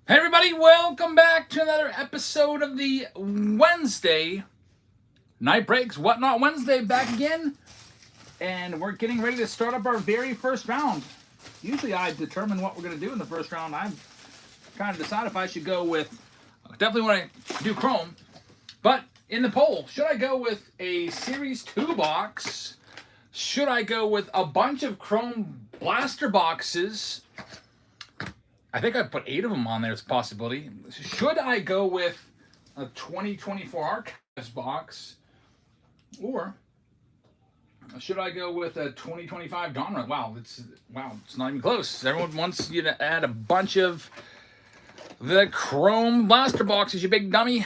Hey everybody, welcome back to another episode of the Wednesday Night Breaks Whatnot Wednesday, back again. And we're getting ready to start up our very first round. Usually I determine what we're going to do in the first round. I'm trying to decide if I should go with, definitely want to do Chrome, but in the poll, should I go with a Series 2 box? Should I go with a bunch of Chrome blaster boxes? I think I put 8 of them on there as a possibility. Should I go with a 2024 Archives box? Or should I go with a 2025 Donruss? Wow, it's not even close. Everyone wants you to add a bunch of the Chrome blaster boxes, you big dummy.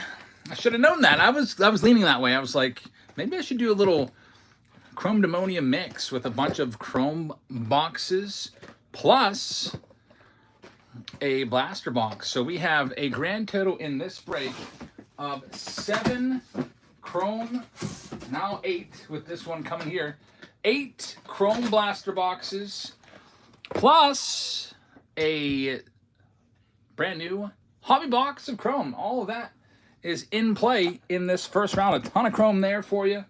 I should have known that. I was leaning that way. I was like, maybe I should do a little Chrome Demonia mix with a bunch of Chrome boxes plus a blaster box. So we have a grand total in this break of 7 Chrome, now 8 with this one coming here. 8 Chrome blaster boxes plus a brand new hobby box of Chrome. All of that is in play in this first round. A ton of Chrome there for you.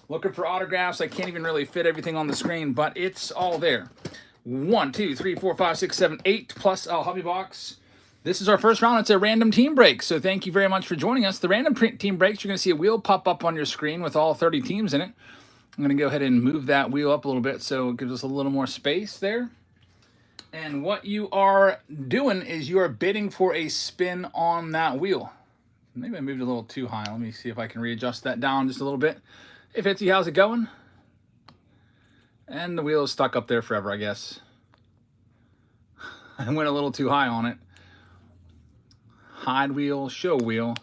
Looking for autographs. I can't even really fit everything on the screen, but it's all there. 1, 2, 3, 4, 5, 6, 7, 8 plus a hobby box. This is our first round. It's a random team break. So thank you very much for joining us. The random team breaks, you're going to see a wheel pop up on your screen with all 30 teams in it. I'm going to go ahead and move that wheel up a little bit so it gives us a little more space there. And what you are doing is you are bidding for a spin on that wheel. Maybe I moved a little too high. Let me see if I can readjust that down just a little bit. Hey Fitzy, how's it going? And the wheel is stuck up there forever, I guess. I went a little too high on it. Hide wheel, show wheel,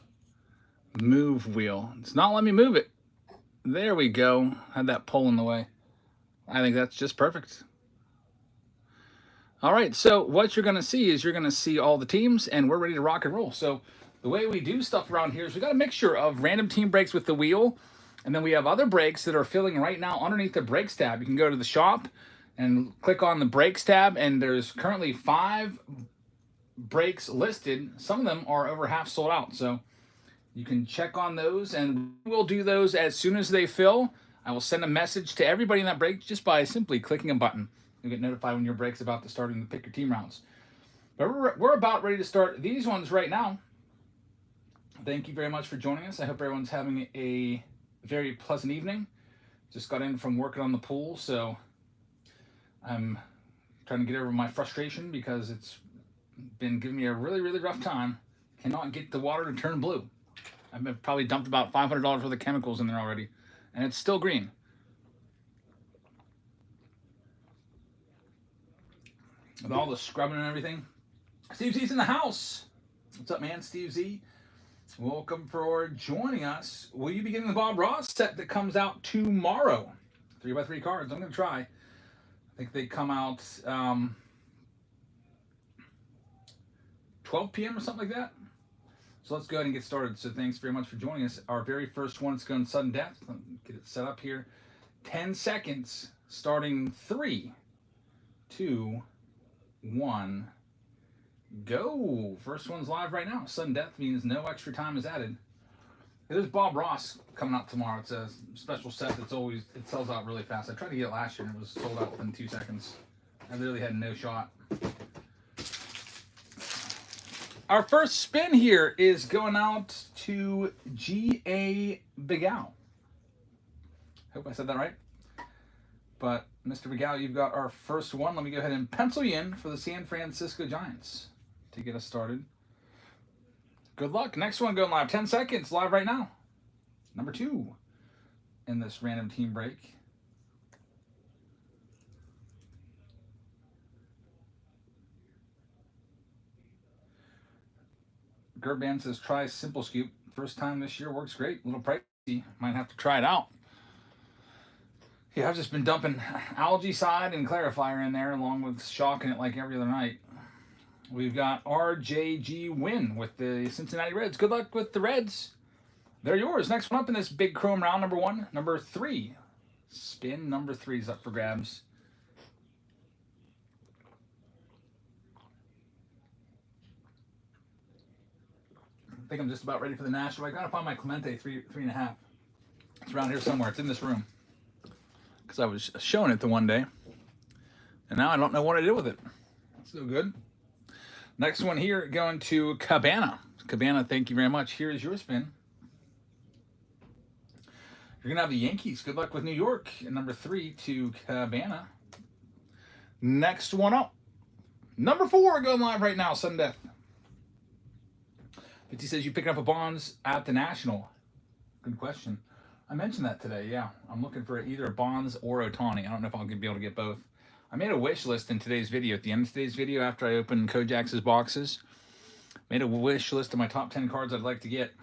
move wheel. It's not letting me move it. There we go. Had that pole in the way. I think that's just perfect. All right, so what you're going to see is you're going to see all the teams, and we're ready to rock and roll. So the way we do stuff around here is we got a mixture of random team breaks with the wheel, and then we have other breaks that are filling right now underneath the breaks tab. You can go to the shop and click on the breaks tab, and there's currently 5 breaks listed. Some of them are over half sold out, so you can check on those, and we'll do those as soon as they fill. I will send a message to everybody in that break just by simply clicking a button. You'll get notified when your break's about to start and to pick your team rounds. But we're about ready to start these ones right now. Thank you very much for joining us. I hope everyone's having a very pleasant evening. Just got in from working on the pool, so I'm trying to get over my frustration because it's been giving me a really, really rough time. Cannot get the water to turn blue. I've probably dumped about $500 worth of chemicals in there already, and it's still green. With all the scrubbing and everything. Steve Z's in the house. What's up, man? Steve Z. Welcome for joining us. Will you be getting the Bob Ross set that comes out tomorrow? 3x3 cards. I'm going to try. I think they come out 12 p.m. or something like that. So let's go ahead and get started. So thanks very much for joining us. Our very first one is going sudden death. Let me get it set up here. 10 seconds starting 3, 2, 1, go. First one's live right now. Sudden death means no extra time is added. There's Bob Ross coming out tomorrow. It's a special set that's always, it sells out really fast. I tried to get it last year and it was sold out within 2 seconds. I literally had no shot. Our first spin here is going out to G.A. Big Al. Hope I said that right. But Mr. Big Al, you've got our first one. Let me go ahead and pencil you in for the San Francisco Giants to get us started. Good luck. Next one going live. 10 seconds live right now. Number 2 in this random team break. Gerban says try Simple Scoop. First time this year, works great. A little pricey. Might have to try it out. Yeah, I've just been dumping algae side and clarifier in there along with shocking it like every other night. We've got RJG Win with the Cincinnati Reds. Good luck with the Reds. They're yours. Next one up in this big Chrome round, number 1. Number 3. Spin number 3 is up for grabs. I think I'm just about ready for the National. I gotta find my Clemente 3.5. It's around here somewhere. It's in this room. Because I was showing it the one day. And now I don't know what I did with it. So good. Next one here, going to Cabana. Cabana, thank you very much. Here's your spin. You're going to have the Yankees. Good luck with New York. And number 3 to Cabana. Next one up. Number 4 going live right now, sudden death. 50 says you picking up a Bonds at the National. Good question. I mentioned that today, yeah. I'm looking for either a Bonds or Ohtani. I don't know if I'll be able to get both. I made a wish list in today's video. At the end of today's video, after I opened Kojax's boxes, made a wish list of my top 10 cards I'd like to get.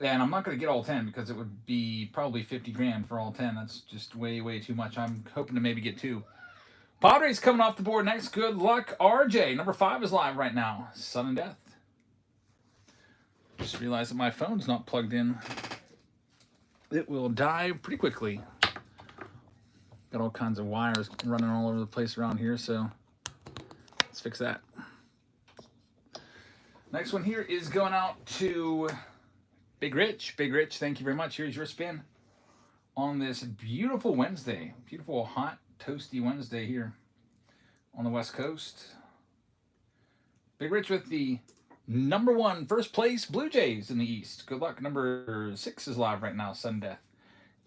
And I'm not going to get all 10 because it would be probably 50 grand for all 10. That's just way, way too much. I'm hoping to maybe get 2. Padres coming off the board next. Good luck, RJ. Number 5 is live right now. Sudden death. Just realized that my phone's not plugged in. It will die pretty quickly. Got all kinds of wires running all over the place around here, so let's fix that. Next one here is going out to Big Rich. Big Rich, thank you very much. Here's your spin on this beautiful Wednesday. Beautiful, hot, toasty Wednesday here on the West Coast. Big Rich with the number 1 first place Blue Jays in the East. Good luck. Number 6 is live right now, sudden death.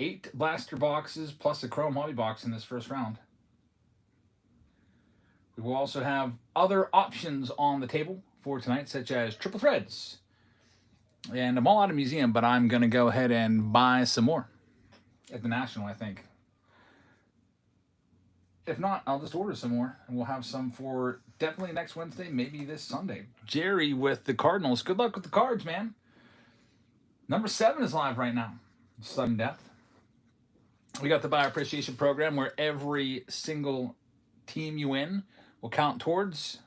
8 blaster boxes plus a chrome hobby box in this first round. We will also have other options on the table for tonight, such as triple threads. And I'm all out of museum, but I'm going to go ahead and buy some more at the National, I think. If not, I'll just order some more, and we'll have some for definitely next Wednesday, maybe this Sunday. Jerry with the Cardinals. Good luck with the Cards, man. Number 7 is live right now. Sudden death. We got the Buyer Appreciation Program where every single team you win will count towards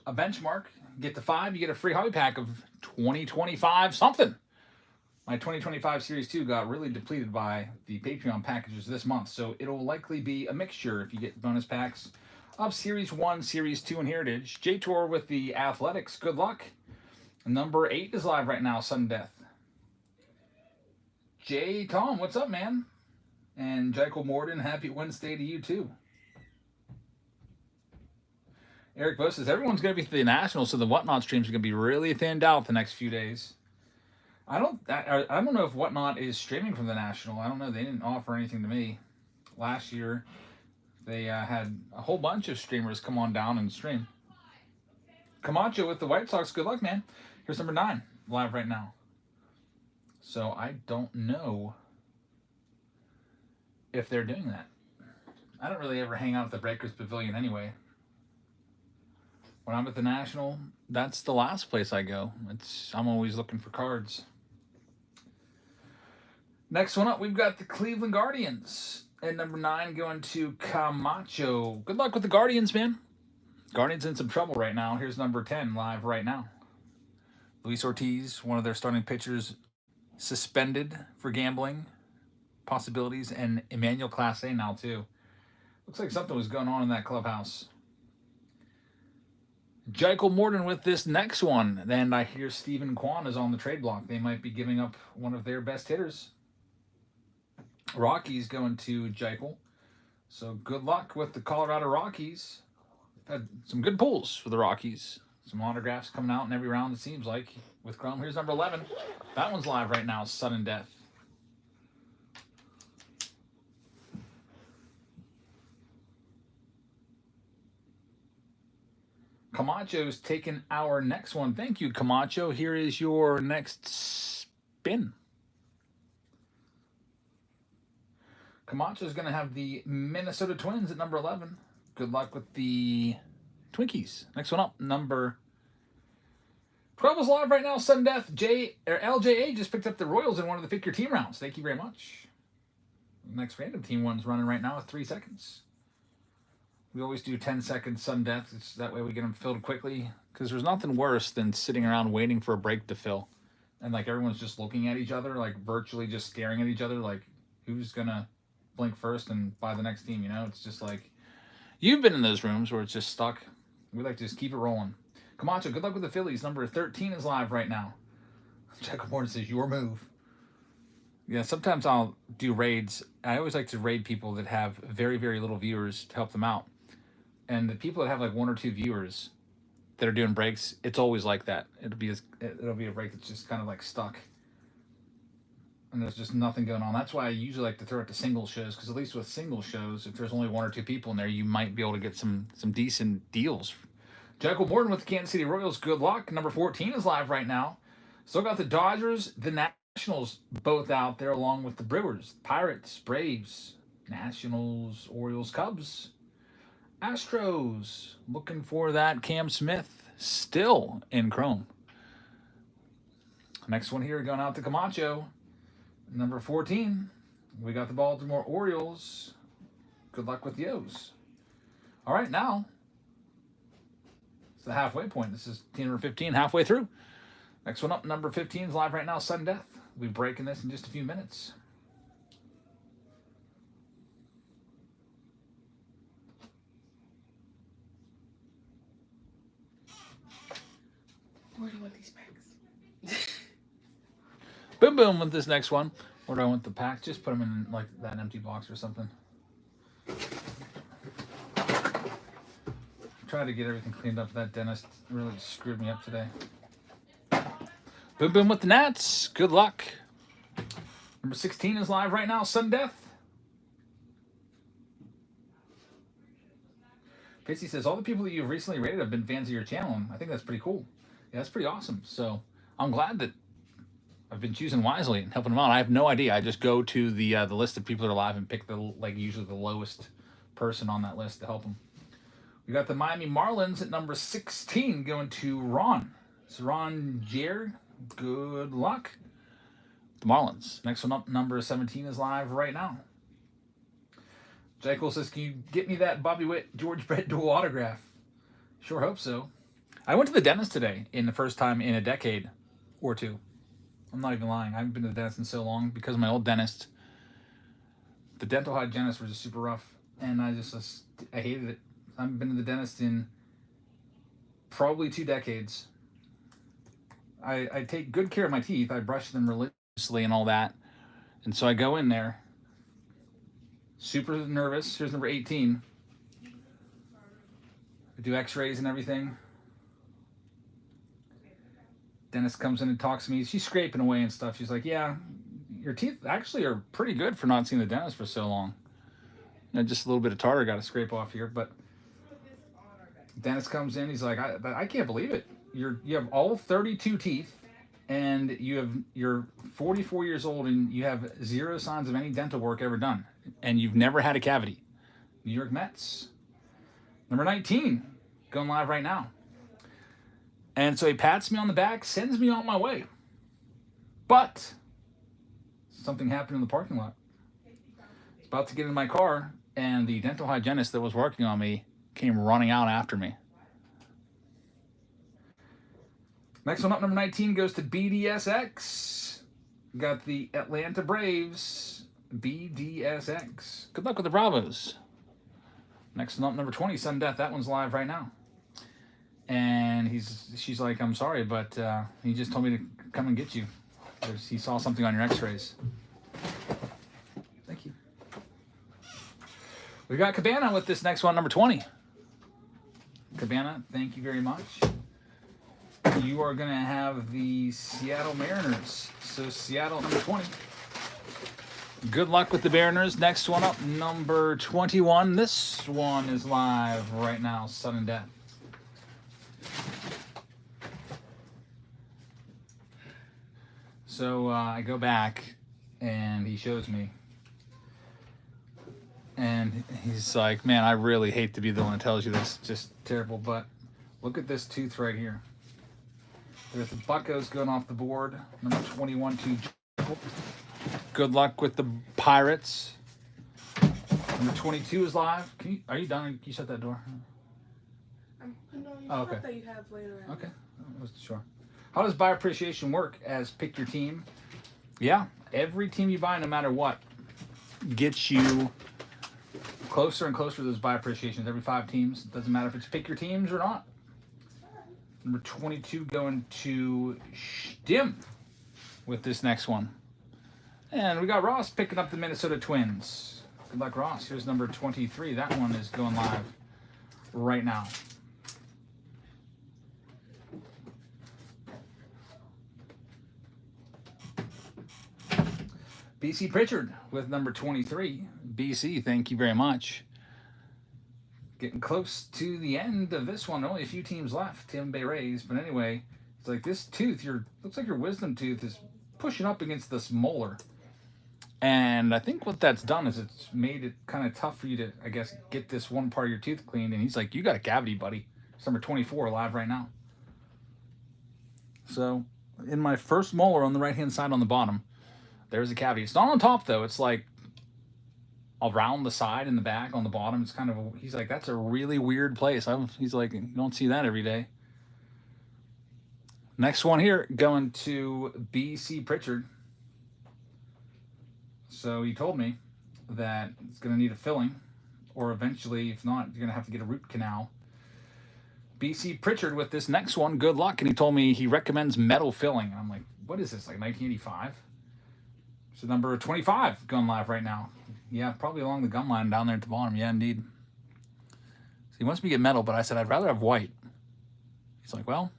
a benchmark. Get to 5, you get a free hobby pack of 2025 something. My 2025 Series 2 got really depleted by the Patreon packages this month, so it'll likely be a mixture if you get bonus packs of Series 1, Series 2, and Heritage. J-Tor with the Athletics. Good luck. Number 8 is live right now, sudden death. J. Tom, what's up, man? And Jekyll Morden, happy Wednesday to you, too. Eric Bo says, everyone's going to be at the National, so the Whatnot streams are going to be really thinned out the next few days. I don't know if Whatnot is streaming from the National. I don't know. They didn't offer anything to me. Last year, they had a whole bunch of streamers come on down and stream. Camacho with the White Sox. Good luck, man. Here's number 9, live right now. So I don't know if they're doing that. I don't really ever hang out at the Breakers Pavilion anyway. When I'm at the National, that's the last place I go. I'm always looking for cards. Next one up, we've got the Cleveland Guardians. And number 9 going to Camacho. Good luck with the Guardians, man. Guardians in some trouble right now. Here's number 10 live right now. Luis Ortiz, one of their starting pitchers, suspended for gambling possibilities, and Emmanuel Clase now too. Looks like something was going on in that clubhouse. Jekyll Morden with this next one. Then I hear Stephen Kwan is on the trade block. They might be giving up one of their best hitters. Rockies going to Jekyll. So good luck with the Colorado Rockies. Had some good pulls for the Rockies. Some autographs coming out in every round, it seems like, with Chrome. Here's number 11. That one's live right now, Sudden Death. Camacho's taking our next one. Thank you, Camacho. Here is your next spin. Camacho's going to have the Minnesota Twins at number 11. Good luck with the Twinkies. Next one up, number 12 is live right now, Sudden Death. LJA just picked up the Royals in one of the Pick Your Team rounds. Thank you very much. The next random team one's running right now with 3 seconds. We always do 10-second Sudden Death. It's that way we get them filled quickly. Because there's nothing worse than sitting around waiting for a break to fill. And like everyone's just looking at each other, like virtually just staring at each other, like who's going to blink first and buy the next team, you know? It's just like, you've been in those rooms where it's just stuck. We like to just keep it rolling. Camacho, good luck with the Phillies. Number 13 is live right now. Jacob Morton says, your move. Yeah, sometimes I'll do raids. I always like to raid people that have very, very little viewers to help them out. And the people that have like 1 or 2 viewers that are doing breaks, it's always like that. It'll be a break that's just kind of like stuck. And there's just nothing going on. That's why I usually like to throw it to single shows, because at least with single shows, if there's only 1 or 2 people in there, you might be able to get some decent deals. Jackal Borden with the Kansas City Royals, good luck. Number 14 is live right now. Still got the Dodgers, the Nationals both out there, along with the Brewers, Pirates, Braves, Nationals, Orioles, Cubs, Astros. Looking for that Cam Smith, still in Chrome. Next one here going out to Camacho. Number 14, we got the Baltimore Orioles. Good luck with the O's. All right, now it's the halfway point. This is team number 15, halfway through. Next one up, number 15 is live right now, Sudden Death. We'll be breaking this in just a few minutes. Where do I want these packs? Boom, boom with this next one. Where do I want the packs? Just put them in like that empty box or something. Try to get everything cleaned up. That dentist really screwed me up today. Boom, boom with the Nats. Good luck. Number 16 is live right now, Sudden Death. Pacey says, all the people that you've recently rated have been fans of your channel, and I think that's pretty cool. Yeah, that's pretty awesome. So I'm glad that I've been choosing wisely and helping them out. I have no idea. I just go to the list of people that are live and pick usually the lowest person on that list to help them. We got the Miami Marlins at number 16 going to Ron. It's Ron Jair. Good luck. The Marlins. Next one up, number 17 is live right now. Jekyll says, can you get me that Bobby Witt, George Brett dual autograph? Sure hope so. I went to the dentist today in the first time in a decade or 2. I'm not even lying. I haven't been to the dentist in so long because of my old dentist. The dental hygienists were just super rough, and I hated it. I haven't been to the dentist in probably 2 decades. I take good care of my teeth. I brush them religiously and all that. And so I go in there, super nervous. Here's number 18. I do x-rays and everything. Dentist comes in and talks to me. She's scraping away and stuff. She's like, yeah, your teeth actually are pretty good for not seeing the dentist for so long. Just a little bit of tartar got to scrape off here. But dentist comes in. He's like, I can't believe it. You have all 32 teeth, and you're 44 years old, and you have 0 signs of any dental work ever done, and you've never had a cavity. New York Mets. Number 19, going live right now. And so he pats me on the back, sends me on my way. But something happened in the parking lot. I was about to get in my car, and the dental hygienist that was working on me came running out after me. Next one up, number 19, goes to BDSX. Got the Atlanta Braves, BDSX. Good luck with the Bravos. Next one up, number 20, Sudden Death. That one's live right now. And she's like, I'm sorry, but he just told me to come and get you. He saw something on your x-rays. Thank you. We got Cabana with this next one, number 20. Cabana, thank you very much. You are going to have the Seattle Mariners. So Seattle, number 20. Good luck with the Mariners. Next one up, number 21. This one is live right now, Sudden Death. So I go back, and he shows me. And he's like, man, I really hate to be the one that tells you this. It's just terrible, but look at this tooth right here. There's the Buccos going off the board. Number 21, Good luck with the Pirates. Number 22 is live. Are you done? Can you shut that door? No, okay. That you have later on. Okay. I wasn't sure. How does buy appreciation work as pick your team? Yeah, every team you buy, no matter what, gets you closer and closer to those buy appreciations. Every 5 teams. It doesn't matter if it's pick your teams or not. Number 22 going to Stim with this next one. And we got Ross picking up the Minnesota Twins. Good luck, Ross. Here's number 23. That one is going live right now. BC Pritchard with number 23. BC, thank you very much. Getting close to the end of this one. Only a few teams left. Tim Bay Rays. But anyway, it's like this tooth, looks like your wisdom tooth is pushing up against this molar. And I think what that's done is it's made it kind of tough for you to, I guess, get this one part of your tooth cleaned. And he's like, you got a cavity, buddy. It's number 24 live right now. So, in my first molar on the right-hand side on the bottom, there's a cavity. It's not on top, though. It's like around the side and the back on the bottom. It's kind of, he's like, that's a really weird place. He's like, you don't see that every day. Next one here, going to BC Pritchard. So he told me that it's going to need a filling, or eventually, if not, you're going to have to get a root canal. BC Pritchard with this next one, good luck. And he told me he recommends metal filling. And I'm like, what is this, like 1985? So number 25 going live right now. Yeah, probably along the gum line down there at the bottom. Yeah, indeed. So he wants me to get metal, but I said I'd rather have white. He's like, well,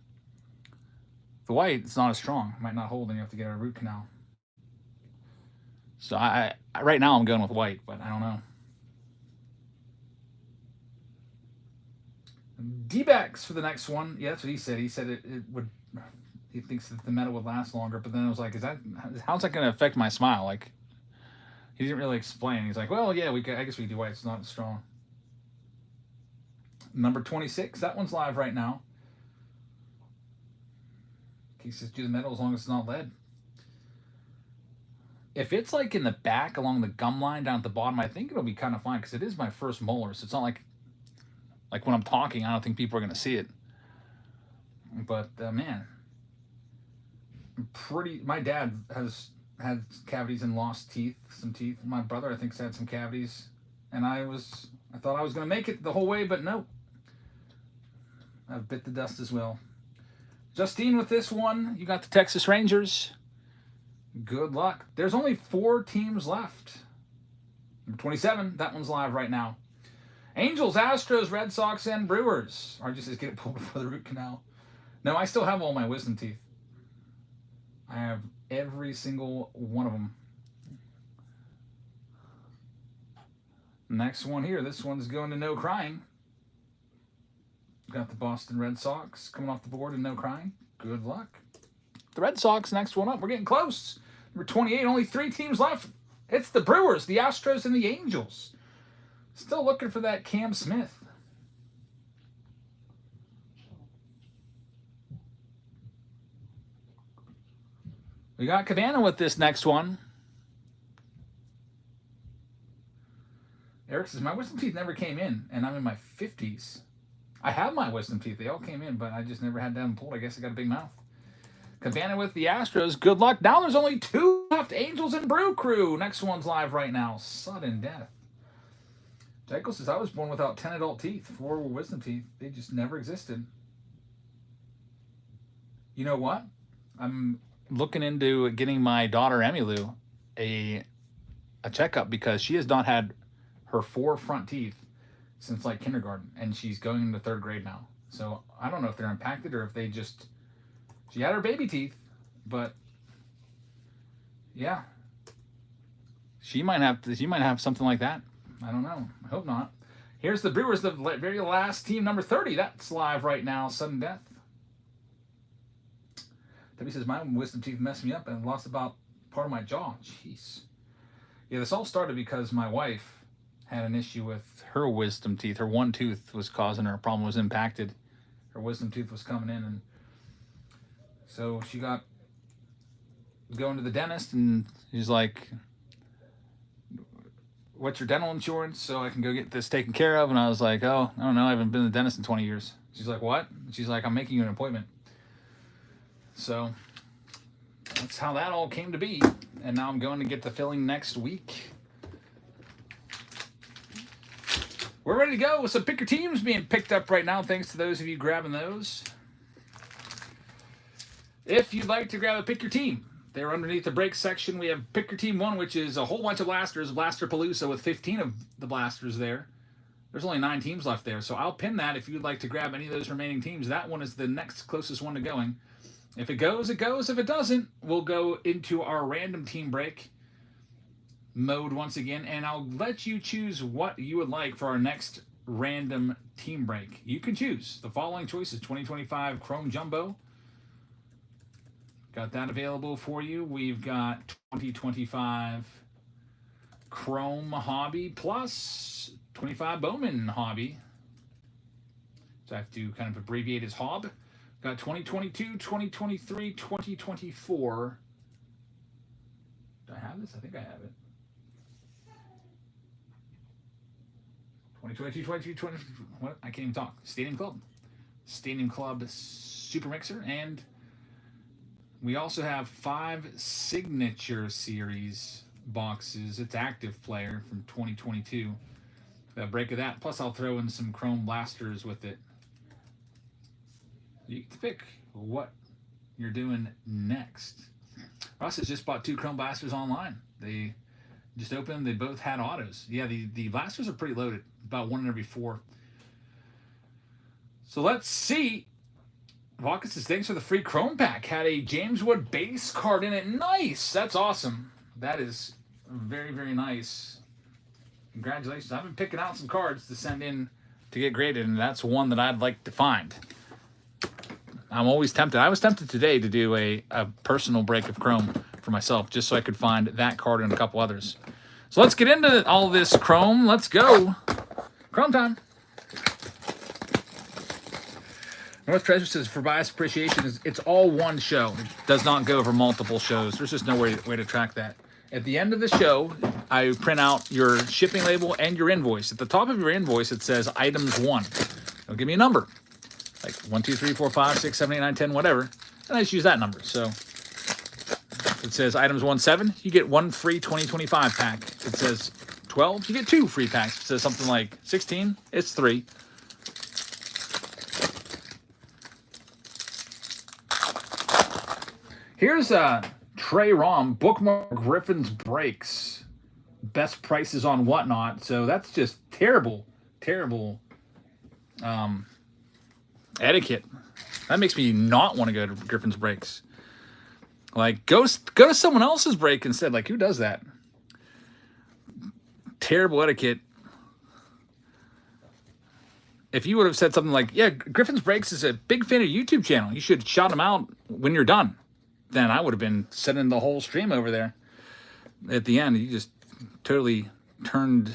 the white, it's not as strong. It might not hold, and you have to get a root canal. So I right now I'm going with white, but I don't know. D-backs for the next one. Yeah, that's what he said. He said it would. He thinks that the metal would last longer, but then I was like, how's that going to affect my smile? Like, he didn't really explain. He's like, well, yeah, I guess we can do white. It's not as strong. Number 26. That one's live right now. He says do the metal as long as it's not lead. If it's like in the back along the gum line down at the bottom, I think it'll be kind of fine because it is my first molar, so it's not like when I'm talking, I don't think people are going to see it. But man, my dad has had cavities and lost some teeth. My brother, I think, had some cavities, and I thought I was going to make it the whole way, but no. I've bit the dust as well. Justine with this one, you got the Texas Rangers. Good luck. There's only 4 teams left. Number 27, that one's live right now. Angels, Astros, Red Sox, and Brewers. RJ says get it pulled before the root canal. No, I still have all my wisdom teeth. I have every single one of them. Next one here. This one's going to no crying. Got the Boston Red Sox coming off the board and no crying. Good luck. The Red Sox, next one up. We're getting close. Number 28, only 3 teams left. It's the Brewers, the Astros, and the Angels. Still looking for that Cam Smith. We got Cabana with this next one. Eric says, my wisdom teeth never came in, and I'm in my 50s. I have my wisdom teeth. They all came in, but I just never had them pulled. I guess I got a big mouth. Cabana with the Astros. Good luck. Now there's only 2 left. Angels and Brew Crew. Next one's live right now. Sudden death. Jekyll says, I was born without 10 adult teeth. 4 were wisdom teeth. They just never existed. You know what? I'm looking into getting my daughter, Emmylou, a checkup because she has not had her 4 front teeth since like kindergarten, and she's going into 3rd grade now. So I don't know if they're impacted or if they just... She had her baby teeth, but yeah, she might have something like that. I don't know. I hope not. Here's the Brewers, the very last team, number 30. That's live right now. Sudden death. Debbie says my wisdom teeth messed me up and lost about part of my jaw. Jeez. Yeah, this all started because my wife had an issue with her wisdom teeth. Her one tooth was causing her a problem. Was impacted. Her wisdom tooth was coming in, and so she got going to the dentist, and he's like, what's your dental insurance so I can go get this taken care of? And I was like, oh, I don't know. I haven't been to the dentist in 20 years. She's like, what? She's like, I'm making you an appointment. So that's how that all came to be. And now I'm going to get the filling next week. We're ready to go with some picker teams being picked up right now. Thanks to those of you grabbing those. If you'd like to grab a Pick Your Team, they're underneath the break section. We have Pick Your Team 1, which is a whole bunch of blasters, Blaster Palooza with 15 of the blasters there. There's only 9 teams left there, so I'll pin that if you'd like to grab any of those remaining teams. That one is the next closest one to going. If it goes, it goes. If it doesn't, we'll go into our random team break mode once again, and I'll let you choose what you would like for our next random team break. You can choose the following choices: 2025 Chrome Jumbo. Got that available for you. We've got 2025 Chrome Hobby plus 25 Bowman Hobby. So I have to kind of abbreviate his HOB. Got 2022, 2023, 2024. Do I have this? I think I have it. 2022, 2023, what? I can't even talk. Stadium Club Super Mixer, and we also have 5 Signature Series boxes. It's Active Player from 2022. A break of that. Plus, I'll throw in some Chrome Blasters with it. You get to pick what you're doing next. Ross has just bought 2 Chrome Blasters online. They just opened. They both had autos. Yeah, the blasters are pretty loaded. About 1 in every 4. So let's see. Walker says, thanks for the free Chrome pack. Had a James Wood base card in it. Nice. That's awesome. That is very, very nice. Congratulations. I've been picking out some cards to send in to get graded, and that's one that I'd like to find. I'm always tempted. I was tempted today to do a personal break of Chrome for myself, just so I could find that card and a couple others. So let's get into all this Chrome. Let's go. Chrome time. North Treasure says, for bias appreciation, it's all one show. It does not go over multiple shows. There's just no way to track that. At the end of the show, I print out your shipping label and your invoice. At the top of your invoice, it says items 1. It'll give me a number, like 1, 2, 3, 4, 5, 6, 7, 8, 9, 10, whatever. And I just use that number. So if it says items 1, 7, you get 1 free 2025 pack. If it says 12, you get 2 free packs. If it says something like 16, it's 3. Here's Trey Rom, Bookmark Griffin's Breaks. Best prices on whatnot. So that's just terrible, terrible etiquette. That makes me not want to go to Griffin's Breaks. Like, go to someone else's break instead. Like, who does that? Terrible etiquette. If you would have said something like, yeah, Griffin's Breaks is a big fan of your YouTube channel. You should shout him out when you're done. Then I would have been sending the whole stream over there. At the end, you just totally turned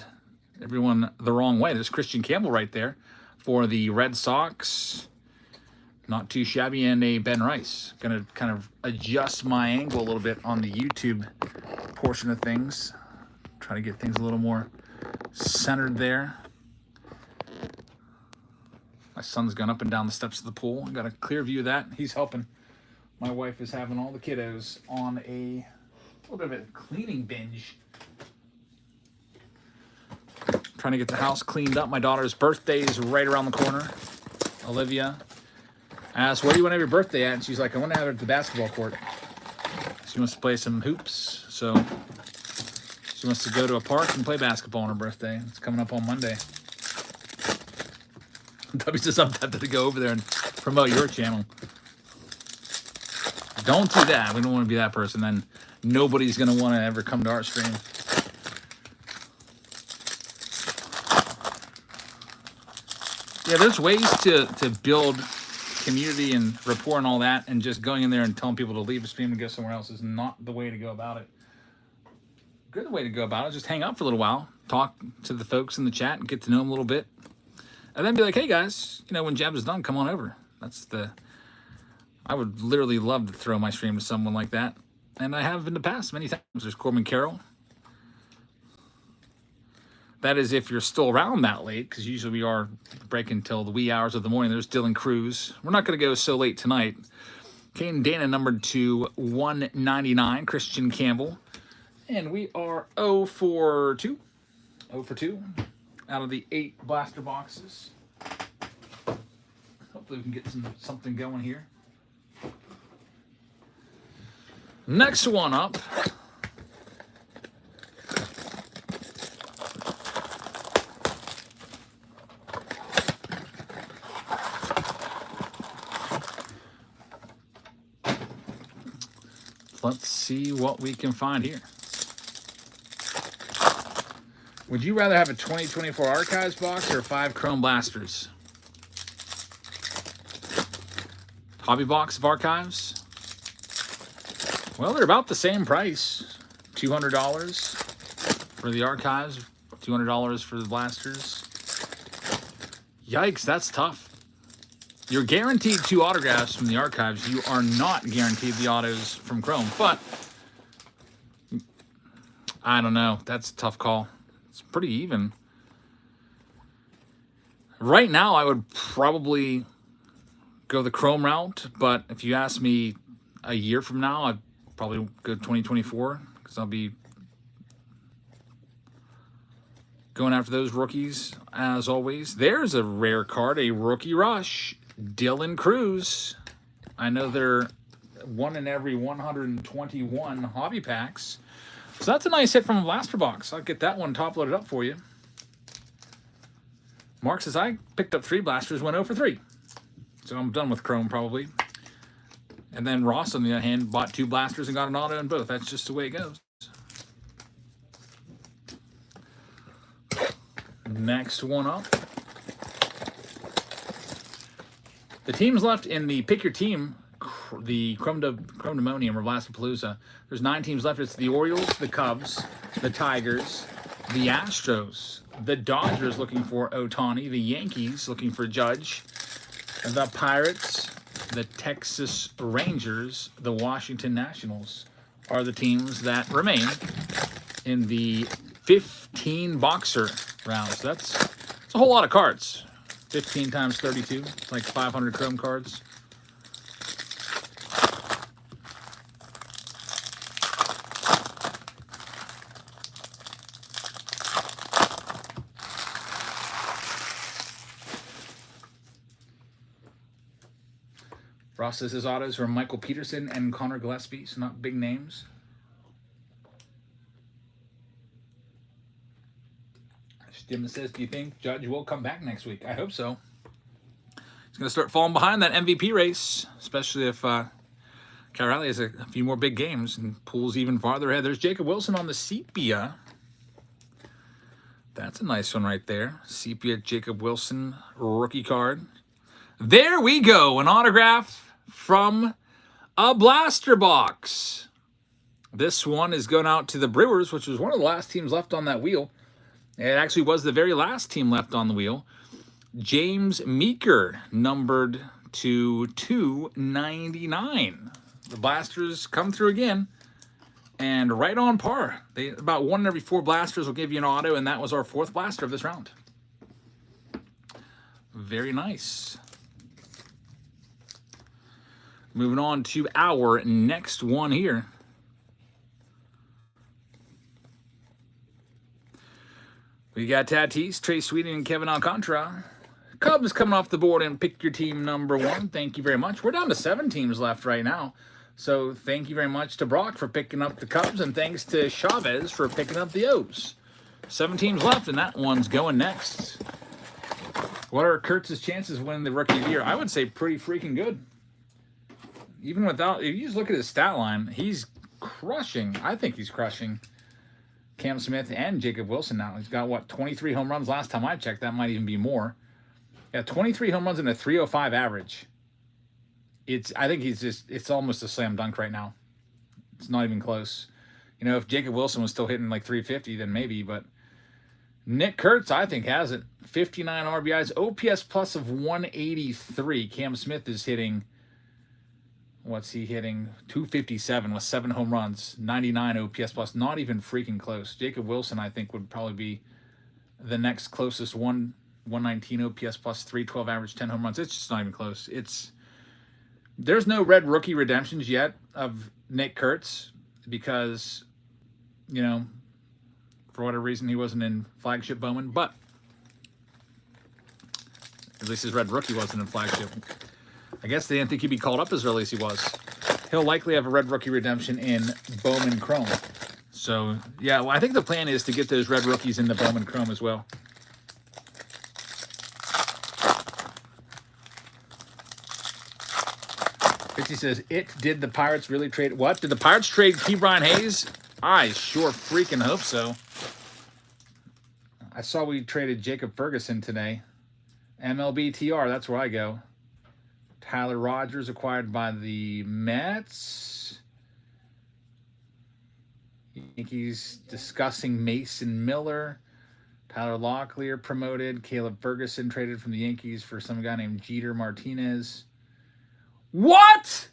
everyone the wrong way. There's Christian Campbell right there for the Red Sox. Not too shabby, and a Ben Rice. Gonna kind of adjust my angle a little bit on the YouTube portion of things. Try to get things a little more centered there. My son's gone up and down the steps of the pool. I got a clear view of that. He's helping. My wife is having all the kiddos on a little bit of a cleaning binge. Trying to get the house cleaned up. My daughter's birthday is right around the corner. Olivia asked, where do you want to have your birthday at? And she's like, I want to have it at the basketball court. She wants to play some hoops. So she wants to go to a park and play basketball on her birthday. It's coming up on Monday. W says, I'm tempted to go over there and promote your channel. Don't do that. We don't want to be that person. Then nobody's going to want to ever come to our stream. Yeah, there's ways to build community and rapport and all that, and just going in there and telling people to leave a stream and go somewhere else is not the way to go about it. Good way to go about it, just hang out for a little while, talk to the folks in the chat and get to know them a little bit, and then be like, hey guys, you know, when Jab is done, come on over. I would literally love to throw my stream to someone like that, and I have in the past many times. There's Corbin Carroll. That is if you're still around that late, because usually we are breaking until the wee hours of the morning. There's Dylan Cruz. We're not going to go so late tonight. Kane Dana numbered to 199. Christian Campbell. And we are 0 for 2. 0 for 2 out of the 8 blaster boxes. Hopefully we can get something going here. Next one up. Let's see what we can find here. Would you rather have a 2024 Archives box or 5 Chrome Blasters? Hobby box of Archives? Well, they're about the same price. $200 for the Archives, $200 for the Blasters. Yikes, that's tough. You're guaranteed 2 autographs from the Archives. You are not guaranteed the autos from Chrome, but I don't know. That's a tough call. It's pretty even. Right now, I would probably go the Chrome route, but if you ask me a year from now, I'd probably go 2024 because I'll be going after those rookies as always. There's a rare card, a rookie rush. Dylan Cruz. I know they're 1 in every 121 hobby packs. So that's a nice hit from a blaster box. I'll get that one top loaded up for you. Mark says, I picked up 3 blasters, went 0 for 3. So I'm done with Chrome probably. And then Ross, on the other hand, bought 2 blasters and got an auto in both. That's just the way it goes. Next one up. The teams left in the Pick Your Team, the Chromedemonium or Blastapalooza. There's 9 teams left. It's the Orioles, the Cubs, the Tigers, the Astros, the Dodgers looking for Ohtani, the Yankees looking for Judge, the Pirates, the Texas Rangers, the Washington Nationals are the teams that remain in the 15 boxer rounds. That's a whole lot of cards. 15 times 32, it's like 500 Chrome cards. Ross says his autos are Michael Peterson and Connor Gillespie, so not big names. Jim says, do you think Judge will come back next week? I hope so. He's going to start falling behind that MVP race, especially if Cal Riley has a few more big games and pulls even farther ahead. There's Jacob Wilson on the Sepia. That's a nice one right there. Sepia Jacob Wilson rookie card. There we go. An autograph from a blaster box. This one is going out to the Brewers, which was one of the last teams left on that wheel. It actually was the very last team left on the wheel. James Meeker, numbered to 299. The blasters come through again, and right on par. About 1 in every 4 blasters will give you an auto, and that was our 4th blaster of this round. Very nice. Moving on to our next one here. We got Tatis, Trey Sweden, and Kevin Alcantara. Cubs coming off the board and pick your team number 1. Thank you very much. We're down to 7 teams left right now. So thank you very much to Brock for picking up the Cubs, and thanks to Chavez for picking up the O's. 7 teams left, and that one's going next. What are Kurtz's chances of winning the Rookie of the Year? I would say pretty freaking good. Even without, if you just look at his stat line, he's crushing. I think he's crushing Cam Smith and Jacob Wilson now. He's got, what, 23 home runs last time I checked. That might even be more. Yeah, 23 home runs and a 305 average. I think it's almost a slam dunk right now. It's not even close. You know, if Jacob Wilson was still hitting like 350, then maybe, but Nick Kurtz, I think, has it. 59 RBIs, OPS plus of 183. Cam Smith is hitting, what's he hitting? 257 with 7 home runs, 99 OPS plus. Not even freaking close. Jacob Wilson, I think, would probably be the next closest one. 119 OPS plus, 312 average, 10 home runs. It's just not even close. There's no red rookie redemptions yet of Nick Kurtz because, you know, for whatever reason he wasn't in flagship Bowman, but at least his red rookie wasn't in flagship. I guess they didn't think he'd be called up as early as he was. he'll likely have a red rookie redemption in Bowman Chrome. So, yeah, well, I think the plan is to get those red rookies in the Bowman Chrome as well. Fitzy says, did the Pirates really trade? What? Did the Pirates trade Ke'Bryan Hayes? I sure freaking hope so. I saw we traded Jacob Ferguson today. MLB TR, that's where I go. Tyler Rogers acquired by the Mets. Yankees discussing Mason Miller. Tyler Locklear promoted. Caleb Ferguson traded from the Yankees for some guy named Jeter Martinez. What?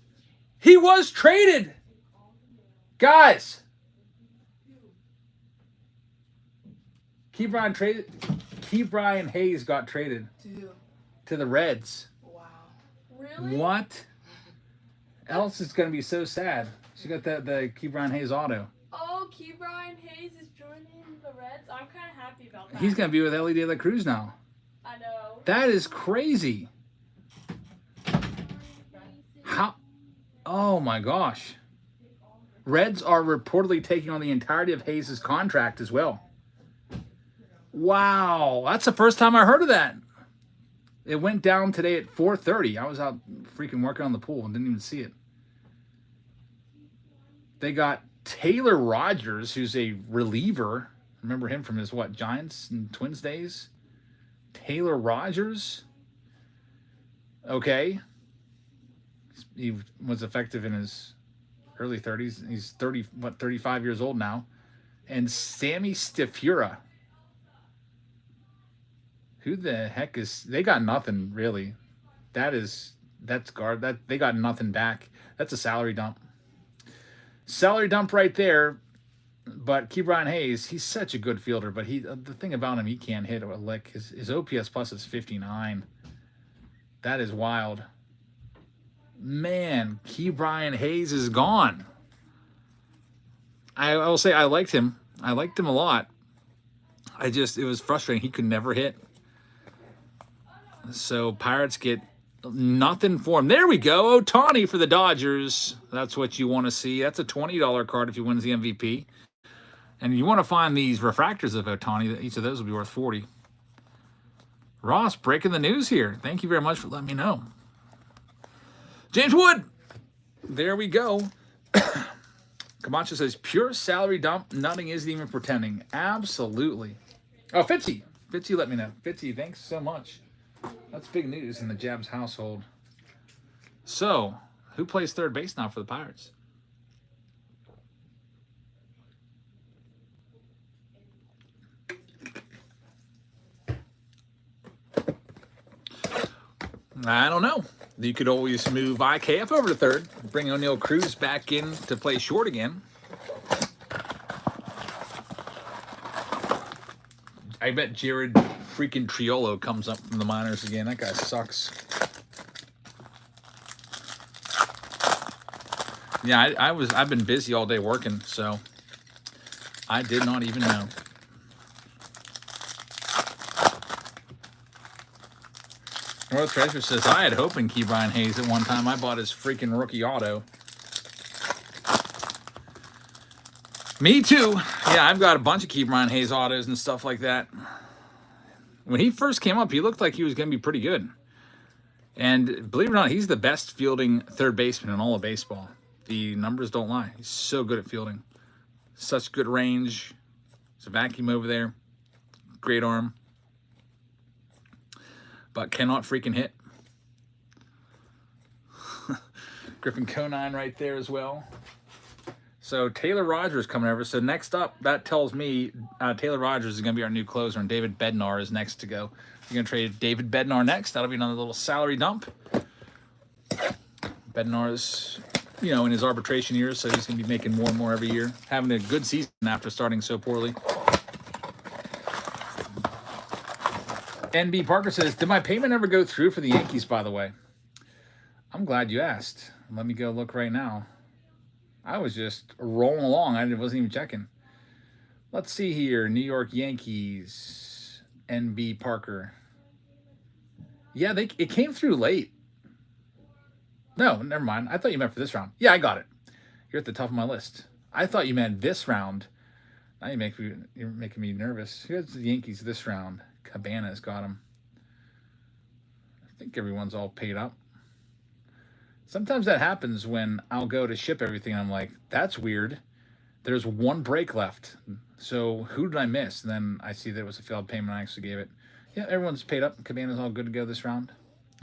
He was traded. Guys. Ke'Bryan Hayes got traded. To the Reds. Wow. Really? What? Else is going to be so sad. She got the Ke'Bryan Hayes auto. Oh, Ke'Bryan Hayes is joining the Reds. I'm kind of happy about that. He's going to be with Ellie De La Cruz now. I know. That is crazy. How? Oh my gosh. Reds are reportedly taking on the entirety of Hayes' contract as well. Wow. That's the first time I heard of that. It went down today at 4:30. I was out freaking working on the pool and didn't even see it. They got Taylor Rogers, who's a reliever. Remember him from his, Giants and Twins days? Taylor Rogers. Okay. He was effective in his early 30s. He's 35 years old now. And Sammy Stifura. Who the heck is... They got nothing, really. That's guard. They got nothing back. That's a salary dump. Salary dump right there. But Ke'Bryan Hayes, he's such a good fielder. But the thing about him, he can't hit a lick. His OPS plus is 59. That is wild. Man, Ke'Bryan Hayes is gone. I will say I liked him. I liked him a lot. It was frustrating. He could never hit. So Pirates get nothing for him. There we go. Ohtani for the Dodgers. That's what you want to see. That's a $20 card if he wins the MVP. And you want to find these refractors of Ohtani. Each of those will be worth $40. Ross, breaking the news here. Thank you very much for letting me know. James Wood. There we go. Camacho says, pure salary dump. Nothing isn't even pretending. Absolutely. Oh, Fitzy. Fitzy let me know. Fitzy, thanks so much. That's big news in the Jabs household. So, who plays third base now for the Pirates? I don't know. You could always move IKF over to third, bring O'Neal Cruz back in to play short again. I bet Jared freaking Triolo comes up from the minors again. That guy sucks. Yeah, I've been busy all day working, so I did not even know. North Treasure says, I had hope in Ke'Bryan Hayes at one time. I bought his freaking rookie auto. Me too. Yeah, I've got a bunch of Ke'Bryan Hayes autos and stuff like that. When he first came up, he looked like he was going to be pretty good. And believe it or not, he's the best fielding third baseman in all of baseball. The numbers don't lie. He's so good at fielding. Such good range. There's a vacuum over there. Great arm. But cannot freaking hit. Griffin Conine right there as well. So Taylor Rogers coming over. So next up, that tells me Taylor Rogers is going to be our new closer, and David Bednar is next to go. You're going to trade David Bednar next. That'll be another little salary dump. Bednar's, in his arbitration years, so he's going to be making more and more every year. Having a good season after starting so poorly. NB Parker says, did my payment ever go through for the Yankees, by the way? I'm glad you asked. Let me go look right now. I was just rolling along. I wasn't even checking. Let's see here. New York Yankees. NB Parker. Yeah, it came through late. No, never mind. I thought you meant for this round. Yeah, I got it. You're at the top of my list. I thought you meant this round. Now you're making me nervous. Who has the Yankees this round? Cabana's got them. I think everyone's all paid up. Sometimes that happens when I'll go to ship everything. And I'm like, that's weird. There's one break left. So who did I miss? And then I see that it was a failed payment. I actually gave it. Yeah, everyone's paid up. Cabana's all good to go this round.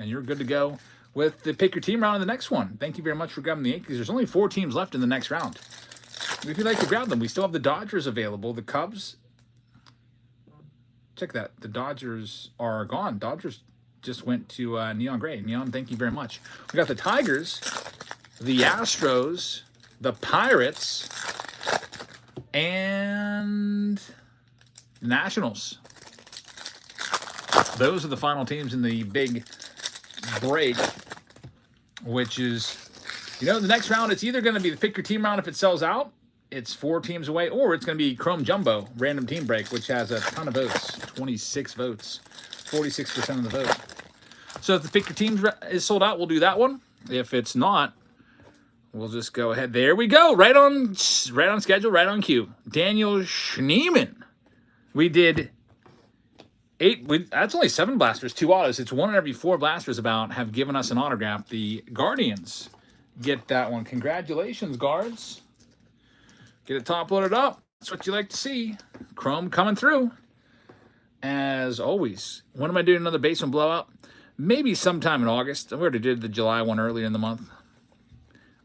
And you're good to go with the pick your team round in the next one. Thank you very much for grabbing the Yankees. There's only 4 teams left in the next round. If you'd like to grab them, we still have the Dodgers available. The Cubs, check that. The Dodgers are gone. Dodgers just went to Neon Gray. Neon, thank you very much. We got the Tigers, the Astros, the Pirates, and Nationals. Those are the final teams in the big break, which is, the next round, it's either going to be the pick your team round if it sells out. It's 4 teams away, or it's going to be Chrome Jumbo, random team break, which has a ton of votes, 26 votes, 46% of the vote. So if the pick your team is sold out, we'll do that one. If it's not, we'll just go ahead. There we go, right on schedule, right on cue. Daniel Schneemann. We did 8. That's only 7 blasters, 2 autos. It's 1 in every 4 blasters have given us an autograph. The Guardians get that one. Congratulations, Guards. Get it top loaded up. That's what you like to see. Chrome coming through. As always. When am I doing another basement blowout? Maybe sometime in August. We already did the July one earlier in the month.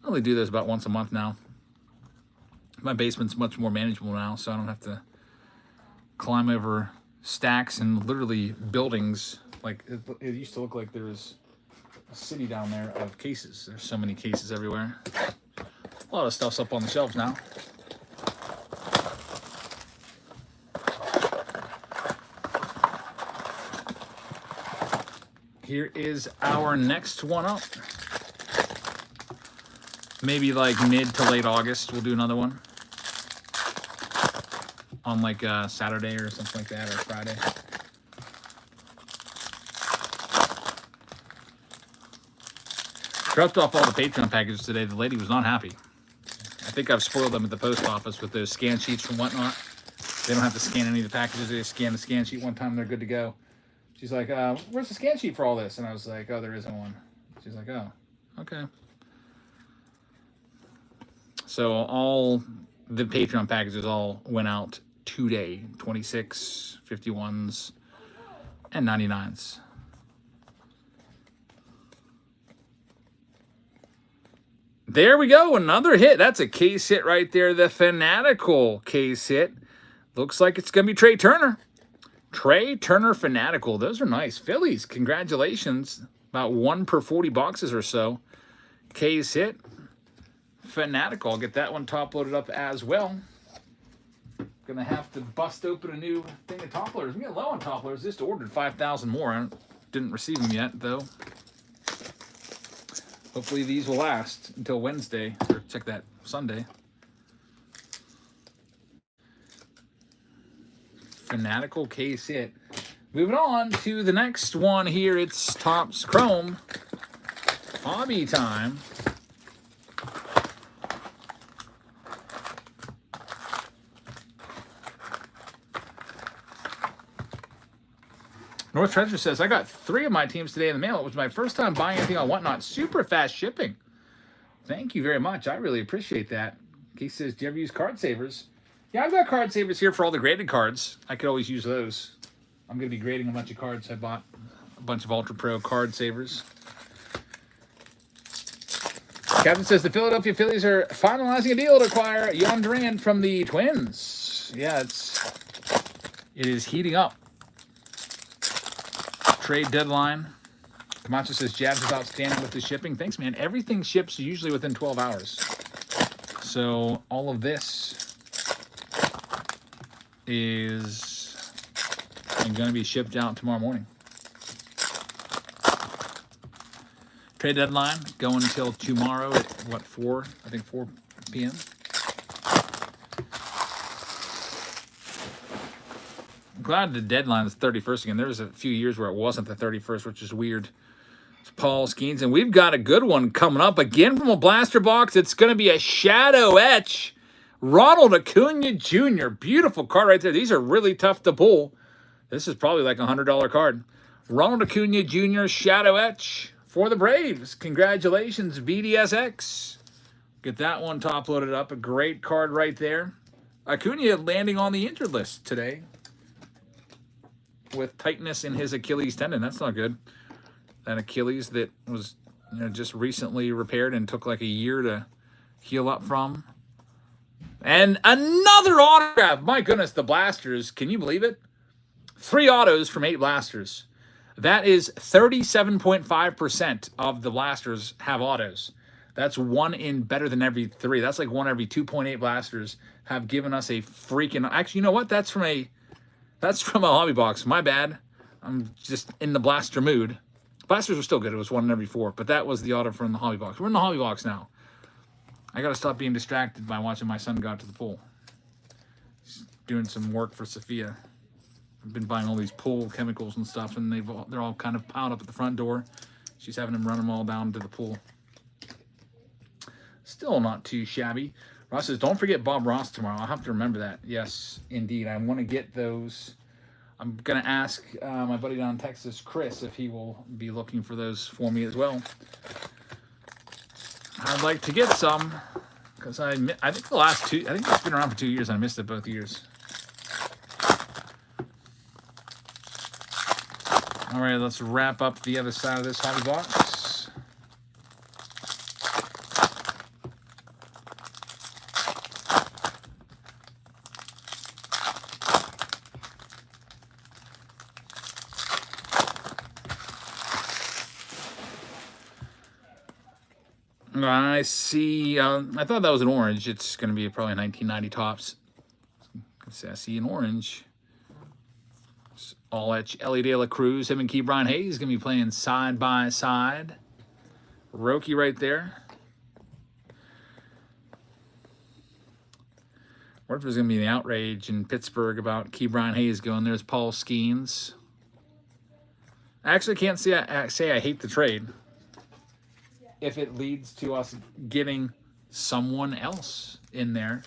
I only do those about once a month now. My basement's much more manageable now, so I don't have to climb over stacks and literally buildings. Like it used to look like there was a city down there of cases. There's so many cases everywhere. A lot of stuff's up on the shelves now. Here is our next one up. Maybe like mid to late August, we'll do another one. On like Saturday or something like that, or Friday. Dropped off all the Patreon packages today. The lady was not happy. I think I've spoiled them at the post office with those scan sheets from whatnot. They don't have to scan any of the packages. They just scan the scan sheet one time, they're good to go. She's like, where's the scan sheet for all this? And I was like, oh, there isn't one. She's like, oh, okay. So all the Patreon packages all went out today. 26, 51s, and 99s. There we go, another hit. That's a case hit right there. The Fanatical case hit. Looks like it's going to be Trey Turner. Trey Turner Fanatical. Those are nice. Phillies, congratulations. About 1 per 40 boxes or so. Case hit. Fanatical. I'll get that one top loaded up as well. Gonna have to bust open a new thing of top loaders. We get low on top loaders. Just ordered 5,000 more. I didn't receive them yet, though. Hopefully these will last until Wednesday. Or check that, Sunday. Fanatical case hit. Moving on to the next one here. It's Topps Chrome. Hobby time. North Treasure says, I got 3 of my teams today in the mail. It was my first time buying anything on Whatnot. Super fast shipping. Thank you very much. I really appreciate that. He says, do you ever use card savers? Yeah, I've got card savers here for all the graded cards. I could always use those. I'm going to be grading a bunch of cards. I bought a bunch of Ultra Pro card savers. Captain says, the Philadelphia Phillies are finalizing a deal to acquire Yon Durant from the Twins. Yeah, it is heating up. Trade deadline. Camacho says, Jabs is outstanding with the shipping. Thanks, man. Everything ships usually within 12 hours. So all of this is going to be shipped out tomorrow morning. Trade deadline going until tomorrow at, what, 4? I think 4 p.m. I'm glad the deadline is 31st again. There was a few years where it wasn't the 31st, which is weird. It's Paul Skeens, and we've got a good one coming up again from a blaster box. It's going to be a shadow etch. Ronald Acuna Jr. Beautiful card right there. These are really tough to pull. This is probably like a $100 card. Ronald Acuna Jr. shadow etch for the Braves. Congratulations, BDSX. Get that one top loaded up. A great card right there. Acuna landing on the injured list today with tightness in his Achilles tendon. That's not good. That Achilles that was just recently repaired and took like a year to heal up from. And another autograph. My goodness, the blasters. Can you believe it? 3 autos from 8 blasters. That is 37.5% of the blasters have autos. That's 1 in better than every 3. That's like 1 every 2.8 blasters have given us a freaking... Actually, you know what? That's from a hobby box. My bad. I'm just in the blaster mood. Blasters were still good. It was 1 in every 4. But that was the auto from the hobby box. We're in the hobby box now. I got to stop being distracted by watching my son go out to the pool. He's doing some work for Sophia. I've been buying all these pool chemicals and stuff, and they're all kind of piled up at the front door. She's having him run them all down to the pool. Still not too shabby. Ross says, don't forget Bob Ross tomorrow. I'll have to remember that. Yes, indeed. I want to get those. I'm going to ask my buddy down in Texas, Chris, if he will be looking for those for me as well. I'd like to get some because I think the last 2, I think it's been around for 2 years. I missed it both years. All right, let's wrap up the other side of this hobby box. I see, I thought that was an orange. It's going to be probably 1990 tops. I see an orange. All etch Ellie De La Cruz. Him and Key Brian Hayes going to be playing side by side. Roki right there. What if there's going to be an outrage in Pittsburgh about Key Brian Hayes going? There's Paul Skeens. I actually can't say I hate the trade if it leads to us getting someone else in there.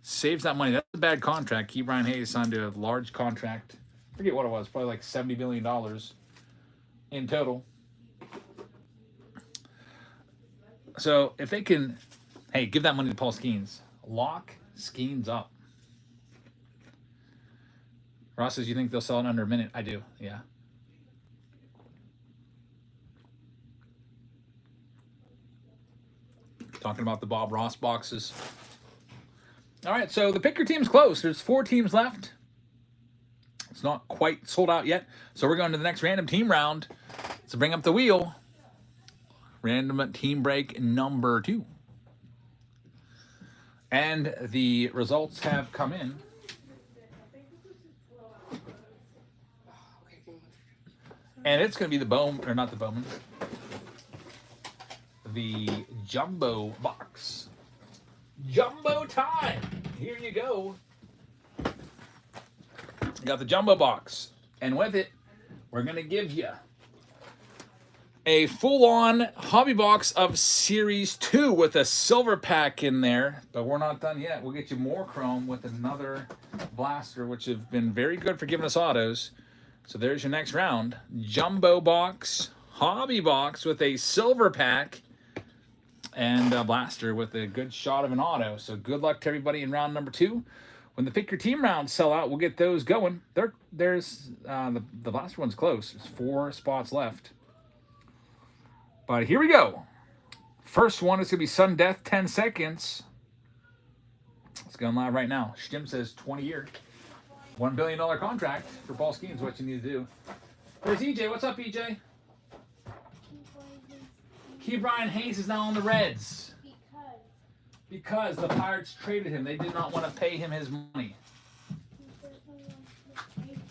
Saves that money. That's a bad contract. Key Brian Hayes signed a large contract. I forget what it was. Probably like $70 million in total. So if they can, hey, give that money to Paul Skeens. Lock Skeens up. Ross says, you think they'll sell it under a minute? I do, yeah. Talking about the Bob Ross boxes. All right, so the picker team's close. There's 4 teams left. It's not quite sold out yet. So we're going to the next random team round. So bring up the wheel. Random team break number 2. And the results have come in. And it's going to be the Bowman, or not the Bowman. The jumbo box. Jumbo time. Here you go. Got the jumbo box. And with it, we're going to give you a full-on hobby box of Series 2 with a silver pack in there. But we're not done yet. We'll get you more chrome with another blaster, which have been very good for giving us autos. So there's your next round. Jumbo box, hobby box with a silver pack, and a blaster with a good shot of an auto. So good luck to everybody in round number 2. When the pick your team rounds sell out, we'll get those going. There's the blaster one's close. There's 4 spots left. But here we go. First one is going to be Sudden Death, 10 seconds. It's going live right now. Stim says 20-year. $1 billion contract for Paul Skeens, what you need to do. There's EJ. What's up, EJ? Key Brian Hayes is now on the Reds. Because the Pirates traded him. They did not want to pay him his money.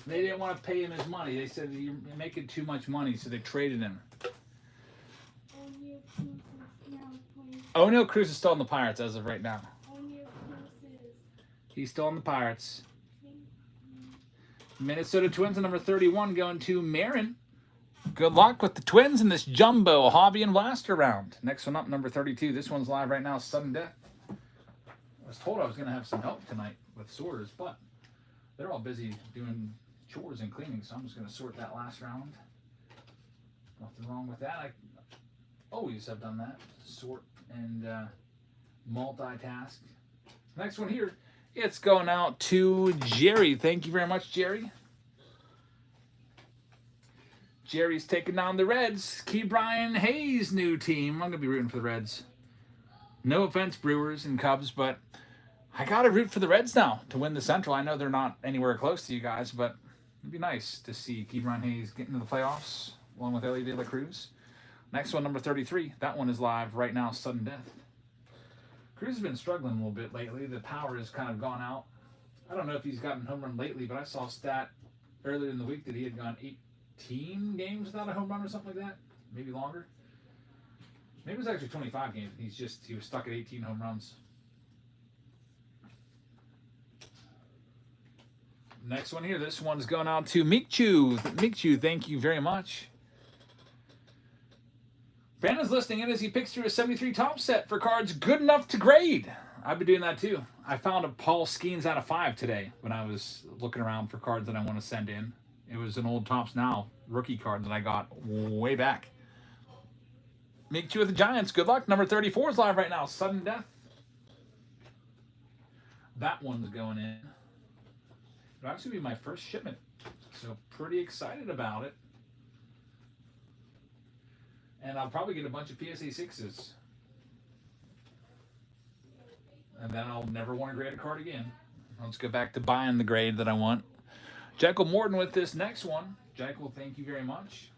They didn't want to pay him his money. They said, you're making too much money, so they traded him. O'Neal Cruz is still on the Pirates as of right now. He's still on the Pirates. Minnesota Twins, number 31, going to Marin. Good luck with the Twins in this jumbo hobby and blaster round. Next one up, number 32. This one's live right now, Sudden Death. I was told I was going to have some help tonight with sorters, but they're all busy doing chores and cleaning, so I'm just going to sort that last round. Nothing wrong with that. I always have done that. Sort and multitask. Next one here, it's going out to Jerry. Thank you very much, Jerry. Jerry's taking down the Reds. Ke'Bryan Hayes' new team. I'm going to be rooting for the Reds. No offense, Brewers and Cubs, but I got to root for the Reds now to win the Central. I know they're not anywhere close to you guys, but it'd be nice to see Ke'Bryan Hayes get into the playoffs along with Ellie De La Cruz. Next one, number 33. That one is live right now, Sudden Death. Cruz has been struggling a little bit lately. The power has kind of gone out. I don't know if he's gotten home run lately, but I saw a stat earlier in the week that he had gone 18 games without a home run or something like that. Maybe longer. Maybe it was actually 25 games. He was stuck at 18 home runs. Next one here. This one's going out to Mikchu. Mikchu, thank you very much. Brandon's listening in as he picks through a 73 top set for cards good enough to grade. I've been doing that too. I found a Paul Skeens out of 5 today when I was looking around for cards that I want to send in. It was an old Topps Now rookie card that I got way back. Make two with the Giants. Good luck. Number 34 is live right now. Sudden Death. That one's going in. It'll actually be my first shipment. So pretty excited about it. And I'll probably get a bunch of PSA 6s. And then I'll never want to grade a card again. Let's go back to buying the grade that I want. Jekyll Morton with this next one. Jekyll, thank you very much.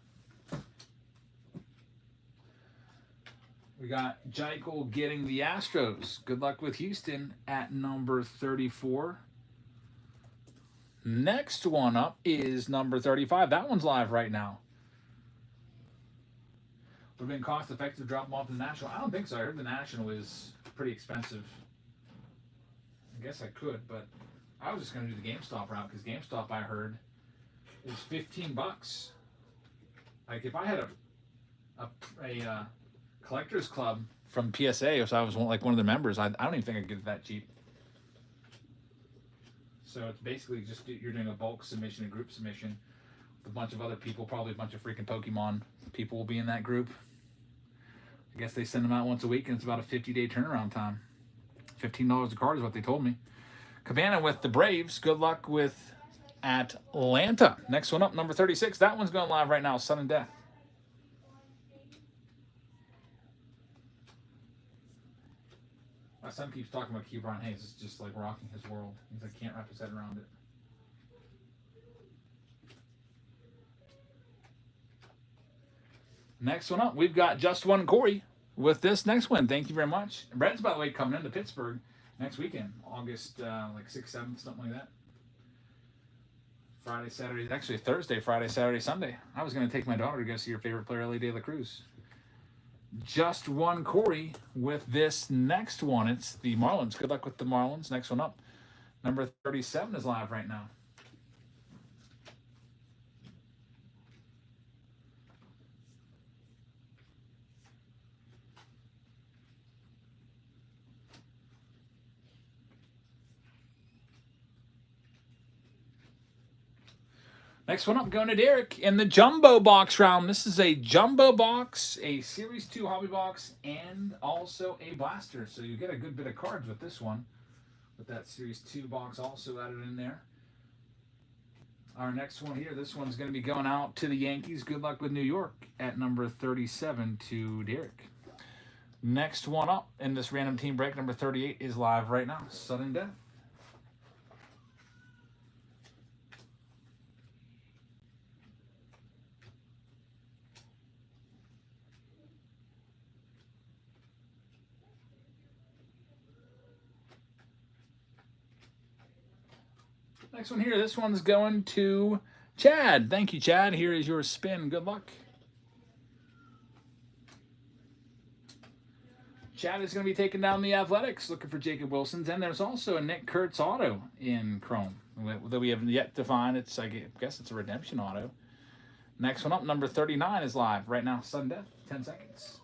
We got Jekyll getting the Astros. Good luck with Houston at number 34. Next one up is number 35. That one's live right now. Would have been cost effective to drop them off the National. I don't think so. I heard the National is pretty expensive. I guess I could, but I was just going to do the GameStop route because GameStop, I heard, is $15. Like if I had a collector's club from PSA, if I was like one of the members, I don't even think I could get it that cheap. So it's basically just you're doing a bulk submission, a group submission with a bunch of other people, probably a bunch of freaking Pokemon people will be in that group. I guess they send them out once a week and it's about a 50-day turnaround time. $15 a card is what they told me. Cabana with the Braves. Good luck with Atlanta. Next one up, number 36. That one's going live right now, Sudden Death. My son keeps talking about Ke'Bryan Hayes. It's just like rocking his world. He's like, can't wrap his head around it. Next one up, we've got Just One Corey with this next one. Thank you very much. Reds, by the way, coming into Pittsburgh next weekend, August like 6th, 7th, something like that. Friday, Saturday, actually Thursday, Friday, Saturday, Sunday. I was going to take my daughter to go see your favorite player, Ellie De La Cruz. Just One Corey with this next one. It's the Marlins. Good luck with the Marlins. Next one up. Number 37 is live right now. Next one up, going to Derek in the Jumbo Box round. This is a Jumbo Box, a Series 2 Hobby Box, and also a Blaster. So you get a good bit of cards with this one, with that Series 2 box also added in there. Our next one here, this one's going to be going out to the Yankees. Good luck with New York at number 37 to Derek. Next one up in this random team break, number 38, is live right now. Sudden Death. Next one here, this one's going to Chad. Thank you, Chad. Here is your spin. Good luck. Chad is going to be taking down the Athletics, looking for Jacob Wilson's. And there's also a Nick Kurtz auto in Chrome that we have yet to find. It's, I guess it's a redemption auto. Next one up, number 39 is live right now. Sudden death, 10 seconds.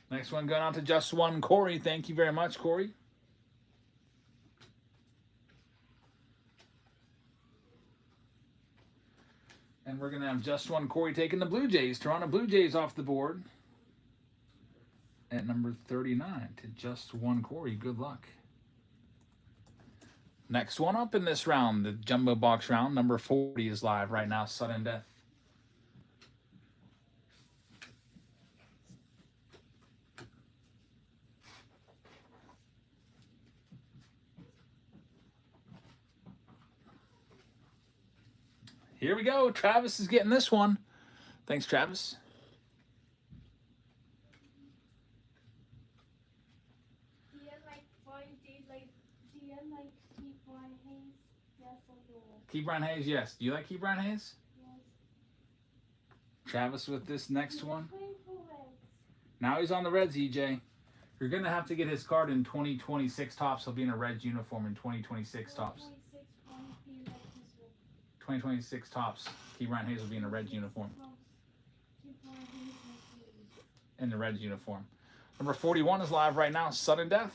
Next one going on to just one Corey. Thank you very much, Corey. And we're going to have just one Corey taking the Blue Jays. Toronto Blue Jays off the board at number 39 to just one Corey. Good luck. Next one up in this round, the jumbo box round, number 40 is live right now. Sudden death. Here we go. Travis is getting this one. Thanks, Travis. Do you like Keith Brian Hayes? Yes or no? Keith Brian Hayes, yes. Do you like Keith Brian Hayes? Yes. Travis with this next one. Playing for Reds. Now he's on the Reds, EJ. You're going to have to get his card in 2026 tops. He'll be in a Reds uniform in 2026 tops. 2026 tops. Keith Brian Hayes will be in a Reds uniform. In the Reds uniform. Number 41 is live right now. Sudden death.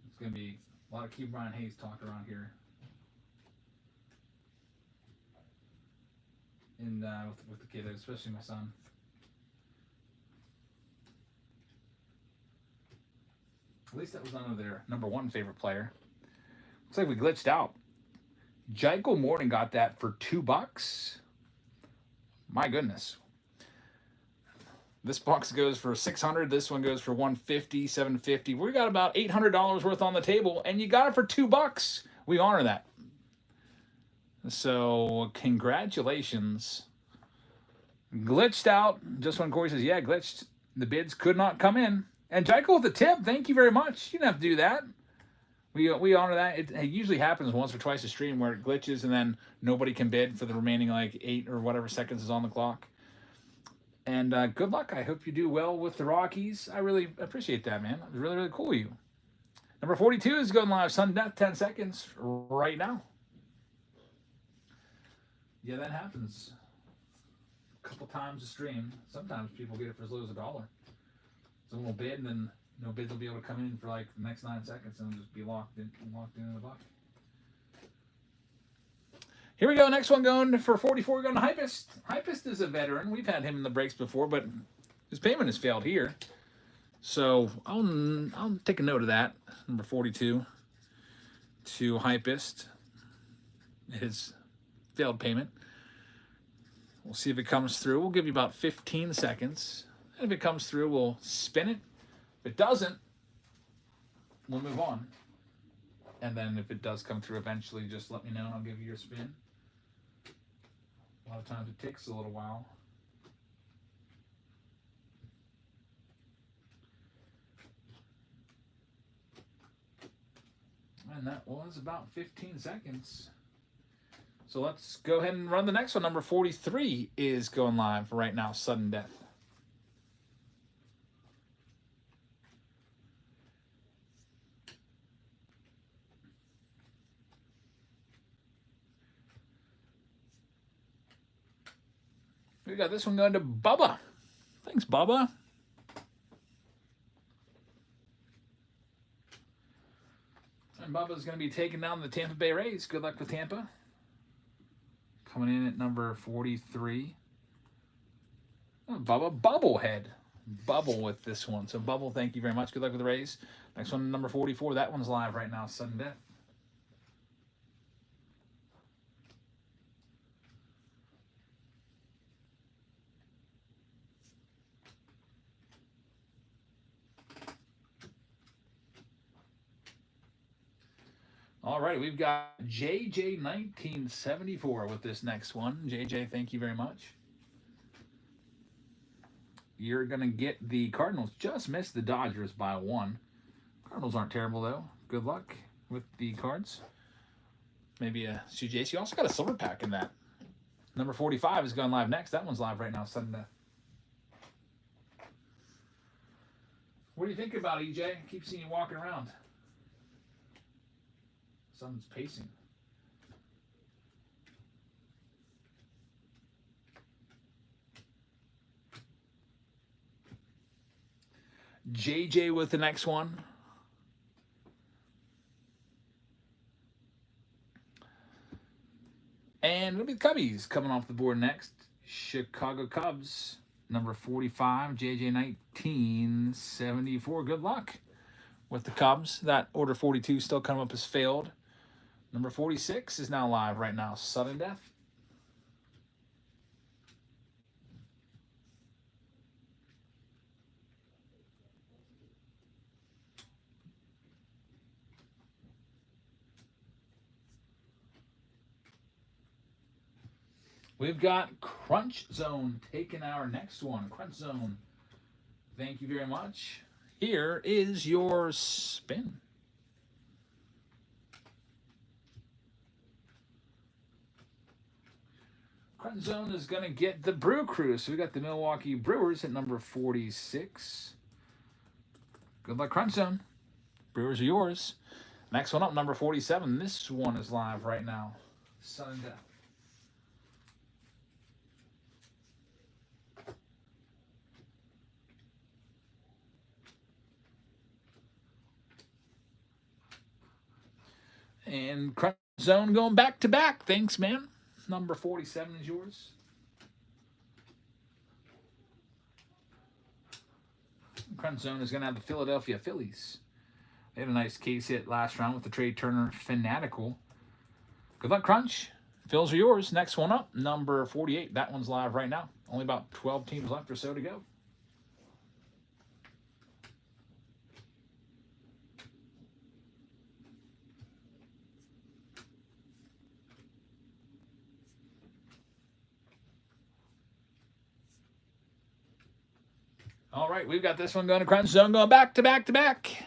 It's going to be a lot of Keith Brian Hayes talk around here. And with the kids, especially my son. At least that was none of their number one favorite player. Looks like we glitched out. Jaiko Morton got that for $2. My goodness. This box goes for $600. This one goes for $150, $750. We got about $800 worth on the table, and you got it for $2. We honor that. So congratulations. Glitched out. Just when Corey says, yeah, glitched. The bids could not come in. And Jaiko with the tip. Thank you very much. You didn't have to do that. We honor that. It usually happens once or twice a stream where it glitches and then nobody can bid for the remaining like 8 or whatever seconds is on the clock. And good luck. I hope you do well with the Rockies. I really appreciate that, man. It was really, really cool of you. Number 42 is going live. Sudden death, 10 seconds right now. Yeah, that happens a couple times a stream. Sometimes people get it for as low as $1. Someone will bid and then no bids will be able to come in for like the next 9 seconds and it'll just be locked in the bucket. Here we go. Next one going for 44. Going to Hypest. Hypest is a veteran. We've had him in the breaks before, but his payment has failed here. So I'll take a note of that. Number 42 to Hypest. His failed payment. We'll see if it comes through. We'll give you about 15 seconds. And if it comes through, we'll spin it. If it doesn't, we'll move on. And then if it does come through eventually, just let me know and I'll give you your spin. A lot of times it takes a little while. And that was about 15 seconds. So let's go ahead and run the next one. Number 43 is going live right now. Sudden death. We got this one going to Bubba. Thanks, Bubba. And Bubba's going to be taking down the Tampa Bay Rays. Good luck with Tampa. Coming in at number 43. Oh, Bubba, Bubblehead. Bubble with this one. So, Bubble, thank you very much. Good luck with the Rays. Next one, number 44. That one's live right now. Sudden death. All right, we've got JJ 1974 with this next one. JJ, thank you very much. You're going to get the Cardinals. Just missed the Dodgers by 1. Cardinals aren't terrible, though. Good luck with the cards. Maybe a CJC. You also got a silver pack in that. Number 45 is going live next. That one's live right now, sudden death. What do you think about it, EJ? Keep seeing you walking around. Someone's pacing. JJ with the next one. And it'll be the Cubbies coming off the board next. Chicago Cubs, number 45, JJ 1974. Good luck with the Cubs. That order 42 still coming up as failed. Number 46 is now live right now. Sudden death. We've got Crunch Zone taking our next one. Crunch Zone. Thank you very much. Here is your spin. Crunch Zone is going to get the Brew Crew. So we got the Milwaukee Brewers at number 46. Good luck, Crunch Zone. Brewers are yours. Next one up, number 47. This one is live right now. Sudden death. And Crunch Zone going back to back. Thanks, man. Number 47 is yours. Crunch Zone is going to have the Philadelphia Phillies. They had a nice case hit last round with the Trey Turner Fanatical. Good luck, Crunch. Phils are yours. Next one up, number 48. That one's live right now. Only about 12 teams left or so to go. All right, we've got this one going to Crunch Zone, going back to back to back.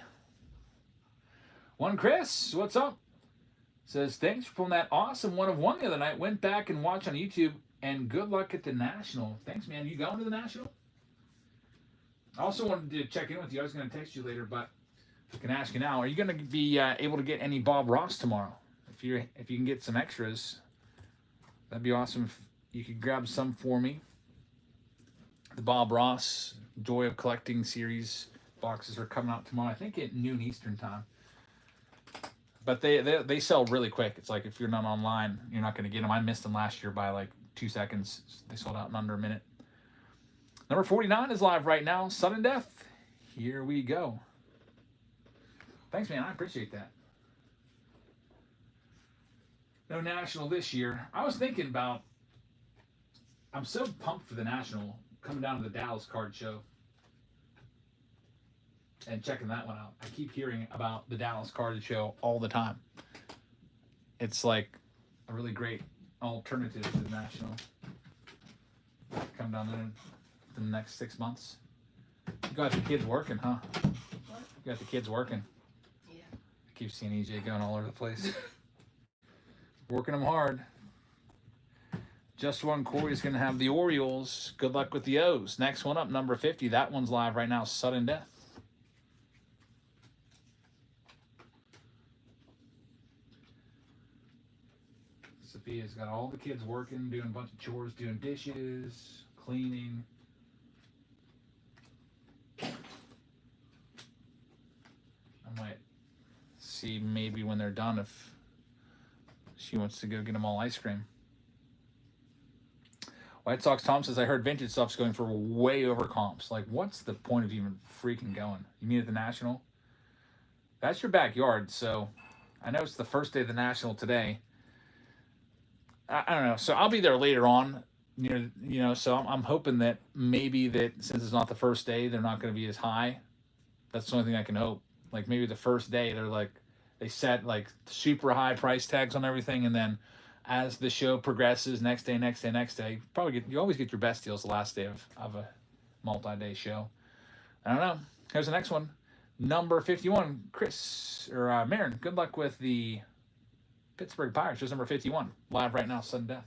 One Chris, what's up? Says, thanks for pulling that awesome one of one the other night. Went back and watched on YouTube, and good luck at the National. Thanks, man. You going to the National? I also wanted to check in with you. I was going to text you later, but I can ask you now. Are you going to be able to get any Bob Ross tomorrow? If you can get some extras, that'd be awesome. If you could grab some for me. The Bob Ross Joy of Collecting series boxes are coming out tomorrow. I think at noon Eastern time. But they sell really quick. It's like if you're not online, you're not going to get them. I missed them last year by like 2 seconds. They sold out in under a minute. Number 49 is live right now. Sudden death. Here we go. Thanks, man. I appreciate that. No National this year. I was thinking about, I'm so pumped for the National coming down to the Dallas card show and checking that one out. I keep hearing about the Dallas card show all the time. It's like a really great alternative to the National. Come down there in the next 6 months. You got the kids working, huh? What? You got the kids working. Yeah. I keep seeing EJ going all over the place. Working them hard. Just one Corey's going to have the Orioles. Good luck with the O's. Next one up, number 50. That one's live right now. Sudden death. Sophia's got all the kids working, doing a bunch of chores, doing dishes, cleaning. I might see maybe when they're done if she wants to go get them all ice cream. White Sox Tom says, I heard vintage stuff's going for way over comps. Like, what's the point of even freaking going? You mean at the National? That's your backyard, so I know it's the first day of the National today. I don't know. So I'll be there later on, so I'm hoping that maybe that since it's not the first day, they're not going to be as high. That's the only thing I can hope. Like maybe the first day, they set like super high price tags on everything, and then as the show progresses, next day, you always get your best deals the last day of a multi-day show. I don't know. Here's the next one. Number 51, Chris, or Marin, good luck with the Pittsburgh Pirates. Here's number 51. Live right now, sudden death.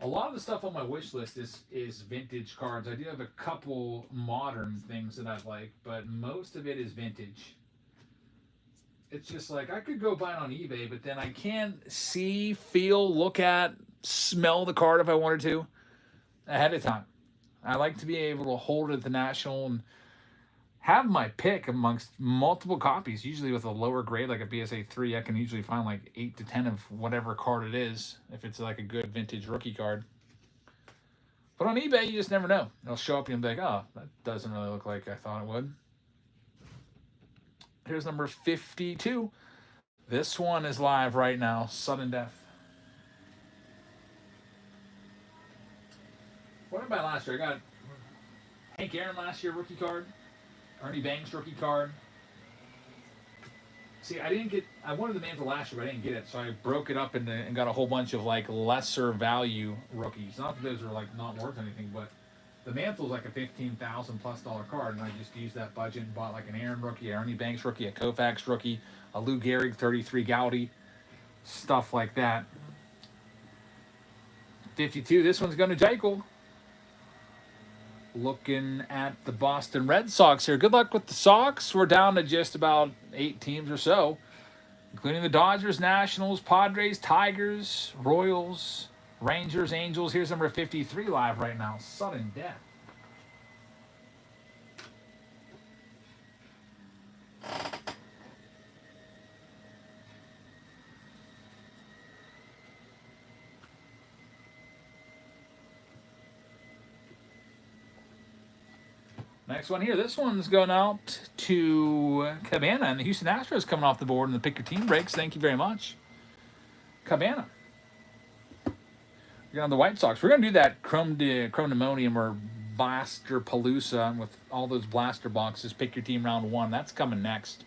A lot of the stuff on my wish list is vintage cards. I do have a couple modern things that I like, but most of it is vintage. It's just like I could go buy it on eBay, but then I can't see, feel, look at, smell the card if I wanted to ahead of time. I like to be able to hold it at the National and have my pick amongst multiple copies. Usually with a lower grade, like a BSA 3, I can usually find like 8 to 10 of whatever card it is, if it's like a good vintage rookie card. But on eBay, you just never know. It'll show up and you'll be like, oh, that doesn't really look like I thought it would. Here's number 52. This one is live right now. Sudden Death. What did I buy last year? I got Hank Aaron last year, rookie card. Ernie Banks, rookie card. See, I wanted the Mantle last year, but I didn't get it. So I broke it up and got a whole bunch of like lesser value rookies. Not that those are like not worth anything, but the Mantle's like a $15,000+ card, and I just used that budget and bought like an Aaron rookie, Ernie Banks rookie, a Koufax rookie, a Lou Gehrig 33 Gaudy, stuff like that. 52, this one's going to Jekyll. Looking at the Boston Red Sox here. Good luck with the Sox. We're down to just about 8 teams or so, including the Dodgers, Nationals, Padres, Tigers, Royals, Rangers, Angels. Here's number 53 live right now. Sudden Death. Next one here. This one's going out to Cabana, and the Houston Astros coming off the board in the Pick Your Team breaks. Thank you very much, Cabana. We're on the White Sox. We're going to do that Chrome Pneumonium or Blaster Palooza with all those blaster boxes. Pick Your Team round 1. That's coming next.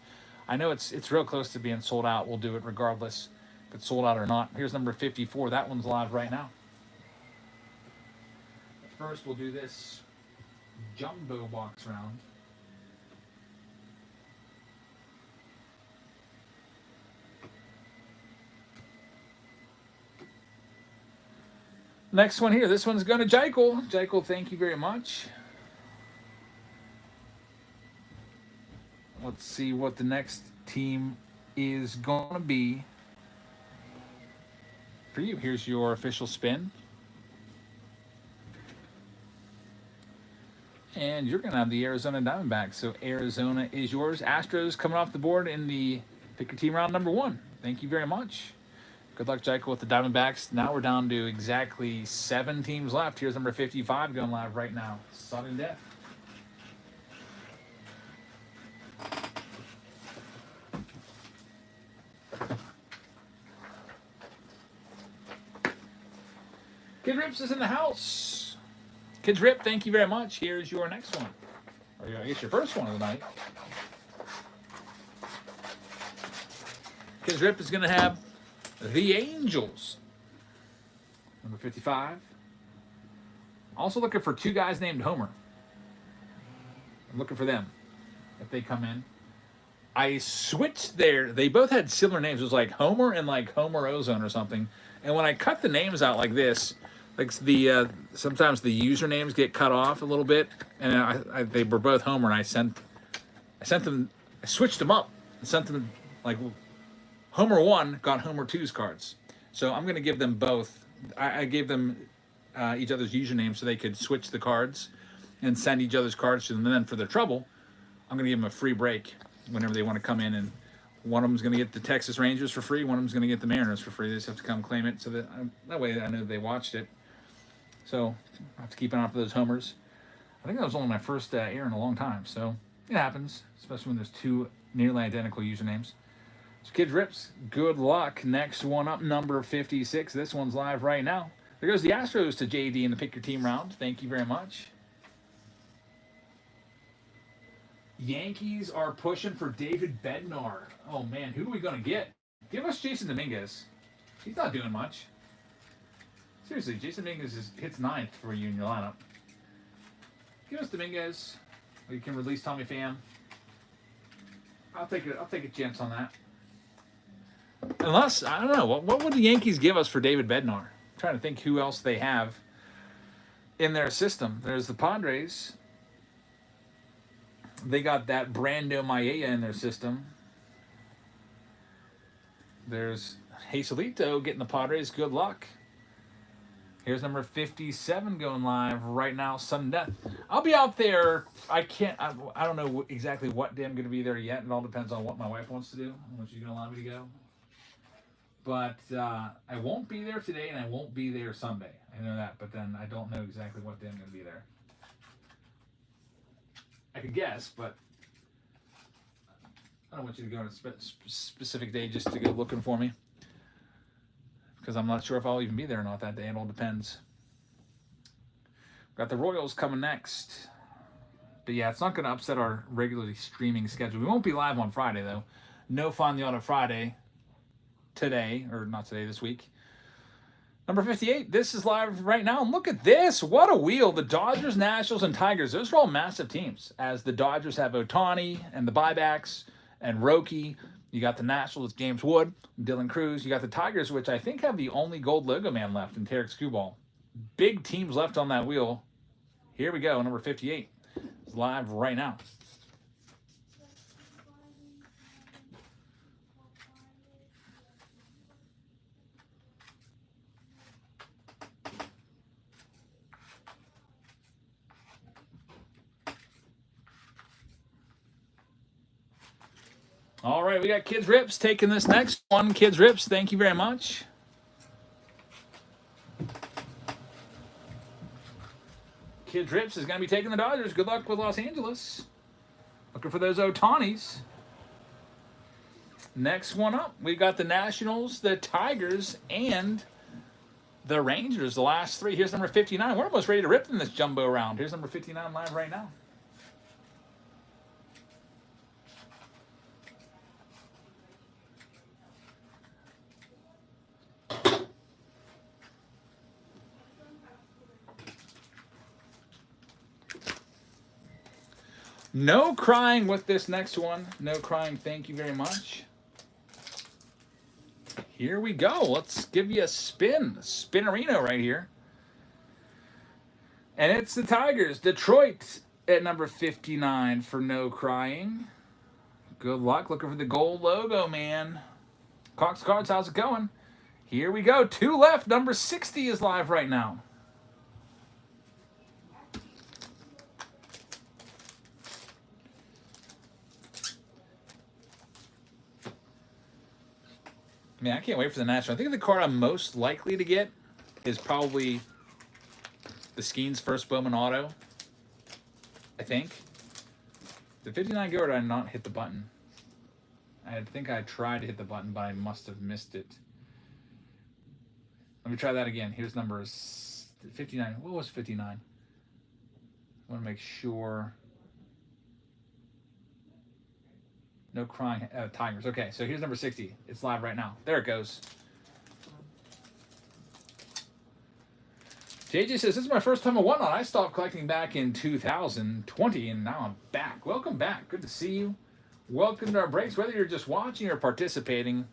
I know it's real close to being sold out. We'll do it regardless if it's sold out or not. Here's number 54. That one's live right now. First, we'll do this jumbo box round. Next one here. This one's going to Jekyll. Jekyll, thank you very much. Let's see what the next team is going to be for you. Here's your official spin. And you're going to have the Arizona Diamondbacks. So Arizona is yours. Astros coming off the board in the Pick Your Team round number 1. Thank you very much. Good luck, Jekyll, with the Diamondbacks. Now we're down to exactly 7 teams left. Here's number 55 going live right now. Sudden Death. Kid Rips is in the house. Kids Rip, thank you very much. Here's your next one. Or I guess your first one of the night. Kids Rip is going to have the Angels. Number 55. Also looking for 2 guys named Homer. I'm looking for them if they come in. I switched they both had similar names. It was like Homer and like Homer Ozone or something. And when I cut the names out like this, like sometimes the usernames get cut off a little bit, and they were both Homer, and I switched them up and sent them like Homer 1 got Homer 2's cards. So I'm gonna give them both. I gave them each other's usernames so they could switch the cards and send each other's cards to them. And then for their trouble, I'm gonna give them a free break whenever they want to come in, and one of them's gonna get the Texas Rangers for free. One of them's gonna get the Mariners for free. They just have to come claim it, so that way I know they watched it. So I have to keep an eye out for those homers. I think that was only my first air in a long time, so it happens, especially when there's 2 nearly identical usernames. So Kids Rips, good luck. Next one up, number 56. This one's live right now. There goes the Astros to JD in the Pick Your Team round. Thank you very much. Yankees are pushing for David Bednar. Oh man, who are we going to get? Give us Jason Dominguez. He's not doing much. Seriously, Jason Dominguez hits 9th for you in your lineup. Give us Dominguez. Or you can release Tommy Pham. I'll take a chance on that. Unless, I don't know, what would the Yankees give us for David Bednar? trying to think who else they have in their system. There's the Padres. They got that Brando Maella in their system. There's Hazelito getting the Padres. Good luck. Here's number 57 going live right now. Sudden death. I'll be out there. I don't know exactly what day I'm going to be there yet. It all depends on what my wife wants to do, when she's going to allow me to go. But I won't be there today, and I won't be there Sunday. I know that, but then I don't know exactly what day I'm going to be there. I could guess, but I don't want you to go on a specific day just to go looking for me, because I'm not sure if I'll even be there or not that day. It all depends. Got the Royals coming next. But yeah, it's not going to upset our regularly streaming schedule. We won't be live on Friday, though. No Find the Auto Friday today, or not today, this week. Number 58, this is live right now. And look at this. What a wheel. The Dodgers, Nationals, and Tigers. Those are all massive teams, as the Dodgers have Ohtani and the buybacks and Roki. You got the Nationals, James Wood, Dylan Cruz. You got the Tigers, which I think have the only gold logo man left in Tarek Skubal. Big teams left on that wheel. Here we go. Number 58 is live right now. All right, we got Kids Rips taking this next one. Kids Rips, thank you very much. Kids Rips is going to be taking the Dodgers. Good luck with Los Angeles. Looking for those Ohtanis. Next one up, we got the Nationals, the Tigers, and the Rangers. The last three. Here's number 59. We're almost ready to rip in this jumbo round. Here's number 59 live right now. No crying with this next one. No crying. Thank you very much. Here we go. Let's give you a spin. Spinnerino right here. And it's the Tigers. Detroit at number 59 for no crying. Good luck. Looking for the gold logo, man. Cox Cards, how's it going? Here we go. Two left. Number 60 is live right now. Man, I can't wait for the National. I think the card I'm most likely to get is probably the Skeens first Bowman auto. I think. The 59 go, or did I not hit the button? I think I tried to hit the button, but I must have missed it. Let me try that again. Here's number 59. What was 59? I want to make sure. No crying, Tigers. Okay, so here's number 60. It's live right now. There it goes. JJ says, this is my first time at Whatnot. I stopped collecting back in 2020, and now I'm back. Welcome back. Good to see you. Welcome to our breaks. Whether you're just watching or participating,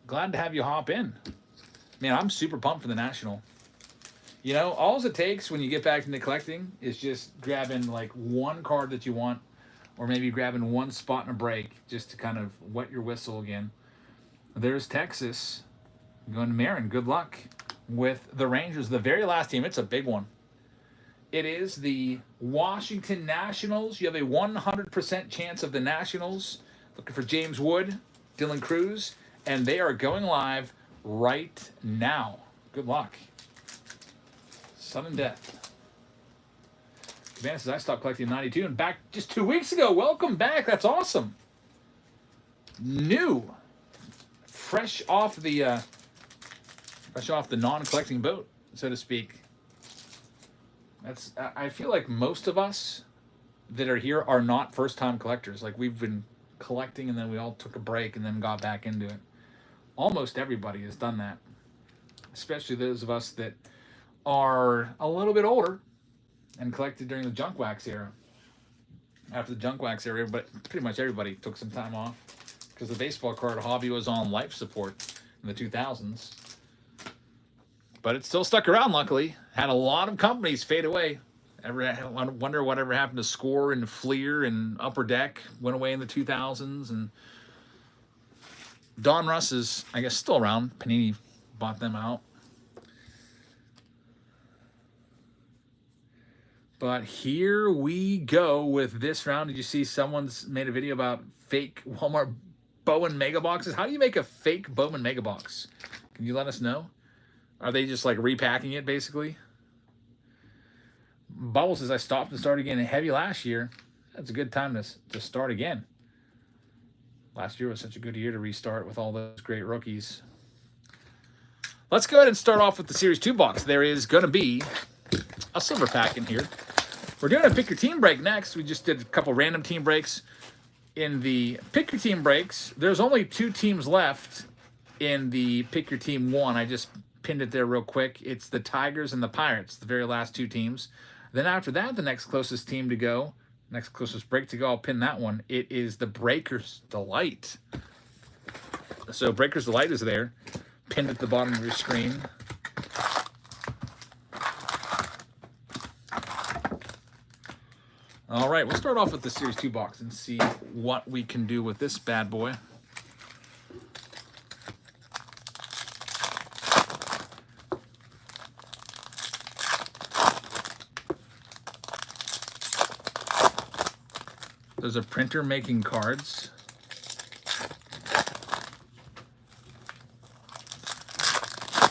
glad to have you hop in. Man, I'm super pumped for the National. You know, all it takes when you get back into collecting is just grabbing like one card that you want, or maybe grabbing one spot in a break just to kind of wet your whistle again. There's Texas going to Marin. Good luck with the Rangers. The very last team, it's a big one. It is the Washington Nationals. You have a 100% chance of the Nationals. Looking for James Wood, Dylan Cruz, and they are going live right now. Good luck. Sudden death. Savannah says, I stopped collecting in 92 and back just 2 weeks ago. Welcome back. That's awesome. New. Fresh off the non-collecting boat, so to speak. I feel like most of us that are here are not first-time collectors. Like, we've been collecting and then we all took a break and then got back into it. Almost everybody has done that, especially those of us that are a little bit older and collected during the junk wax era. After the junk wax era, but pretty much everybody took some time off because the baseball card hobby was on life support in the 2000s. But it still stuck around, luckily. Had a lot of companies fade away. I wonder whatever happened to Score and Fleer and Upper Deck. Went away in the 2000s. And Don Russ is, I guess, still around. Panini bought them out. But here we go with this round. Did you see someone's made a video about fake Walmart Bowman mega boxes? How do you make a fake Bowman mega box? Can you let us know? Are they just like repacking it basically? Bubble says I stopped and started again heavy last year. That's a good time to start again. Last year was such a good year to restart with all those great rookies. Let's go ahead and start off with the Series 2 box. There is going to be a silver pack in here. We're doing a pick your team break next. We just did a couple random team breaks. In the pick your team breaks, there's only 2 teams left in the pick your team 1. I just pinned it there real quick. It's the Tigers and the Pirates, the very last 2 teams. Then after that, the next closest team to go, next closest break to go, I'll pin that one. It is the Breakers Delight. So Breakers Delight is there, pinned at the bottom of your screen. All right, we'll start off with the Series 2 box and see what we can do with this bad boy. There's a printer making cards.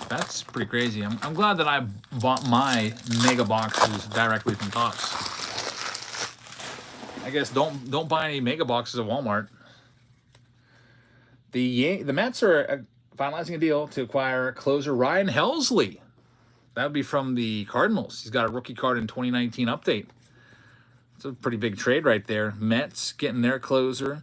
That's pretty crazy. I'm glad that I bought my mega boxes directly from Topps. I guess don't buy any mega boxes at Walmart. The Mets are finalizing a deal to acquire closer Ryan Helsley. That would be from the Cardinals. He's got a rookie card in 2019 update. It's a pretty big trade right there. Mets getting their closer.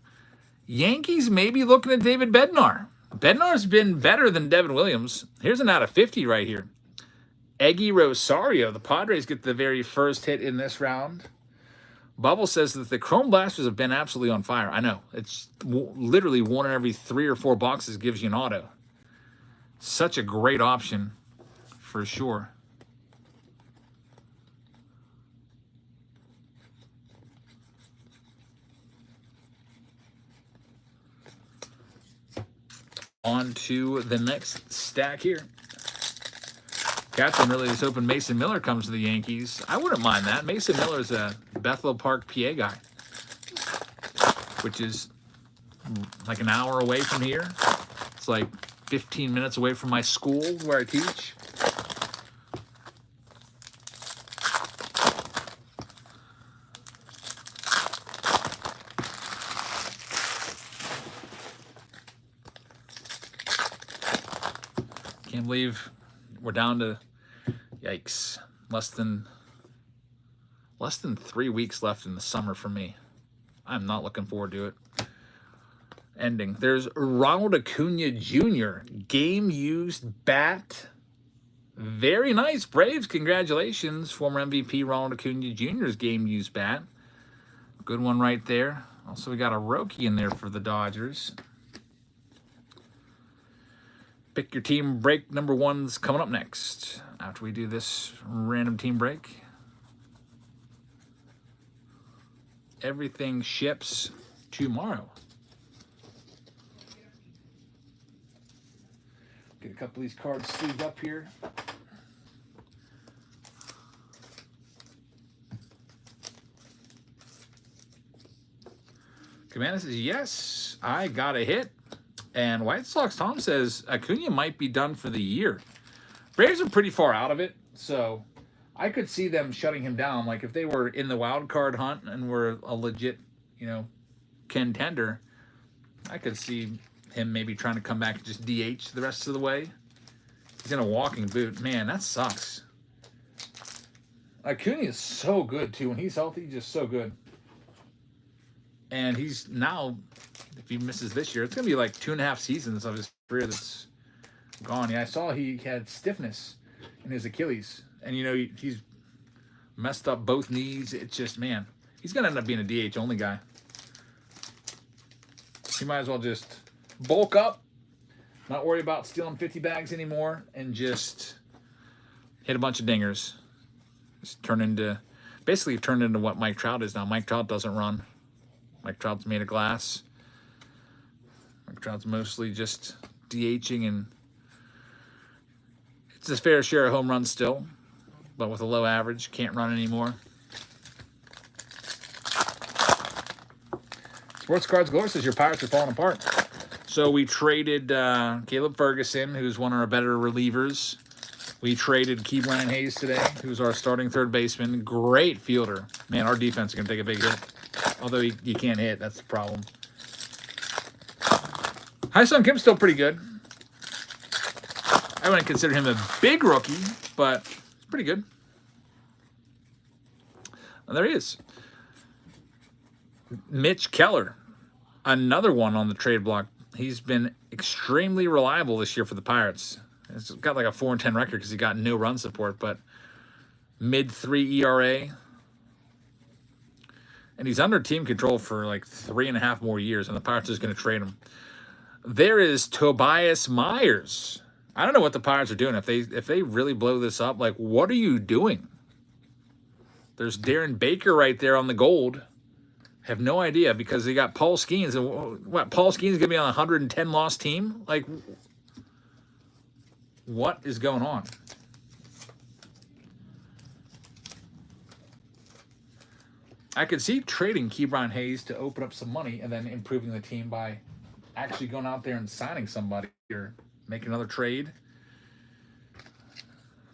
Yankees maybe looking at David Bednar. Bednar's been better than Devin Williams. Here's an out of 50 right here. Eggy Rosario. The Padres get the very first hit in this round. Bubble says that the Chrome Blasters have been absolutely on fire. I know. It's literally 1 in every 3 or 4 boxes gives you an auto. Such a great option for sure. On to the next stack here. Captain really is hoping Mason Miller comes to the Yankees. I wouldn't mind that. Mason Miller is a Bethel Park, PA guy, which is like an hour away from here. It's like 15 minutes away from my school where I teach. Can't believe we're down to, yikes, less than 3 weeks left in the summer for me. I'm not looking forward to it ending. There's Ronald Acuna Jr. Game used bat. Very nice. Braves, congratulations. Former MVP Ronald Acuna Jr.'s game used bat. Good one right there. Also, we got a Roki in there for the Dodgers. Pick your team break number 1's coming up next after we do this random team break. Everything ships tomorrow. Get a couple of these cards sleeved up here. Commander says, yes, I got a hit. And White Sox Tom says Acuna might be done for the year. Braves are pretty far out of it, so I could see them shutting him down. Like if they were in the wild card hunt and were a legit, contender, I could see him maybe trying to come back and just DH the rest of the way. He's in a walking boot. Man, that sucks. Acuna is so good, too. When he's healthy, just so good. And he's now, if he misses this year, it's going to be like 2.5 seasons of his career that's gone. Yeah, I saw he had stiffness in his Achilles. And, he's messed up both knees. It's just, man, he's going to end up being a DH-only guy. He might as well just bulk up, not worry about stealing 50 bags anymore, and just hit a bunch of dingers. Just basically turned into what Mike Trout is now. Mike Trout doesn't run. Mike Trout's made of glass. Mike Trout's mostly just DHing, and it's his fair share of home runs still, but with a low average, can't run anymore. Sports Cards Galore says your Pirates are falling apart. So we traded Caleb Ferguson, who's one of our better relievers. We traded Keiblan Hayes today, who's our starting third baseman. Great fielder. Man, our defense is going to take a big hit. Although you can't hit, that's the problem. Hyun Kim's still pretty good. I wouldn't consider him a big rookie, but pretty good. And there he is. Mitch Keller, another one on the trade block. He's been extremely reliable this year for the Pirates. He's got like a 4-10 record because he got no run support, but mid-3 ERA. And he's under team control for like 3.5 more years, and the Pirates is going to trade him. There is Tobias Myers. I don't know what the Pirates are doing. If they really blow this up, like, what are you doing? There's Darren Baker right there on the gold. Have no idea because they got Paul Skeens. And what, Paul Skeens is going to be on a 110-loss team? Like, what is going on? I could see trading Keiblan Hayes to open up some money and then improving the team by actually going out there and signing somebody or making another trade.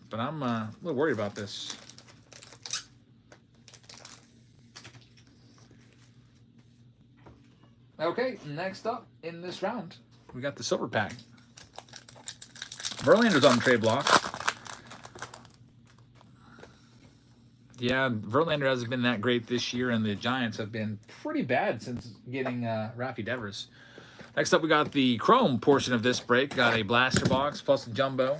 But I'm a little worried about this. Okay, next up in this round, we got the silver pack. Verlander's on the trade block. Yeah, Verlander hasn't been that great this year, and the Giants have been pretty bad since getting Rafi Devers. Next up, we got the chrome portion of this break. Got a blaster box plus a jumbo.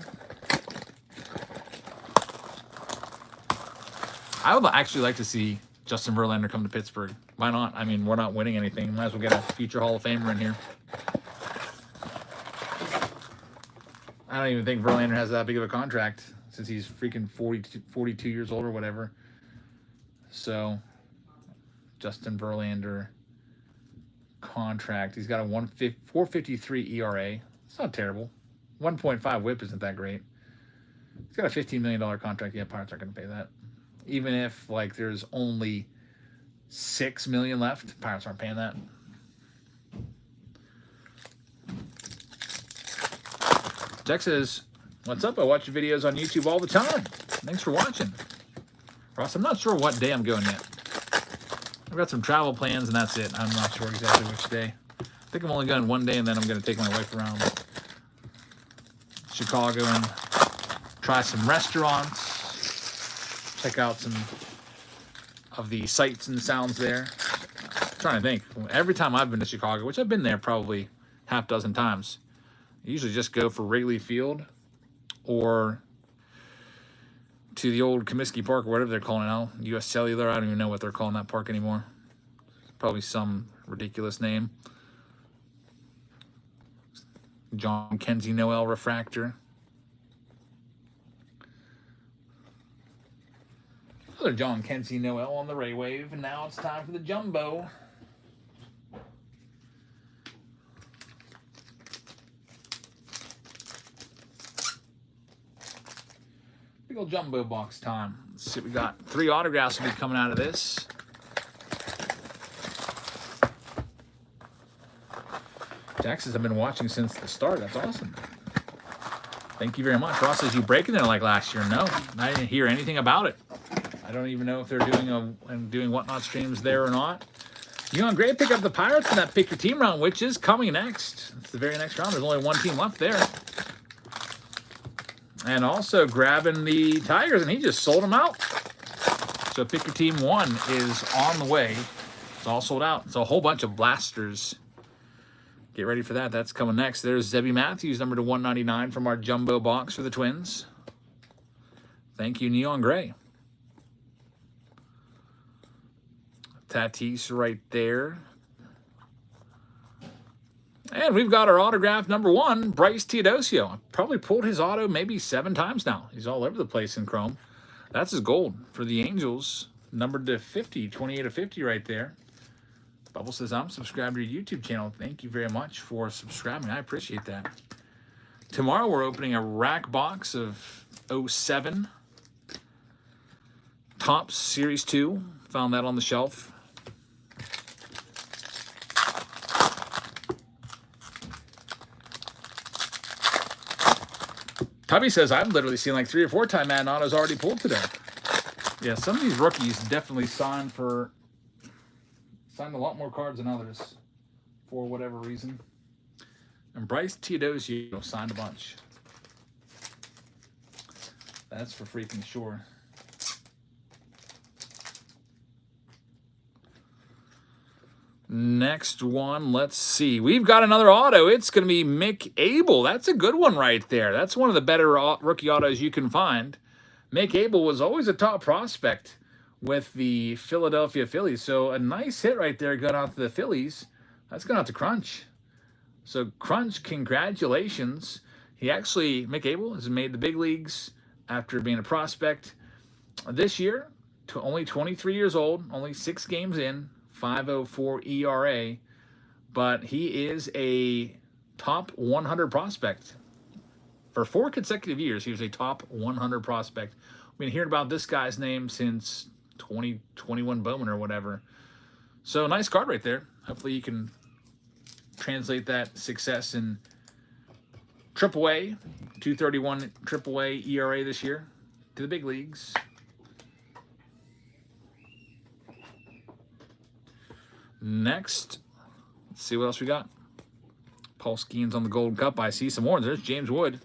I would actually like to see Justin Verlander come to Pittsburgh. Why not? I mean, we're not winning anything. Might as well get a future Hall of Famer in here. I don't even think Verlander has that big of a contract since he's freaking 42 years old or whatever. So, Justin Verlander contract. He's got a 4.53 ERA. It's not terrible. 1.5 WHIP isn't that great. He's got a $15 million contract. Yeah, Pirates aren't going to pay that. Even if, like, there's only $6 million left, Pirates aren't paying that. Jack says, what's up? I watch your videos on YouTube all the time. Thanks for watching. Ross, I'm not sure what day I'm going yet. I've got some travel plans, and that's it. I'm not sure exactly which day. I think I'm only going one day, and then I'm going to take my wife around Chicago and try some restaurants, check out some of the sights and sounds there. I'm trying to think. Every time I've been to Chicago, which I've been there probably half dozen times, I usually just go for Wrigley Field or to the old Comiskey Park or whatever they're calling it now. U.S. Cellular. I don't even know what they're calling that park anymore. Probably some ridiculous name. John Kenzie Noel Refractor. Another John Kenzie Noel on the Ray Wave, and now it's time for the jumbo. Big old jumbo box time. Let's see what we got. 3 autographs will be coming out of this. Jack says, I've been watching since the start. That's awesome. Thank you very much. Ross says, you breaking there like last year? No, I didn't hear anything about it. I don't even know if they're doing whatnot streams there or not. You and Gray pick up the Pirates in that pick your team round, which is coming next. It's the very next round. There's only one team left there. And also grabbing the Tigers, and he just sold them out. So pick your team 1 is on the way. It's all sold out. It's a whole bunch of blasters. Get ready for that. That's coming next. There's Zebby Matthews, number to 199 from our jumbo box for the Twins. Thank you, Neon Gray. Tatis right there. And we've got our autograph number 1, Bryce Teodosio. I've probably pulled his auto maybe 7 times now. He's all over the place in chrome. That's his gold for the Angels, numbered to 50, 28 of 50 right there. Bubble says, I'm subscribed to your YouTube channel. Thank you very much for subscribing. I appreciate that. Tomorrow we're opening a rack box of 07 Topps Series 2. Found that on the shelf. Tubby says, I've literally seen like 3 or 4 time Madden autos already pulled today. Yeah, some of these rookies definitely signed a lot more cards than others for whatever reason. And Bryce Teodosio signed a bunch. That's for freaking sure. Next one, let's see. We've got another auto. It's going to be Mick Abel. That's a good one right there. That's one of the better rookie autos you can find. Mick Abel was always a top prospect with the Philadelphia Phillies. So a nice hit right there going out to the Phillies. That's going out to Crunch. So Crunch, congratulations. Mick Abel has made the big leagues after being a prospect this year. Only 23 years old, only 6 games in. 5.04 ERA, but he is a top 100 prospect. For 4 consecutive years, he was a top 100 prospect. We've been hearing about this guy's name since 2021 Bowman or whatever. So nice card right there. Hopefully you can translate that success in AAA, 231 AAA ERA this year to the big leagues. Next, let's see what else we got. Paul Skeens on the Gold Cup. I see some orange. There's James Wood.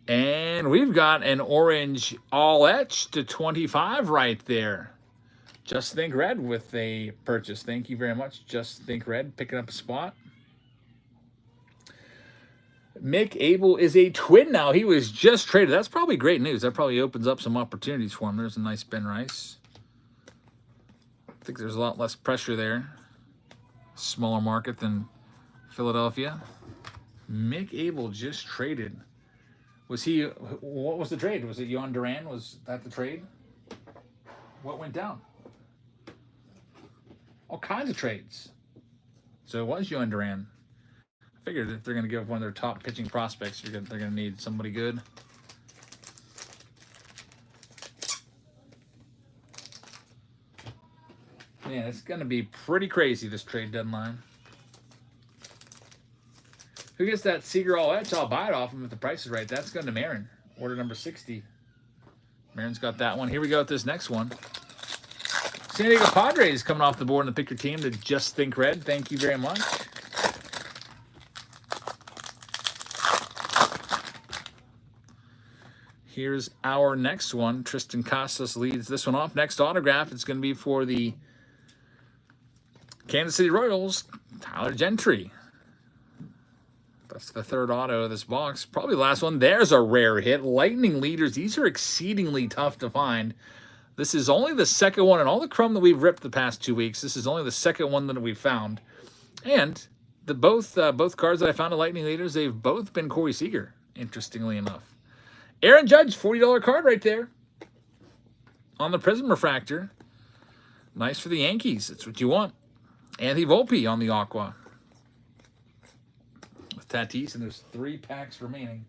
And we've got an orange all etched to 25 right there. Just Think Red with a purchase. Thank you very much, Just Think Red, picking up a spot. Mick Abel is a Twin now. He was just traded. That's probably great news. That probably opens up some opportunities for him. There's a nice Ben Rice. I think there's a lot less pressure there. Smaller market than Philadelphia. Mick Abel just traded. What was the trade? Was it Yohan Duran? Was that the trade? What went down? All kinds of trades. So it was Yohan Duran. I figured if they're going to give one of their top pitching prospects, they're going to need somebody good. Man, it's going to be pretty crazy, this trade deadline. Who gets that Seager all etch? I'll buy it off him if the price is right. That's going to Marin. Order number 60. Marin's got that one. Here we go with this next one. San Diego Padres coming off the board in the pick your team to Just Think Red. Thank you very much. Here's our next one. Tristan Casas leads this one off. Next autograph, it's going to be for the Kansas City Royals, Tyler Gentry. That's the 3rd auto of this box. Probably the last one. There's a rare hit. Lightning Leaders. These are exceedingly tough to find. This is only the 2nd one in all the chrome that we've ripped the past 2 weeks. This is only the 2nd one that we've found. And both cards that I found of Lightning Leaders, they've both been Corey Seager, interestingly enough. Aaron Judge, $40 card right there on the Prism Refractor. Nice for the Yankees. That's what you want. Anthony Volpe on the Aqua. With Tatis, and there's 3 packs remaining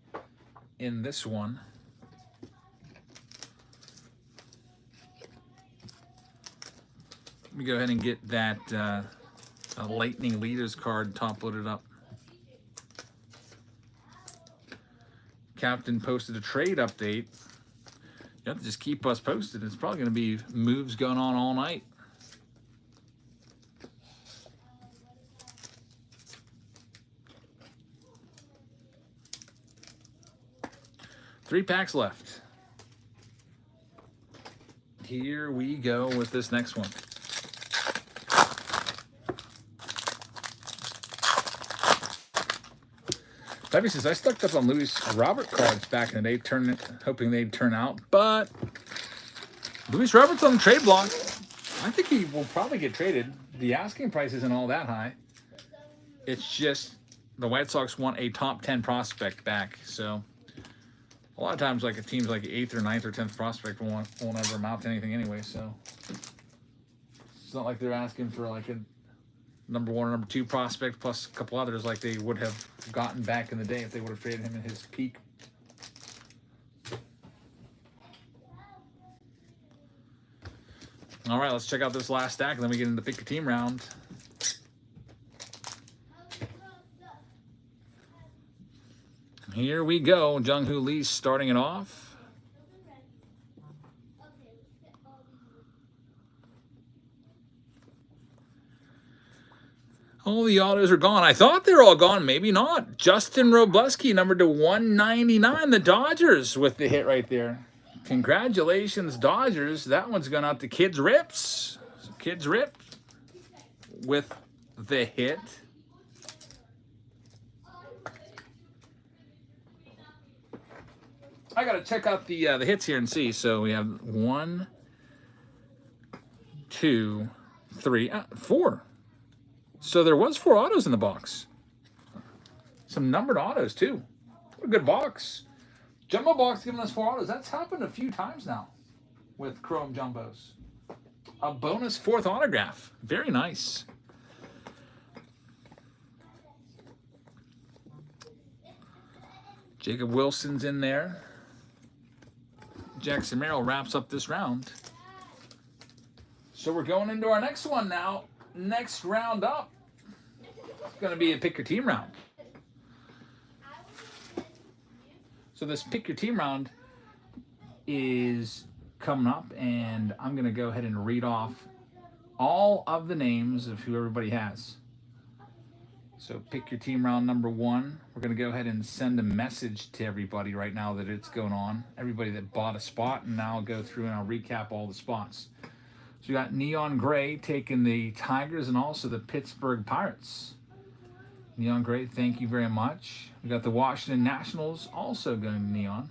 in this one. Let me go ahead and get that Lightning Leaders card top loaded up. Captain posted a trade update. You have to just keep us posted. It's probably going to be moves going on all night. Three packs left. Here we go with this next one. Debbie says, I stuck up on Luis Robert cards back in the day, hoping they'd turn out, but Luis Robert's on the trade block. I think he will probably get traded. The asking price isn't all that high. It's just the White Sox want a top 10 prospect back. So a lot of times, like a team's like 8th or 9th or 10th prospect won't ever amount to anything anyway. So it's not like they're asking for like a number 1 or number 2 prospect plus a couple others like they would have gotten back in the day if they would have traded him in his peak. All right, let's check out this last stack, and then we get into the pick your team round. Here we go. Jung-Hoo Lee starting it off. All the autos are gone. I thought they were all gone. Maybe not. Justin Robleski, number to 199, the Dodgers with the hit right there. Congratulations, Dodgers. That one's going out to Kids Rips. So Kids Rip with the hit. I got to check out the hits here and see. So we have 1, 2, 3, 4. So there was 4 autos in the box. Some numbered autos, too. What a good box. Jumbo box giving us 4 autos. That's happened a few times now with Chrome Jumbos. A bonus 4th autograph. Very nice. Jacob Wilson's in there. Jackson Merrill wraps up this round. So we're going into our next one now. Next round up. It's going to be a pick your team round. So this pick your team round is coming up, and I'm going to go ahead and read off all of the names of who everybody has. So pick your team round number 1. We're going to go ahead and send a message to everybody right now that it's going on. Everybody that bought a spot, and now I'll go through and I'll recap all the spots. So we got Neon Gray taking the Tigers and also the Pittsburgh Pirates. Neon Gray, thank you very much. We got the Washington Nationals also going to Neon.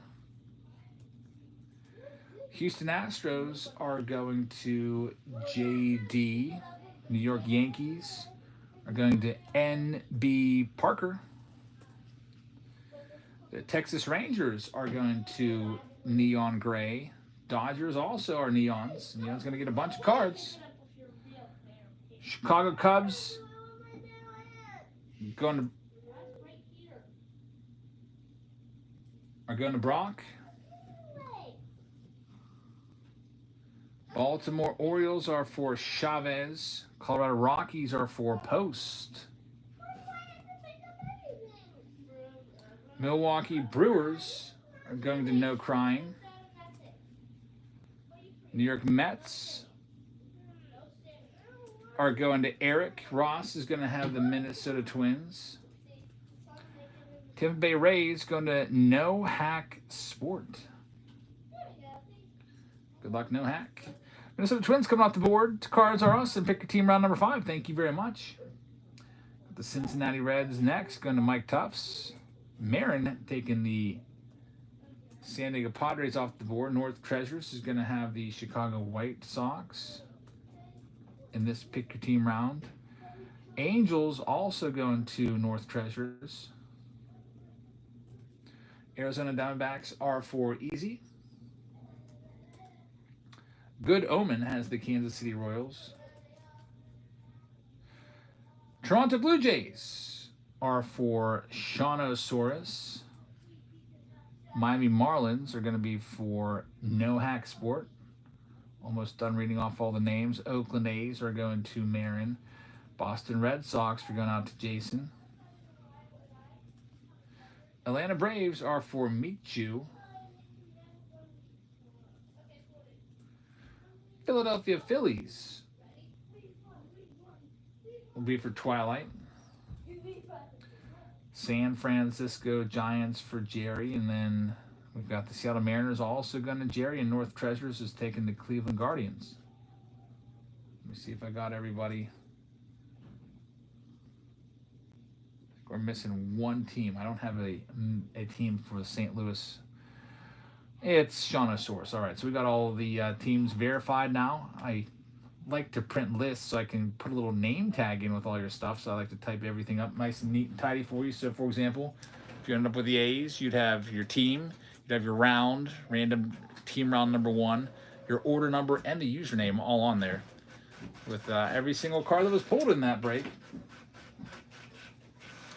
Houston Astros are going to JD. New York Yankees are going to NB Parker. The Texas Rangers are going to Neon Gray. Dodgers also are Neons. Neon's going to get a bunch of cards. Chicago Cubs are going to Brock. Baltimore Orioles are for Chavez. Colorado Rockies are for Post. Milwaukee Brewers are going to No Crying. New York Mets are going to Eric. Ross is going to have the Minnesota Twins. Tampa Bay Rays going to No Hack Sport. Good luck, No Hack. Minnesota Twins coming off the board. Cards are us, and pick your team round number 5. Thank you very much. The Cincinnati Reds next, going to Mike Tufts. Marin taking the San Diego Padres off the board. North Treasures is going to have the Chicago White Sox in this pick your team round. Angels also going to North Treasures. Arizona Diamondbacks are for Easy. Good Omen has the Kansas City Royals. Toronto Blue Jays are for Shawnosaurus. Miami Marlins are going to be for No Hack Sport. Almost done reading off all the names. Oakland A's are going to Marin. Boston Red Sox are going out to Jason. Atlanta Braves are for Michu. Philadelphia Phillies will be for Twilight. San Francisco Giants for Jerry, and then we've got the Seattle Mariners also going to Jerry, and North Treasures is taking the Cleveland Guardians. Let me see if I got everybody. We're missing one team. I don't have a team for the St. Louis. It's Shawnosaurus. All right, so we got all the teams verified now. I like to print lists so I can put a little name tag in with all your stuff. So I like to type everything up nice and neat and tidy for you. So for example, if you end up with the A's, you'd have your team, you'd have your round, random team round number 1, your order number, and the username all on there with every single card that was pulled in that break.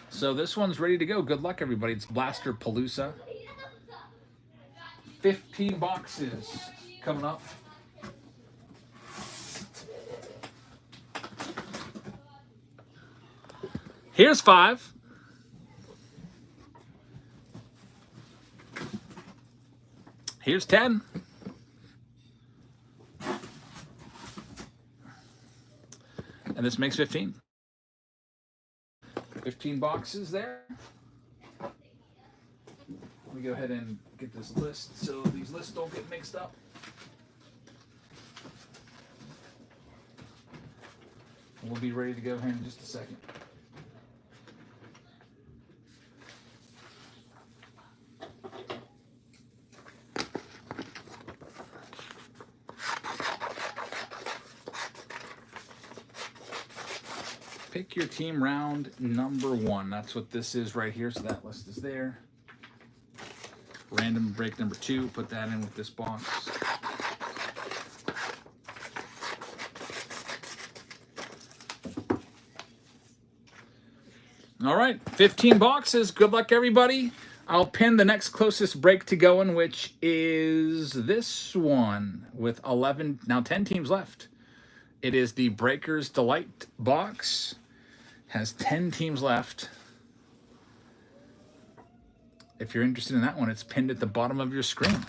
So this one's ready to go. Good luck, everybody. It's Blaster Palooza. 15 boxes coming up. Here's 5. Here's 10. And this makes 15. 15 boxes there. Let me go ahead and get this list so these lists don't get mixed up. We'll be ready to go here in just a second. Pick your team round number 1. That's what this is right here. So that list is there. Random break number 2. Put that in with this box. All right, 15 boxes. Good luck, everybody. I'll pin the next closest break to going, which is this one with 11, now 10 teams left. It is the Breakers Delight box. Has 10 teams left. If you're interested in that one, it's pinned at the bottom of your screen.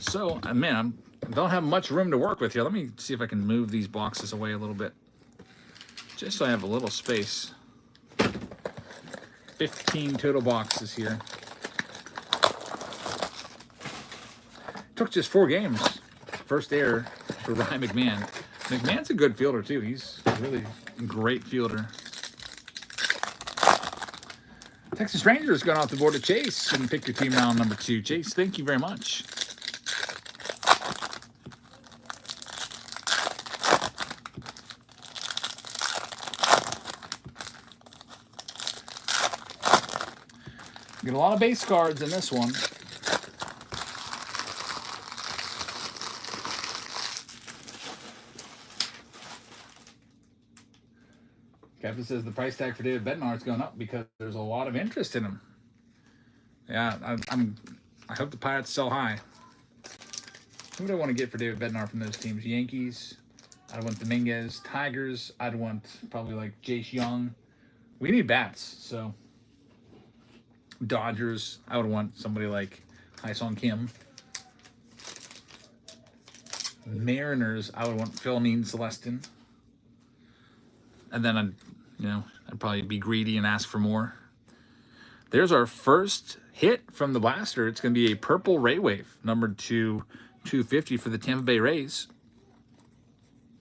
So, man, I don't have much room to work with here. Let me see if I can move these boxes away a little bit, just so I have a little space. 15 total boxes here. Took just 4 games. First error for Ryan McMahon. McMahon's a good fielder, too. He's a really great fielder. Texas Rangers going off the board to Chase and pick your team round number 2. Chase, thank you very much. Get a lot of base cards in this one. Captain says the price tag for David Bednar is going up because there's a lot of interest in him. Yeah, I hope the Pirates sell high. Who do I want to get for David Bednar from those teams? Yankees. I'd want Dominguez. Tigers. I'd want probably like Jace Young. We need bats, so. Dodgers. I would want somebody like Hyesung Kim. Mariners. I would want Phil Celestin. And then I'd probably be greedy and ask for more. There's our first hit from the blaster. It's going to be a purple Ray Wave, numbered to 250 for the Tampa Bay Rays.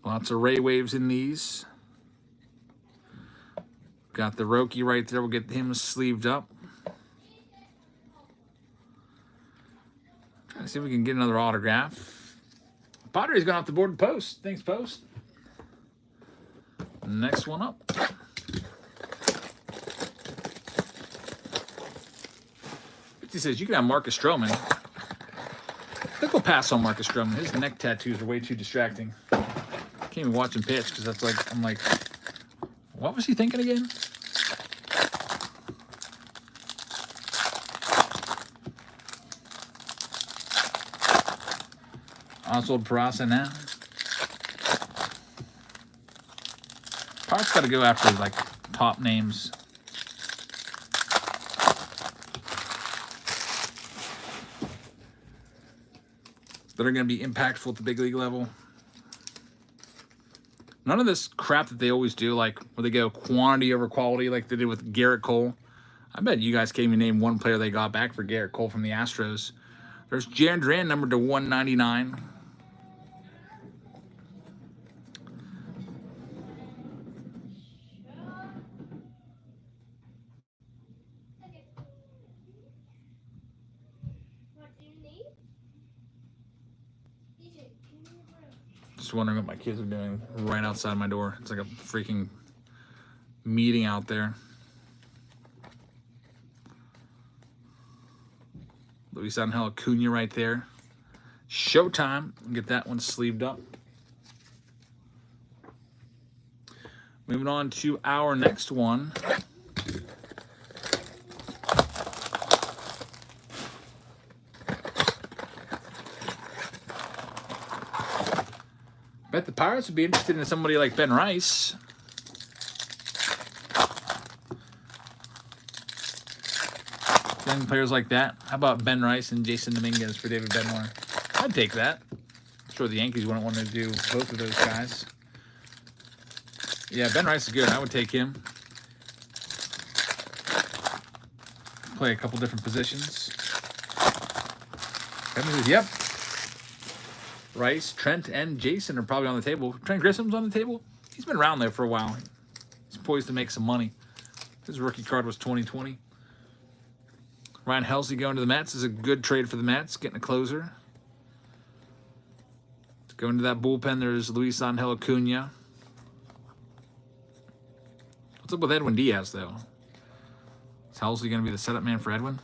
Lots of Ray Waves in these. Got the Roki right there. We'll get him sleeved up. Trying to see if we can get another autograph. Padres going off the board to Post. Thanks, Post. Next one up. He says you can have Marcus Stroman. I think we'll pass on Marcus Stroman. His neck tattoos are way too distracting. Can't even watch him pitch because that's like, I'm like, what was he thinking again? Oswald Peraza now. Park's got to go after like top names. That are going to be impactful at the big league level. None of this crap that they always do, like where they go quantity over quality, like they did with Garrett Cole. I bet you guys can't even name one player they got back for Garrett Cole from the Astros. There's Jarren Duran, numbered to 199. Just wondering what my kids are doing right outside my door. It's like a freaking meeting out there. Luis Angel Acuna right there. Showtime. Get that one sleeved up. Moving on to our next one. Bet the Pirates would be interested in somebody like Ben Rice. Young players like that. How about Ben Rice and Jason Dominguez for David Benmore? I'd take that. I'm sure the Yankees wouldn't want to do both of those guys. Yeah, Ben Rice is good. I would take him. Play a couple different positions. Yep. Rice, Trent, and Jason are probably on the table. Trent Grissom's on the table. He's been around there for a while. He's poised to make some money. His rookie card was 2020. Ryan Helsley going to the Mets is a good trade for the Mets, getting a closer. Going to that bullpen, there's Luis Angel Acuna. What's up with Edwin Diaz, though? Is Helsley going to be the setup man for Edwin?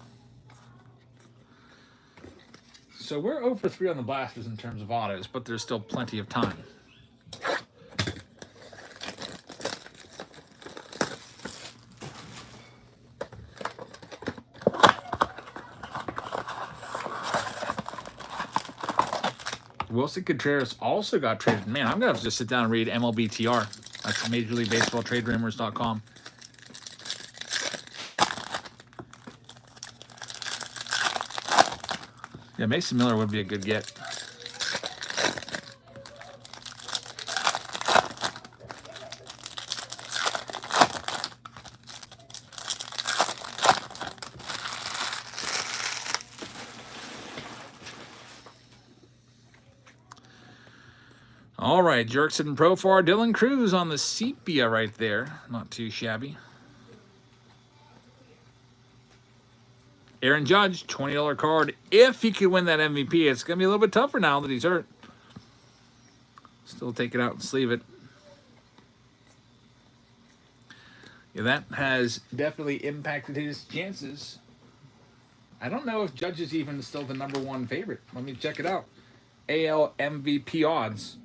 So we're 0 for 3 on the blasters in terms of autos, but there's still plenty of time. Wilson Contreras also got traded. Man, I'm going to have to just sit down and read MLBTR. That's Major League Baseball TradeRumors.com. Yeah, Mason Miller would be a good get. All right, Jerkson and Profar. Dylan Cruz on the sepia right there. Not too shabby. Aaron Judge, $20 card. If he could win that MVP, it's going to be a little bit tougher now that he's hurt. Still take it out and sleeve it. Yeah, that has definitely impacted his chances. I don't know if Judge is even still the #1 favorite. Let me check it out. AL MVP odds.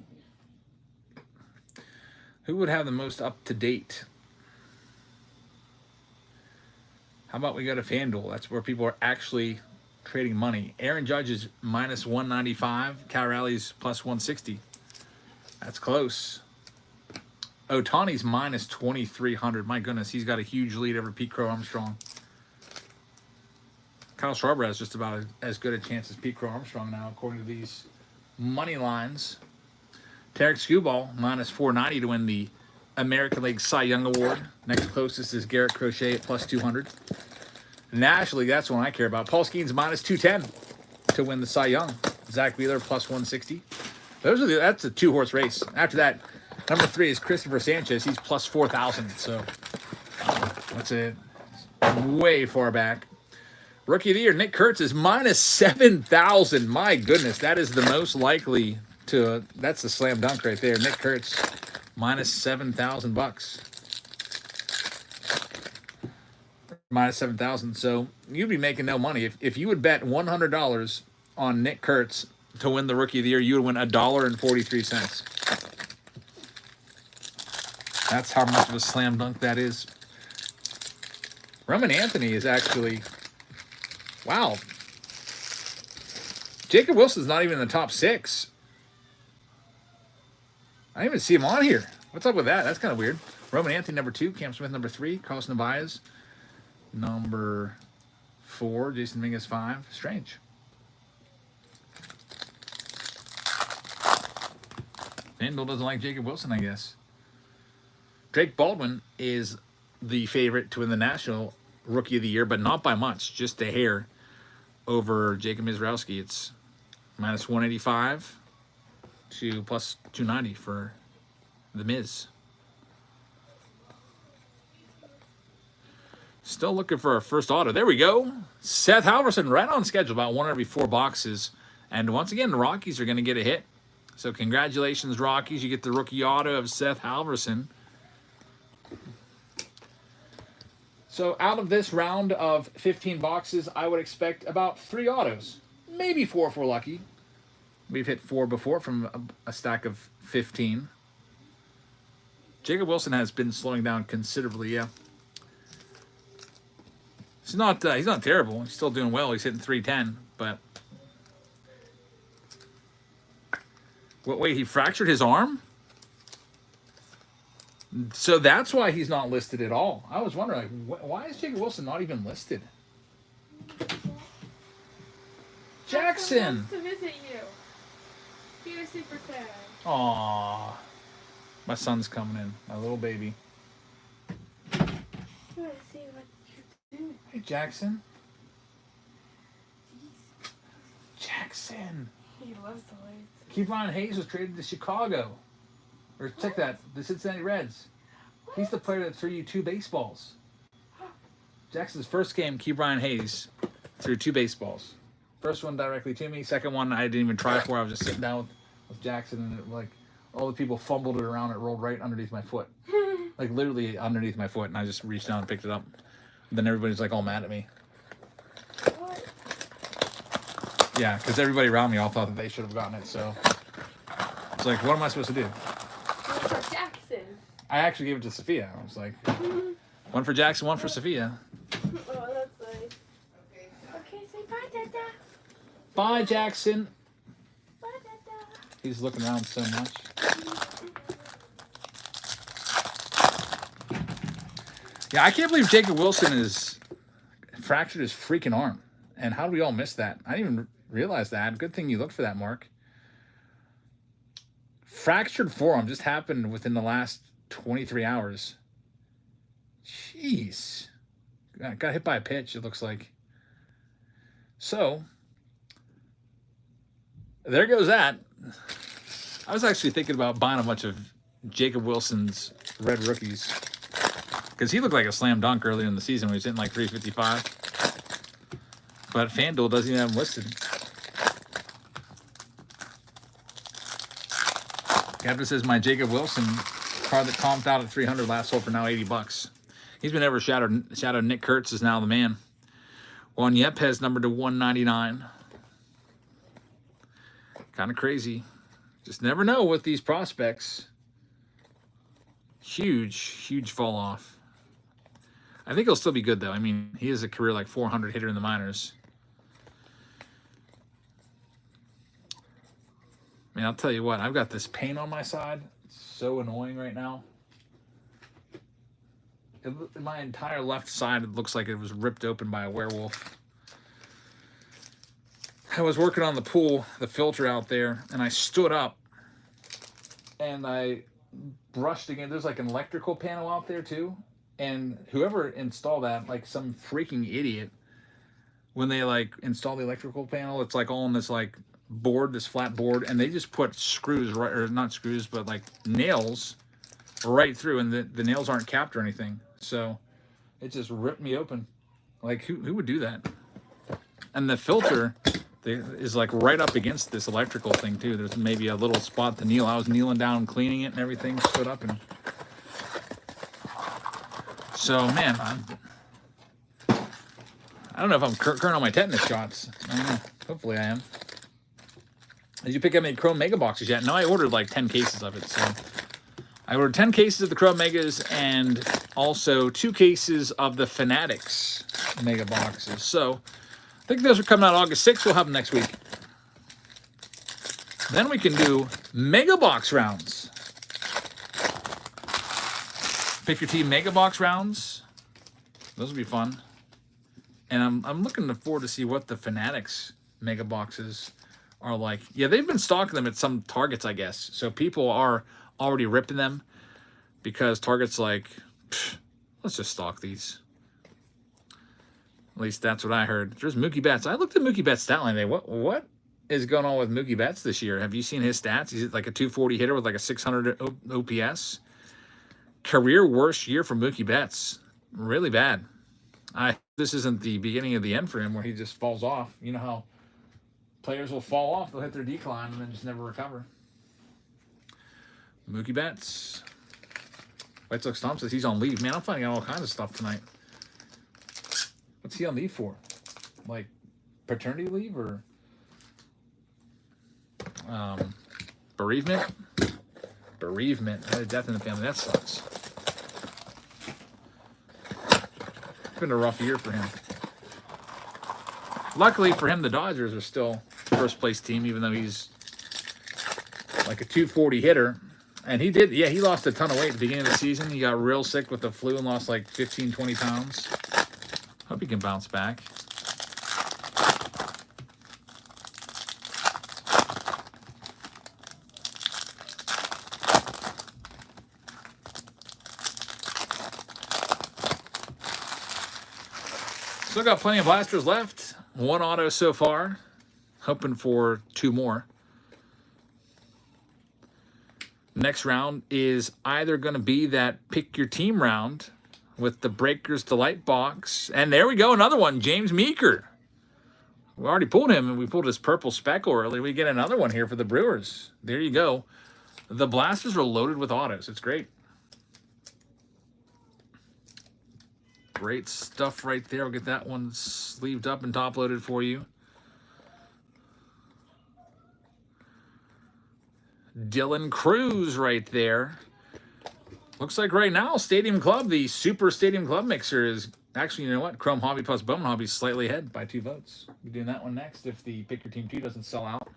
Who would have the most up-to-date? How about we go to FanDuel? That's where people are actually trading money. Aaron Judge is -195. Cal Raleighy's +160. That's close. Ohtani's -2,300. My goodness, he's got a huge lead over Pete Crow Armstrong. Kyle Schwarber has just about as good a chance as Pete Crow Armstrong now, according to these money lines. Tarek Skubal, -490 to win the American League Cy Young Award. Next closest is Garrett Crochet at +200. Nationally, that's one I care about. Paul Skeens -210 to win the Cy Young. Zach Wheeler +160. That's a 2-horse race. After that, #3 is Christopher Sanchez. He's +4,000. So that's it. Way far back. Rookie of the Year, Nick Kurtz is -7,000. My goodness, that is the most likely to. That's a slam dunk right there. Nick Kurtz, -7,000 bucks. -7,000. So you'd be making no money if you would bet $100 on Nick Kurtz to win the Rookie of the Year. You would win $1.43. That's how much of a slam dunk that is. Roman Anthony is actually. Wow. Jacob Wilson's not even in the top 6. I didn't even see him on here. What's up with that? That's kind of weird. Roman Anthony, #2. Cam Smith, #3. Carlos Narvaez, #4. Jason Dominguez, 5. Strange. FanDuel doesn't like Jacob Wilson, I guess. Drake Baldwin is the favorite to win the National Rookie of the Year, but not by much. Just a hair over Jacob Mizrowski. It's -185 to +290 for the Miz. Still looking for our first auto. There we go. Seth Halverson right on schedule, about 1 every 4 boxes. And once again, the Rockies are going to get a hit. So congratulations, Rockies. You get the rookie auto of Seth Halverson. So out of this round of 15 boxes, I would expect about 3 autos. Maybe 4 if we're lucky. We've hit 4 before from a stack of 15. Jacob Wilson has been slowing down considerably, yeah. He's not terrible. He's still doing well. He's hitting 310, but... Wait, he fractured his arm? So that's why he's not listed at all. I was wondering, like, why is Jacob Wilson not even listed? Jackson! Wants to visit you. He was super sad. Aww. My son's coming in. My little baby. I want to see what you're doing. Hey, Jackson. Jackson. He loves the lights. Kevon Hayes was traded to Chicago. Or check that, the Cincinnati Reds. He's the player that threw you 2 baseballs. Jackson's first game, Kevon Hayes threw 2 baseballs. First one directly to me. Second one I didn't even try for. I was just sitting down with Jackson, and it, like, all the people fumbled it around. It rolled right underneath my foot. Like literally underneath my foot, and I just reached down and picked it up. And then everybody's like all mad at me. What? Yeah, because everybody around me all thought that they should have gotten it. So it's like, what am I supposed to do? One for Jackson. I actually gave it to Sophia. I was like, one for Jackson, one for Sophia. Oh, that's nice. Okay, say bye, Dada. Bye, Jackson. Bye, Dada. He's looking around so much. Yeah, I can't believe Jacob Wilson is fractured his freaking arm. And how did we all miss that? I didn't even realize that. Good thing you looked for that, Mark. Fractured forearm just happened within the last 23 hours. Jeez. Got hit by a pitch, it looks like. So, there goes that. I was actually thinking about buying a bunch of Jacob Wilson's red rookies. Because he looked like a slam dunk earlier in the season when he was hitting like 355. But FanDuel doesn't even have him listed. Captain says my Jacob Wilson card that comped out at 300 last sold for now $80. He's been overshadowed. Nick Kurtz is now the man. Juan Yepes numbered to 199. Kind of crazy. Just never know with these prospects. Huge fall off. I think he'll still be good, though. I mean, he is a career like 400 hitter in the minors. I mean, I'll tell you what. I've got this pain on my side. It's so annoying right now. My entire left side, it looks like it was ripped open by a werewolf. I was working on the pool, the filter out there, and I stood up. And I brushed again. There's like an electrical panel out there, too. And whoever installed that, like some freaking idiot, when they like install the electrical panel, it's like all on this like board, this flat board, and they just put screws, right, or not screws, but like nails right through, and the nails aren't capped or anything. So it just ripped me open. Like who would do that? And the filter is like right up against this electrical thing too. There's maybe a little spot to kneel. I was kneeling down, cleaning it and everything, stood up and... So, man, I don't know if I'm current on my tetanus shots. I don't know. Hopefully I am. Did you pick up any Chrome Mega boxes yet? No, I ordered like 10 cases of it. So I ordered 10 cases of the Chrome Megas and also 2 cases of the Fanatics Mega boxes. So I think those are coming out August 6th. We'll have them next week. Then we can do Mega Box rounds. Pick your team Mega Box rounds. Those will be fun. And I'm looking forward to see what the Fanatics Mega Boxes are like. Yeah, they've been stocking them at some Targets, I guess. So people are already ripping them because Target's like, let's just stock these. At least that's what I heard. There's Mookie Betts. I looked at Mookie Betts' stat line today. What is going on with Mookie Betts this year? Have you seen his stats? He's like a 240 hitter with like a 600 OPS. Career worst year for Mookie Betts. Really bad. This isn't the beginning of the end for him where he just falls off. You know how players will fall off, they'll hit their decline and then just never recover. Mookie Betts. White Sox Tom says he's on leave. Man, I'm finding out all kinds of stuff tonight. What's he on leave for? Like paternity leave or bereavement? Bereavement. I had a death in the family. That sucks. It's been a rough year for him. Luckily for him, the Dodgers are still first place team, even though he's like a 240 hitter. And he did, yeah, he lost a ton of weight at the beginning of the season. He got real sick with the flu and lost like 15, 20 pounds. Hope he can bounce back. Still got plenty of blasters left. One auto so far. Hoping for two more. Next round is either going to be that pick your team round with the Breakers Delight box. And there we go, another one, James Meeker. We already pulled him, and we pulled his purple speckle earlier. We get another one here for the Brewers. There you go. The blasters are loaded with autos. It's great. Great stuff right there. We'll get that one sleeved up and top-loaded for you. Dylan Cruz right there. Looks like right now, Stadium Club, the Super Stadium Club mixer is actually, you know what? Chrome Hobby plus Bowman Hobby is slightly ahead by 2 votes. We're doing that one next if the Pick Your Team 2 doesn't sell out.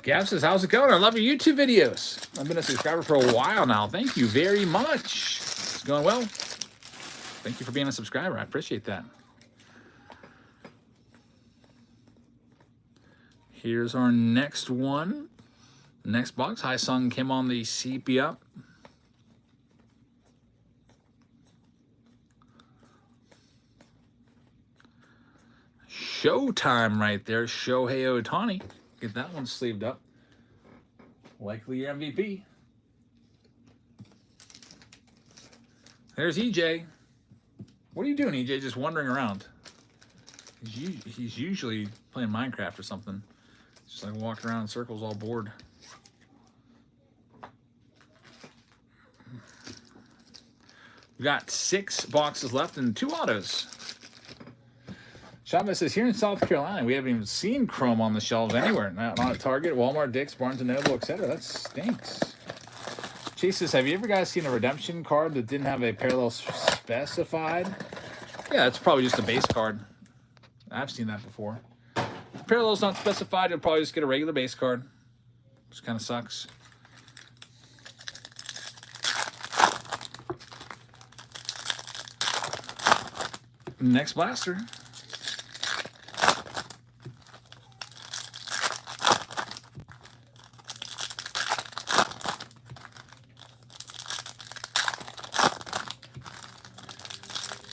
Gab says, how's it going? I love your YouTube videos. I've been a subscriber for a while now. Thank you very much. It's going well. Thank you for being a subscriber. I appreciate that. Here's our next one. Next box. Hi Sung Kim on the sepia. Showtime right there. Shohei Ohtani. Get that one sleeved up. Likely your MVP. There's EJ. What are you doing, EJ? Just wandering around. He's usually playing Minecraft or something. Just like walking around in circles all bored. We've got 6 boxes left and 2 autos. Chavez says, here in South Carolina, we haven't even seen Chrome on the shelves anywhere. Not at Target, Walmart, Dick's, Barnes & Noble, etc. That stinks. Chase says, have you ever guys seen a redemption card that didn't have a parallel specified? Yeah, it's probably just a base card. I've seen that before. If parallel's not specified, you'll probably just get a regular base card. Which kind of sucks. Next blaster.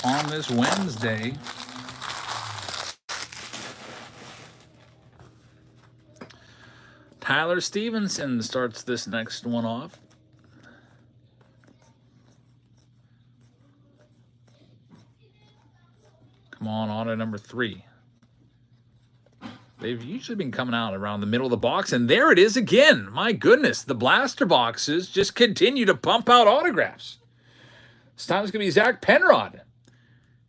On this Wednesday, Tyler Stevenson starts this next one off. Come on, auto number 3. They've usually been coming out around the middle of the box, and there it is again. My goodness, the blaster boxes just continue to pump out autographs. This time it's going to be Zach Penrod.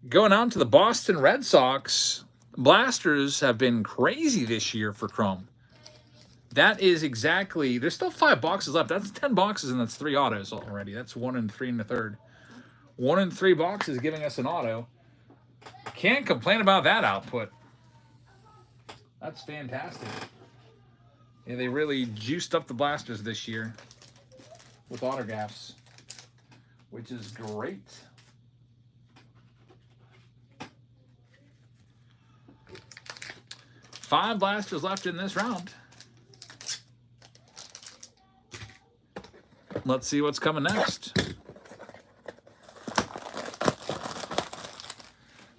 Going on to the Boston Red Sox, blasters have been crazy this year for Chrome. That is exactly, there's still 5 boxes left. That's 10 boxes and that's 3 autos already. That's 1 and 3 in the third. 1 and 3 boxes giving us an auto. Can't complain about that output. That's fantastic. Yeah, they really juiced up the blasters this year with autographs, which is great. 5 blasters left in this round. Let's see what's coming next.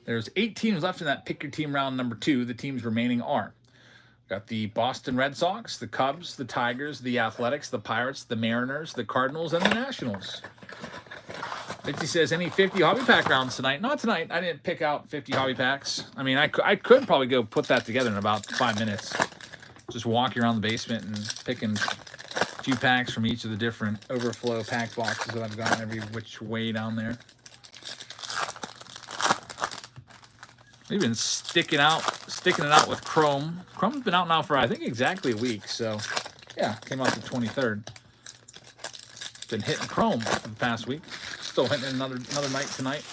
There's 8 teams left in that pick your team round number 2. The teams remaining are: got the Boston Red Sox, the Cubs, the Tigers, the Athletics, the Pirates, the Mariners, the Cardinals, and the Nationals. Mitzi says, any 50 hobby pack rounds tonight? Not tonight. I didn't pick out 50 hobby packs. I mean, I could probably go put that together in about 5 minutes. Just walking around the basement and picking a few packs from each of the different overflow pack boxes that I've gotten every which way down there. We've been sticking it out with Chrome. Chrome's been out now for, I think, exactly a week. So, yeah, came out the 23rd. Been hitting Chrome for the past week. Still hitting another night tonight.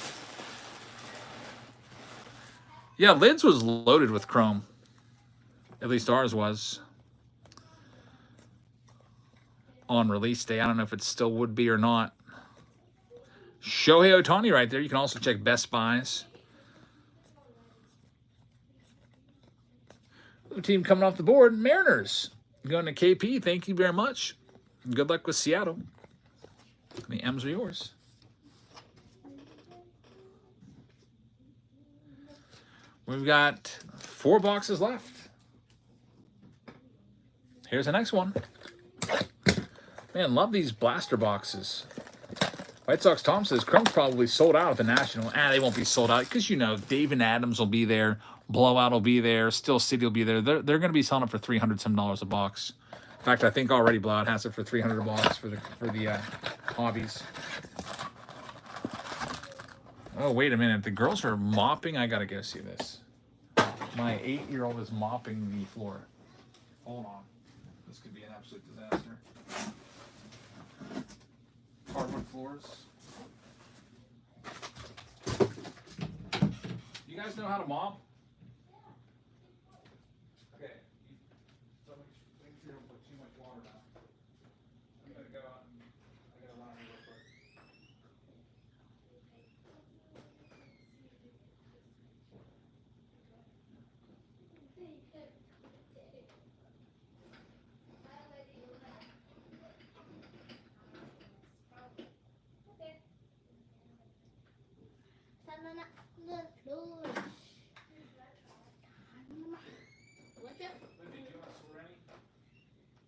Yeah, Lids was loaded with Chrome. At least ours was. On release day. I don't know if it still would be or not. Shohei Ohtani right there. You can also check Best Buys. The team coming off the board, Mariners. Going to KP, thank you very much. Good luck with Seattle. The M's are yours. We've got 4 boxes left. Here's the next one. Man, love these blaster boxes. White Sox Tom says Chrome's probably sold out at the National. They won't be sold out because, you know, Dave and Adams will be there. Blowout will be there. Still City will be there. They're going to be selling it for $300-some a box. In fact, I think already Blowout has it for $300 a box for the hobbies. Oh, wait a minute. The girls are mopping. I got to go see this. My 8-year-old is mopping the floor. Hold on. This could be an absolute disaster. Hardwood floors. You guys know how to mop? Okay. So make sure you don't put too much water down. I'm going to go out and I got to run real quick.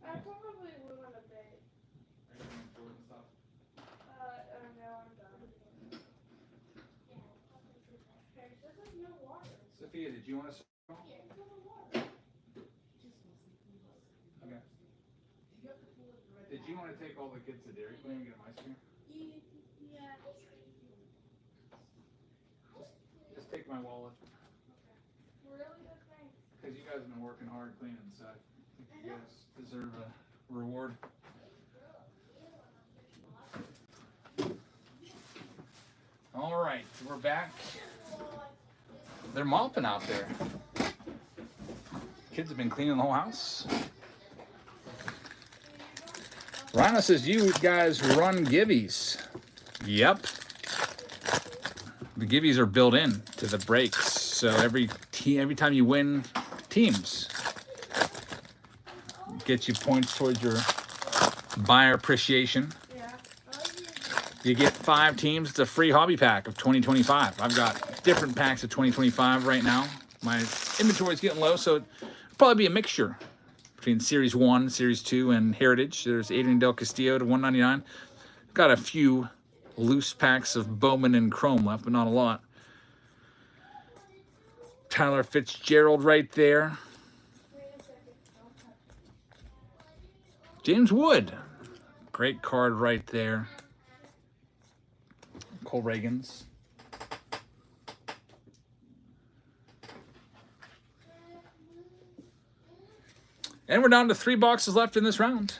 I probably will on a bit. No, I'm done. Okay, this is no water. Sophia, did you want to? Yeah, it's no water. Okay. Did you want to take all the kids to Dairy Queen and get them ice cream? Yeah. Just take my wallet. Really? Okay. Because you guys have been working hard cleaning, so I think you guys deserve a reward. All right, we're back. They're mopping out there. Kids have been cleaning the whole house. Rhino says, you guys run givvies. Yep. The givvies are built in to the breaks. So every time you win teams, get you points towards your buyer appreciation. Yeah. You get 5 teams. It's a free hobby pack of 2025. I've got different packs of 2025 right now. My inventory is getting low, so it'll probably be a mixture between Series 1, Series 2, and Heritage. There's Adrian Del Castillo to 199. Got a few loose packs of Bowman and Chrome left, but not a lot. Tyler Fitzgerald right there. James Wood. Great card right there. Cole Reagans. And we're down to 3 boxes left in this round.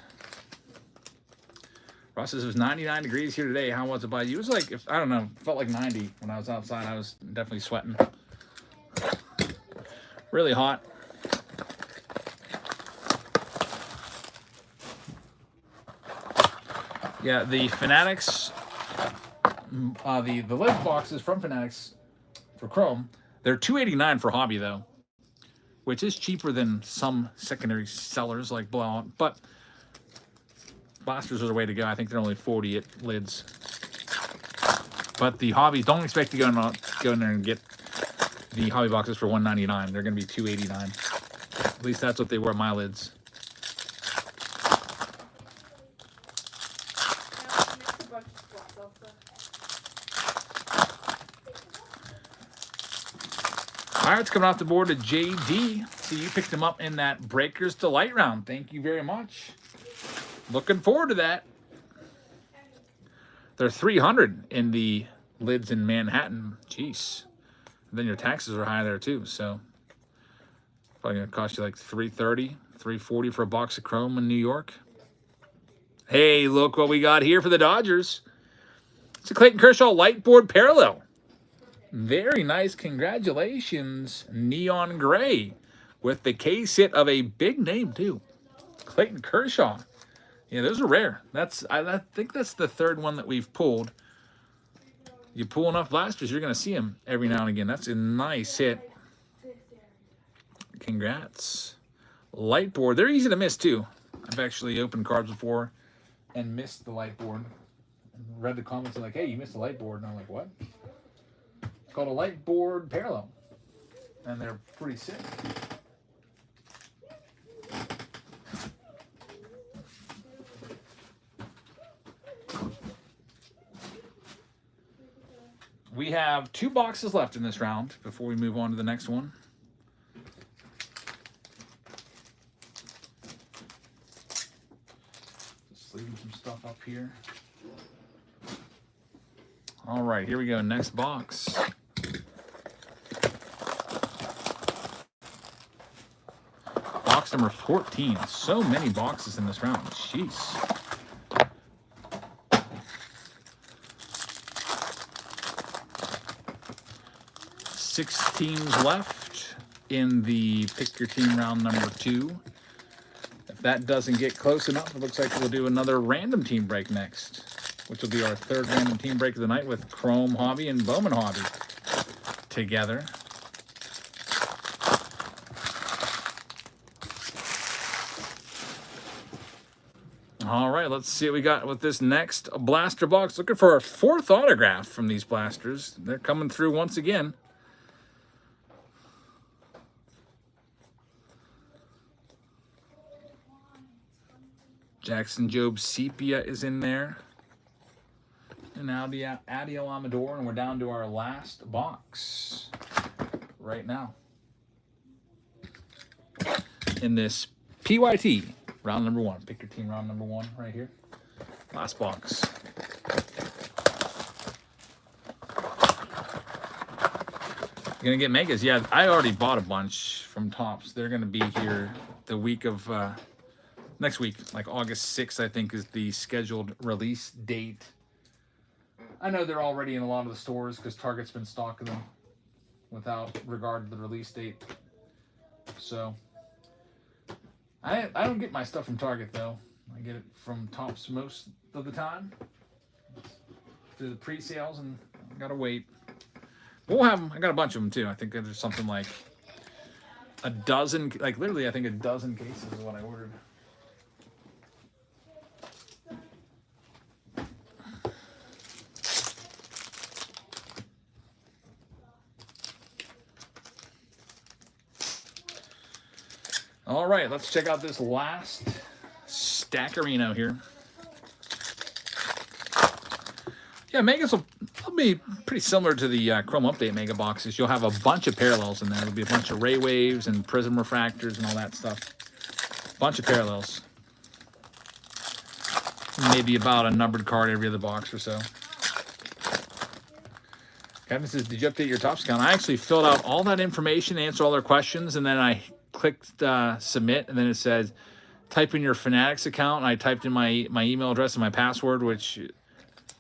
Ross says it was 99 degrees here today. How was it by you? It was like, I don't know, felt like 90 when I was outside. I was definitely sweating. Really hot. Yeah, the Fanatics, the lid boxes from Fanatics for Chrome, they're $289 for hobby though, which is cheaper than some secondary sellers like Blowout. But blasters are the way to go. I think they're only 40 lids. But the hobbies, don't expect to go in there and get the hobby boxes for $199. They're going to be $289. At least that's what they were at my lids. Pirates coming off the board to JD. So you picked them up in that Breakers Delight round. Thank you very much. Looking forward to that. They're 300 in the lids in Manhattan. Jeez. And then your taxes are high there too. So probably gonna cost you like $330, $340 for a box of chrome in New York. Hey, look what we got here for the Dodgers. It's a Clayton Kershaw Lightboard Parallel. Very nice. Congratulations. Neon Gray with the case hit of a big name too. Clayton Kershaw. Yeah, those are rare. I think that's the third one that we've pulled. You pull enough blasters, you're going to see them every now and again. That's a nice hit. Congrats. Lightboard. They're easy to miss too. I've actually opened cards before and missed the Lightboard. Read the comments like, hey, you missed the Lightboard. And I'm like, what? It's called a Lightboard Parallel. And they're pretty sick. We have 2 boxes left in this round before we move on to the next one. Just leaving some stuff up here. All right, here we go. Next box. Box number 14. So many boxes in this round. Jeez. 6 teams left in the pick your team round number 2. If that doesn't get close enough, it looks like we'll do another random team break next, which will be our 3rd random team break of the night with Chrome Hobby and Bowman Hobby together. All right, let's see what we got with this next blaster box. Looking for our 4th autograph from these blasters. They're coming through once again. Jackson Job Sepia is in there. And now the Adiel Amador, and we're down to our last box right now. In this PYT, round number 1. Pick your team round number 1 right here. Last box. You're going to get megas? Yeah, I already bought a bunch from Topps. They're going to be here the week of... next week, like August 6th, I think, is the scheduled release date. I know they're already in a lot of the stores because Target's been stocking them without regard to the release date. So, I don't get my stuff from Target, though. I get it from Topps most of the time. Through the pre-sales, and I gotta wait. But we'll have them. I got a bunch of them, too. I think there's something like a dozen, like literally, I think a dozen cases is what I ordered. All right, let's check out this last Stackerino here. Yeah, Megas will be pretty similar to the Chrome Update Mega boxes. You'll have a bunch of parallels in there. There'll be a bunch of ray waves and prism refractors and all that stuff. Bunch of parallels. Maybe about a numbered card every other box or so. Kevin says, did you update your Topps account? I actually filled out all that information, answered all their questions, and then I clicked submit, and then it says type in your Fanatics account, and I typed in my email address and my password, which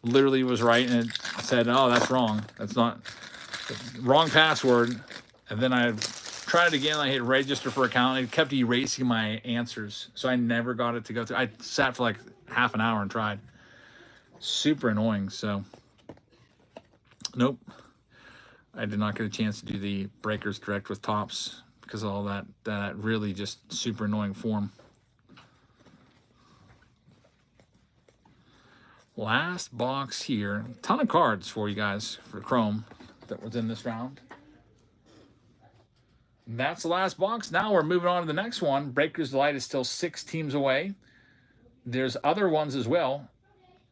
literally was right, and it said, oh, that's wrong. That's not wrong password. And then I tried it again. I hit register for account, and it kept erasing my answers, so I never got it to go through. I sat for like half an hour and tried. Super annoying. So nope, I did not get a chance to do the Breakers Direct with Topps because of all that really just super annoying form. Last box here. Ton of cards for you guys for Chrome that was in this round. That's the last box. Now we're moving on to the next one. Breakers Delight is still 6 teams away. There's other ones as well.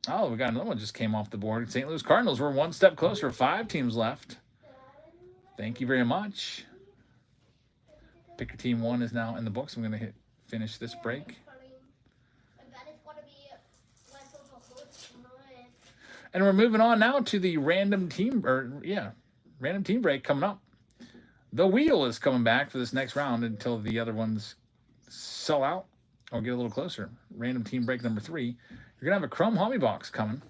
Oh, we got another one just came off the board. St. Louis Cardinals. We're one step closer. 5 teams left. Thank you very much. Picker Team 1 is now in the books. I'm going to finish this break. And we're moving on now to the random team break coming up. The wheel is coming back for this next round until the other ones sell out or get a little closer. Random team break number 3. You're going to have a Chrome Hobby Box coming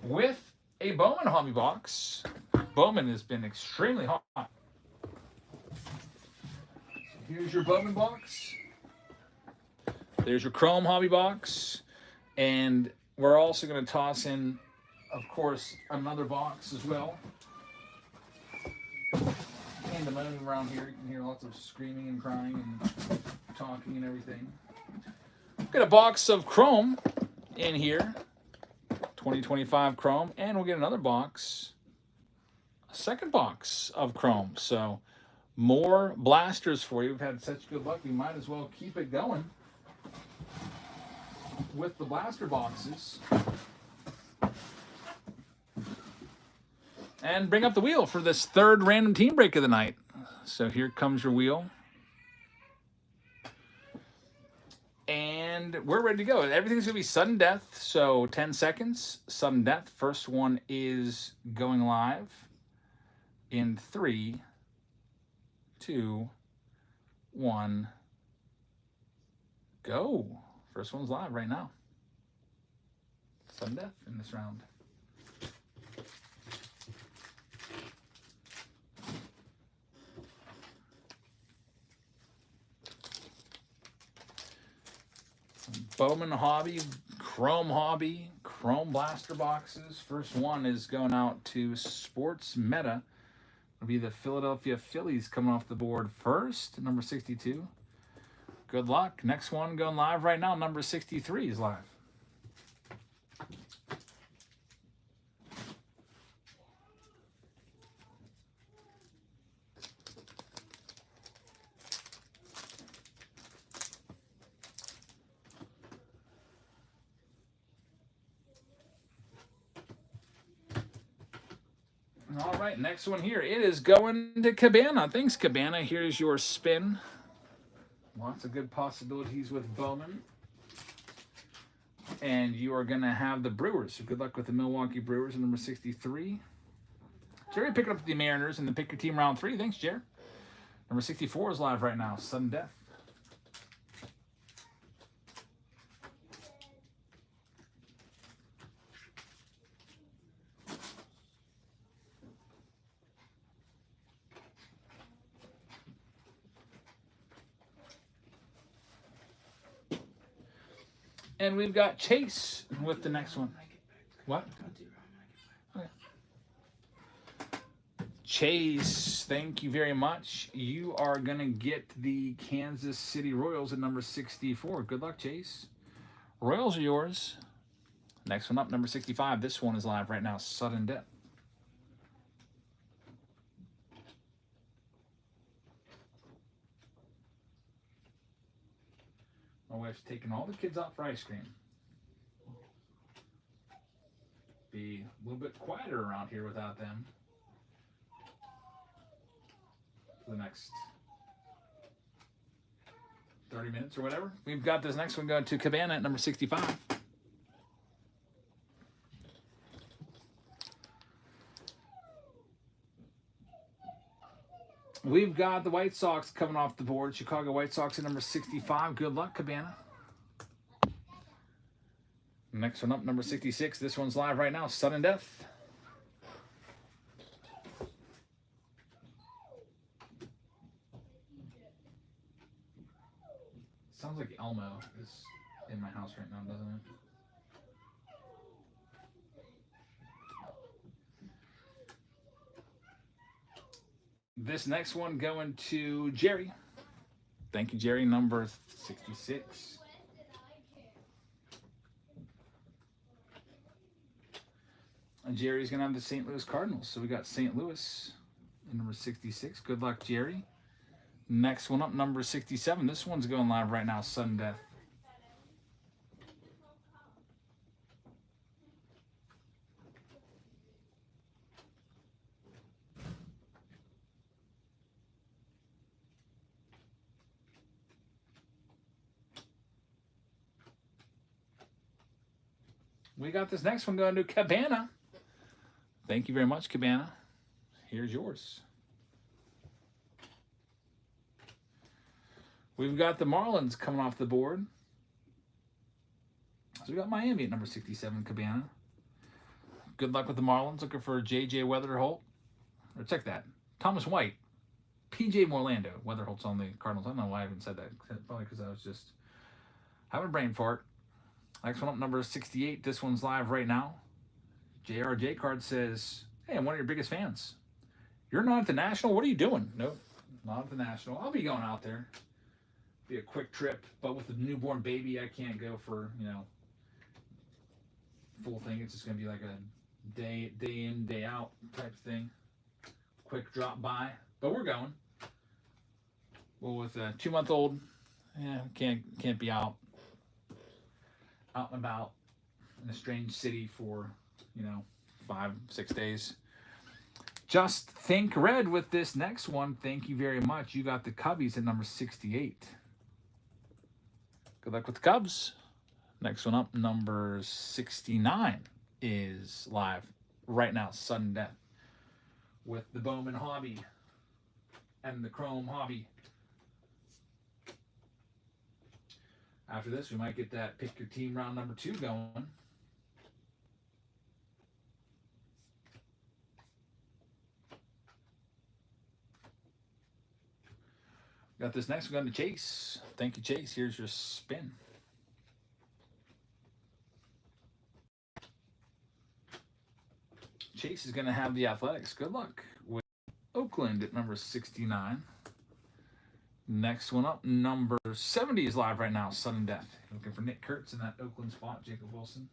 with a Bowman Hobby Box. Bowman has been extremely hot. Here's your Bowman box. There's your Chrome Hobby Box. And we're also going to toss in, of course, another box as well. And the moaning around here, you can hear lots of screaming and crying and talking and everything. Got a box of Chrome in here, 2025 Chrome, and we'll get another box, a second box of Chrome. So more blasters for you. We've had such good luck, we might as well keep it going with the blaster boxes. And bring up the wheel for this third random team break of the night. So here comes your wheel. And we're ready to go. Everything's going to be sudden death. So 10 seconds, sudden death. First one is going live in 3, 2, 1, go. First one's live right now. Sudden death in this round. Bowman Hobby, Chrome Hobby, Chrome Blaster boxes. First one is going out to Sports Meta. It'll be the Philadelphia Phillies coming off the board first, number 62. Good luck. Next one going live right now, number 63 is live. All right, next one here. It is going to Cabana. Thanks, Cabana. Here's your spin. Lots of good possibilities with Bowman. And you are going to have the Brewers. So good luck with the Milwaukee Brewers in number 63. Jerry picking up the Mariners in the Pick Your Team round 3. Thanks, Jerry. Number 64 is live right now. Sudden death. And we've got Chase with the next one. What? Okay. Chase, thank you very much. You are going to get the Kansas City Royals at number 64. Good luck, Chase. Royals are yours. Next one up, number 65. This one is live right now. Sudden death. My wife's taking all the kids out for ice cream. Be a little bit quieter around here without them for the next 30 minutes or whatever. We've got this next one going to Cabana at number 65. We've got the White Sox coming off the board. Chicago White Sox at number 65. Good luck, Cabana. Next one up, number 66. This one's live right now. Sudden death. Sounds like Elmo is in my house right now, doesn't it? This next one going to Jerry. Thank you, Jerry. Number 66. Jerry's going to have the St. Louis Cardinals. So we got St. Louis in number 66. Good luck, Jerry. Next one up, number 67. This one's going live right now, sudden death. We got this next one going to Cabana. Thank you very much, Cabana. Here's yours. We've got the Marlins coming off the board. So we got Miami at number 67, Cabana. Good luck with the Marlins. Looking for J.J. Weatherholt. Or check that. Thomas White. P.J. Morlando. Weatherholt's on the Cardinals. I don't know why I haven't said that. Probably because I was just having a brain fart. Next one up, number 68. This one's live right now. JRJ card says, hey, I'm one of your biggest fans. You're not at the National? What are you doing? Nope, not at the National. I'll be going out there. Be a quick trip, but with the newborn baby, I can't go for, full thing. It's just going to be like a day in, day out type thing. Quick drop by, but we're going. Well, with a 2-month-old, can't be out and about in a strange city for 5-6 days. Just think red with this next one. Thank you very much. You got the Cubbies at number 68. Good luck with the Cubs. Next one up, number 69 is live right now, sudden death, with the Bowman hobby and the Chrome hobby. After this, we might get that pick your team round number 2 going. Got this next one going to Chase. Thank you, Chase. Here's your spin. Chase is going to have the Athletics. Good luck with Oakland at number 69. Next one up, number 70 is live right now, sudden death. Looking for Nick Kurtz in that Oakland spot, Jacob Wilson.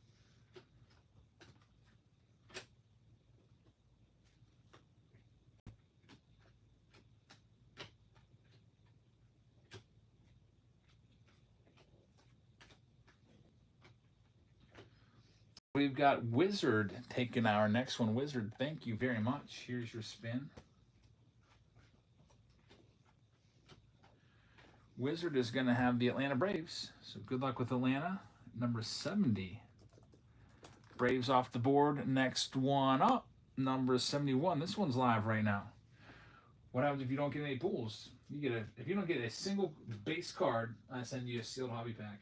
We've got Wizard taking our next one. Wizard, thank you very much. Here's your spin. Wizard is going to have the Atlanta Braves. So good luck with Atlanta. Number 70. Braves off the board. Next one up, number 71. This one's live right now. What happens if you don't get any pulls? If you don't get a single base card, I send you a sealed hobby pack.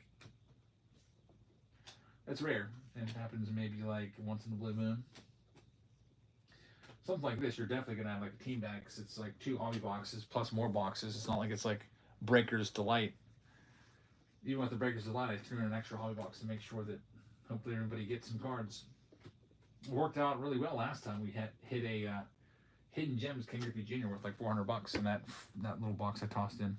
That's rare. It happens maybe like once in the blue moon. Something like this, you're definitely going to have like a team bag because it's like 2 hobby boxes plus more boxes. It's not like it's like Breaker's Delight. Even with the Breaker's Delight, I threw in an extra hobby box to make sure that hopefully everybody gets some cards. It worked out really well last time. We hit a Hidden Gems King Griffey Jr. worth like $400 in that little box I tossed in.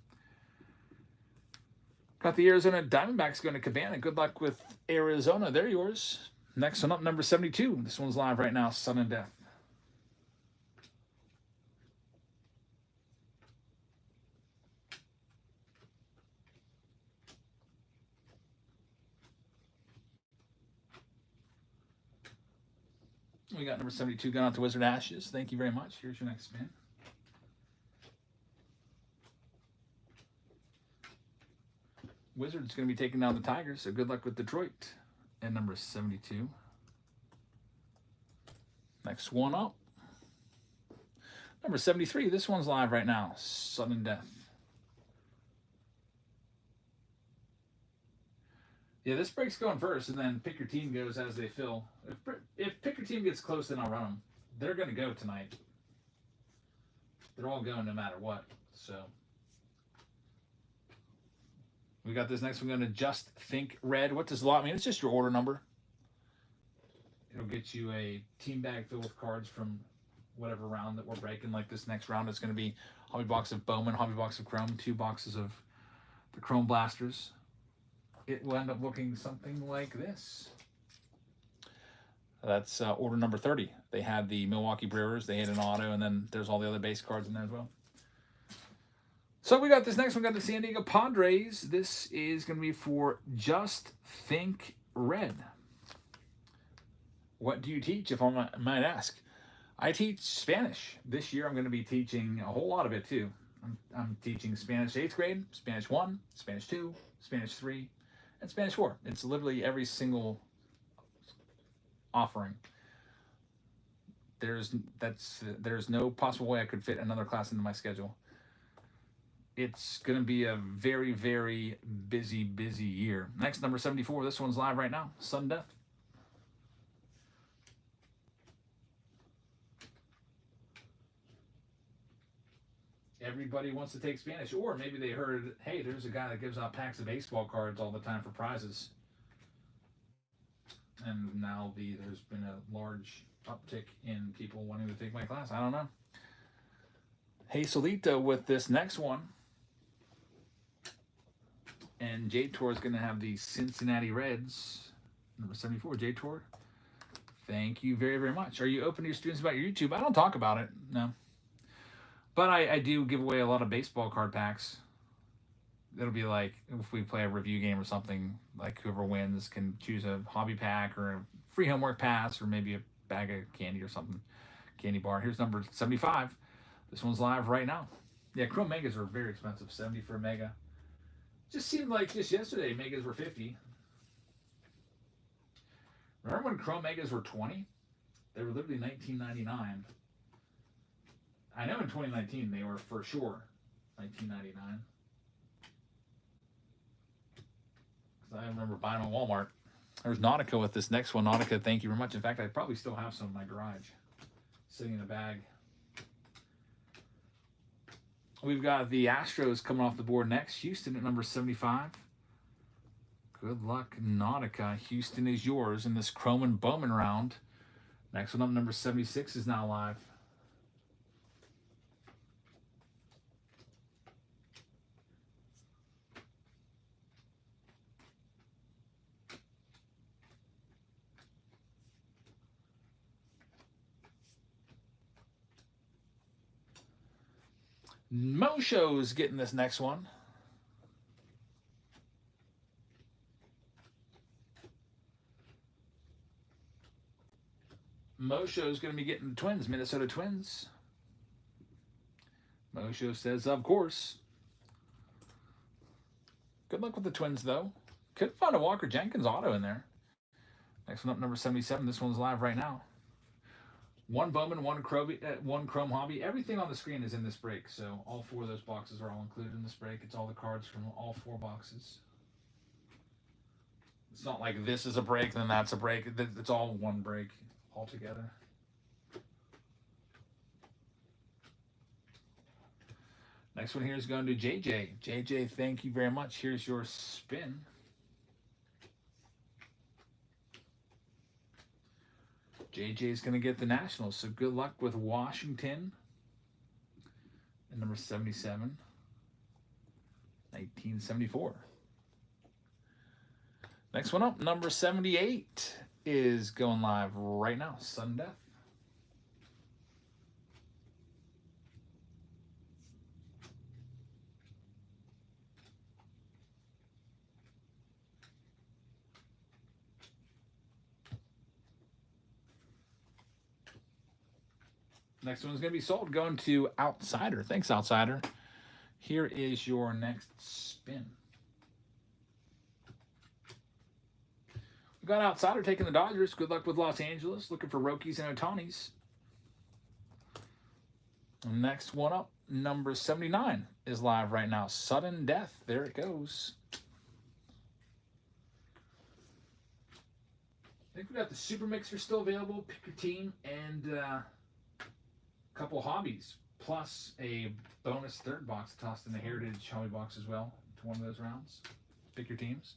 Got the Arizona Diamondbacks going to Cabana. Good luck with Arizona. They're yours. Next one up, number 72. This one's live right now, Sudden Death. We got number 72 going out to Wizard Ashes. Thank you very much. Here's your next spin. Wizard's going to be taking down the Tigers, so good luck with Detroit at number 72. Next one up. Number 73. This one's live right now. Sudden Death. Yeah, this break's going first, and then pick your team goes as they fill. If pick your team gets close, then I'll run them. They're going to go tonight. They're all going no matter what. So we got this next one going to Just Think Red. What does the lot mean? It's just your order number. It'll get you a team bag filled with cards from whatever round that we're breaking. Like this next round, it's going to be hobby box of Bowman, hobby box of Chrome, 2 boxes of the Chrome Blasters. It will end up looking something like this. That's order number 30. They had the Milwaukee Brewers. They had an auto, and then there's all the other base cards in there as well. So we got this next one. We got the San Diego Padres. This is going to be for Just Think Red. What do you teach, if I might ask? I teach Spanish. This year I'm going to be teaching a whole lot of it too. I'm teaching Spanish 8th grade, Spanish 1, Spanish 2, Spanish 3, and Spanish 4. It's literally every single offering. There's no possible way I could fit another class into my schedule. It's going to be a very, very busy year. Next, number 74. This one's live right now. Sudden Death. Everybody wants to take Spanish, or maybe they heard, hey, there's a guy that gives out packs of baseball cards all the time for prizes. And now there's been a large uptick in people wanting to take my class. I don't know. Hey, Solito with this next one. And J-Tor is going to have the Cincinnati Reds. Number 74, J-Tor. Thank you very, very much. Are you open to your students about your YouTube? I don't talk about it, no. But I do give away a lot of baseball card packs. It'll be like if we play a review game or something, like whoever wins can choose a hobby pack or a free homework pass or maybe a bag of candy or something, candy bar. Here's number 75. This one's live right now. Yeah, Chrome Megas are very expensive, 70 for a Mega. Just seemed like just yesterday Megas were 50. Remember when Chrome Megas were 20? They were literally $19.99. I know in 2019 they were for sure $19.99. Because I remember buying them at Walmart. There's Nautica with this next one. Nautica, thank you very much. In fact, I probably still have some in my garage sitting in a bag. We've got the Astros coming off the board next. Houston at number 75. Good luck, Nautica. Houston is yours in this Chrome and Bowman round. Next one up, number 76, is now live. Mosho's getting this next one. Mosho's going to be getting the Twins, Minnesota Twins. Mosho says, of course. Good luck with the Twins, though. Could find a Walker Jenkins auto in there. Next one up, number 77. This one's live right now. One Bowman, one Chrome Hobby. Everything on the screen is in this break, so all 4 of those boxes are all included in this break. It's all the cards from all 4 boxes. It's not like this is a break, then that's a break. It's all one break altogether. Next one here is going to JJ. JJ, thank you very much. Here's your spin. JJ is going to get the Nationals, so good luck with Washington. And number 77, 1974. Next one up, number 78 is going live right now, Sudden Death. Next one's going to be sold. Going to Outsider. Thanks, Outsider. Here is your next spin. We got Outsider taking the Dodgers. Good luck with Los Angeles. Looking for Rokies and Otanis. Next one up, number 79 is live right now. Sudden Death. There it goes. I think we got the Super Mixer still available. Pick your team and couple hobbies, plus a bonus 3rd box tossed in the Heritage Hobby box as well to one of those rounds. Pick your teams.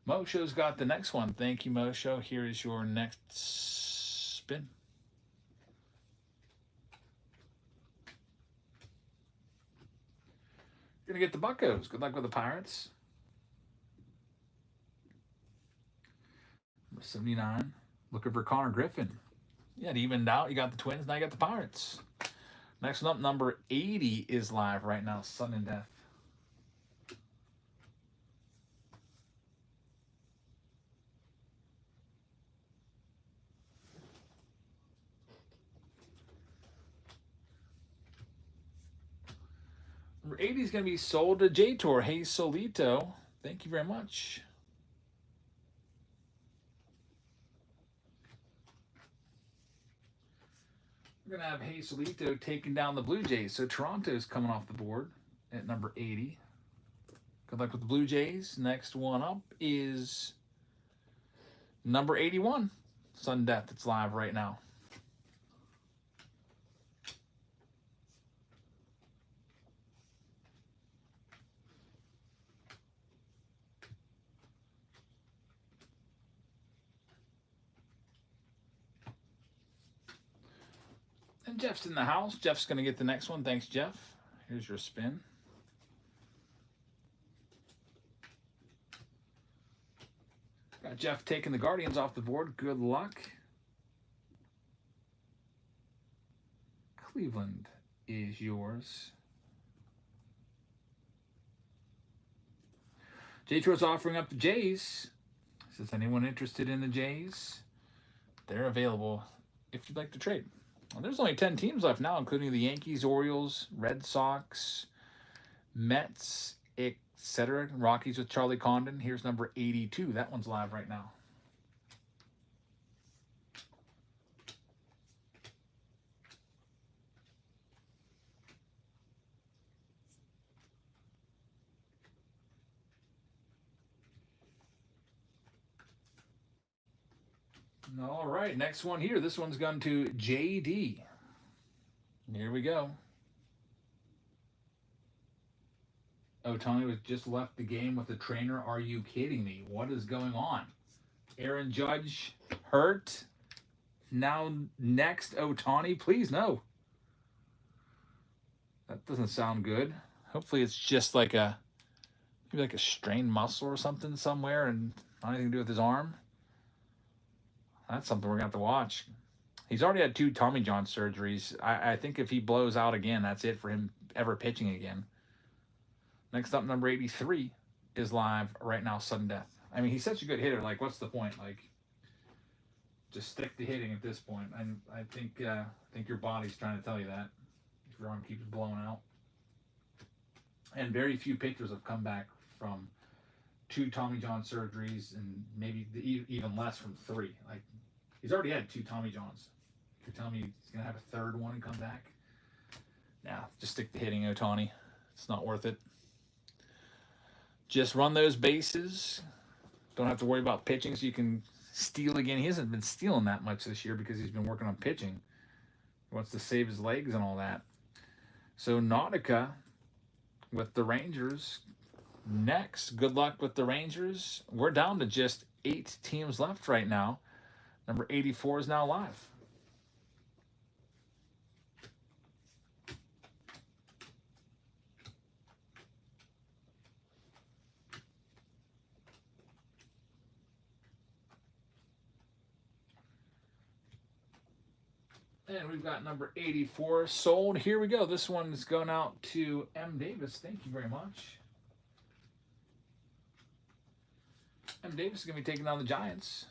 Mosho's got the next one. Thank you, Mosho. Here is your next spin. You're going to get the Buccos. Good luck with the Pirates. Number 79. Looking for Connor Griffin. Yeah, it evened out. You got the Twins, now you got the Pirates. Next one up, number 80 is live right now, Sudden and Death. Number 80 is going to be sold to J-Tour. Hey, Solito. Thank you very much. We're going to have Hey, Solito taking down the Blue Jays. So Toronto's coming off the board at number 80. Good luck with the Blue Jays. Next one up is number 81. Sudden Death. It's live right now. And Jeff's in the house. Jeff's going to get the next one. Thanks, Jeff. Here's your spin. Got Jeff taking the Guardians off the board. Good luck. Cleveland is yours. J-Tour's offering up the Jays. Says anyone interested in the Jays? They're available if you'd like to trade. Well, there's only 10 teams left now, including the Yankees, Orioles, Red Sox, Mets, etc. Rockies with Charlie Condon. Here's number 82. That one's live right now. All right, next one here. This one's gone to JD. Here we go. Ohtani was just left the game with the trainer. Are you kidding me? What is going on? Aaron Judge hurt. Now next, Ohtani. Please, no. That doesn't sound good. Hopefully it's just like maybe like a strained muscle or something somewhere and not anything to do with his arm. That's something we're going to have to watch. He's already had 2 Tommy John surgeries. I think if he blows out again, that's it for him ever pitching again. Next up, number 83 is live right now, Sudden Death. I mean, he's such a good hitter. Like, what's the point? Like, just stick to hitting at this point. And I think your body's trying to tell you that if your arm keeps blowing out. And very few pitchers have come back from 2 Tommy John surgeries and maybe even less from 3. Like, he's already had 2 Tommy Johns. You're telling me he's going to have a 3rd one and come back? Nah, just stick to hitting, Ohtani. It's not worth it. Just run those bases. Don't have to worry about pitching so you can steal again. He hasn't been stealing that much this year because he's been working on pitching. He wants to save his legs and all that. So Nautica with the Rangers. Next, good luck with the Rangers. We're down to just 8 teams left right now. Number 84 is now live. And we've got number 84 sold. Here we go. This one's going out to M. Davis. Thank you very much. M. Davis is going to be taking on the Giants.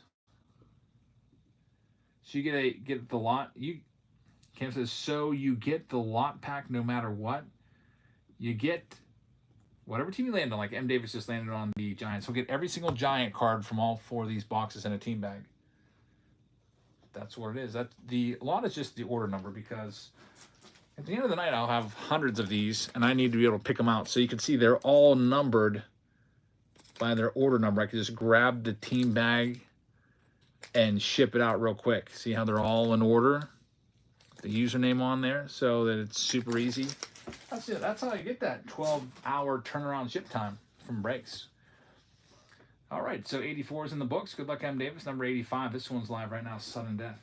So you get the lot. Cam says, so you get the lot pack no matter what. You get whatever team you land on. Like M. Davis just landed on the Giants. He'll get every single Giant card from all 4 of these boxes in a team bag. That's what it is. The lot is just the order number because at the end of the night I'll have hundreds of these and I need to be able to pick them out. So you can see they're all numbered by their order number. I can just grab the team bag and ship it out real quick. See how they're all in order? The username on there so that it's super easy. That's it. That's how I get that 12-hour turnaround ship time from breaks. All right, so 84 is in the books. Good luck, M. Davis. Number 85. This one's live right now, Sudden Death.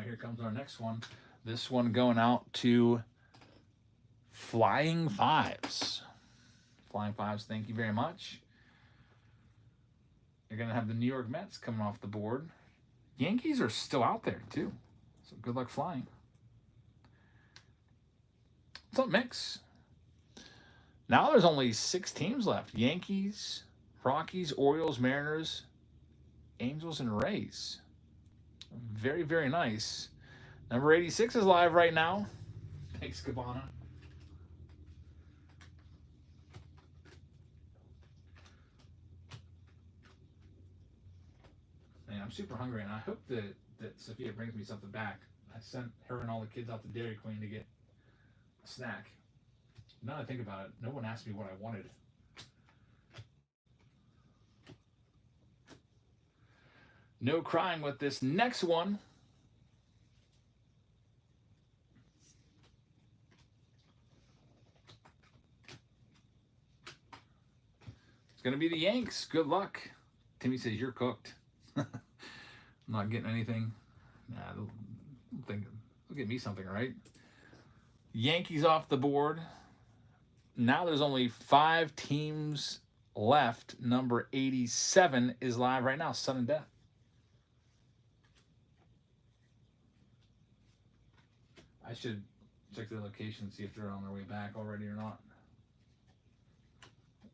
here comes our next one. This one going out to Flying Fives. Flying Fives, thank you very much. You're going to have the New York Mets coming off the board. Yankees are still out there, too. So good luck flying. What's up, Mix? Now there's only 6 teams left. Yankees, Rockies, Orioles, Mariners, Angels, and Rays. Very, very nice. Number 86 is live right now. Thanks, Cabana. Man, I'm super hungry, and I hope that Sophia brings me something back. I sent her and all the kids out to Dairy Queen to get a snack. Now that I think about it, no one asked me what I wanted. No crying with this next one. It's going to be the Yanks. Good luck. Timmy says you're cooked. I'm not getting anything. Nah, they'll get me something, right? Yankees off the board. Now there's only 5 teams left. Number 87 is live right now. Sudden Death. I should check their location and see if they're on their way back already or not.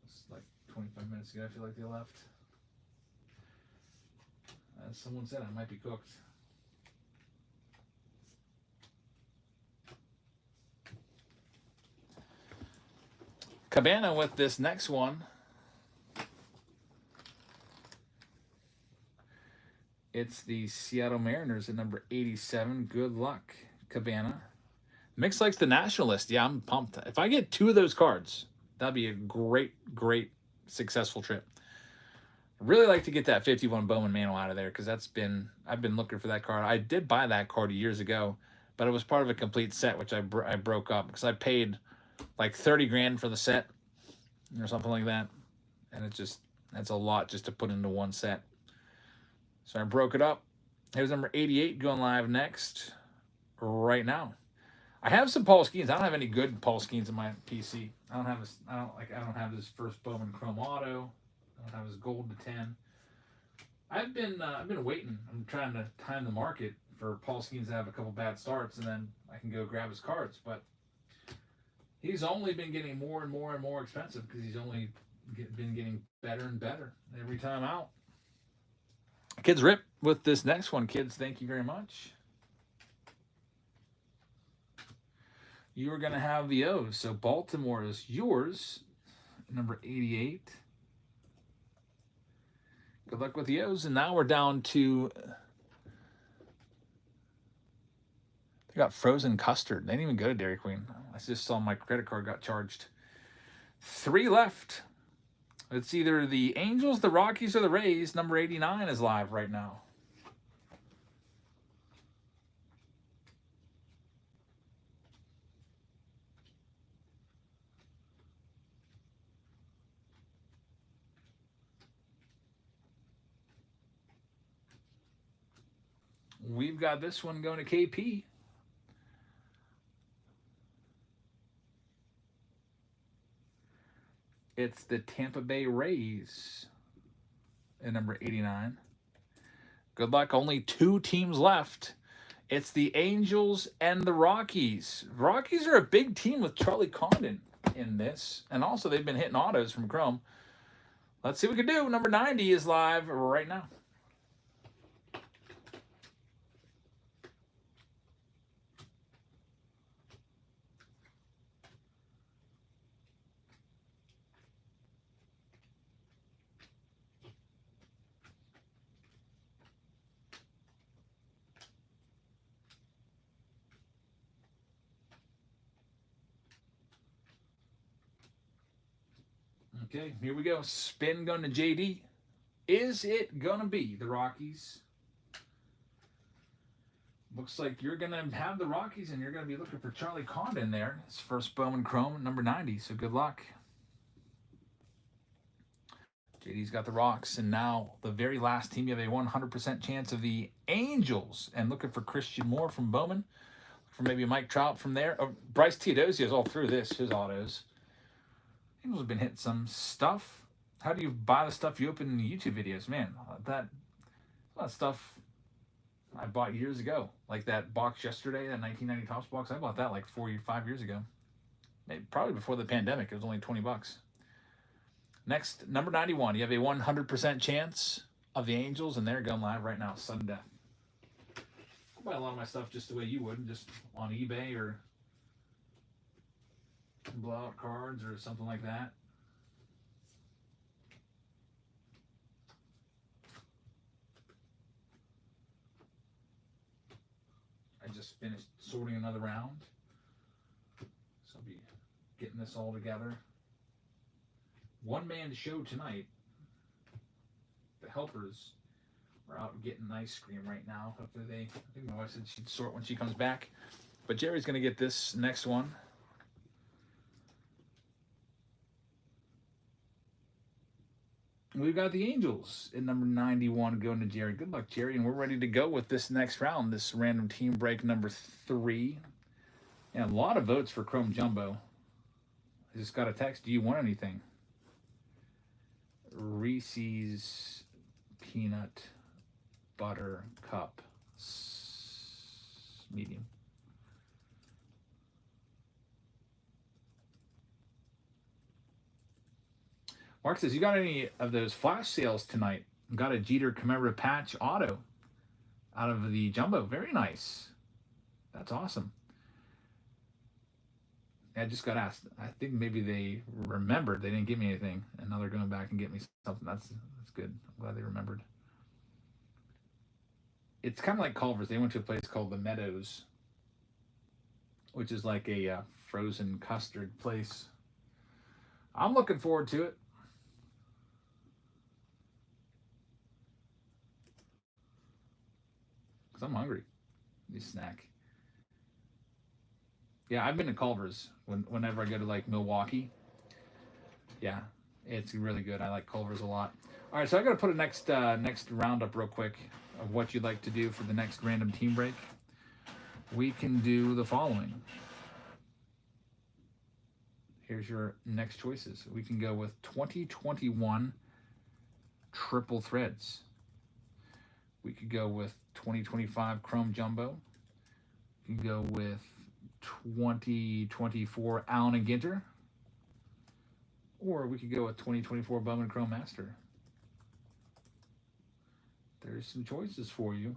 It's like 25 minutes ago. I feel like they left. As someone said, I might be cooked. Cabana with this next one. It's the Seattle Mariners at number 87. Good luck, Cabana. Mix likes the Nationalist. Yeah, I'm pumped. If I get 2 of those cards, that'd be a great, great, successful trip. I'd really like to get that 51 Bowman Mantle out of there because I've been looking for that card. I did buy that card years ago, but it was part of a complete set, which I broke up because I paid like 30 grand for the set or something like that. And that's a lot just to put into one set. So I broke it up. Here's number 88 going live next right now. I have some Paul Skeens. I don't have any good Paul Skeens in my PC. I don't have his first Bowman Chrome Auto. I don't have his gold to 10. I've been waiting. I'm trying to time the market for Paul Skeens to have a couple bad starts, and then I can go grab his cards. But he's only been getting more and more and more expensive because he's only been getting better and better every time out. Kids rip with this next one. Kids, thank you very much. You are going to have the O's. So Baltimore is yours, number 88. Good luck with the O's. And now we're down to... They got frozen custard. They didn't even go to Dairy Queen. I just saw my credit card got charged. 3 left. It's either the Angels, the Rockies, or the Rays. Number 89 is live right now. We've got this one going to KP. It's the Tampa Bay Rays at number 89. Good luck. Only 2 teams left. It's the Angels and the Rockies. Rockies are a big team with Charlie Condon in this. And also they've been hitting autos from Chrome. Let's see what we can do. Number 90 is live right now. Okay, here we go. Spin going to JD. Is it going to be the Rockies? Looks like you're going to have the Rockies, and you're going to be looking for Charlie Condon there. His first Bowman Chrome, number 90, so good luck. JD's got the Rocks, and now the very last team, you have a 100% chance of the Angels. And looking for Christian Moore from Bowman, for maybe Mike Trout from there. Oh, Bryce Teodosia's all through this, his autos. Angels have been hitting some stuff. How do you buy the stuff you open in the YouTube videos? Man, that stuff I bought years ago. Like that box yesterday, that 1990 Topps box, I bought that like 4 or 5 years ago. Maybe, probably before the pandemic. It was only $20. Next, number 91. You have a 100% chance of the Angels, and they're going live right now. Sudden death. I buy a lot of my stuff just the way you would, just on eBay or blowout cards or something like that. I just finished sorting another round, so I'll be getting this all together. One-man show tonight. The helpers are out getting ice cream right now. Hopefully I think my wife said she'd sort when she comes back. But Jerry's going to get this next one. We've got the Angels in number 91 going to Jerry. Good luck, Jerry. And we're ready to go with this next round, this random team break number 3. And a lot of votes for Chrome Jumbo. I just got a text. Do you want anything? Reese's Peanut Butter Cup. Medium. Mark says, you got any of those flash sales tonight? Got a Jeter commemorative patch auto out of the Jumbo. Very nice. That's awesome. I just got asked. I think maybe they remembered. They didn't give me anything, and now they're going back and get me something. That's good. I'm glad they remembered. It's kind of like Culver's. They went to a place called the Meadows, which is like a frozen custard place. I'm looking forward to it. Because I'm hungry. Need a snack. Yeah, I've been to Culver's whenever I go to like Milwaukee. Yeah, it's really good. I like Culver's a lot. All right, so I got to put a next roundup real quick of what you'd like to do for the next random team break. We can do the following. Here's your next choices. We can go with 2021 triple threads. We could go with 2025 Chrome Jumbo. We can go with 2024 Allen and Ginter. Or we could go with 2024 Bowman Chrome Master. There's some choices for you.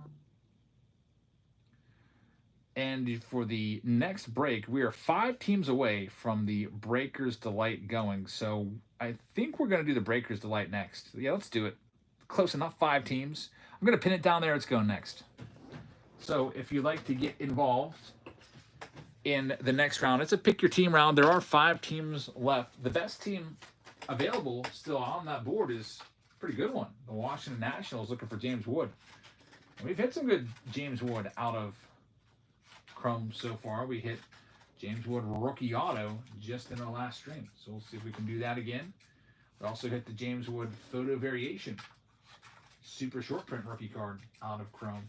And for the next break, we are 5 teams away from the Breakers Delight going. So I think we're going to do the Breakers Delight next. Yeah, let's do it. Close enough, 5 teams. I'm going to pin it down there. It's going next. So if you'd like to get involved in the next round, it's a pick your team round. There are 5 teams left. The best team available still on that board is a pretty good one. The Washington Nationals looking for James Wood. We've hit some good James Wood out of Chrome so far. We hit James Wood rookie auto just in our last stream. So we'll see if we can do that again. We also hit the James Wood photo variation. Super short print rookie card out of Chrome.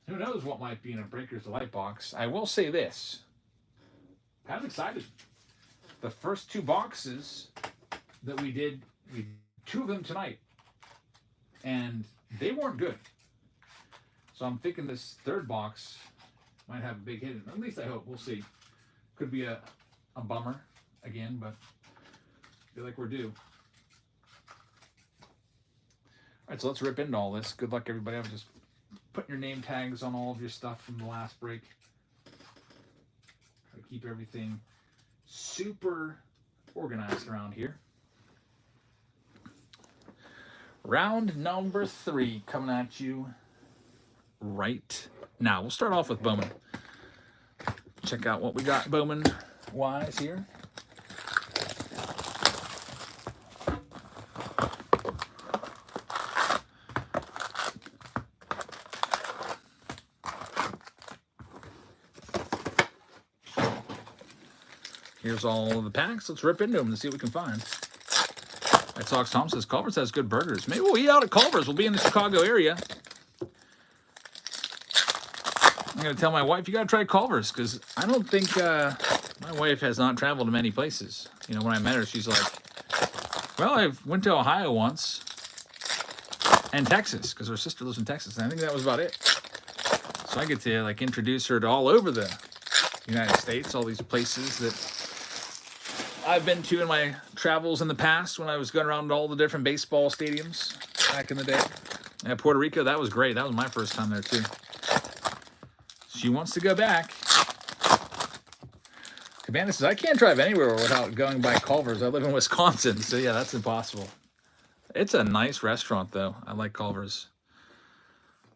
Who knows what might be in a Breakers Delight box. I will say this. Kind of excited. The first 2 boxes that we did 2 of them tonight. And they weren't good. So I'm thinking this 3rd box might have a big hit in it. At least I hope. We'll see. Could be a bummer again, but I feel like we're due. All right, so let's rip into all this. Good luck, everybody. I'm just putting your name tags on all of your stuff from the last break. Try to keep everything super organized around here. Round number 3 coming at you right now. We'll start off with Bowman. Check out what we got Bowman-wise here. Here's all of the packs. Let's rip into them and see what we can find. White Sox Tom says Culver's has good burgers. Maybe we'll eat out at Culver's. We'll be in the Chicago area. I'm going to tell my wife, you got to try Culver's, because I don't think my wife has not traveled to many places. You know, when I met her, she's like, well, I went to Ohio once and Texas, because her sister lives in Texas, and I think that was about it. So I get to like introduce her to all over the United States, all these places that I've been to in my travels in the past when I was going around to all the different baseball stadiums back in the day. At Puerto Rico, that was great. That was my first time there too. She wants to go back. Cabana says, I can't drive anywhere without going by Culver's. I live in Wisconsin, so yeah, that's impossible. It's a nice restaurant, though. I like Culver's.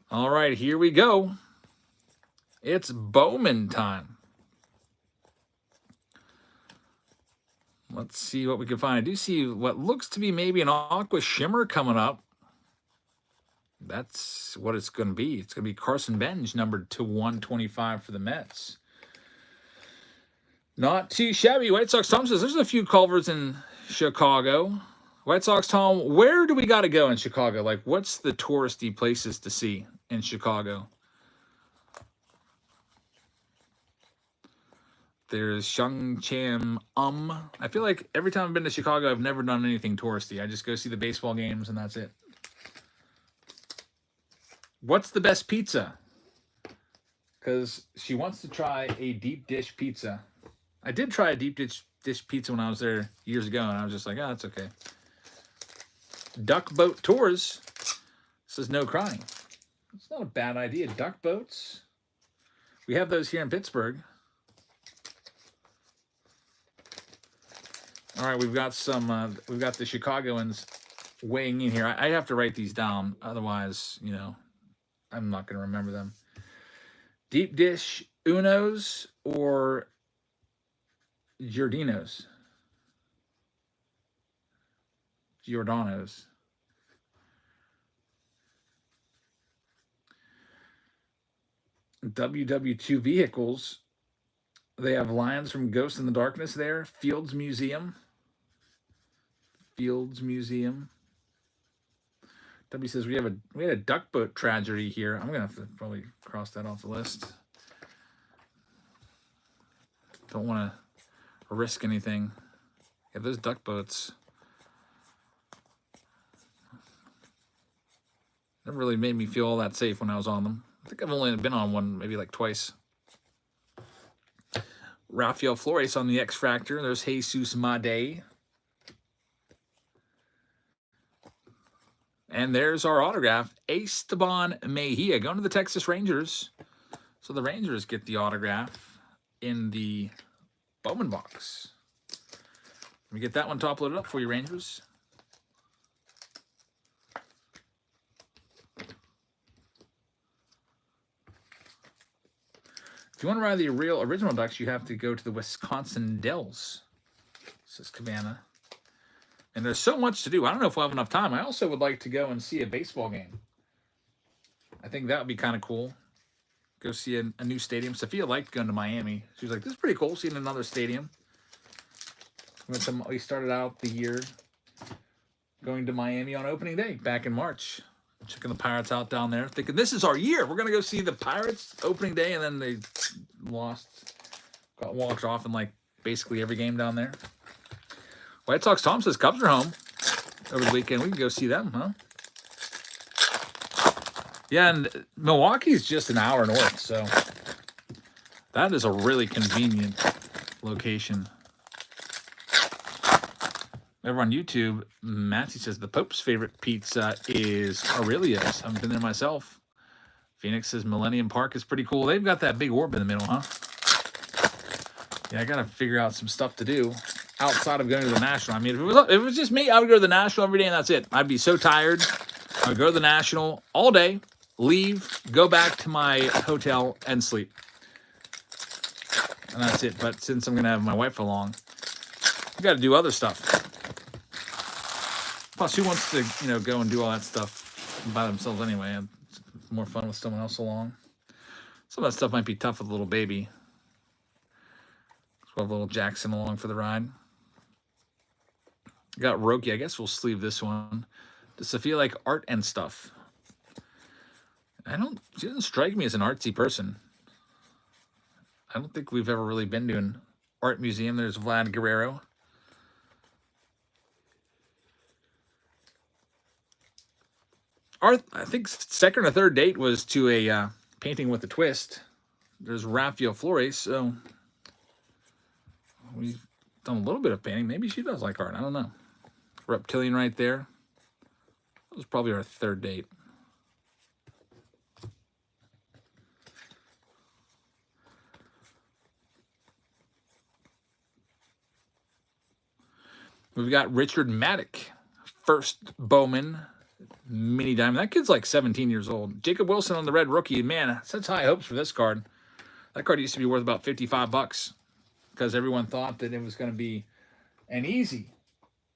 All right, here we go. It's Bowman time. Let's see what we can find. I do see what looks to be maybe an aqua shimmer coming up. That's what it's going to be. It's going to be Carson Benj, numbered to 125 for the Mets. Not too shabby. White Sox Tom says there's a few Culvers in Chicago. White Sox Tom, where do we got to go in Chicago? Like, what's the touristy places to see in Chicago? There's Shung Cham. I feel like every time I've been to Chicago, I've never done anything touristy. I just go see the baseball games, and that's it. What's the best pizza? Because she wants to try a deep dish pizza. I did try a deep dish pizza when I was there years ago, and I was just like, oh, that's okay. Duck boat tours says no crying. It's not a bad idea. Duck boats. We have those here in Pittsburgh. All right, we've got some. We've got the Chicagoans weighing in here. I have to write these down, otherwise, you know, I'm not going to remember them. Deep dish Unos or Giordano's? Giordano's. WW2 vehicles. They have Lions from Ghost in the Darkness there. Fields Museum. Fields Museum. W says we had a duck boat tragedy here. I'm gonna have to probably cross that off the list. Don't want to risk anything. Yeah, those duck boats never really made me feel all that safe when I was on them. I think I've only been on one maybe like twice. Rafael Flores on the X Factor. There's Jesus Made. And there's our autograph, Esteban Mejia, going to the Texas Rangers. So the Rangers get the autograph in the Bowman box. Let me get that one top loaded up for you, Rangers. If you want to ride the real original Ducks, you have to go to the Wisconsin Dells, says Cabana. And there's so much to do. I don't know if we'll have enough time. I also would like to go and see a baseball game. I think that would be kind of cool. Go see a new stadium. Sophia liked going to Miami. She was like, this is pretty cool, seeing another stadium. We started out the year going to Miami on opening day back in March. Checking the Pirates out down there. Thinking, this is our year. We're going to go see the Pirates opening day. And then they lost. Got walked off in like basically every game down there. White Sox Tom says Cubs are home over the weekend. We can go see them, huh? Yeah, and Milwaukee's just an hour north, so that is a really convenient location. Over on YouTube, Matthew says the Pope's favorite pizza is Aurelio's. I haven't been there myself. Phoenix says Millennium Park is pretty cool. They've got that big orb in the middle, huh? Yeah, I got to figure out some stuff to do outside of going to the National. I mean, if it was just me, I would go to the National every day and that's it. I'd be so tired. I would go to the National all day, leave, go back to my hotel, and sleep. And that's it. But since I'm going to have my wife along, I got to do other stuff. Plus, who wants to, you know, go and do all that stuff by themselves anyway? It's more fun with someone else along. Some of that stuff might be tough with a little baby. So we'll have little Jackson along for the ride. got Roki. I guess we'll sleeve this one. Does Sophia like art and stuff? She doesn't strike me as an artsy person. I don't think we've ever really been to an art museum. There's Vlad Guerrero. I think second or third date was to a painting with a twist. There's Rafael Flores, so we've done a little bit of painting. Maybe she does like art. I don't know. Reptilian right there. That was probably our third date. We've got Richard Maddock, first Bowman, mini diamond. That kid's like 17 years old. Jacob Wilson on the red rookie. Man, such high hopes for this card. That card used to be worth about $55 because everyone thought that it was going to be an easy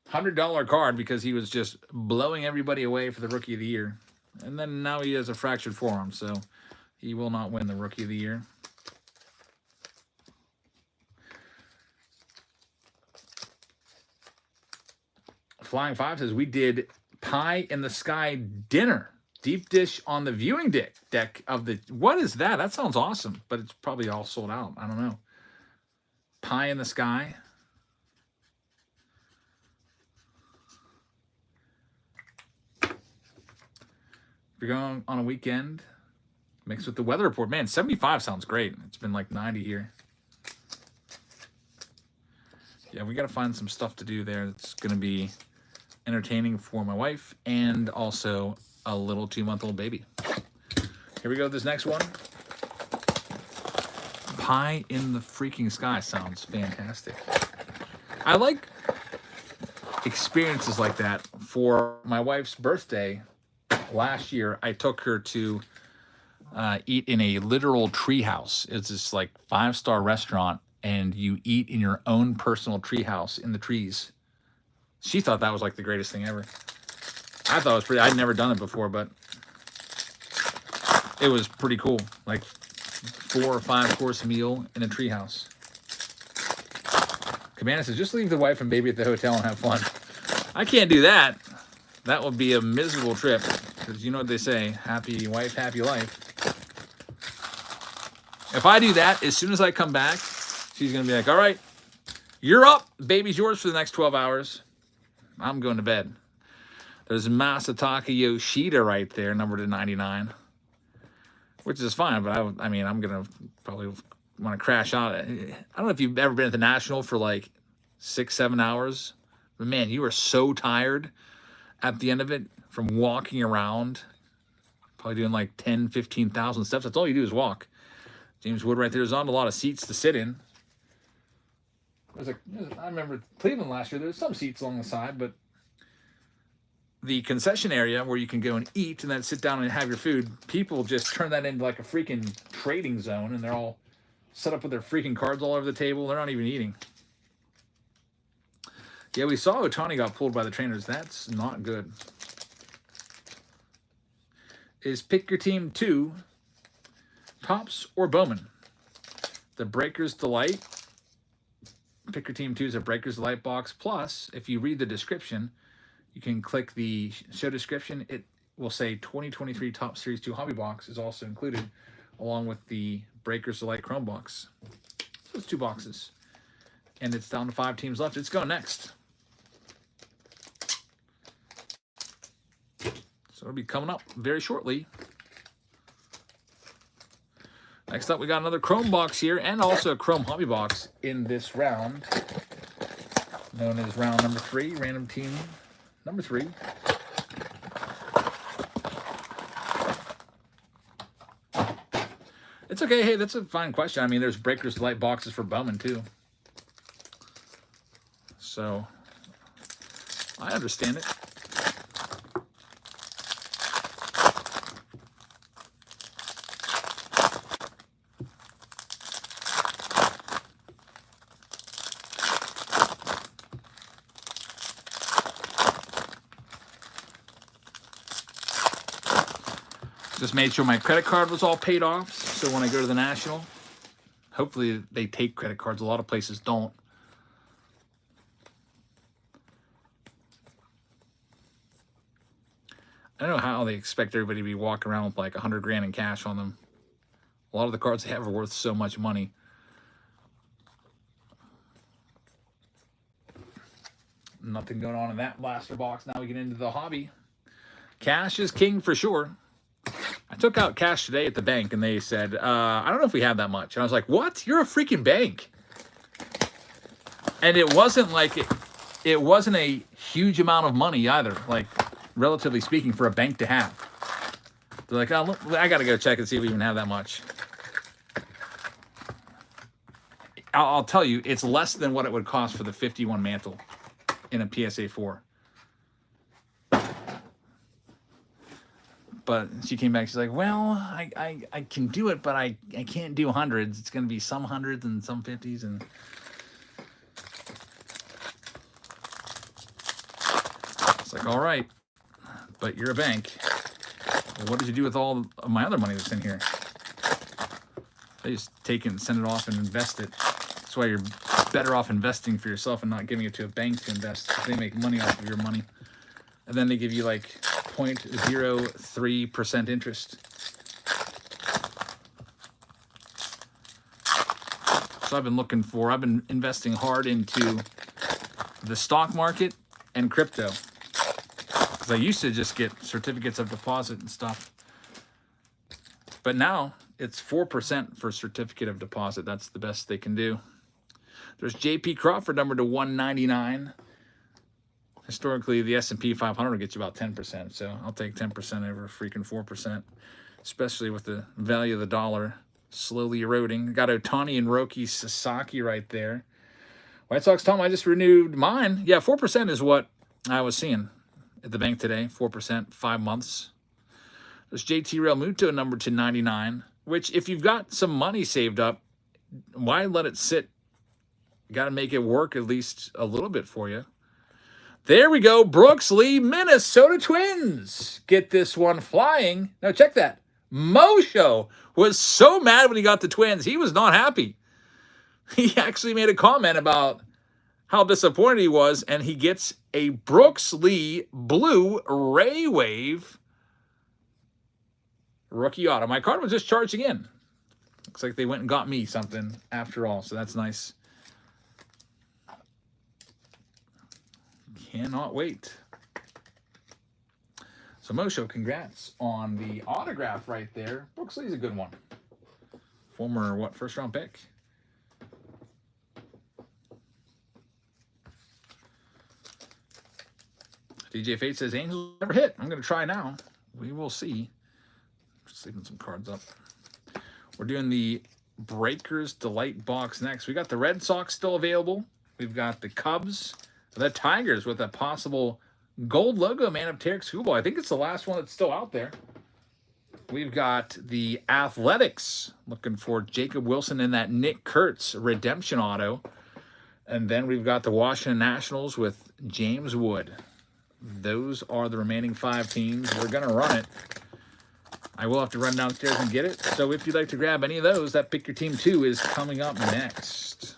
$100 card because he was just blowing everybody away for the Rookie of the Year. And then now he has a fractured forearm, so he will not win the Rookie of the Year. Flying Five says, we did pie in the sky dinner. Deep dish on the viewing deck of the... What is that? That sounds awesome, but it's probably all sold out. I don't know. Pie in the sky. If you're going on a weekend, mixed with the weather report. Man, 75 sounds great. It's been like 90 here. Yeah, we got to find some stuff to do there. It's going to be entertaining for my wife and also a little 2-month-old baby. Here we go. This next one. Pie in the freaking sky sounds fantastic. I like experiences like that. For my wife's birthday last year, I took her to eat in a literal treehouse. It's this like 5-star restaurant, and you eat in your own personal treehouse in the trees. She thought that was like the greatest thing ever. I thought it was pretty. I'd never done it before, but it was pretty cool. Like 4 or 5 course meal in a treehouse. Cabana says, just leave the wife and baby at the hotel and have fun. I can't do that. That would be a miserable trip. Because you know what they say, happy wife, happy life. If I do that, as soon as I come back, she's going to be like, all right, you're up. Baby's yours for the next 12 hours. I'm going to bed. There's Masataka Yoshida right there, numbered to 99. Which is fine, but I mean, I'm going to probably want to crash out. I don't know if you've ever been at the National for like 6-7 hours. But man, you are so tired at the end of it from walking around. Probably doing like 10, 15,000 steps. That's all you do is walk. James Wood right there. There's not a lot of seats to sit in. I remember Cleveland last year, there's some seats along the side, but the concession area where you can go and eat and then sit down and have your food, people just turn that into like a freaking trading zone, and they're all set up with their freaking cards all over the table. They're not even eating. Yeah, we saw Otani got pulled by the trainers. That's not good. Is Pick Your Team 2 Topps or Bowman? The Breaker's Delight. Pick Your Team 2 is a Breaker's Delight box. Plus, if you read the description, you can click the show description. It will say 2023 Topps Series 2 Hobby Box is also included, along with the Breaker's Delight Chrome box. So it's 2 boxes. And it's down to 5 teams left. It's going next. So it'll be coming up very shortly. Next up, we got another Chrome box here, and also a Chrome Hobby box in this round, known as round number 3, random team number 3. It's okay. Hey, that's a fine question. I mean, there's Breaker's Delight boxes for Bowman, too. So, I understand it. Just made sure my credit card was all paid off, so when I go to the National, hopefully they take credit cards. A lot of places don't. I don't know how they expect everybody to be walking around with like 100 grand in cash on them. A lot of the cards they have are worth so much money. Nothing going on in that blaster box. Now we get into the hobby. Cash is king for sure. I took out cash today at the bank and they said, I don't know if we have that much. And I was like, what? You're a freaking bank. And it wasn't like it wasn't a huge amount of money either, like relatively speaking, for a bank to have. They're like, oh, look, I got to go check and see if we even have that much. I'll tell you, it's less than what it would cost for the 51 mantle in a PSA 4. But she came back, she's like, well, I can do it, but I can't do hundreds. It's going to be some hundreds and some 50s. And it's like, all right, but you're a bank. Well, what did you do with all of my other money that's in here? They just take it and send it off and invest it. That's why you're better off investing for yourself and not giving it to a bank to invest. They make money off of your money. And then they give you like 0.03% interest. So I've been investing hard into the stock market and crypto. Because I used to just get certificates of deposit and stuff. But now it's 4% for certificate of deposit. That's the best they can do. There's JP Crawford, numbered to 199. Historically, the S&P 500 gets you about 10%, so I'll take 10% over freaking 4%, especially with the value of the dollar slowly eroding. Got Ohtani and Roki Sasaki right there. White Sox, Tom, I just renewed mine. Yeah, 4% is what I was seeing at the bank today. 4%, 5 months. There's JT Realmuto, numbered to 99, which if you've got some money saved up, why let it sit? You got to make it work at least a little bit for you. There we go. Brooks Lee, Minnesota Twins. Get this one flying. Now check that. Mosho was so mad when he got the Twins. He was not happy. He actually made a comment about how disappointed he was, and he gets a Brooks Lee blue Ray Wave rookie auto. My card was just charging in. Looks like they went and got me something after all, so that's nice. Cannot wait. So Mosho, congrats on the autograph right there. Brooks Lee's a good one. Former, first round pick? DJ Fate says, Angels never hit. I'm going to try now. We will see. Just leaving some cards up. We're doing the Breakers Delight box next. We got the Red Sox still available. We've got the Cubs. The Tigers with a possible gold logo man of Tarek Skubal. I think it's the last one that's still out there. We've got the Athletics looking for Jacob Wilson in that Nick Kurtz redemption auto. And then we've got the Washington Nationals with James Wood. Those are the remaining 5 teams. We're going to run it. I will have to run downstairs and get it. So if you'd like to grab any of those, that Pick Your Team 2 is coming up next.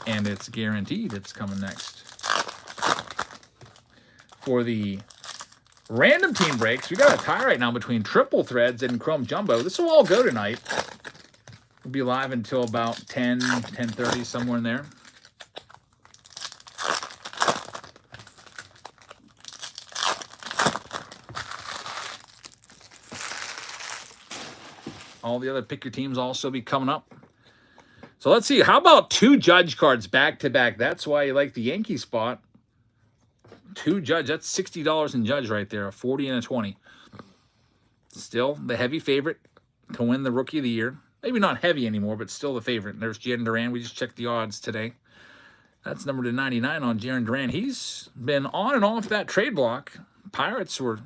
And it's guaranteed it's coming next. For the random team breaks, we got a tie right now between Triple Threads and Chrome Jumbo. This will all go tonight. We'll be live until about 10:30, somewhere in there. All the other Pick Your Teams also be coming up. So let's see. How about 2 Judge cards back to back? That's why you like the Yankee spot. 2 Judge. That's $60 in Judge right there. A 40 and a 20. Still the heavy favorite to win the Rookie of the Year. Maybe not heavy anymore, but still the favorite. There's Jarren Duran. We just checked the odds today. That's numbered to 99 on Jarren Duran. He's been on and off that trade block. Pirates were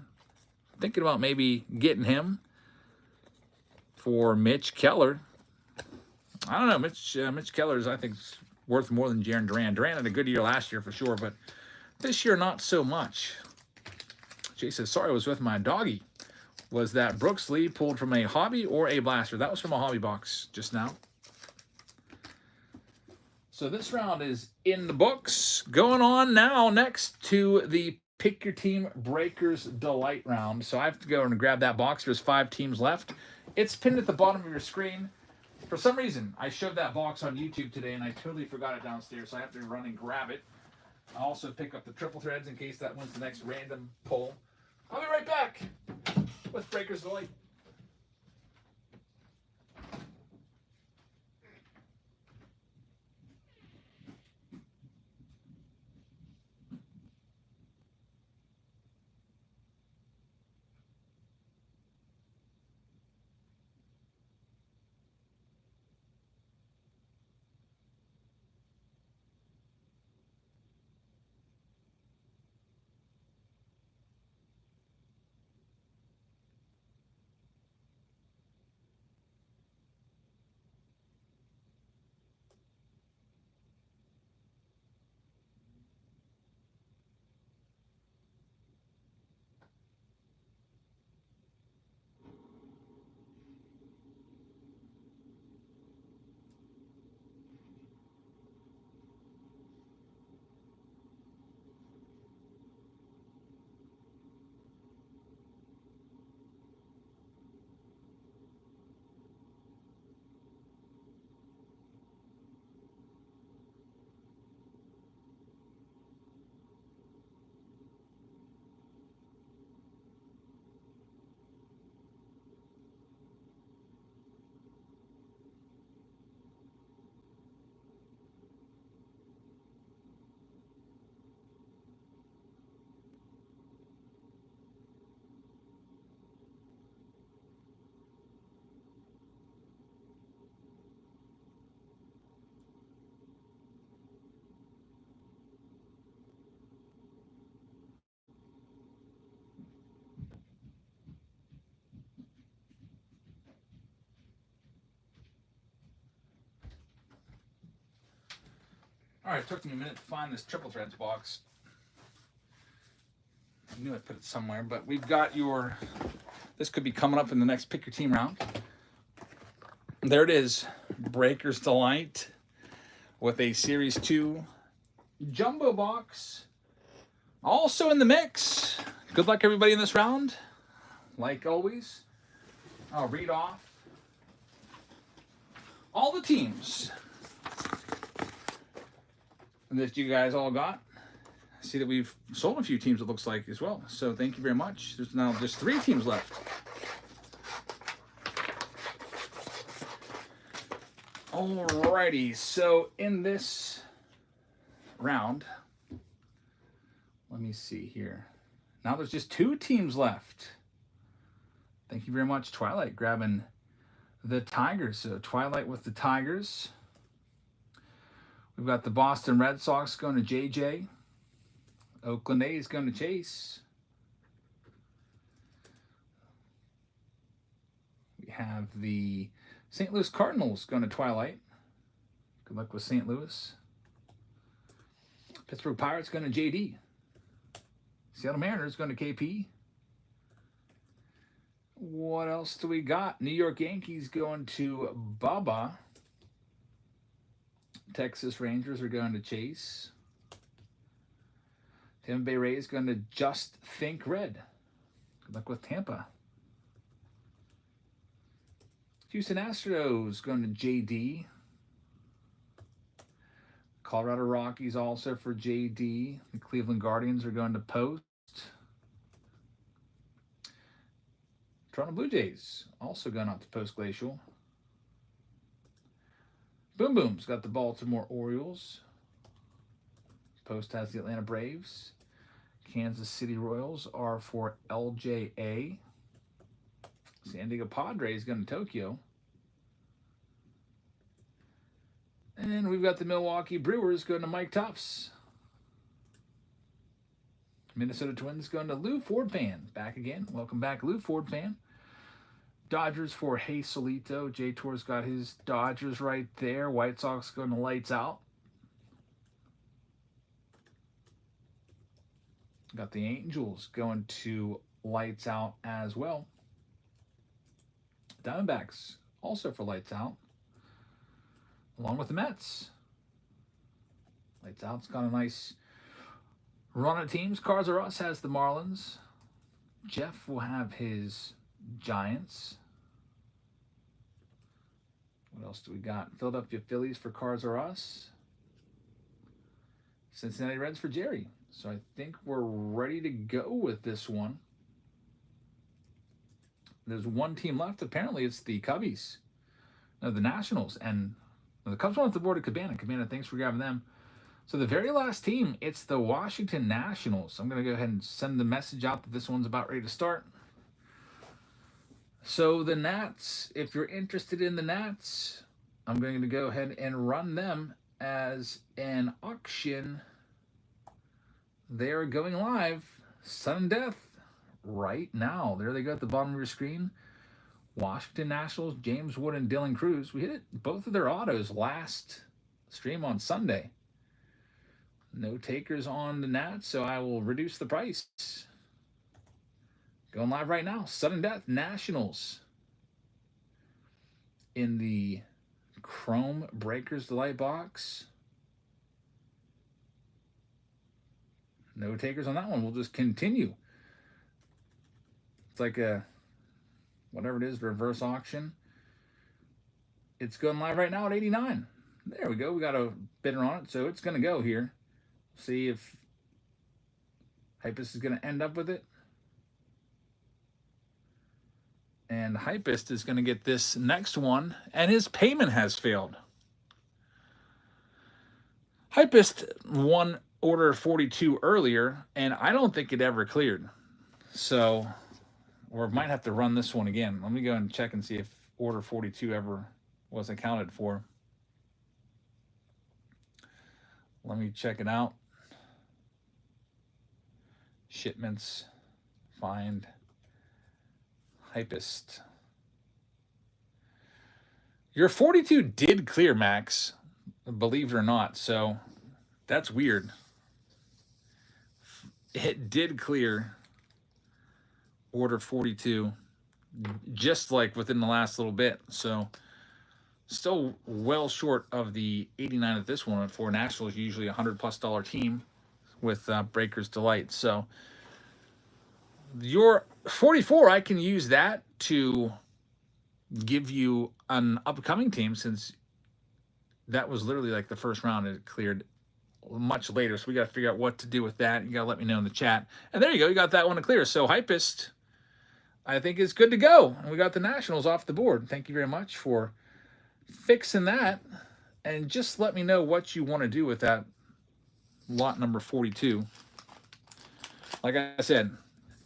thinking about maybe getting him for Mitch Keller. I don't know. Mitch Keller's, I think, worth more than Jarren Duran. Duran had a good year last year for sure, but this year not so much. Jay says, sorry, I was with my doggy. Was that Brooks Lee pulled from a hobby or a blaster? That was from a hobby box just now. So this round is in the books. Going on now next to the Pick Your Team Breakers Delight round. So I have to go and grab that box. There's 5 teams left. It's pinned at the bottom of your screen. For some reason, I shoved that box on YouTube today, and I totally forgot it downstairs, so I have to run and grab it. I'll also pick up the triple threads in case that wins the next random pull. I'll be right back with Breakers Delight. All right, it took me a minute to find this triple threads box. I knew I put it somewhere, but we've got your, this could be coming up in the next Pick Your Team round. There it is, Breakers Delight with a Series 2 jumbo box. Also in the mix. Good luck everybody in this round. Like always, I'll read off all the teams that you guys all got. I see that we've sold a few teams, it looks like, as well. So thank you very much. There's now just 3 teams left. Alrighty, so in this round, let me see here. Now there's just 2 teams left. Thank you very much, Twilight, grabbing the Tigers. So Twilight with the Tigers. We've got the Boston Red Sox going to JJ. Oakland A's going to Chase. We have the St. Louis Cardinals going to Twilight. Good luck with St. Louis. Pittsburgh Pirates going to JD. Seattle Mariners going to KP. What else do we got? New York Yankees going to Bubba. Texas Rangers are going to Chase. Tampa Bay Rays going to Just Think Red. Good luck with Tampa. Houston Astros going to JD. Colorado Rockies also for JD. The Cleveland Guardians are going to Post. Toronto Blue Jays also going out to Post Glacial. Boom Boom's got the Baltimore Orioles. Post has the Atlanta Braves. Kansas City Royals are for LJA. San Diego Padres going to Tokyo. And we've got the Milwaukee Brewers going to Mike Tufts. Minnesota Twins going to Lou Ford Fan. Back again. Welcome back, Lou Ford Fan. Dodgers for Hey Solito. J Tour's got his Dodgers right there. White Sox going to Lights Out. Got the Angels going to Lights Out as well. Diamondbacks also for Lights Out, along with the Mets. Lights Out's got a nice Run of teams. Cards Are Us has the Marlins. Jeff will have his Giants. What else do we got? Philadelphia Phillies for Cards Are Us. Cincinnati Reds for Jerry. So I think we're ready to go with this one. There's one team left. Apparently it's the Cubbies. No, the Nationals. And the Cubs went off the board at Cabana. Cabana, thanks for grabbing them. So the very last team, it's the Washington Nationals. I'm going to go ahead and send the message out that this one's about ready to start. So the Nats, if you're interested in the Nats, I'm going to go ahead and run them as an auction. They're going live, sudden death, right now. There they go at the bottom of your screen. Washington Nationals, James Wood and Dylan Cruz. We hit both of their autos last stream on Sunday. No takers on the Nats, so I will reduce the price. Going live right now. Sudden death, Nationals. In the Chrome Breakers Delight box. No takers on that one. We'll just continue. It's like a, whatever it is, reverse auction. It's going live right now at 89. There we go. We got a bidder on it, so it's going to go here. See if Hypest is going to end up with it. And Hypest is going to get this next one, and his payment has failed. Hypest won order 42 earlier, and I don't think it ever cleared. So, or might have to run this one again. Let me go and check and see if order 42 ever was accounted for. Let me check it out. Shipments, find Hypest. Your 42 did clear, Max, believe it or not. So that's weird. It did clear order 42 just like within the last little bit. So still well short of the 89 that this one went for. Nationals is usually $100+ team with Breakers Delight. So your 44, I can use that to give you an upcoming team, since that was literally like the first round. It cleared much later, so we got to figure out what to do with that. You got to let me know in the chat. And there you go. You got that one to clear. So Hypest, I think, is good to go. And we got the Nationals off the board. Thank you very much for fixing that. And just let me know what you want to do with that lot number 42. Like I said,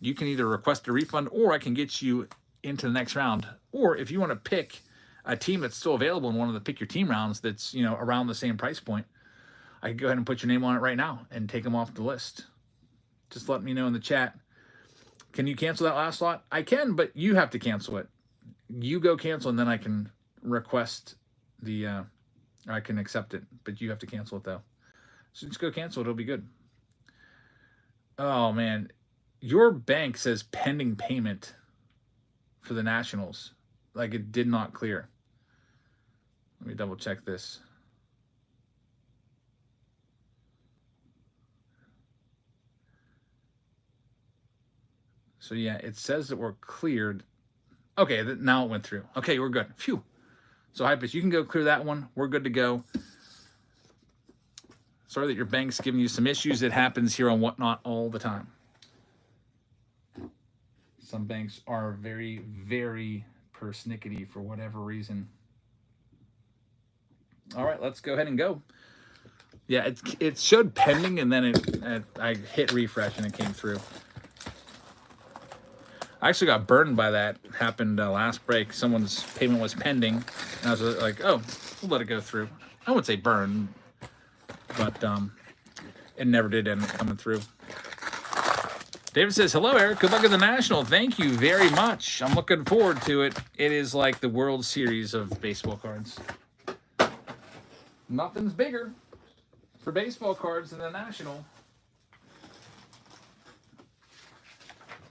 you can either request a refund, or I can get you into the next round. Or if you want to pick a team that's still available in one of the pick your team rounds that's, you know, around the same price point, I can go ahead and put your name on it right now and take them off the list. Just let me know in the chat. Can you cancel that last lot? I can, but you have to cancel it. You go cancel, and then I can request the, I can accept it, but you have to cancel it though. So just go cancel it. It'll be good. Oh, man. Your bank says pending payment for the Nationals. Like it did not clear. Let me double check this. So yeah, it says that we're cleared. Okay, now it went through. Okay, we're good. Phew. So Hypest, you can go clear that one. We're good to go. Sorry that your bank's giving you some issues. It happens here on Whatnot all the time. Some banks are very, very persnickety for whatever reason. All right, let's go ahead and go. Yeah, it showed pending, and then I hit refresh, and it came through. I actually got burned by that. It happened last break. Someone's payment was pending, and I was like, oh, we'll let it go through. I wouldn't say burn, but it never did end up coming through. David says, hello, Eric. Good luck at the National. Thank you very much. I'm looking forward to it. It is like the World Series of baseball cards. Nothing's bigger for baseball cards than the National.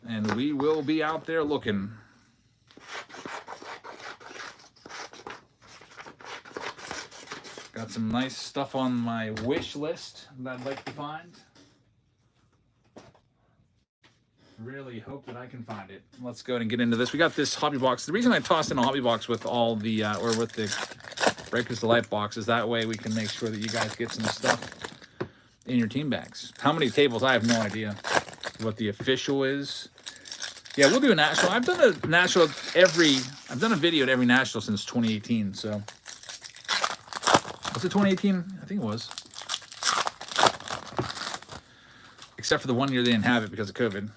And we will be out there looking. Got some nice stuff on my wish list that I'd like to find. really hope that I can find it. Let's go ahead and get into this. We got this hobby box. The reason I tossed in a hobby box with all the, or with the Breakers Delight box is that way we can make sure that you guys get some stuff in your team bags. How many tables? I have no idea what the official is. Yeah, we'll do a national. I've done a national I've done a video at every national since 2018. So, was it 2018? I think it was. Except for the 1 year they didn't have it because of COVID.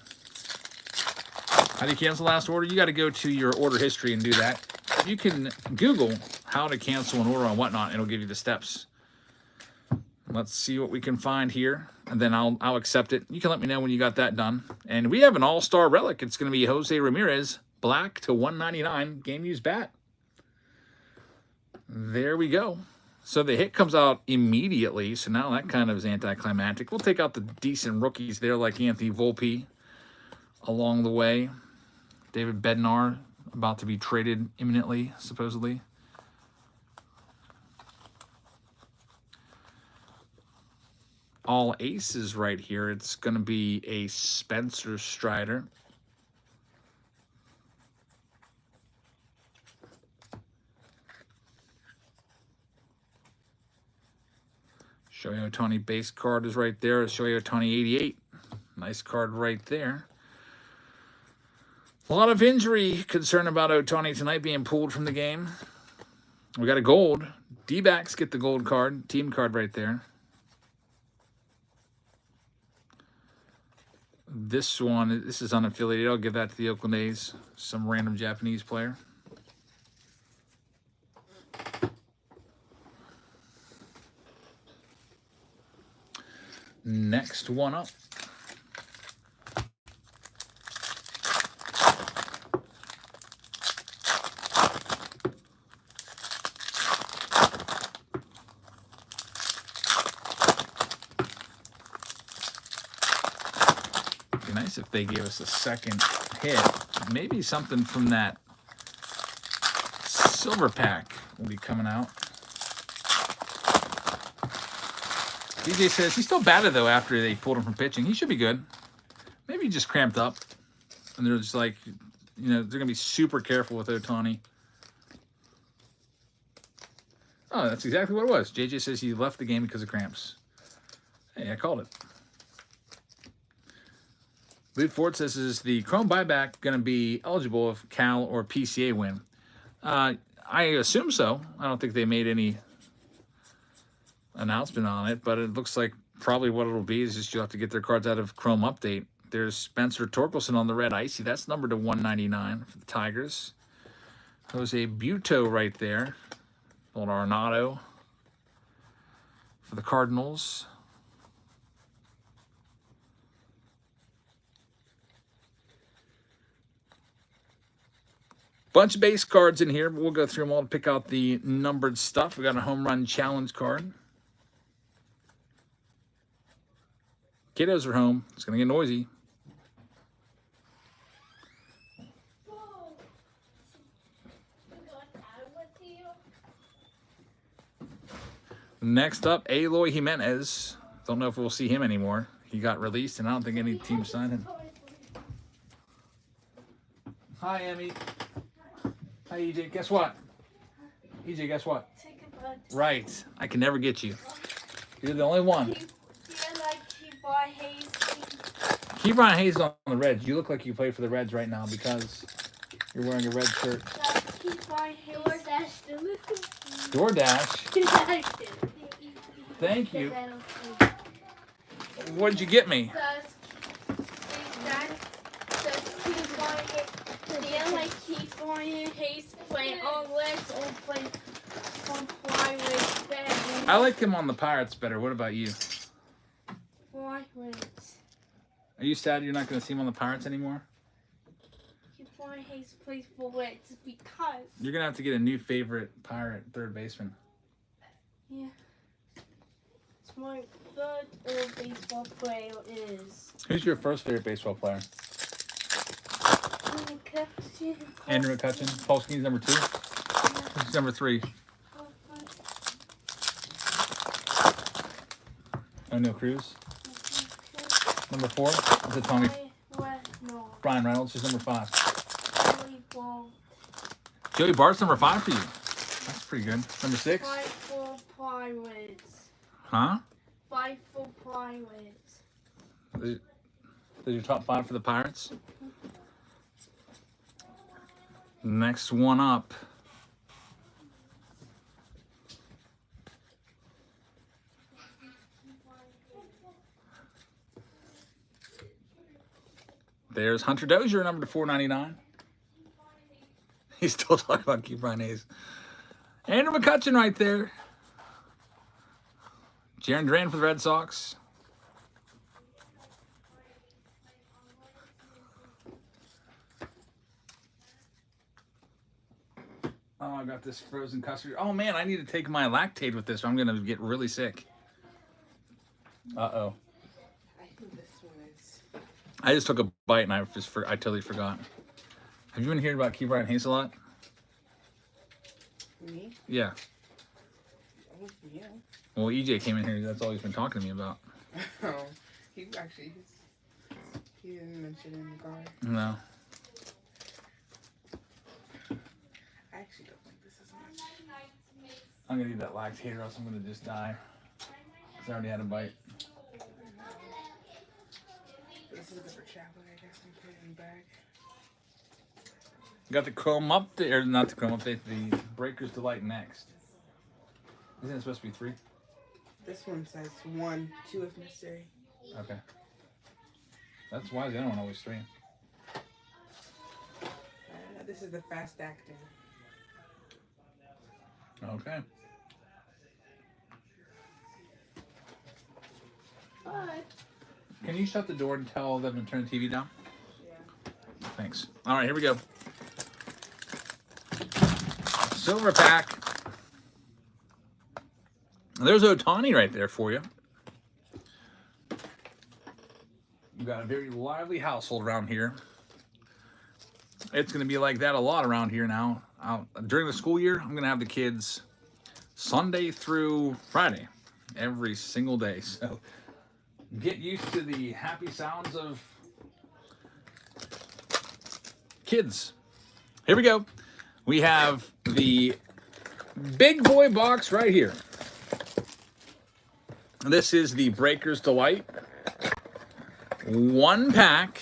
How do you cancel last order? You got to go to your order history and do that. You can Google how to cancel an order on Whatnot, and it'll give you the steps. Let's see what we can find here, and then I'll accept it. You can let me know when you got that done. And we have an all-star relic. It's going to be Jose Ramirez, black to 199, game used bat. There we go. So the hit comes out immediately, so now that kind of is anticlimactic. We'll take out the decent rookies there like Anthony Volpe along the way. David Bednar about to be traded imminently, supposedly. All aces right here. It's going to be a Spencer Strider. Shohei Ohtani base card is right there. Shohei Ohtani 88. Nice card right there. A lot of injury concern about Ohtani tonight being pulled from the game. We got a gold. D-backs get the gold card. Team card right there. This one, this is unaffiliated. I'll give that to the Oakland A's. Some random Japanese player. Next one up. Be nice if they gave us a second hit. Maybe something from that silver pack will be coming out. DJ says he's still batted, though, after they pulled him from pitching. He should be good. Maybe he just cramped up. And they're just like, you know, they're going to be super careful with Ohtani. Oh, that's exactly what it was. JJ says he left the game because of cramps. Hey, I called it. Luke Ford says, is the Chrome buyback going to be eligible if Cal or PCA win? I assume so. I don't think they made any announcement on it, but it looks like probably what it'll be is just you'll have to get their cards out of Chrome Update. There's Spencer Torkelson on the red icy. That's numbered to 199 for the Tigers. Jose Buto right there. Old Arenado for the Cardinals. Bunch of base cards in here, but we'll go through them all to pick out the numbered stuff. We got a home run challenge card. Kiddos are home. It's going to get noisy. Next up, Eloy Jimenez. Don't know if we'll see him anymore. He got released, and I don't think any team signed him. Hi, Emmy. Hi, EJ. Guess what? EJ, guess what? Right. I can never get you. You're the only one. Keybrian Hayes on the Reds. You look like you play for the Reds right now because you're wearing a red shirt. DoorDash. Thank you. What did you get me? I like him on the Pirates better. What about you? Are you sad you're not going to see him on the Pirates anymore? Hayes plays for Reds because you're going to have to get a new favorite Pirate third baseman. Yeah. It's my third baseball player is... Who's your first favorite baseball player? Andrew McCutcheon. Polsky's number 2? Who's number 3? O'Neal Cruz. Number 4? Is it Tommy? No. Brian Reynolds is number 5. Joey Ball. Joey Bart's number 5 for you. That's pretty good. Number 6? Frightful Pirates. Huh? Frightful Pirates. Those are your top 5 for the Pirates? Next one up. There's Hunter Dozier, number 499. He's still talking about Keith Ryan Hayes. Andrew McCutcheon right there. Jarren Duran for the Red Sox. Oh, I got this frozen custard. Oh, man, I need to take my lactate with this or I'm going to get really sick. Uh-oh. I think this one is. I just took a bite and I totally forgot. Have you been hearing about Keith Ryan Hayes a lot? Me? Yeah. Oh, yeah. Well, EJ came in here. That's all he's been talking to me about. Oh, he didn't mention it in the car. No. I actually don't like this as much. I'm going to eat that lactator or else I'm going to just die. Because I already had a bite. This is a different chapter, I guess. I'm putting it in the bag. Got the Chrome update, or not the Chrome update, the Breaker's Delight next. Isn't it supposed to be 3? This one says 1, 2 if necessary. Okay. That's why the other one always 3. This is the fast acting. Okay. But Can you shut the door and tell them to turn the TV down? Yeah. Thanks. All right, here we go. Silver pack. There's Ohtani right there for you. We've got a very lively household around here. It's going to be like that a lot around here now. During the school year, I'm going to have the kids Sunday through Friday, every single day. So get used to the happy sounds of kids. Here we go. We have the big boy box right here. This is the Breaker's Delight. 1 pack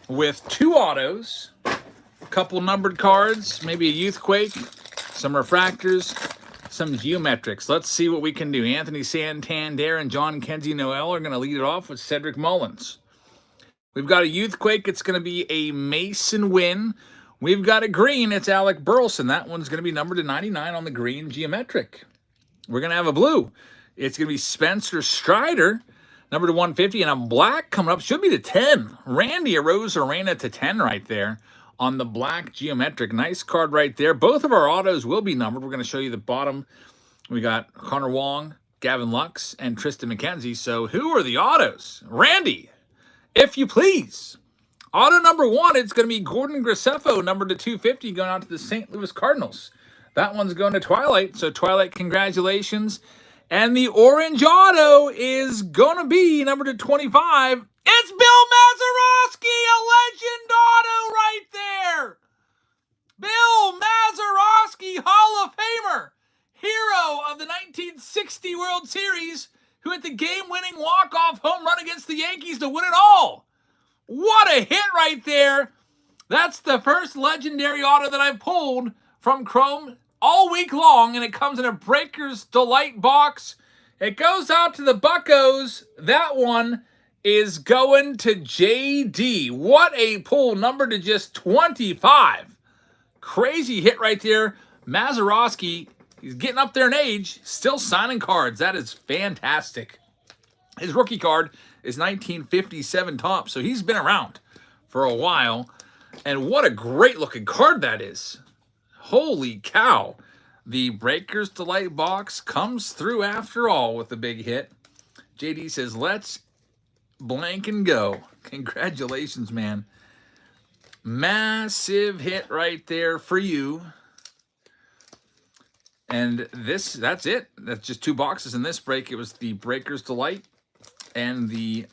with 2 autos, a couple numbered cards, maybe a Youthquake, some refractors, some geometrics. Let's see what we can do. Anthony Santander and John Kenzie Noel are going to lead it off with Cedric Mullins. We've got a Youthquake. It's going to be a Mason Wynn. We've got a green. It's Alec Burleson. That one's going to be numbered to 99 on the green geometric. We're going to have a blue. It's going to be Spencer Strider, number to 150, and a black coming up. Should be to 10. Randy Arozarena to 10 right there on the black geometric. Nice card right there. Both of our autos will be numbered. We're going to show you the bottom. We got Connor Wong, Gavin Lux, and Tristan McKenzie. So who are the autos? Randy, if you please. Auto number 1, it's going to be Gordon Graceffo, number to 250, going out to the St. Louis Cardinals. That one's going to Twilight. So Twilight, congratulations. And the orange auto is going to be number to 25. It's Bill Mazeroski, a legend auto right there. Bill Mazeroski, Hall of Famer, hero of the 1960 World Series, who hit the game-winning walk-off home run against the Yankees to win it all. What a hit right there. That's the first legendary auto that I've pulled from Chrome all week long, and it comes in a Breaker's Delight box. It goes out to the Buccos. That one is going to JD. What a pull, number to just 25. Crazy hit right there. Mazeroski, he's getting up there in age, still signing cards. That is fantastic. His rookie card is 1957 top, so he's been around for a while. And what a great looking card that is. Holy cow. The Breaker's Delight box comes through after all with the big hit. JD says, let's blank and go. Congratulations, man. Massive hit right there for you. And that's it. That's just 2 boxes in this break. It was the Breaker's Delight and the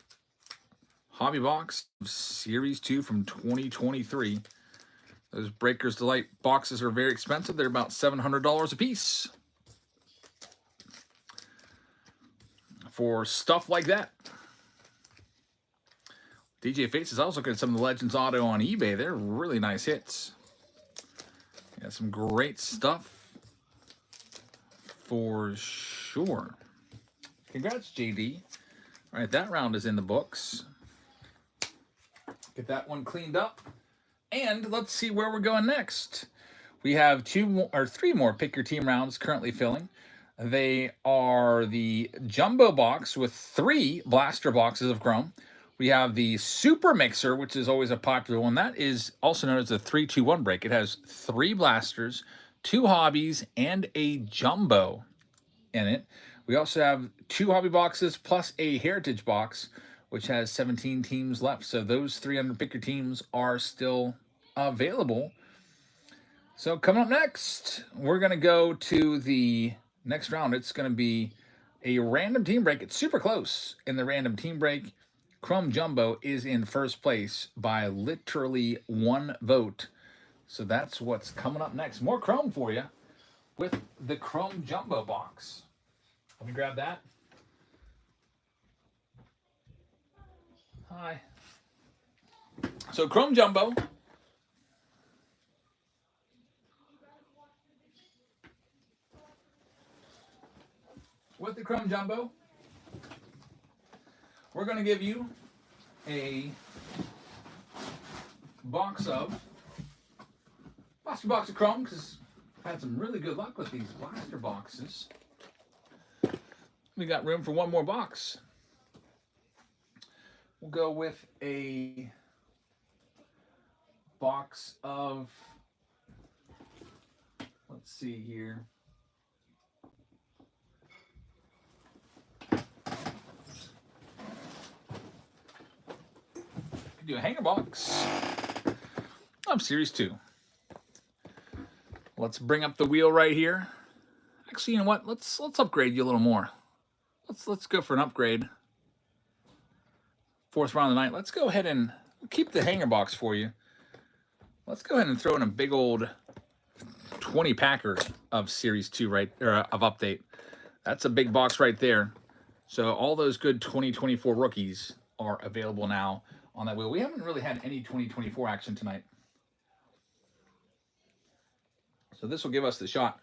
hobby box of Series 2 from 2023. Those Breakers Delight boxes are very expensive. They're about $700 a piece. For stuff like that. DJ Faces, I was looking at some of the Legends Auto on eBay. They're really nice hits. Yeah, some great stuff for sure. Congrats, JD. All right, that round is in the books. Get that one cleaned up. And let's see where we're going next. We have three more Pick Your Team rounds currently filling. They are the Jumbo box with 3 blaster boxes of Chrome. We have the Super Mixer, which is always a popular one. That is also known as the 3-2-1 break. It has 3 blasters, 2 hobbies, and a Jumbo in it. We also have 2 hobby boxes plus a Heritage box, which has 17 teams left. So those 300 Pick Your Teams are still available. So coming up next, we're going to go to the next round. It's going to be a random team break. It's super close in the random team break. Chrome Jumbo is in first place by literally 1 vote. So that's what's coming up next. More Chrome for you with the Chrome Jumbo box. Let me grab that. Hi. So Chrome Jumbo. With the Chrome Jumbo, we're going to give you a blaster box of Chrome, because I've had some really good luck with these blaster boxes. We got room for one more box. We'll go with a box of, let's see here. Do a hanger box of Series 2. Let's bring up the wheel right here. Actually, you know what? Let's upgrade you a little more. Let's go for an upgrade. 4th round of the night. Let's go ahead and keep the hanger box for you. Let's go ahead and throw in a big old 20 packer of Series 2 of Update. That's a big box right there. So all those good 2024 rookies are available now on that wheel. We haven't really had any 2024 action tonight. So this will give us the shot.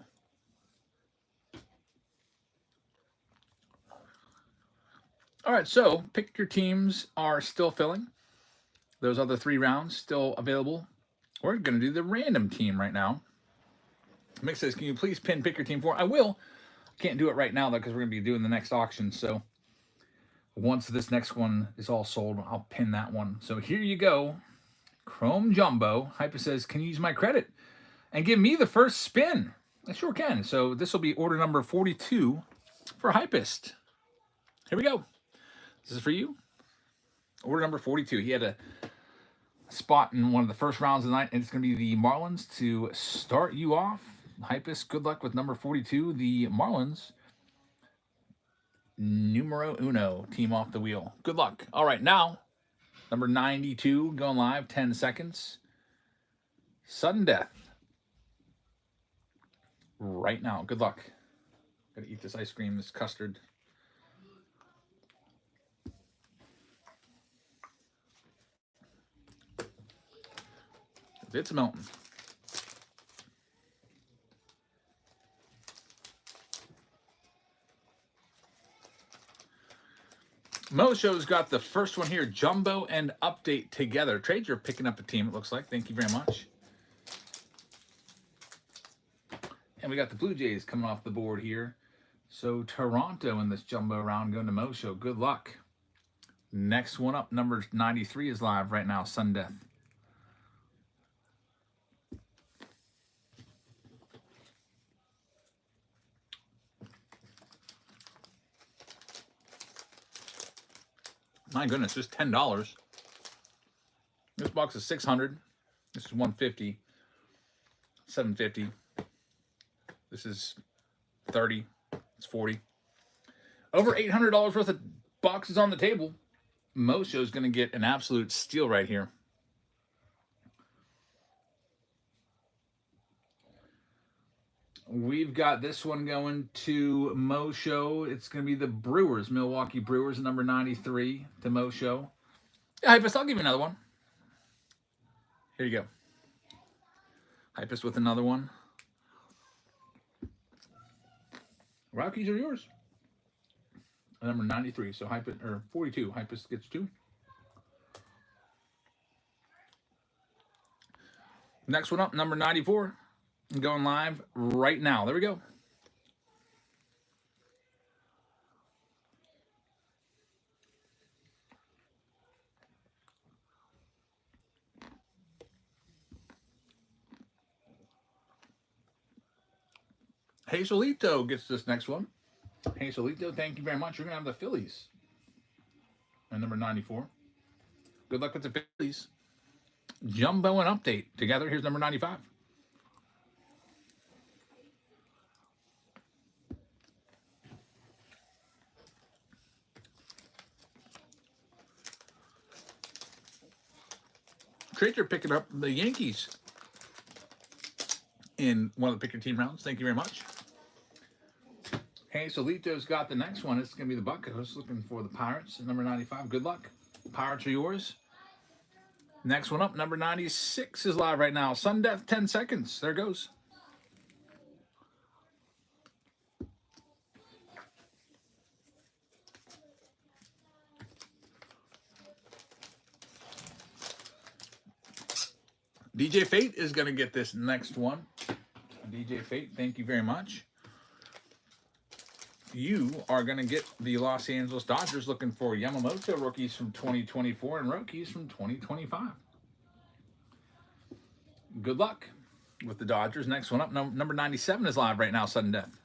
All right, so Pick Your Teams are still filling. Those other 3 rounds still available. We're going to do the random team right now. Mick says, can you please pin Pick Your Team 4? I will. Can't do it right now, though, because we're going to be doing the next auction. So once this next one is all sold, I'll pin that one. So here you go. Chrome Jumbo. Hyper says, can you use my credit and give me the first spin? I sure can. So this will be order number 42 for Hypest. Here we go. This is for you. Order number 42. He had a spot in one of the first rounds of the night, and it's going to be the Marlins to start you off. Hypest, good luck with number 42, the Marlins. Numero uno, team off the wheel. Good luck. All right, now, number 92, going live, 10 seconds. Sudden death. Right now. Good luck. Gotta eat this ice cream, this custard. It's melting. Mo Show's got the first one here, Jumbo and Update together. Trade, you're picking up a team, it looks like. Thank you very much. And we got the Blue Jays coming off the board here. So Toronto in this Jumbo round going to Mo Show. Good luck. Next one up, number 93 is live right now, Sun Death. My goodness, just $10. This box is $600. This is $150. $750. This is $30. It's $40. Over $800 worth of boxes on the table. Mosho's going to get an absolute steal right here. We've got this one going to Mosho. It's going to be the Brewers, Milwaukee Brewers, number 93 to Mosho. Yeah, Hypest, I'll give you another one. Here you go. Hypest with another one. Rockies are yours. Number 93, so Hypest, or 42. Hypest gets 2. Next one up, number 94. Going live right now. There we go. Hazelito gets this next one. Hazelito, thank you very much. You're going to have the Phillies. And number 94. Good luck with the Phillies. Jumbo and update together. Here's number 95. Trader picking up the Yankees in one of the pick your team rounds. Thank you very much. Hazelito's got the next one. It's going to be the Buccos looking for the Pirates. Number 95. Good luck. Pirates are yours. Next one up, number 96 is live right now. Sun Death, 10 seconds. There it goes. DJ Fate is going to get this next one. DJ Fate, thank you very much. You are going to get the Los Angeles Dodgers looking for Yamamoto rookies from 2024 and rookies from 2025. Good luck with the Dodgers. Next one up, number 97 is live right now, Sudden Death.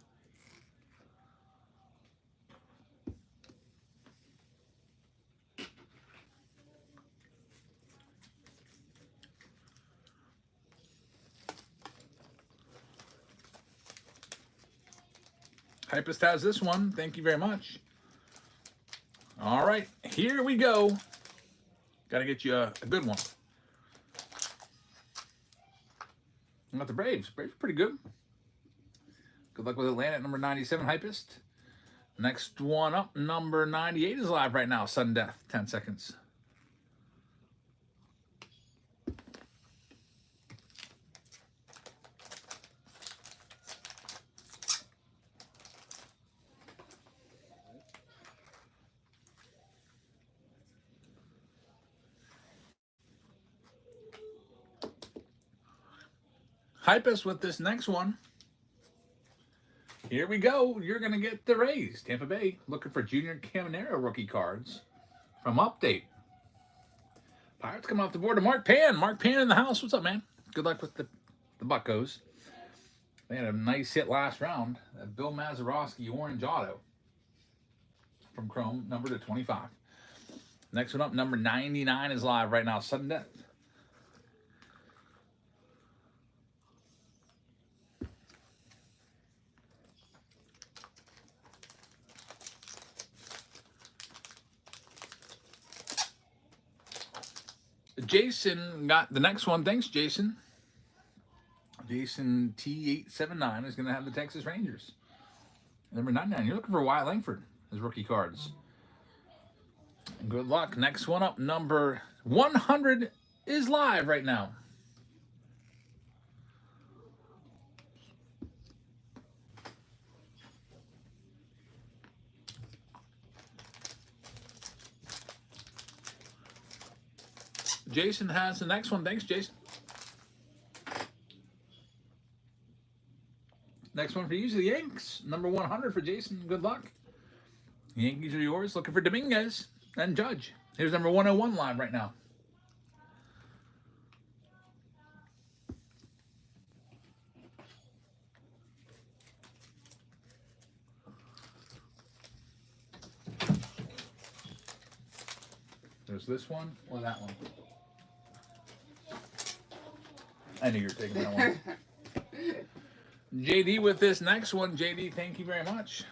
Hypest has this one. Thank you very much. All right, here we go. Got to get you a good one. Got the Braves. Braves are pretty good. Good luck with Atlanta at number 97, Hypest. Next one up, number 98 is live right now. Sudden Death, 10 seconds. Hypest with this next one. Here we go. You're going to get the Rays. Tampa Bay looking for Junior Caminero rookie cards from Update. Pirates coming off the board to Mark Pan. Mark Pan in the house. What's up, man? Good luck with the Buccos. They had a nice hit last round. Bill Mazeroski Orange Auto from Chrome, number to 25. Next one up, number 99 is live right now. Sudden Death. Jason got the next one. Thanks, Jason. Jason T879 is going to have the Texas Rangers. Number 99. You're looking for Wyatt Langford, his rookie cards. Good luck. Next one up, number 100 is live right now. Jason has the next one. Thanks, Jason. Next one for you is the Yanks. Number 100 for Jason. Good luck. Yankees are yours. Looking for Dominguez and Judge. Here's number 101 live right now. There's this one or that one. I knew you were taking that one. JD with this next one. JD, thank you very much.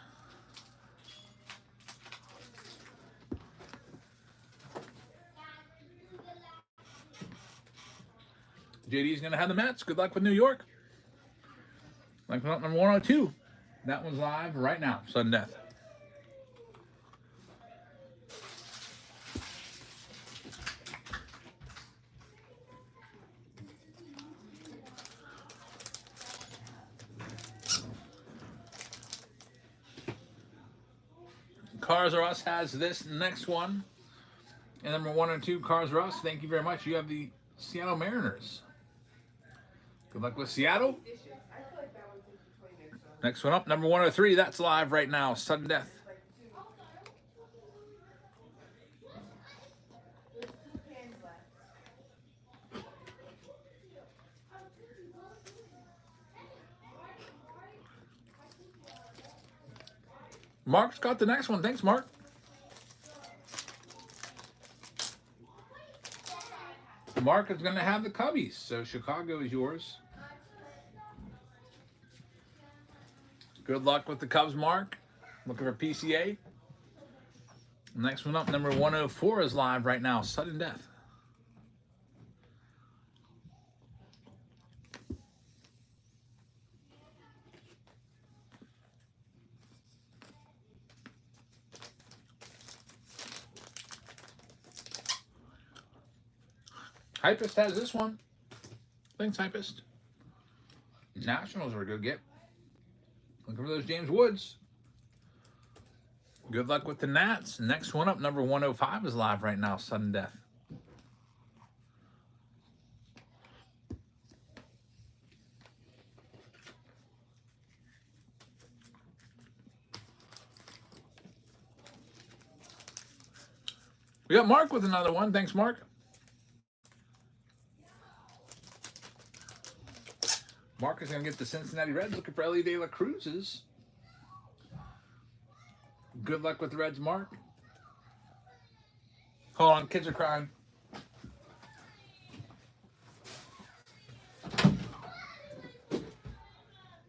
JD's going to have the Mets. Good luck with New York. Like number 102. That one's live right now. Sudden death. Cars R Us has this next one. And number 102, Cars R Us. Thank you very much. You have the Seattle Mariners. Good luck with Seattle. Next one up, number 103. That's live right now. Sudden death. Mark's got the next one. Thanks, Mark. Mark is going to have the Cubbies, so Chicago is yours. Good luck with the Cubs, Mark. Looking for PCA. Next one up, number 104 is live right now. Sudden death. Hypest has this one. Thanks, Hypest. Nationals are a good get. Looking for those James Woods. Good luck with the Nats. Next one up, number 105 is live right now. Sudden death. We got Mark with another one. Thanks, Mark. Mark is going to get the Cincinnati Reds. Looking for Ellie De La Cruz's. Good luck with the Reds, Mark. Hold on, kids are crying.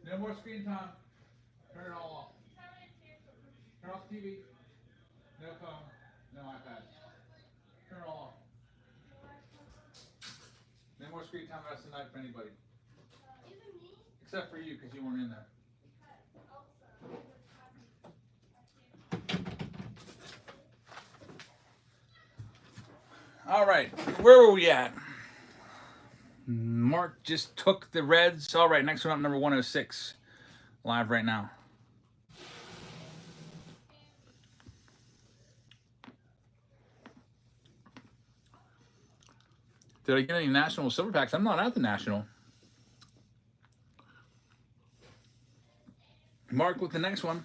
No more screen time. Turn it all off. Turn off the TV. No phone. No iPad. Turn it all off. No more screen time the rest of the night for anybody. Except for you, because you weren't in there. All right, where were we at? Mark just took the Reds. All right, next one up, number 106. Live right now. Did I get any National Silver Packs? I'm not at the National. Mark with the next one.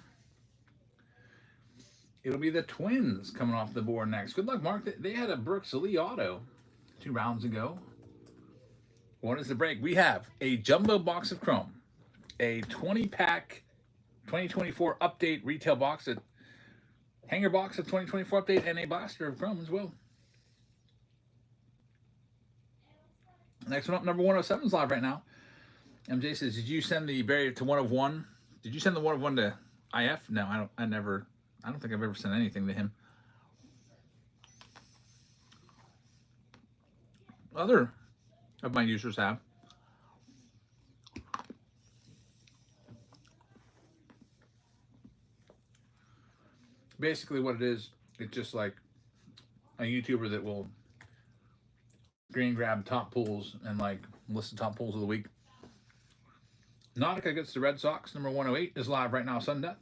It'll be the Twins coming off the board next. Good luck, Mark. They had a Brooks Lee auto 2 rounds ago. What is the break? We have a jumbo box of Chrome, a 20-pack 2024 update retail box, a hanger box of 2024 update, and a blaster of Chrome as well. Next one up, number 107 is live right now. MJ says, did you send the barrier to 1 of 1? Did you send the 1 of 1 to IF? No, I don't think I've ever sent anything to him. Other of my users have. Basically what it is, it's just like a YouTuber that will screen grab top pools and like list the top pools of the week. Nautica gets the Red Sox. Number 108 is live right now. Sudden death.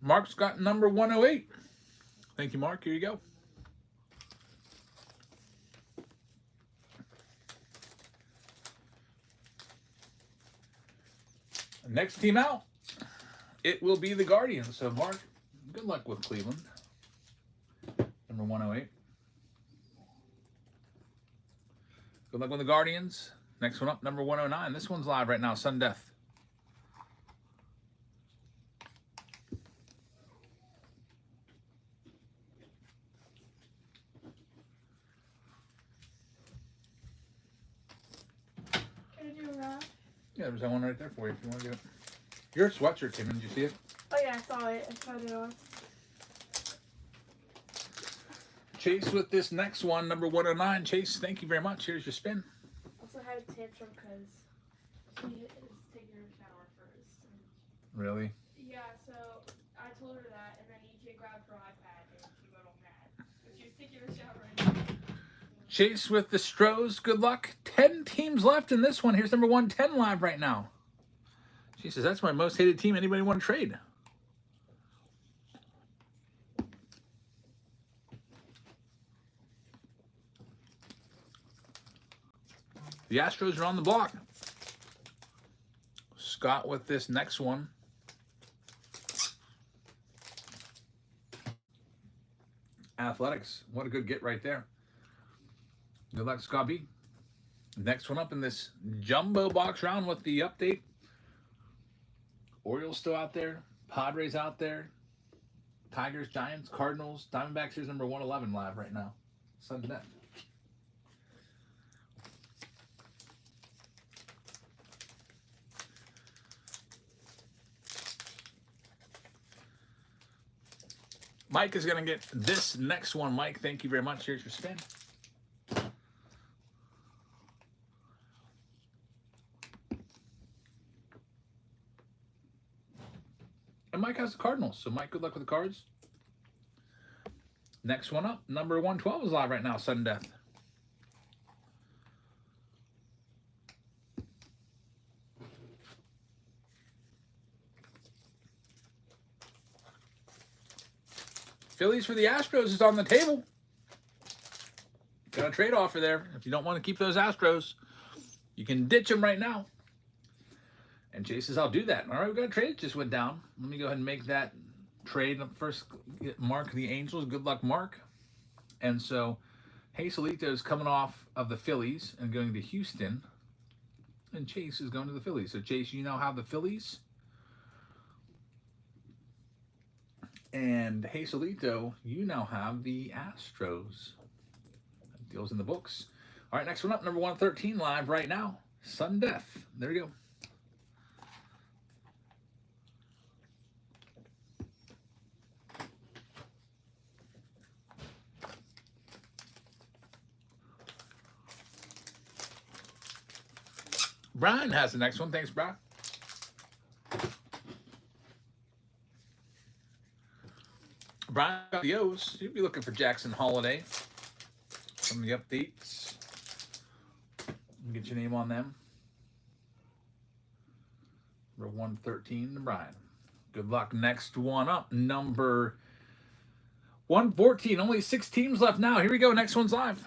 Mark's got number 108. Thank you, Mark. Here you go. Next team out, it will be the Guardians. So, Mark, good luck with Cleveland. Number 108. Good luck with the Guardians. Next one up, number 109. This one's live right now, Sudden Death. Yeah, there's that one right there for you if you want to get it. Your sweatshirt came in. Did you see it? Oh yeah, I saw it. I tried it on. Chase with this next one, number 109. Chase, thank you very much. Here's your spin. Also had a tantrum because she is taking her shower first. Really? Yeah, so I told her that, and then EJ grabbed her iPad and she got all mad. But she was taking her shower anyway. Chase with the Stros. Good luck. 10 teams left in this one. Here's number 110 live right now. She says, that's my most hated team. Anybody want to trade? The Astros are on the block. Scott with this next one. Athletics. What a good get right there. Good luck, Scott B. Next one up in this jumbo box round with the update. Orioles still out there. Padres out there. Tigers, Giants, Cardinals. Diamondbacks. Here's number 111 live right now. Sudden death. Mike is going to get this next one. Mike, thank you very much. Here's your spin. And Mike has the Cardinals. So, Mike, good luck with the Cards. Next one up, number 112 is live right now, sudden death. Phillies for the Astros is on the table. Got a trade offer there. If you don't want to keep those Astros, you can ditch them right now. And Chase says, I'll do that. All right, we've got a trade just went down. Let me go ahead and make that trade. First, Mark the Angels. Good luck, Mark. And so, Hazelito is coming off of the Phillies and going to Houston. And Chase is going to the Phillies. So, Chase, you now have the Phillies. And Hazelito, you now have the Astros. That deal's in the books. All right, next one up, number 113 live right now. Sudden death. There you go. Brian has the next one. Thanks, Brian. Brian got the O's. You'll be looking for Jackson Holiday. Some of the updates. Get your name on them. Number 113 to Brian. Good luck. Next one up. Number 114. Only 6 teams left now. Here we go. Next one's live.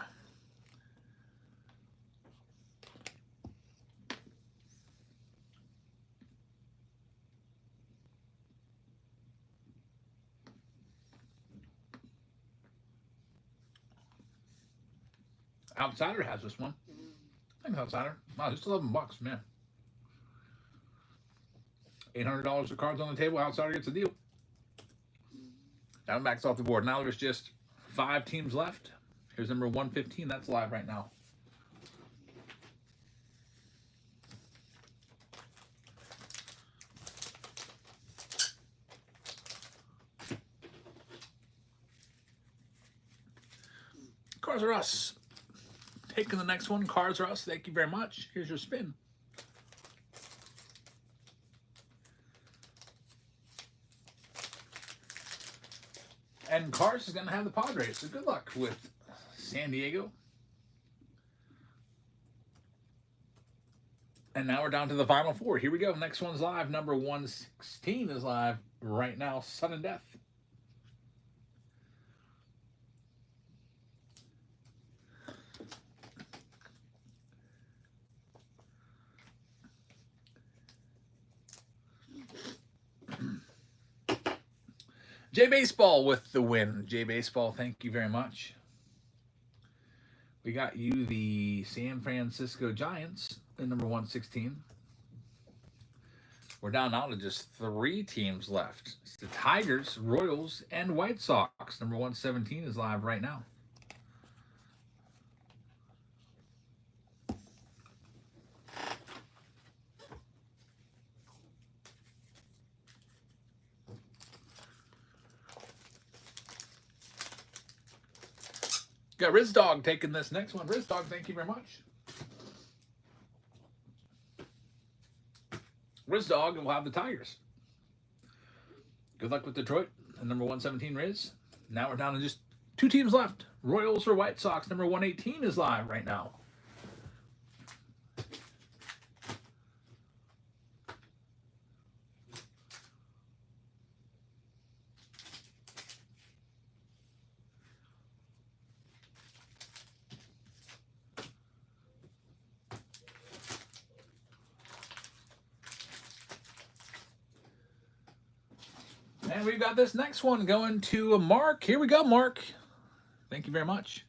Outsider has this one. Thanks, Outsider. Wow, just $11, man. $800 of cards on the table. Outsider gets a deal. Diamondbacks off the board. Now there's just 5 teams left. Here's number 115. That's live right now. Cards are us. Taking the next one. Cards are us. Thank you very much. Here's your spin. And Cars is going to have the Padres. So good luck with San Diego. And now we're down to the final 4. Here we go. Next one's live. Number 116 is live right now. Sudden death. J Baseball with the win. J Baseball, thank you very much. We got you the San Francisco Giants in number 116. We're down now to just 3 teams left. It's the Tigers, Royals, and White Sox. Number 117 is live right now. Got Riz Dog taking this next one. Riz Dog, thank you very much. Riz Dog will have the Tigers. Good luck with Detroit. And number 117, Riz. Now we're down to just 2 teams left. Royals or White Sox. Number 118 is live right now. And we've got this next one going to Mark. Here we go, Mark. Thank you very much.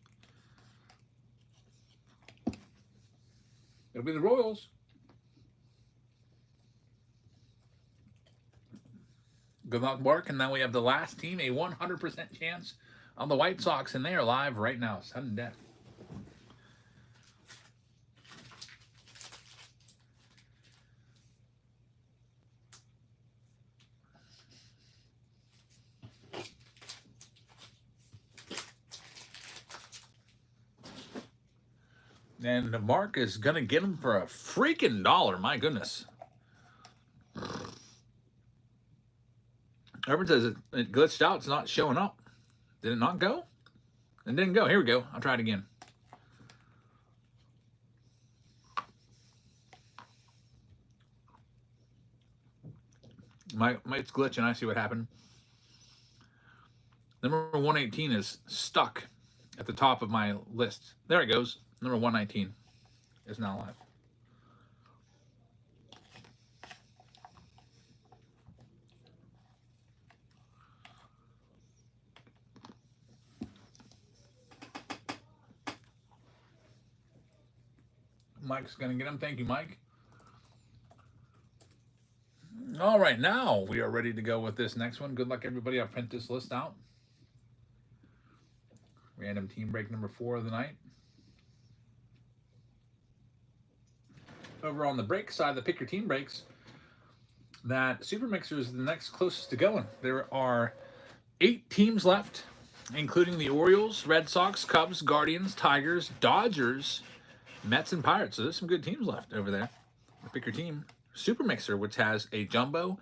It'll be the Royals. Good luck, Mark. And now we have the last team, a 100% chance on the White Sox, and they are live right now, sudden death. And Mark is going to get them for a freaking $1. My goodness. Urban says it glitched out. It's not showing up. Did it not go? It didn't go. Here we go. I'll try it again. It's glitching. I see what happened. Number 118 is stuck at the top of my list. There it goes. Number 119 is now live. Mike's going to get him. Thank you, Mike. All right, now we are ready to go with this next one. Good luck, everybody. I'll print this list out. Random team break number 4 of the night. Over on the break side, the pick your team breaks, that Super Mixer is the next closest to going. There are 8 teams left, including the Orioles, Red Sox, Cubs, Guardians, Tigers, Dodgers, Mets, and Pirates. So there's some good teams left over there. The pick your team Super Mixer, which has a jumbo,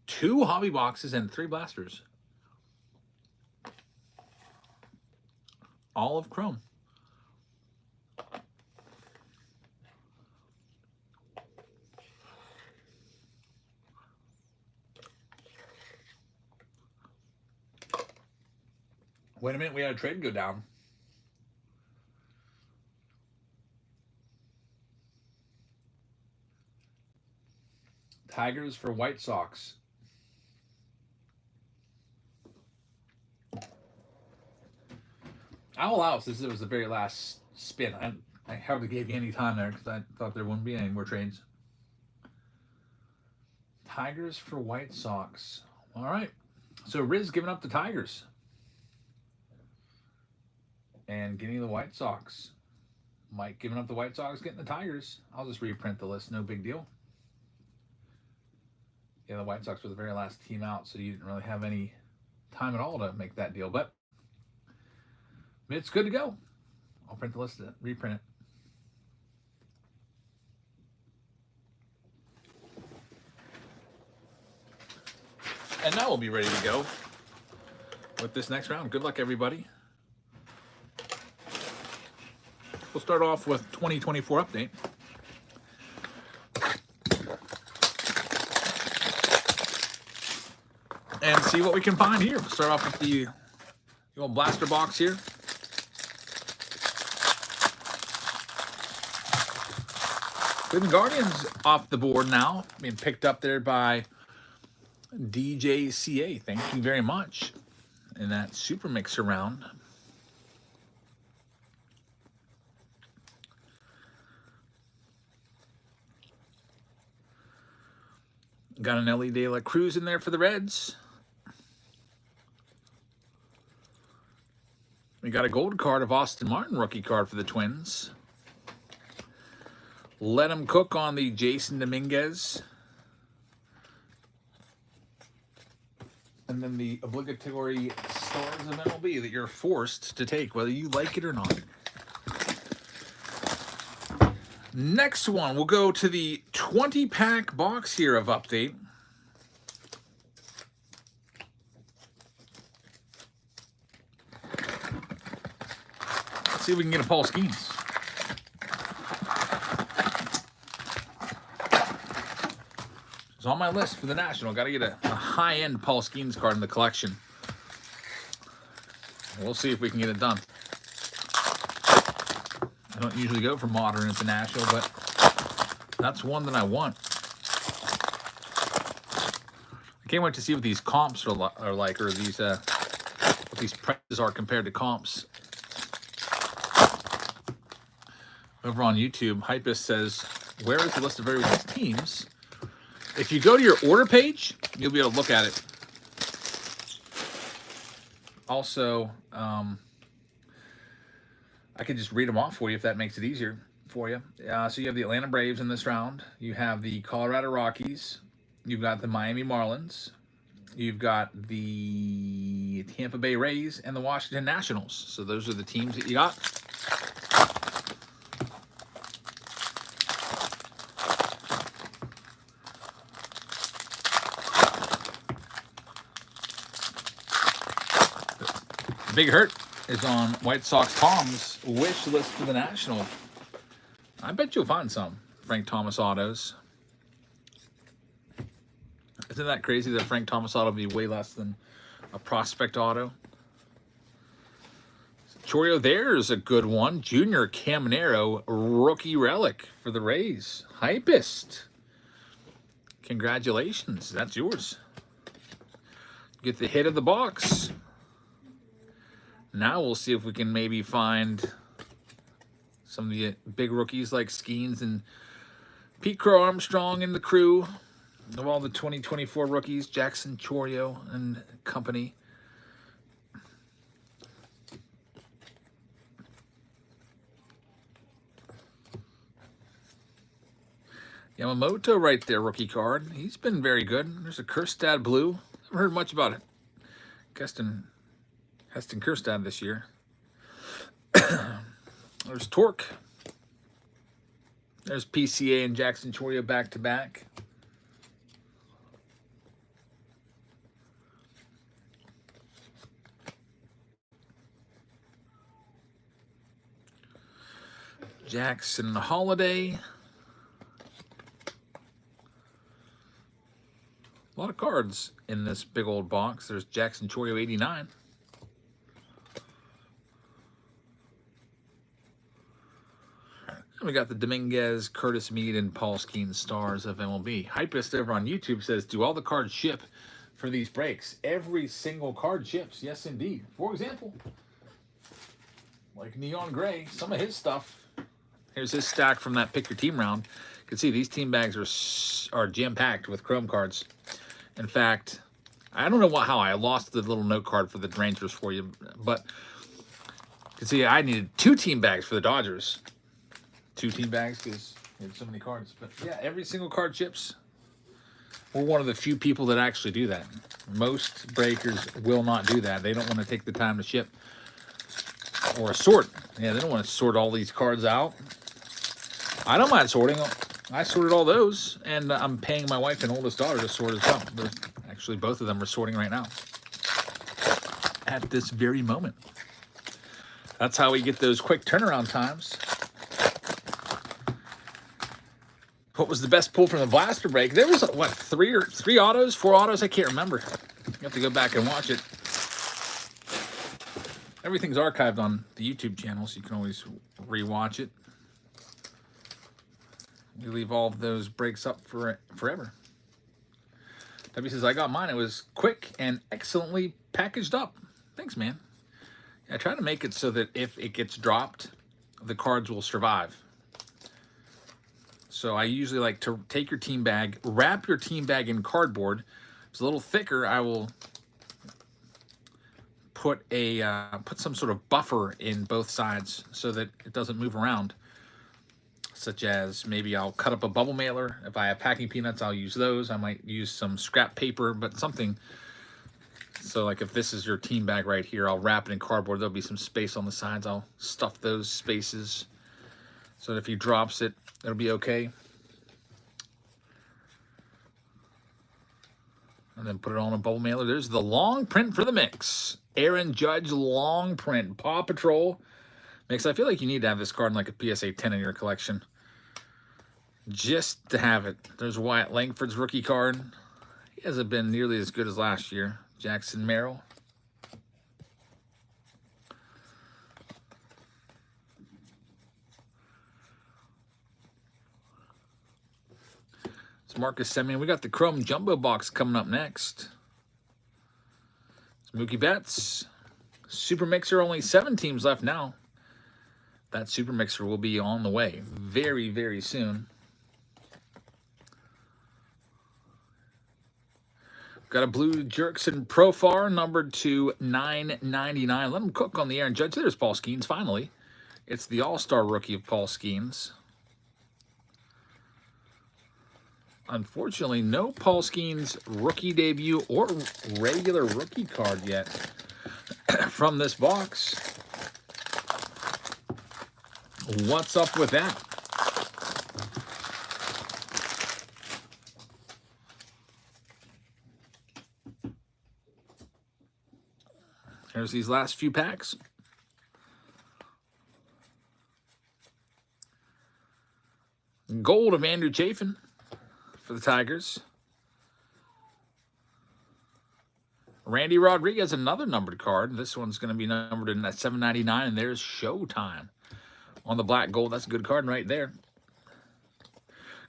2 hobby boxes, and 3 blasters. All of chrome. Wait a minute, we had a trade go down. Tigers for White Sox. I'll allow it since it was the very last spin. I hardly gave you any time there because I thought there wouldn't be any more trades. Tigers for White Sox. All right. So Riz giving up the Tigers. And getting the White Sox. Mike giving up the White Sox, getting the Tigers. I'll just reprint the list, no big deal. Yeah, the White Sox were the very last team out, so you didn't really have any time at all to make that deal. But it's good to go. I'll print the list, reprint it. And now we'll be ready to go with this next round. Good luck, everybody. We'll start off with 2024 update. And see what we can find here. We'll start off with the old blaster box here. Cleveland Guardians off the board now, being picked up there by DJCA. Thank you very much. In that Super Mixer round. Got an Ellie De La Cruz in there for the Reds. We got a gold card of Austin Martin, rookie card for the Twins. Let him cook on the Jason Dominguez. And then the obligatory stars of MLB that you're forced to take, whether you like it or not. Next one, we'll go to the 20-pack box here of Update. Let's see if we can get a Paul Skeens. It's on my list for the National. Got to get a high-end Paul Skeens card in the collection. We'll see if we can get it done. I don't usually go for modern international, but that's one that I want. I can't wait to see what these comps are like, or these what these prices are compared to comps. Over on YouTube, Hypist says, "Where is the list of everybody's teams?" If you go to your order page, you'll be able to look at it. Also, I could just read them off for you if that makes it easier for you. So you have the Atlanta Braves in this round. You have the Colorado Rockies. You've got the Miami Marlins. You've got the Tampa Bay Rays and the Washington Nationals. So those are the teams that you got. Big Hurt is on White Sox Tom's wish list for the National. I bet you'll find some Frank Thomas autos. Isn't that crazy that Frank Thomas auto will be way less than a prospect auto? Choreo, there's a good one. Junior Caminero rookie relic for the Rays. Hypist. Congratulations. That's yours. Get the hit of the box. Now we'll see if we can maybe find some of the big rookies like Skeens and Pete Crow Armstrong and the crew of all the 2024 rookies, Jackson Choreo and company. Yamamoto right there, rookie card. He's been very good. There's a Kjerstad blue. Haven't heard much about it. Heston Kjerstad this year. There's Torque. There's PCA and Jackson Choreo back to back. Jackson Holiday. A lot of cards in this big old box. There's Jackson Choreo 89. We got the Dominguez, Curtis Mead, and Paul Skeens stars of MLB. Hypist over on YouTube says, do all the cards ship for these breaks? Every single card ships. Yes, indeed. For example, like Neon Gray, some of his stuff. Here's his stack from that Pick Your Team round. You can see these team bags are jam-packed with Chrome cards. In fact, I don't know how I lost the little note card for the Rangers for you, but you can see I needed 2 team bags for the Dodgers. 2 team bags because we had so many cards. But yeah, every single card ships. We're one of the few people that actually do that. Most breakers will not do that. They don't want to take the time to ship or sort. Yeah, they don't want to sort all these cards out. I don't mind sorting them. I sorted all those, and I'm paying my wife and oldest daughter to sort as well. Actually, both of them are sorting right now at this very moment. That's how we get those quick turnaround times. What was the best pull from the blaster break? There was, what, 4 autos? I can't remember. You have to go back and watch it. Everything's archived on the YouTube channel, so you can always rewatch it. We leave all of those breaks up for forever. W says, I got mine. It was quick and excellently packaged up. Thanks, man. I try to make it so that if it gets dropped, the cards will survive. So I usually like to take your team bag, wrap your team bag in cardboard. If it's a little thicker, I will put some sort of buffer in both sides so that it doesn't move around. Such as maybe I'll cut up a bubble mailer. If I have packing peanuts, I'll use those. I might use some scrap paper, but something So like if this is your team bag right here, I'll wrap it in cardboard. There'll be some space on the sides. I'll stuff those spaces so that if he drops it, it'll be okay. And then put it on a bubble mailer. There's the long print for the mix. Aaron Judge long print. Paw Patrol mix. I feel like you need to have this card in like a PSA 10 in your collection. Just to have it. There's Wyatt Langford's rookie card. He hasn't been nearly as good as last year. Jackson Merrill. It's Marcus Semien. We got the Chrome Jumbo Box coming up next. It's Mookie Betts. Super Mixer, only 7 teams left now. That Super Mixer will be on the way very, very soon. Got a blue Jerkson Profar, numbered to 999. Let him cook on the Aaron Judge. There's Paul Skeens, finally. It's the All-Star rookie of Paul Skeens. Unfortunately, no Paul Skeens rookie debut or regular rookie card yet from this box. What's up with that? Here's these last few packs. Gold of Andrew Chafin for the Tigers. Randy Rodriguez, another numbered card. This one's going to be numbered in at 799, and there's Showtime on the black gold. That's a good card right there.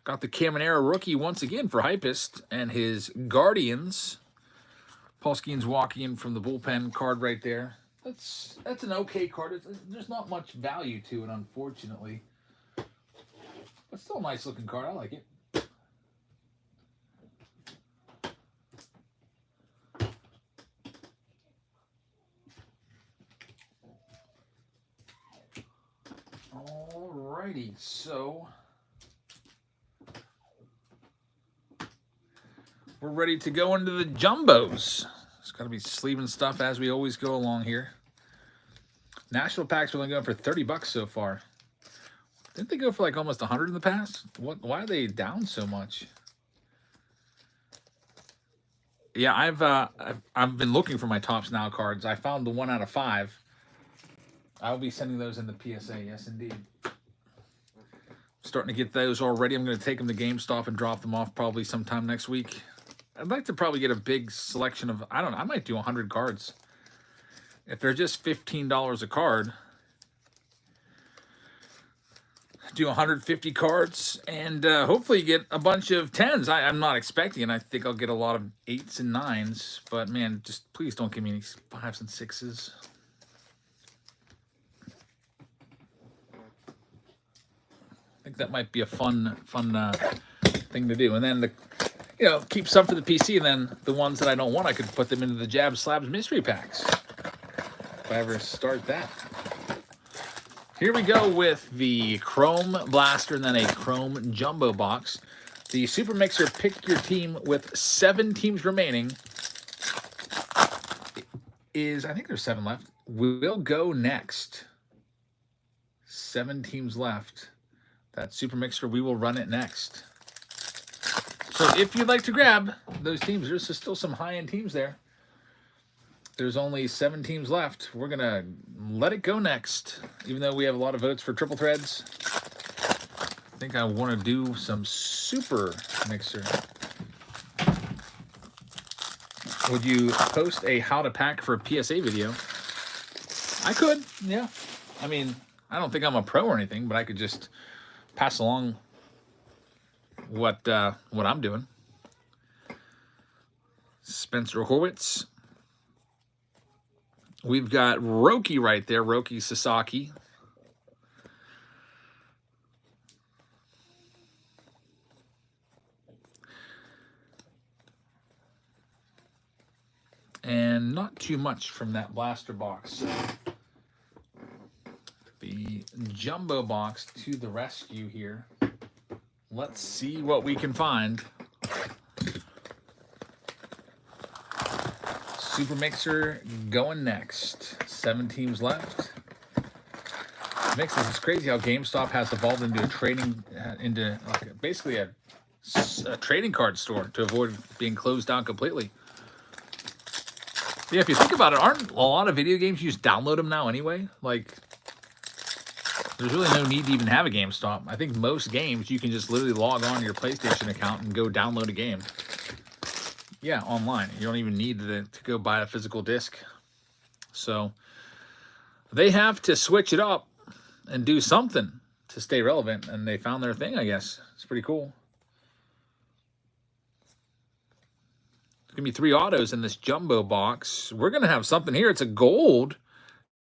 Got the Caminero rookie once again for Hypist and his Guardians. Paul Skeens walking in from the bullpen card right there. That's an okay card. There's not much value to it, unfortunately. But still a nice looking card. I like it. Alrighty, so we're ready to go into the jumbos. It's got to be sleeving stuff as we always go along here. National packs are only going for $30 so far. Didn't they go for like almost 100 in the past? Why are they down so much? Yeah, I've been looking for my Tops Now cards. I found the 1 out of 5. I'll be sending those in the PSA. Yes, indeed. Starting to get those already. I'm going to take them to GameStop and drop them off probably sometime next week. I'd like to probably get a big selection of, I don't know, I might do 100 cards. If they're just $15 a card, do 150 cards and hopefully get a bunch of 10s. I'm not expecting, and I think I'll get a lot of 8s and 9s, but man, just please don't give me any 5s and 6s. I think that might be a fun thing to do. And then, keep some for the PC, and then the ones that I don't want, I could put them into the Jab Slabs mystery packs. If I ever start that. Here we go with the Chrome Blaster and then a Chrome Jumbo Box. The Super Mixer, pick your team with 7 teams remaining. I think there's 7 left. We'll go next. 7 teams left. That Super Mixer, we will run it next. So if you'd like to grab those teams, there's still some high-end teams there. There's only 7 teams left. We're going to let it go next, even though we have a lot of votes for triple threads. I think I want to do some Super Mixer. Would you post a how to pack for a PSA video? I could, yeah. I mean, I don't think I'm a pro or anything, but I could just pass along what I'm doing. Spencer Horwitz. We've got Roki right there, Roki Sasaki. And not too much from that blaster box. So the jumbo box to the rescue here. Let's see what we can find. Super Mixer going next. 7 teams left. Mixes, it's crazy how GameStop has evolved into a trading, basically a trading card store to avoid being closed down completely. Yeah, if you think about it, aren't a lot of video games you just download them now anyway? Like, there's really no need to even have a GameStop. I think most games you can just literally log on to your PlayStation account and go download a game. Yeah, online. You don't even need to go buy a physical disc. So they have to switch it up and do something to stay relevant, and they found their thing, I guess. It's pretty cool. There's going to be 3 autos in this jumbo box. We're going to have something here. It's a gold.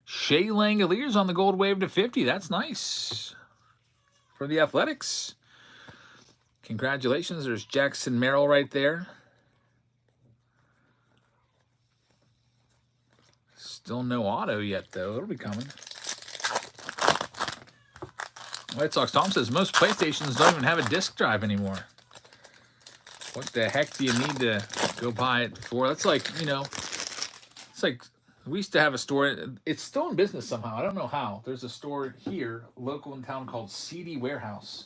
Shea Langoliers on the gold wave to 50. That's nice for the Athletics. Congratulations. There's Jackson Merrill right there. Still no auto yet, though. It'll be coming. White Sox Tom says most PlayStations don't even have a disk drive anymore. What the heck do you need to go buy it for? That's like, you know, it's like we used to have a store. It's still in business somehow. I don't know how. There's a store here, local in town, called CD Warehouse.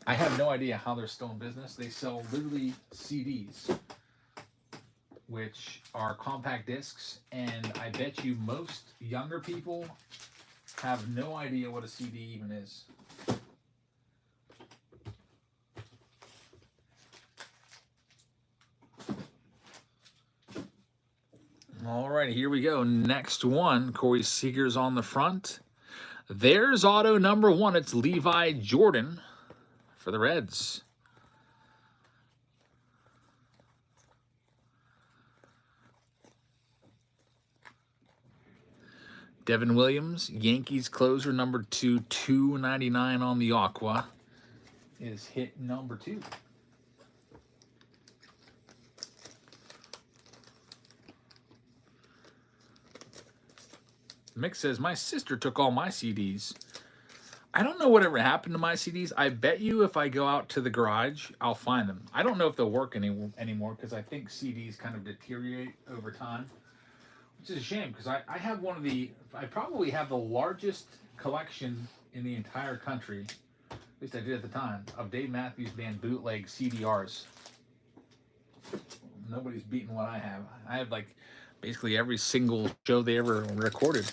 I have no idea how they're still in business. They sell literally CDs, which are compact discs, and I bet you most younger people have no idea what a CD even is. All right, here we go. Next one, Corey Seager's on the front. There's auto number 1. It's Levi Jordan for the Reds. Devin Williams, Yankees closer, number 2, $2.99 on the Aqua, is hit number 2. Mick says, my sister took all my CDs. I don't know whatever happened to my CDs. I bet you if I go out to the garage, I'll find them. I don't know if they'll work anymore because I think CDs kind of deteriorate over time. Which is a shame because I have I probably have the largest collection in the entire country, at least I did at the time, of Dave Matthews Band bootleg CDRs. Nobody's beaten what I have. I have like basically every single show they ever recorded.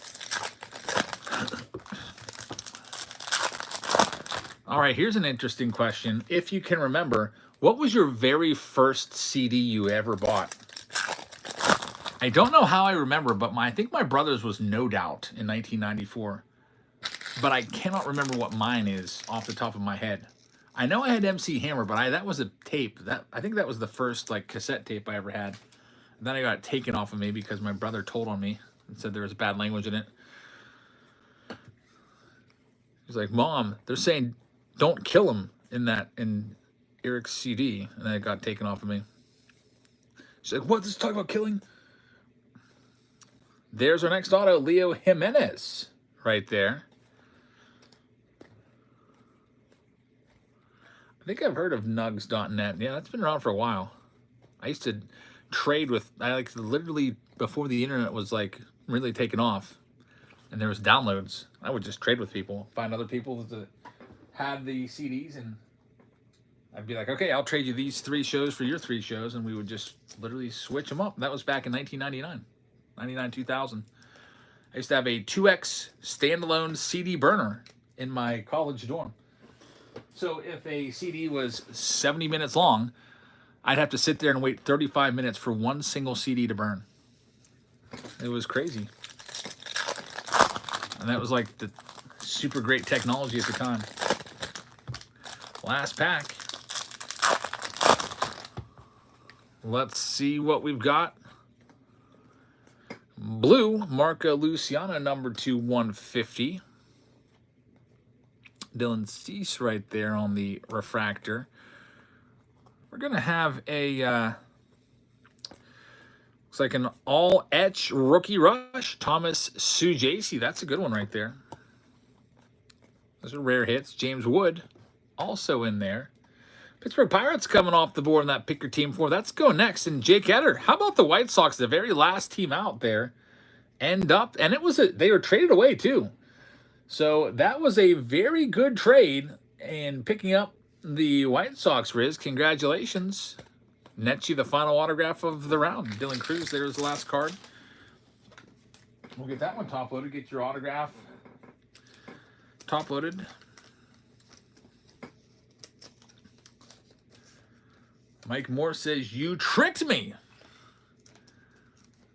All right, here's an interesting question. If you can remember, what was your very first CD you ever bought? I don't know how I remember, but I think my brother's was No Doubt in 1994. But I cannot remember what mine is off the top of my head. I know I had MC Hammer, but that was a tape. I think that was the first like cassette tape I ever had. And then I got it taken off of me because my brother told on me and said there was bad language in it. He's like, Mom, they're saying don't kill him in Eric's CD. And then it got taken off of me. She's like, what? This is talking about killing? There's our next auto, Leo Jimenez, right there. I think I've heard of nugs.net. Yeah, that's been around for a while. I used to trade with, literally before the internet was like really taken off and there was downloads, I would just trade with people, find other people that had the CDs, and I'd be like, okay, I'll trade you these 3 shows for your 3 shows, and we would just literally switch them up. That was back in 1999. 99, 2000. I used to have a 2X standalone CD burner in my college dorm. So if a CD was 70 minutes long, I'd have to sit there and wait 35 minutes for one single CD to burn. It was crazy. And that was like the super great technology at the time. Last pack. Let's see what we've got. Blue, Marco Luciano, number 2, 150. Dylan Cease right there on the refractor. We're going to have a, looks like an all-etch rookie rush. Thomas Sujasi, that's a good one right there. Those are rare hits. James Wood, also in there. Pittsburgh Pirates coming off the board in that pick your team for. That's going next. And Jake Etter. How about the White Sox, the very last team out there, end up, and they were traded away too. So that was a very good trade in picking up the White Sox, Riz. Congratulations. Nets you the final autograph of the round. Dylan Cruz, there's the last card. We'll get that one top loaded. Get your autograph top loaded. Mike Moore says, you tricked me.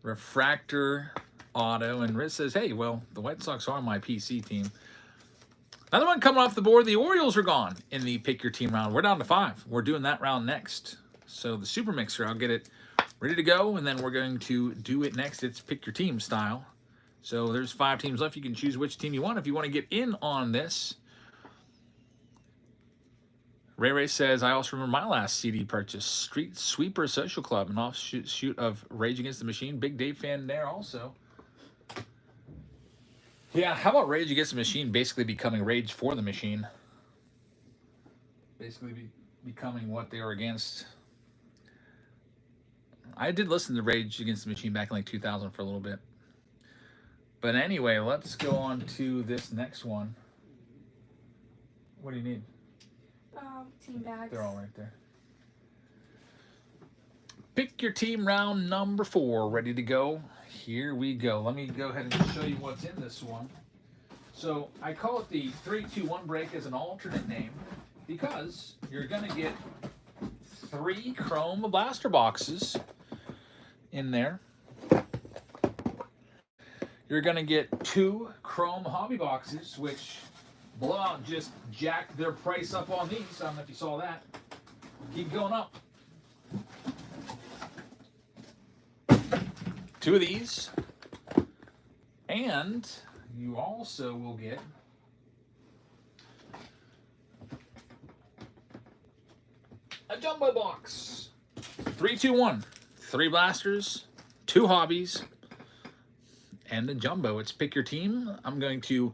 Refractor auto. And Riz says, hey, well, the White Sox are my PC team. Another one coming off the board. The Orioles are gone in the pick your team round. We're down to 5. We're doing that round next. So the Super Mixer, I'll get it ready to go, and then we're going to do it next. It's pick your team style. So there's 5 teams left. You can choose which team you want if you want to get in on this. Ray says, I also remember my last CD purchase, Street Sweeper Social Club, an offshoot of Rage Against the Machine. Big Dave fan there also. Yeah, how about Rage Against the Machine basically becoming Rage for the Machine? Basically becoming what they were against. I did listen to Rage Against the Machine back in like 2000 for a little bit. But anyway, let's go on to this next one. What do you need? Team bags. They're all right there. Pick your team round number 4. Ready to go? Here we go. Let me go ahead and show you what's in this one. So I call it the 3-2-1 break as an alternate name because you're going to get 3 Chrome Blaster boxes in there. You're going to get 2 Chrome Hobby boxes, which Blowout just jacked their price up on these. I don't know if you saw that. Keep going up. 2 of these. And you also will get a jumbo box. 3-2-1. 3 blasters, 2 hobbies, and a jumbo. It's pick your team. I'm going to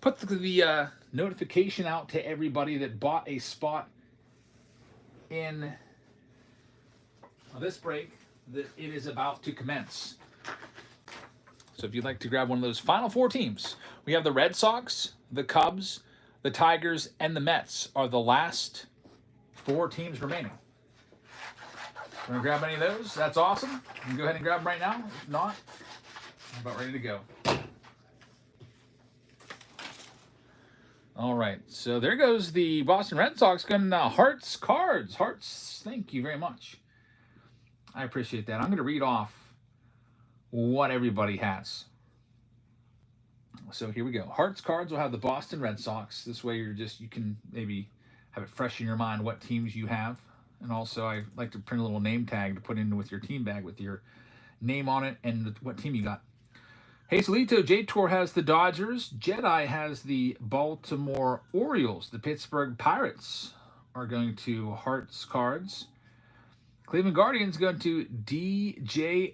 put the notification out to everybody that bought a spot in this break that it is about to commence. So if you'd like to grab one of those final 4 teams, we have the Red Sox, the Cubs, the Tigers, and the Mets are the last 4 teams remaining. Want to grab any of those? That's awesome. You can go ahead and grab them right now. If not, I'm about ready to go. All right, so there goes the Boston Red Sox going Hearts cards. Hearts, thank you very much. I appreciate that. I'm going to read off what everybody has. So here we go. Hearts cards will have the Boston Red Sox. This way you can maybe have it fresh in your mind what teams you have. And also I like to print a little name tag to put in with your team bag with your name on it and what team you got. Hazelito J-Tor has the Dodgers. Jedi has the Baltimore Orioles. The Pittsburgh Pirates are going to Hearts cards. Cleveland Guardians going to DJLCA.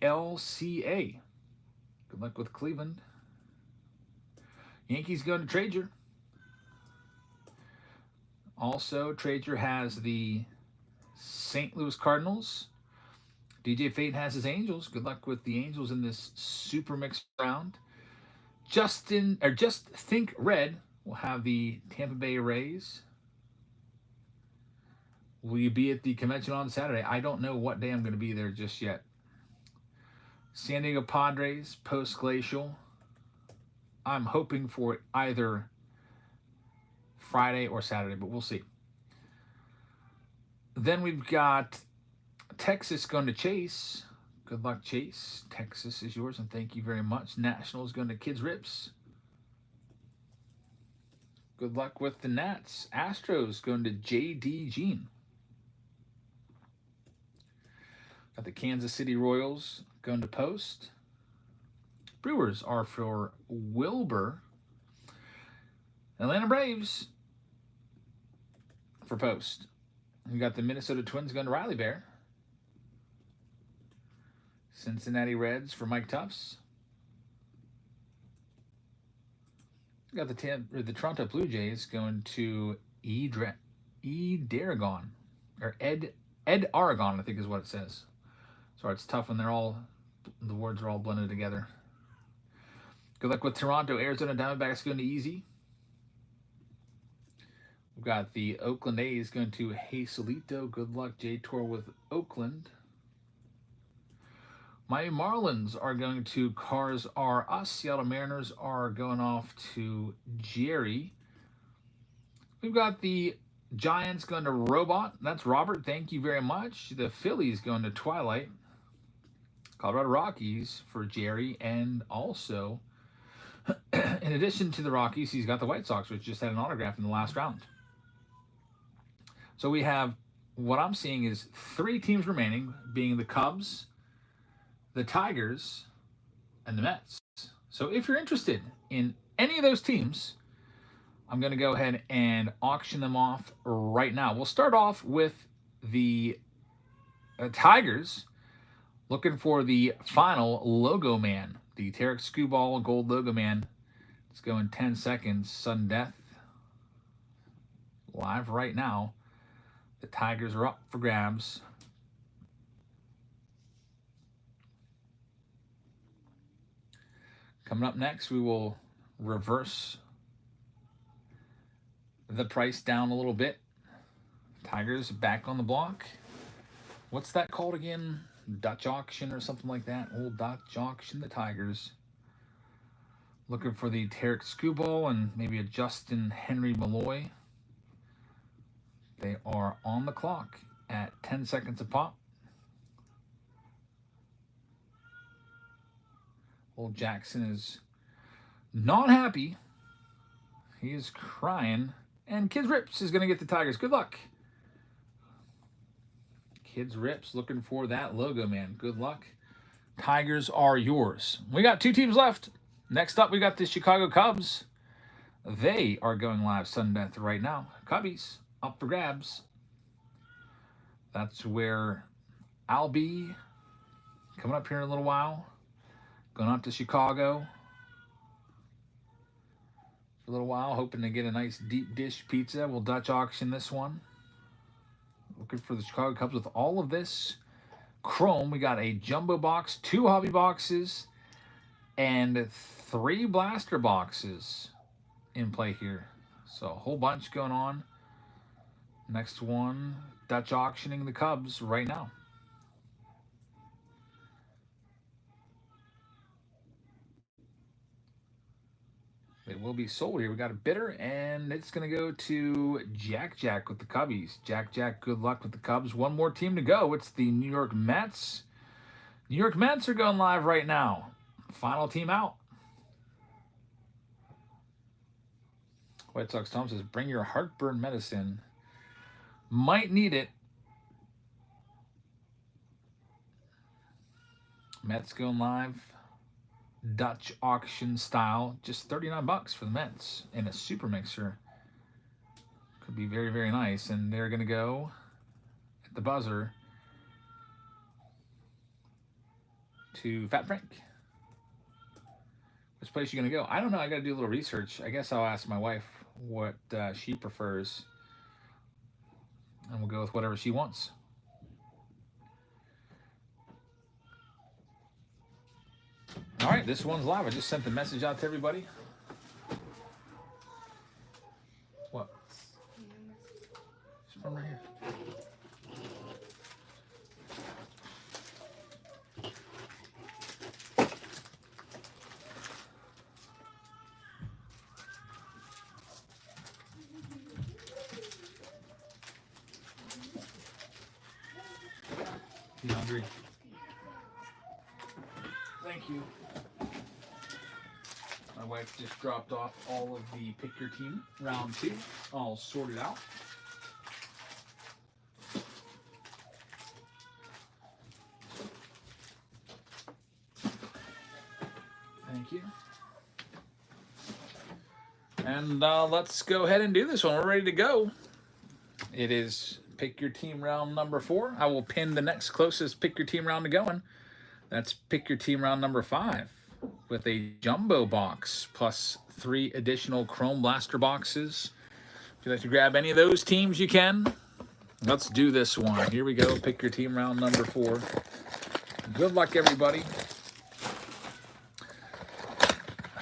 Good luck with Cleveland. Yankees going to Trager. Also, Trager has the St. Louis Cardinals. DJ Fate has his Angels. Good luck with the Angels in this super mix round. Just Think Red will have the Tampa Bay Rays. Will you be at the convention on Saturday? I don't know what day I'm going to be there just yet. San Diego Padres, post-glacial. I'm hoping for either Friday or Saturday, but we'll see. Then we've got Texas going to Chase. Good luck, Chase. Texas is yours, and thank you very much. Nationals going to Kids Rips. Good luck with the Nats. Astros going to JD Jean. Got the Kansas City Royals going to Post. Brewers are for Wilbur. Atlanta Braves for Post. We got the Minnesota Twins going to Riley Bear. Cincinnati Reds for Mike Tufts. We got the Toronto Blue Jays going to E. Daragon. or Ed Aragon, I think is what it says. Sorry, it's tough when the words are all blended together. Good luck with Toronto, Arizona Diamondbacks going to Easy. We've got the Oakland A's going to Hazelito. Good luck, J-Tor with Oakland. Miami Marlins are going to Cars R Us. Seattle Mariners are going off to Jerry. We've got the Giants going to Robot. That's Robert. Thank you very much. The Phillies going to Twilight. Colorado Rockies for Jerry. And also, in addition to the Rockies, he's got the White Sox, which just had an autograph in the last round. So we have, what I'm seeing is 3 teams remaining, being the Cubs, the Tigers, and the Mets. So if you're interested in any of those teams, I'm going to go ahead and auction them off right now. We'll start off with the Tigers, looking for the final Logo Man, the Tarek Skubal Gold Logo Man. Let's go in 10 seconds. Sudden death. Live right now. The Tigers are up for grabs. Coming up next, we will reverse the price down a little bit. Tigers back on the block. What's that called again? Dutch auction or something like that? Old Dutch auction, the Tigers. Looking for the Tarek Skubal and maybe a Justin Henry Malloy. They are on the clock at 10 seconds a pop. Old Jackson is not happy. He is crying. And Kids Rips is going to get the Tigers. Good luck. Kids Rips looking for that Logo Man. Good luck. Tigers are yours. We got 2 teams left. Next up, we got the Chicago Cubs. They are going live sudden death right now. Cubbies up for grabs. That's where I'll be coming up here in a little while. Going up to Chicago for a little while, hoping to get a nice deep dish pizza. We'll Dutch auction this one. Looking for the Chicago Cubs with all of this chrome. We got a jumbo box, 2 hobby boxes, and 3 blaster boxes in play here. So a whole bunch going on. Next one, Dutch auctioning the Cubs right now. They will be sold here. We got a bidder, and it's going to go to Jack with the Cubbies. Jack, good luck with the Cubs. One more team to go. It's the New York Mets. New York Mets are going live right now. Final team out. White Sox Tom says, bring your heartburn medicine. Might need it. Mets going live. Dutch auction style, just $39 for the Mets in a super mixer. Could be very, very nice. And they're going to go at the buzzer to Fat Frank. Which place you going to go? I don't know. I got to do a little research. I guess I'll ask my wife what she prefers, and we'll go with whatever she wants. All right, this one's live. I just sent the message out to everybody. What? It's from right here. You hungry? Thank you. My wife just dropped off all of the Pick Your Team round 2, all sorted out. Thank you. And let's go ahead and do this one. We're ready to go. It is Pick Your Team round number 4. I will pin the next closest Pick Your Team round to going. That's Pick Your Team round number 5 with a jumbo box plus 3 additional chrome blaster boxes. If you'd like to grab any of those teams, you can. Let's do this one. Here we go. Pick your team round number 4. Good luck, everybody.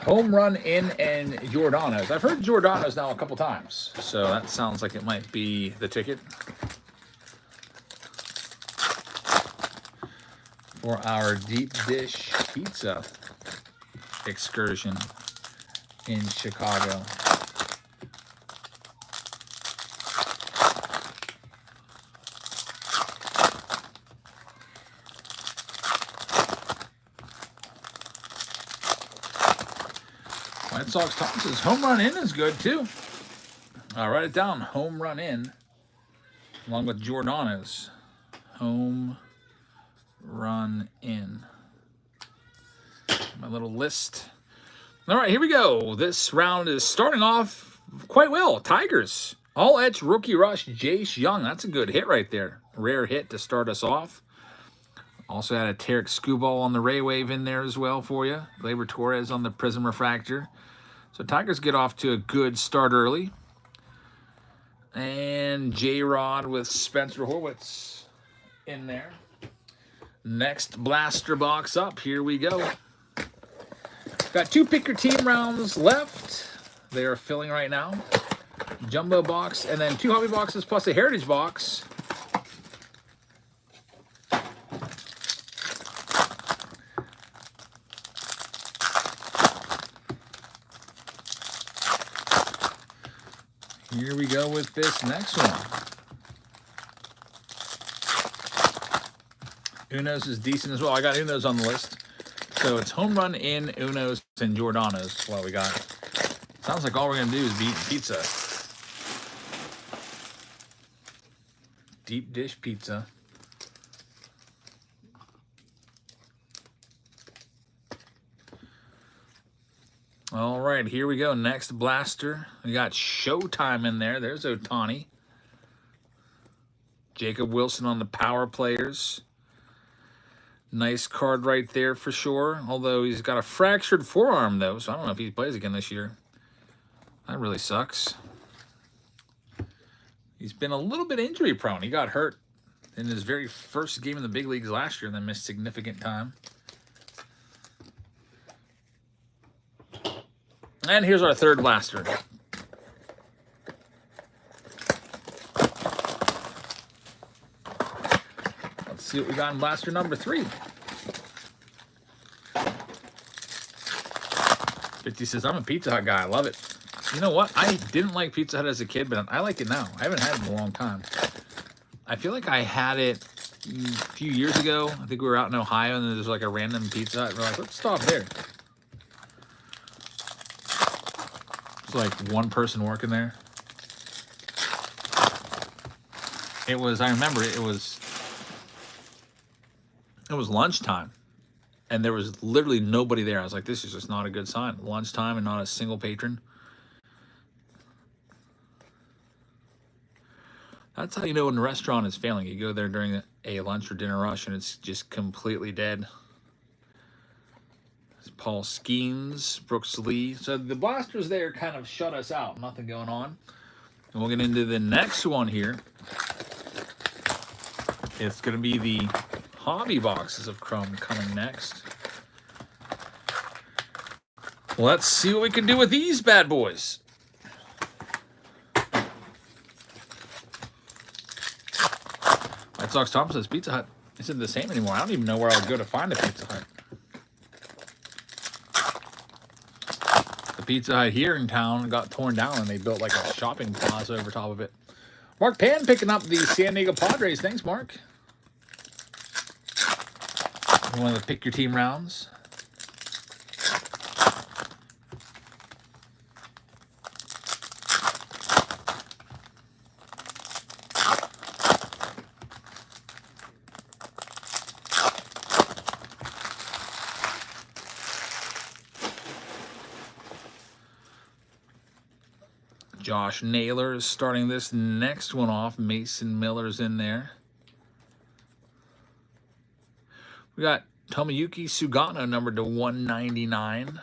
Home run in and Giordano's. I've heard Giordano's now a couple times, so that sounds like it might be the ticket for our deep dish pizza excursion in Chicago. White Sox Thompson's home run in is good too. I'll write it down. Home run in, along with Giordano's. Home run in. My little list. All right, here we go. This round is starting off quite well. Tigers. All Edge rookie rush, Jace Young. That's a good hit right there. Rare hit to start us off. Also had a Tarek Skubal on the Ray Wave in there as well for you. Gleyber Torres on the Prism Refractor. So Tigers get off to a good start early. And J-Rod with Spencer Horwitz in there. Next blaster box up. Here we go. Got 2 pick your team rounds left. They are filling right now. Jumbo box and then 2 hobby boxes plus a heritage box. Here we go with this next one. Uno's is decent as well. I got Uno's on the list. So it's home run in, Uno's, and Giordano's. What we got. Sounds like all we're going to do is beat pizza. Deep dish pizza. All right, here we go. Next blaster. We got Showtime in there. There's Ohtani. Jacob Wilson on the power players. Nice card right there for sure. Although he's got a fractured forearm, though, so I don't know if he plays again this year. That really sucks. He's been a little bit injury prone. He got hurt in his very first game in the big leagues last year and then missed significant time. And here's our third blaster. Let's see what we got in blaster number 3. 50 says, I'm a Pizza Hut guy. I love it. You know what? I didn't like Pizza Hut as a kid, but I like it now. I haven't had it in a long time. I feel like I had it a few years ago. I think we were out in Ohio, and there's like a random Pizza Hut. We're like, let's stop there. There's like one person working there. It was, I remember it was lunchtime. And there was literally nobody there. I was like, this is just not a good sign. Lunchtime and not a single patron. That's how you know when a restaurant is failing. You go there during a lunch or dinner rush and it's just completely dead. It's Paul Skeens, Brooks Lee. So the blasters there kind of shut us out. Nothing going on. And we'll get into the next one here. It's going to be the hobby boxes of Chrome coming next. Let's see what we can do with these bad boys. White Sox Thompson says Pizza Hut isn't the same anymore. I don't even know where I would go to find a Pizza Hut. The Pizza Hut here in town got torn down and they built like a shopping plaza over top of it. Mark Pan picking up the San Diego Padres. Thanks, Mark. One of the pick your team rounds. Josh Naylor is starting this next one off. Mason Miller's in there. We got Tomoyuki Sugano numbered to 199.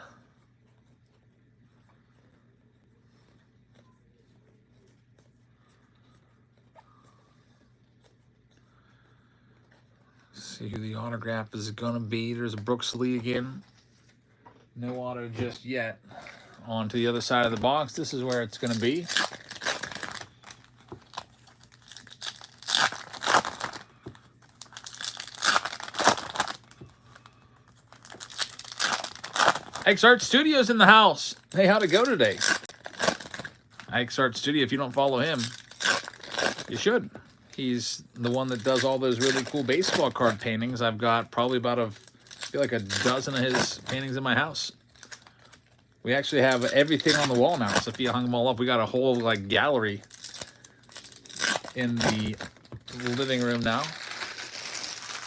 See who the autograph is going to be. There's a Brooks Lee again. No auto just yet. On to the other side of the box. This is where it's going to be. Ike's Art Studio's in the house. Hey, how'd it go today? Ike's Art Studio, if you don't follow him, you should. He's the one that does all those really cool baseball card paintings. I've got probably about I feel like a dozen of his paintings in my house. We actually have everything on the wall now. So if you hung them all up, we got a whole like gallery in the living room now.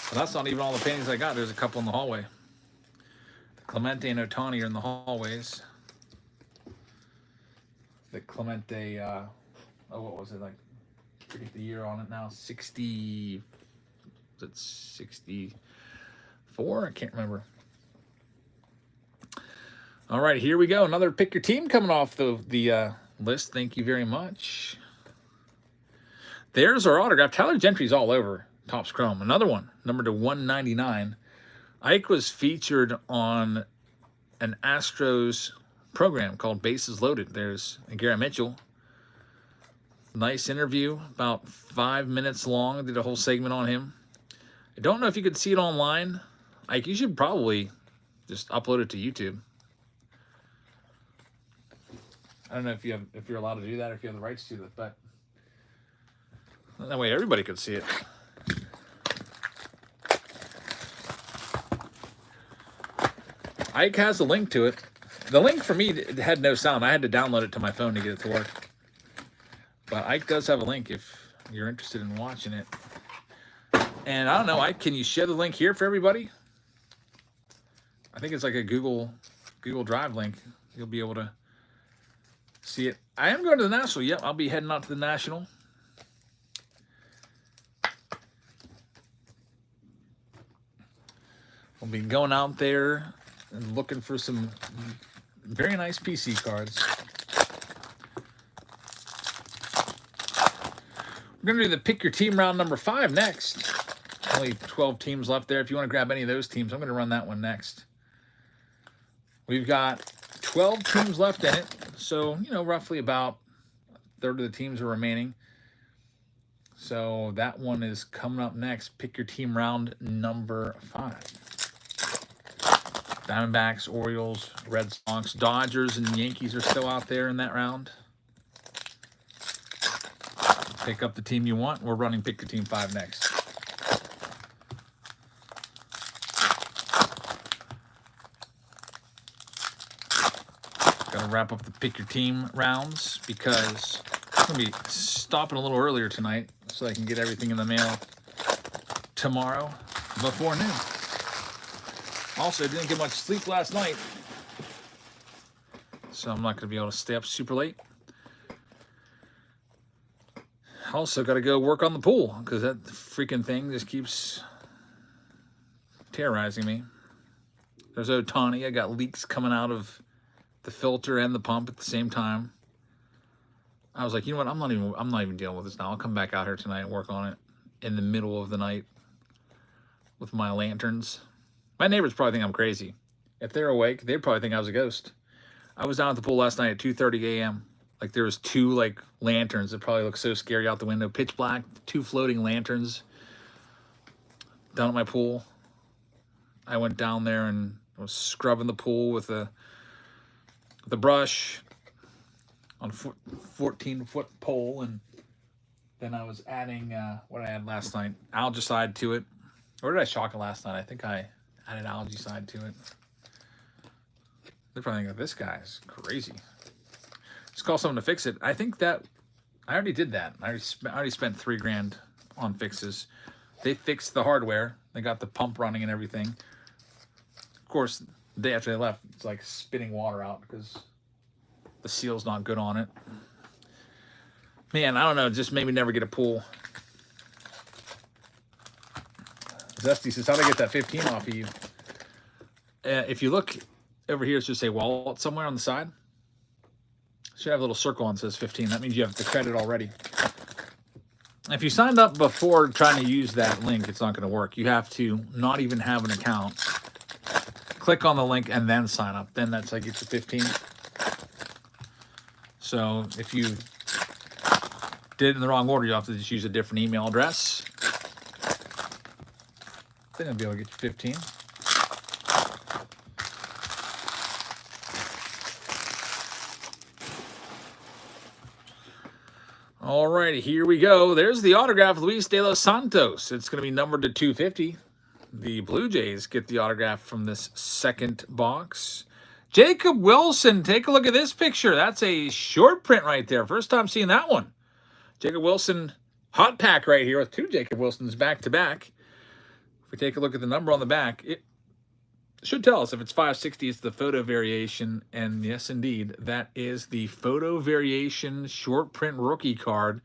But that's not even all the paintings I got. There's a couple in the hallway. Clemente and Otani are in the hallways. The Clemente, what was it like? I forget the year on it now. 60. Was it 64? I can't remember. All right, here we go. Another pick your team coming off the list. Thank you very much. There's our autograph. Tyler Gentry's all over Topps Chrome. Another one, number to 199. Ike was featured on an Astros program called Bases Loaded. There's Garrett Mitchell. Nice interview, about 5 minutes long. I did a whole segment on him. I don't know if you could see it online. Ike, you should probably just upload it to YouTube. I don't know if you're allowed to do that or if you have the rights to it, but that way everybody could see it. Ike has a link to it. The link for me had no sound. I had to download it to my phone to get it to work. But Ike does have a link if you're interested in watching it. And I don't know, Ike, can you share the link here for everybody? I think it's like a Google Drive link. You'll be able to see it. I am going to the National. Yep, I'll be heading out to the National. I'll be going out there and looking for some very nice PC cards. We're going to do the pick your team round number 5 next. Only 12 teams left there. If you want to grab any of those teams, I'm going to run that one next. We've got 12 teams left in it. So, roughly about a third of the teams are remaining. So that one is coming up next. Pick your team round number 5. Diamondbacks, Orioles, Red Sox, Dodgers, and Yankees are still out there in that round. Pick up the team you want. We're running Pick Your Team 5 next. Gotta wrap up the Pick Your Team rounds because I'm going to be stopping a little earlier tonight so I can get everything in the mail tomorrow before noon. Also, didn't get much sleep last night, so I'm not going to be able to stay up super late. Also, got to go work on the pool because that freaking thing just keeps terrorizing me. There's Otani. I got leaks coming out of the filter and the pump at the same time. I was like, you know what? I'm not even dealing with this now. I'll come back out here tonight and work on it in the middle of the night with my lanterns. My neighbors probably think I'm crazy. If they're awake, they'd probably think I was a ghost. I was down at the pool last night at 2:30 a.m. Like there was 2 lanterns that probably look so scary out the window. Pitch black, 2 floating lanterns down at my pool. I went down there and was scrubbing the pool with the brush on a 14-foot pole, and then I was adding what I had last night, algicide to it. Or did I shock it last night? I think I added algicide to it. They're probably thinking this guy's crazy. Just call someone to fix it. I think that I already did that. I already spent $3,000 on fixes. They fixed the hardware. They got the pump running and everything. Of course, the day after they left, it's like spitting water out because the seal's not good on it. Man, I don't know. It just made me never get a pool. Zesty says, how'd I get that 15 off of you? If you look over here, it should say wallet somewhere on the side. It should have a little circle on that says 15. That means you have the credit already. If you signed up before trying to use that link, it's not going to work. You have to not even have an account. Click on the link and then sign up. Then that's like it's a 15. So if you did it in the wrong order, you have to just use a different email address. Then I'll be able to get you 15. All right, here we go. There's the autograph, Luis de los Santos. It's going to be numbered to 250. The Blue Jays get the autograph from this second box. Jacob Wilson, take a look at this picture. That's a short print right there. First time seeing that one. Jacob Wilson, hot pack right here with 2 Jacob Wilsons back to back. If we take a look at the number on the back, it should tell us if it's 560, it's the photo variation. And yes, indeed, that is the photo variation short print rookie card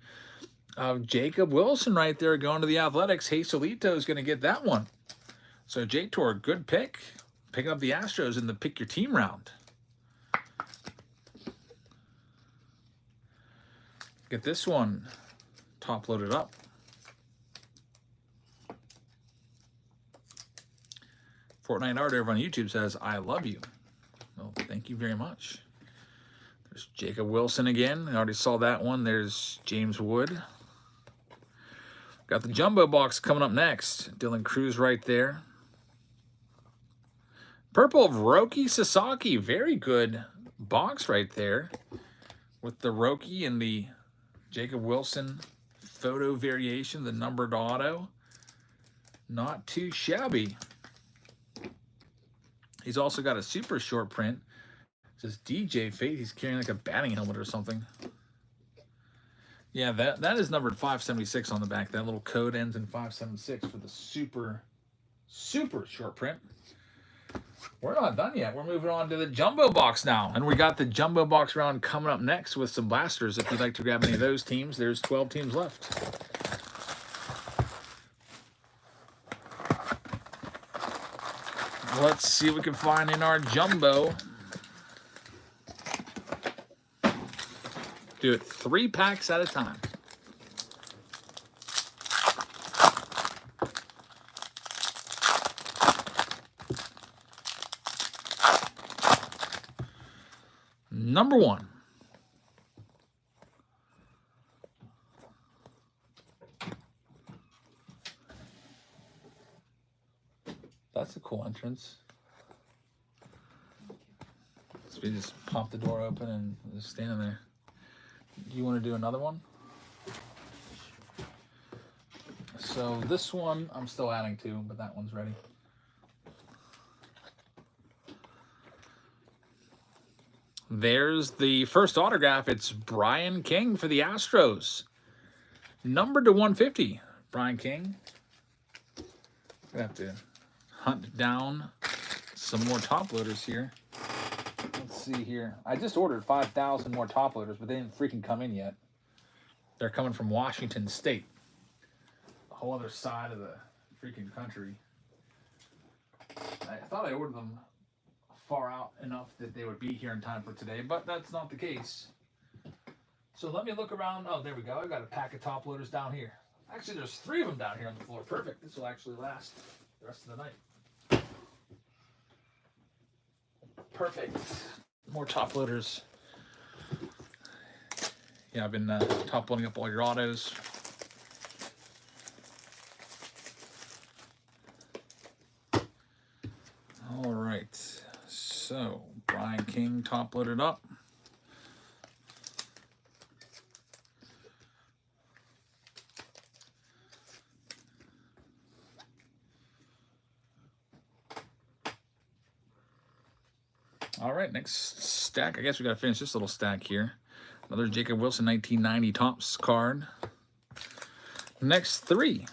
of Jacob Wilson right there going to the Athletics. Jesulito is going to get that one. So J-Tor, good pick. Picking up the Astros in the pick your team round. Get this one top loaded up. Fortnite Art over on YouTube says, I love you. Well, thank you very much. There's Jacob Wilson again. I already saw that one. There's James Wood. Got the jumbo box coming up next. Dylan Cruz right there. Purple of Roki Sasaki. Very good box right there. With the Roki and the Jacob Wilson photo variation, the numbered auto. Not too shabby. He's also got a super short print. It says DJ Fate. He's carrying like a batting helmet or something. Yeah, that is numbered 576 on the back. That little code ends in 576 for the super short print. We're not done yet. We're moving on to the jumbo box now. And we got the jumbo box round coming up next with some blasters. If you'd like to grab any of those teams, there's 12 teams left. Let's see what we can find in our jumbo. Do it 3 packs at a time. Number 1. That's a cool entrance. So we just pop the door open and just stand there. Do you want to do another one? So this one I'm still adding to, but that one's ready. There's the first autograph. It's Brian King for the Astros. Numbered to 150. Brian King. Gonna have to hunt down some more top loaders here. Let's see here. I just ordered 5,000 more top loaders, but they didn't freaking come in yet. They're coming from Washington State. The whole other side of the freaking country. I thought I ordered them far out enough that they would be here in time for today, but that's not the case. So let me look around. Oh, there we go. I got a pack of top loaders down here. Actually, there's 3 of them down here on the floor. Perfect. This will actually last the rest of the night. Perfect. More top loaders. Yeah, I've been top loading up all your autos. All right. So, Brian King top loaded up. All right, next stack. I guess we got to finish this little stack here. Another Jacob Wilson 1990 Topps card. Next 3.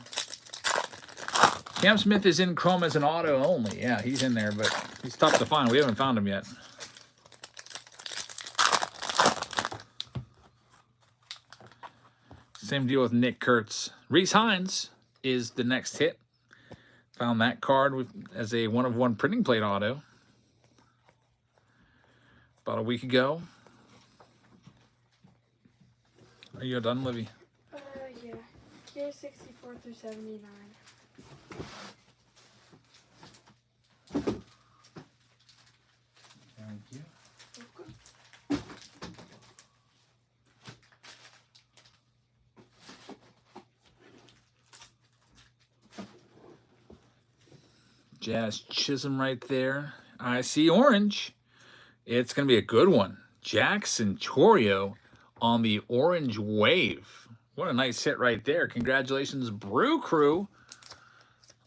Cam Smith is in chrome as an auto only. Yeah, he's in there, but he's tough to find. We haven't found him yet. Same deal with Nick Kurtz. Reese Hines is the next hit. Found that card as a 1-of-1 printing plate auto about a week ago. Are you done, Livy? Yeah. They're 64 through 79. Thank you. Welcome. Jazz Chisholm right there. I see orange. It's going to be a good one. Jackson Chorio on the orange wave. What a nice hit right there. Congratulations, Brew Crew.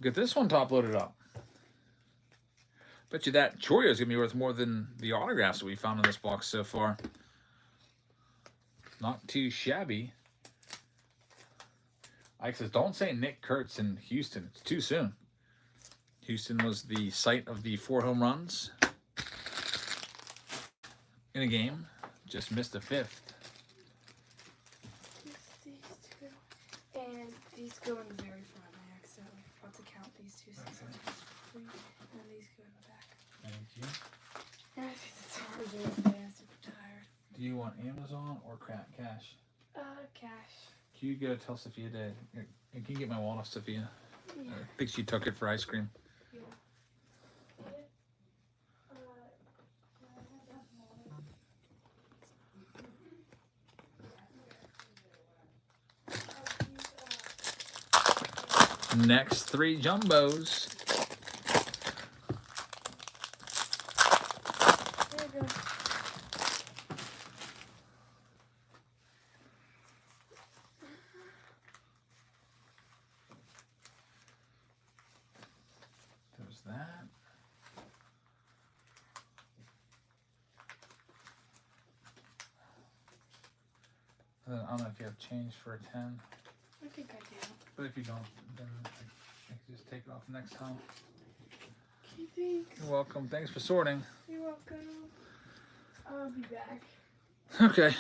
Get this one top loaded up. Bet you that Chorio is going to be worth more than the autographs that we found in this box so far. Not too shabby. Ike says, don't say Nick Kurtz in Houston. It's too soon. Houston was the site of the 4 home runs in a game. Just missed the 5th. These two. And these go in the very front, I accidentally forgot to count these two. So three, and these go in the back. Thank you. And I think it's hard to do. I'm super tired. Do you want Amazon or cash? Cash. Can you go tell Sophia to... Can you get my wallet off Sophia? Yeah. I think she took it for ice cream. Yeah. Next 3 jumbos. There you go. There's that. I don't know if you have change for a 10, I think I do. but if you don't, then I can just take it off next time. Okay, thanks. You're welcome. Thanks for sorting. You're welcome. I'll be back. Okay.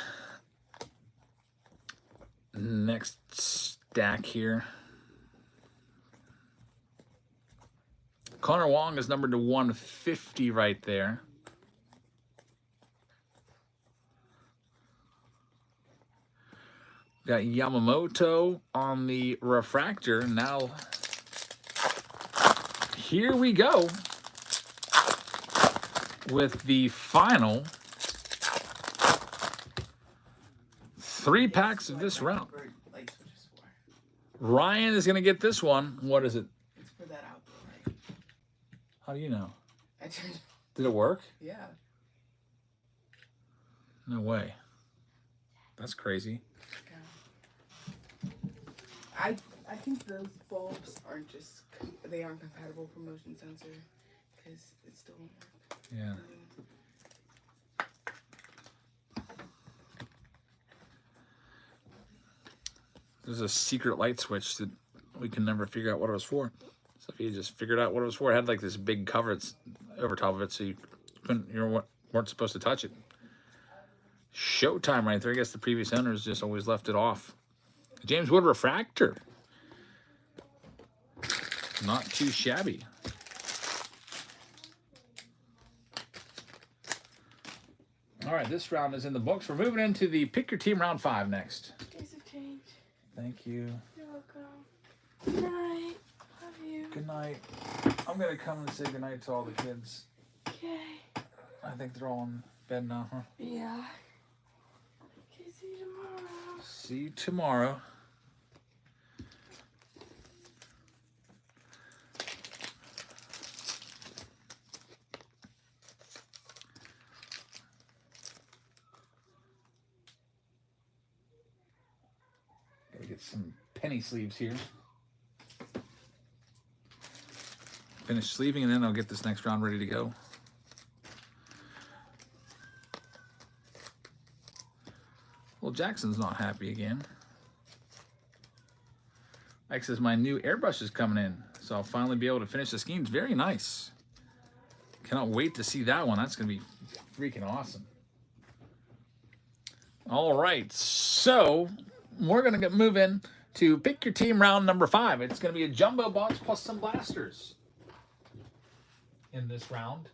Next stack here. Connor Wong is numbered to 150 right there. Got Yamamoto on the refractor. Now, here we go with the final 3 packs of this round. Light switches for. Ryan is going to get this one. What is it? It's for that outdoor light. How do you know? I turned. Did it work? Yeah. No way. That's crazy. I think those bulbs aren't just they aren't compatible for motion sensor because it still won't work. Yeah. There's a secret light switch that we can never figure out what it was for. So if you just figured out what it was for, it had like this big cover over top of it, so you weren't supposed to touch it. Showtime right there. I guess the previous owners just always left it off. James Wood refractor. Not too shabby. All right, this round is in the books. We're moving into the pick your team round 5 next. Days of change. Thank you. You're welcome. Good night. Love you. Good night. I'm going to come and say good night to all the kids. Okay. I think they're all in bed now, huh? Yeah. Okay, see you tomorrow. See you tomorrow. Gotta get some penny sleeves here. Finish sleeving and then I'll get this next round ready to go. Well, Jackson's not happy again. Mike says my new airbrush is coming in, so I'll finally be able to finish the schemes. Very nice. Cannot wait to see that one. That's going to be freaking awesome. All right, so we're going to move in to pick your team round number 5. It's going to be a jumbo box plus some blasters in this round.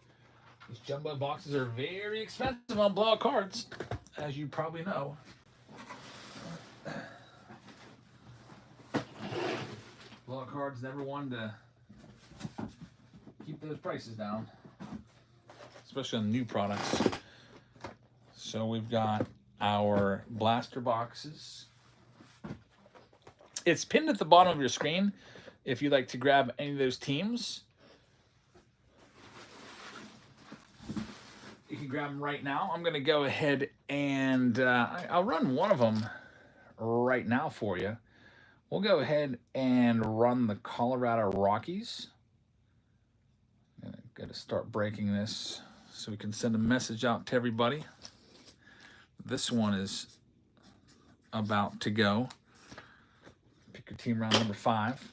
These jumbo boxes are very expensive on blowout cards, as you probably know. Lockhard's never one to keep those prices down, especially on new products. So we've got our blaster boxes. It's pinned at the bottom of your screen if you'd like to grab any of those teams. You can grab them right now. I'm going to go ahead and I'll run one of them right now for you. We'll go ahead and run the Colorado Rockies. I'm going to start breaking this so we can send a message out to everybody. This one is about to go. Pick your team round number 5.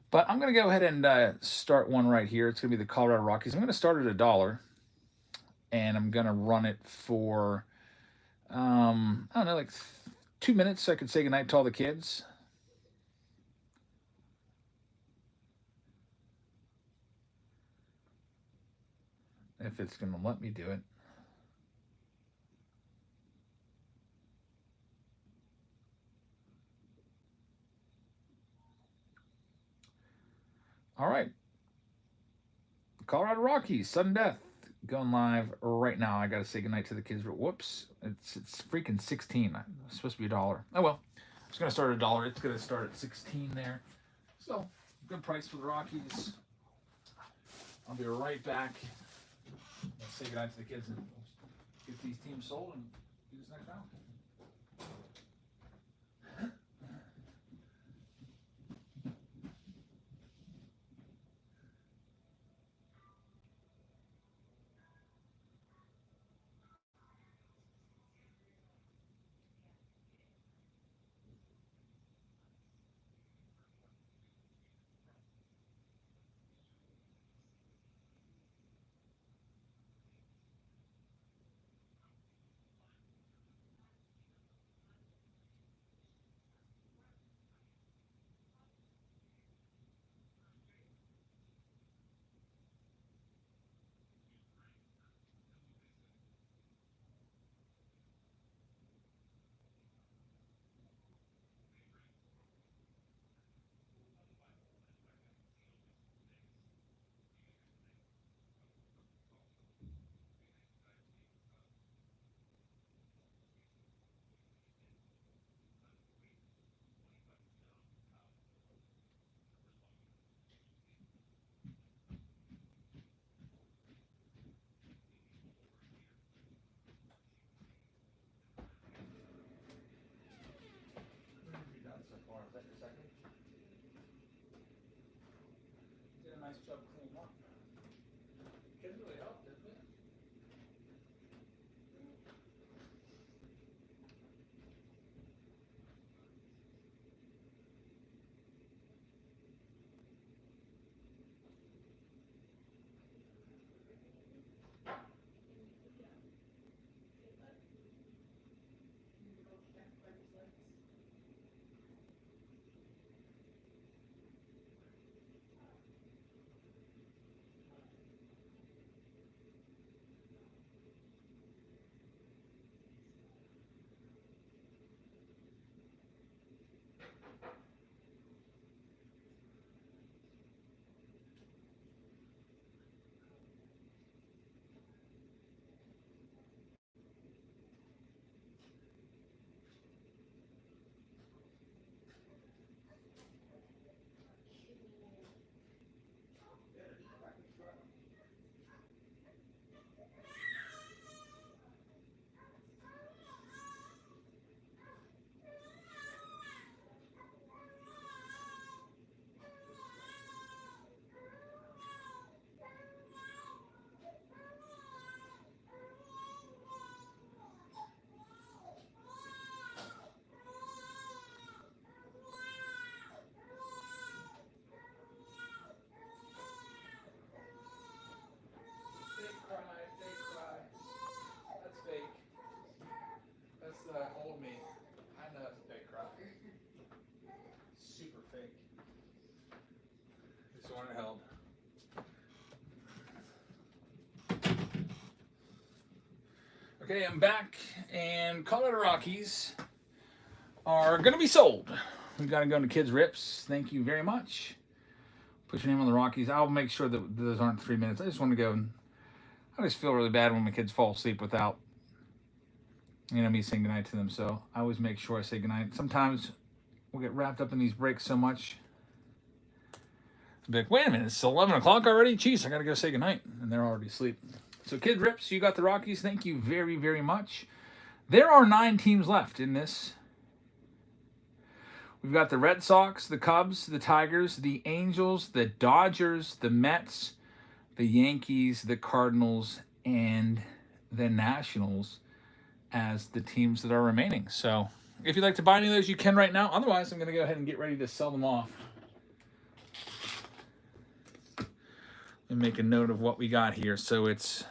But I'm going to go ahead and start one right here. It's going to be the Colorado Rockies. I'm going to start at $1. And I'm going to run it for, I don't know, like 2 minutes so I can say goodnight to all the kids. If it's going to let me do it. All right. Colorado Rockies, sudden death. Going live right now. I got to say goodnight to the kids. Whoops. It's freaking 16. It's supposed to be $1. Oh, well. It's going to start at $1. It's going to start at 16 there. So, good price for the Rockies. I'll be right back. Let's say goodnight to the kids and get these teams sold and do this next round. Nice job cleaning up. Kids really helped, didn't it? Old me. I know it's a fake cry. Super fake. This one held. Okay, I'm back, and Colorado Rockies are going to be sold we got to go into Kids Rips. Thank you very much. Put your name on the Rockies. I'll make sure that those aren't 3 minutes. I just want to go, and I just feel really bad when my kids fall asleep without, me saying goodnight to them. So I always make sure I say goodnight. Sometimes we'll get wrapped up in these breaks so much. I'll be like, wait a minute, it's 11 o'clock already? Jeez, I got to go say goodnight. And they're already asleep. So Kid Rips, you got the Rockies. Thank you very, very much. There are 9 teams left in this. We've got the Red Sox, the Cubs, the Tigers, the Angels, the Dodgers, the Mets, the Yankees, the Cardinals, and the Nationals as the teams that are remaining. So if you'd like to buy any of those, you can right now. Otherwise, I'm going to go ahead and get ready to sell them off. Let me make a note of what we got here. So it's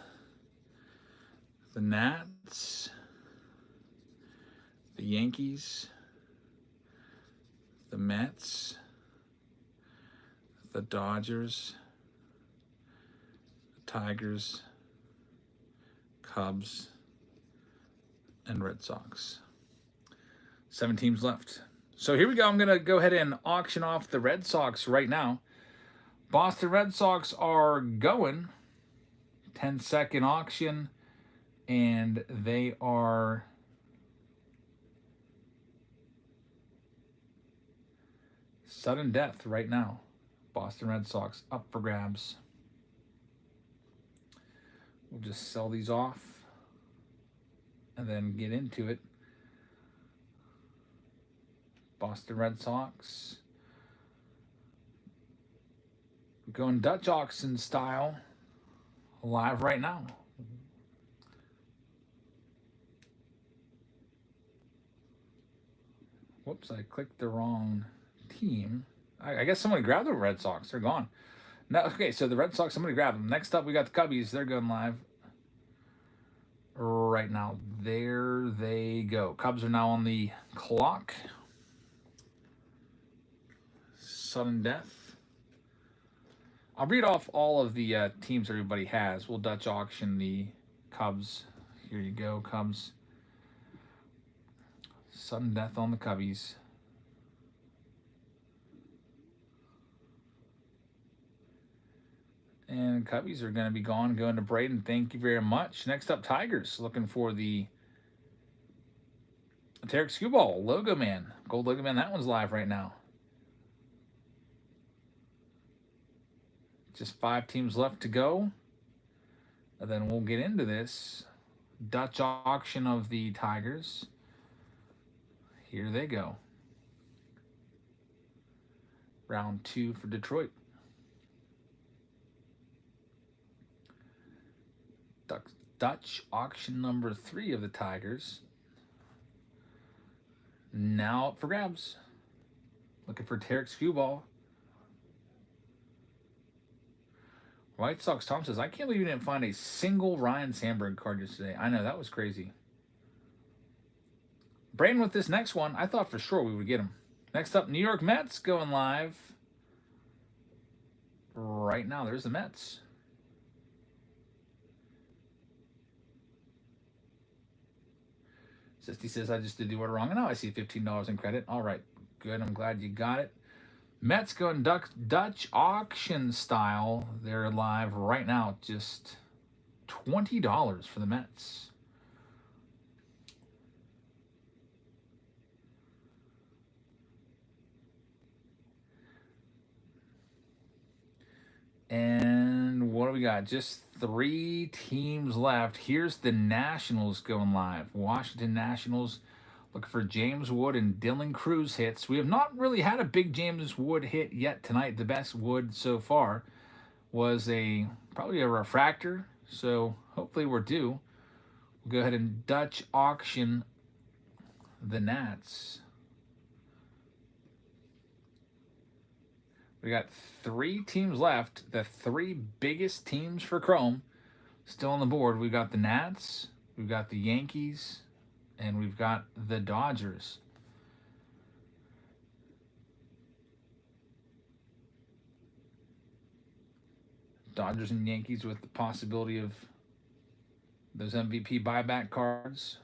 the Nats, the Yankees, the Mets, the Dodgers, the Tigers, Cubs, and Red Sox. 7 teams left. So here we go. I'm going to go ahead and auction off the Red Sox right now. Boston Red Sox are going 10-second auction, and they are sudden death right now. Boston Red Sox up for grabs. We'll just sell these off and then get into it. Boston Red Sox going Dutch auction style live right now. Whoops, I clicked the wrong team. I guess somebody grabbed the Red Sox. They're gone. No, okay, so the Red Sox, somebody grabbed them. Next up, we got the Cubbies. They're going live right now. There they go. Cubs are now on the clock. Sudden death. I'll read off all of the teams everybody has. We'll Dutch auction the Cubs. Here you go, Cubs. Sudden death on the Cubbies. And Cubbies are going to be gone, going to Braden. Thank you very much. Next up, Tigers. Looking for the Tarek Skewball, Logo Man. Gold Logo Man. That one's live right now. Just 5 teams left to go. And then we'll get into this Dutch auction of the Tigers. Here they go. Round 2 for Detroit. Dutch auction number 3 of the Tigers. Now up for grabs. Looking for Tarek Skewball. White Sox Tom says, I can't believe you didn't find a single Ryan Sandberg card yesterday. I know, that was crazy. Brayden with this next one, I thought for sure we would get him. Next up, New York Mets going live. Right now, there's the Mets. Sisty says, I just did the order wrong. And now I see $15 in credit. All right, good. I'm glad you got it. Mets going Dutch auction style. They're live right now. Just $20 for the Mets. And what do we got? Just 3 teams left. Here's the Nationals going live. Washington Nationals looking for James Wood and Dylan Cruz hits. We have not really had a big James Wood hit yet tonight. The best Wood so far was probably a refractor. So hopefully we're due. We'll go ahead and Dutch auction the Nats. We got 3 teams left. The 3 biggest teams for Chrome still on the board. We've got the Nats, we've got the Yankees, and we've got the Dodgers. Dodgers and Yankees with the possibility of those MVP buyback cards.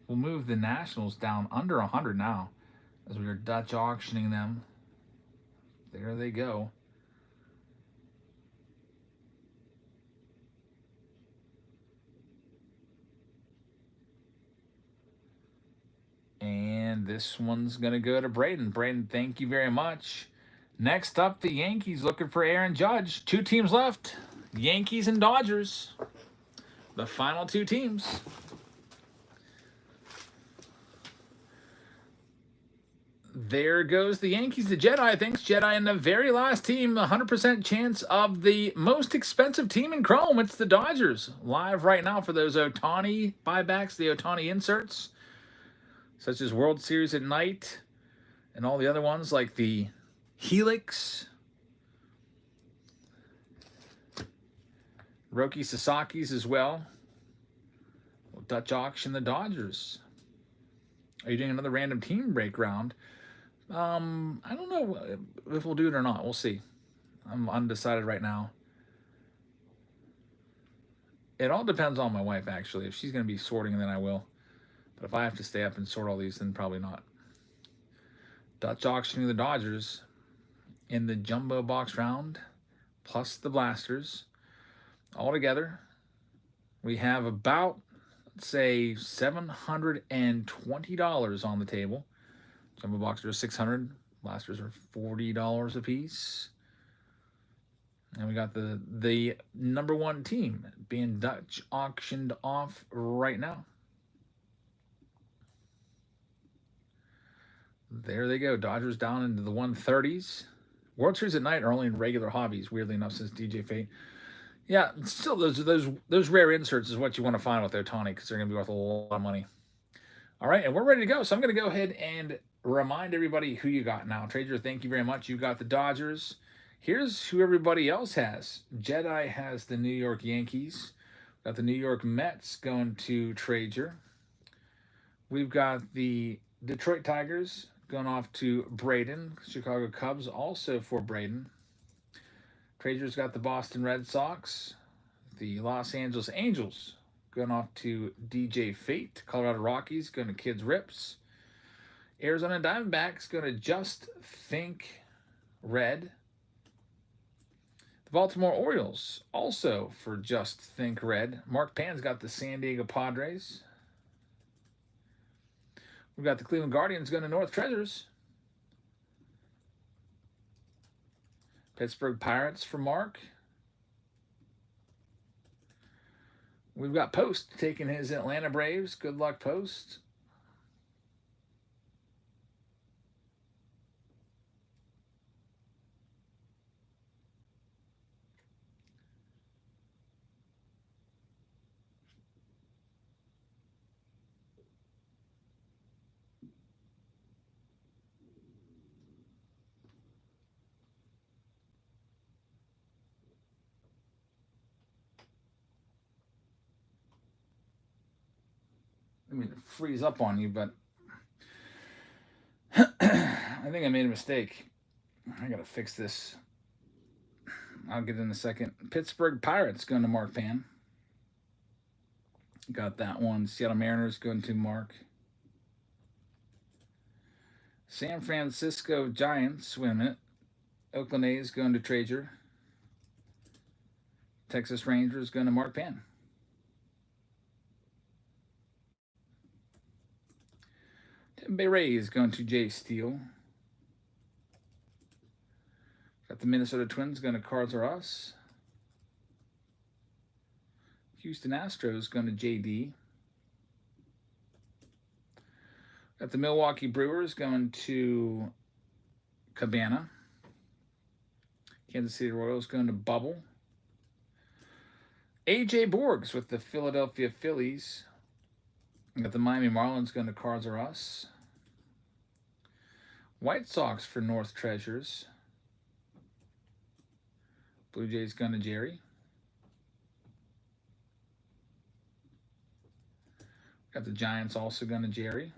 We'll move the Nationals down under 100 now. as we are Dutch auctioning them. There they go. And this one's going to go to Braden. Braden, thank you very much. Next up, the Yankees looking for Aaron Judge. 2 teams left. Yankees and Dodgers. The final 2 teams. There goes the Yankees. The Jedi thinks Jedi in the very last team. 100% chance of the most expensive team in Chrome. It's the Dodgers. Live right now for those Ohtani buybacks, the Ohtani inserts, such as World Series at Night and all the other ones like the Helix, Roki Sasaki's as well. We'll Dutch auction the Dodgers. Are you doing another random team break round? I don't know if we'll do it or not. We'll see. I'm undecided right now. It all depends on my wife, actually. If she's going to be sorting, then I will. But if I have to stay up and sort all these, then probably not. Dutch auctioning the Dodgers in the jumbo box round, plus the blasters. All together, we have about, let's say, $720 on the table. Jumbo boxers are $600, blasters are $40 a piece. And we got the number 1 team being Dutch auctioned off right now. There they go. Dodgers down into the 130s. World Series at Night are only in regular hobbies, weirdly enough, since DJ Fate. Yeah, still those rare inserts is what you want to find with Ohtani, because they're going to be worth a lot of money. All right, and we're ready to go. So I'm going to go ahead and remind everybody who you got now. Trader, thank you very much. You got the Dodgers. Here's who everybody else has. Jedi has the New York Yankees. Got the New York Mets going to Trader. We've got the Detroit Tigers going off to Braden. Chicago Cubs also for Braden. Trader's got the Boston Red Sox. The Los Angeles Angels going off to DJ Fate. Colorado Rockies going to Kids Rips. Arizona Diamondbacks going to Just Think Red. The Baltimore Orioles also for Just Think Red. Mark Pan's got the San Diego Padres. We've got the Cleveland Guardians going to North Treasures. Pittsburgh Pirates for Mark. We've got Post taking his Atlanta Braves. Good luck, Post. I mean, to freeze up on you, but I think I made a mistake. I gotta fix this. I'll get in a second. Pittsburgh Pirates going to Mark Pan. Got that one. Seattle Mariners going to Mark. San Francisco Giants. Wait a minute. Oakland A's going to Trader. Texas Rangers going to Mark Pan. Tampa Bay Rays going to Jay Steele. Got the Minnesota Twins going to Cards R Us. Houston Astros going to JD. Got the Milwaukee Brewers going to Cabana. Kansas City Royals going to Bubble. AJ Borgs with the Philadelphia Phillies. Got the Miami Marlins going to Cards R Us. White Sox for North Treasures. Blue Jays going to Jerry. Got the Giants also going to Jerry.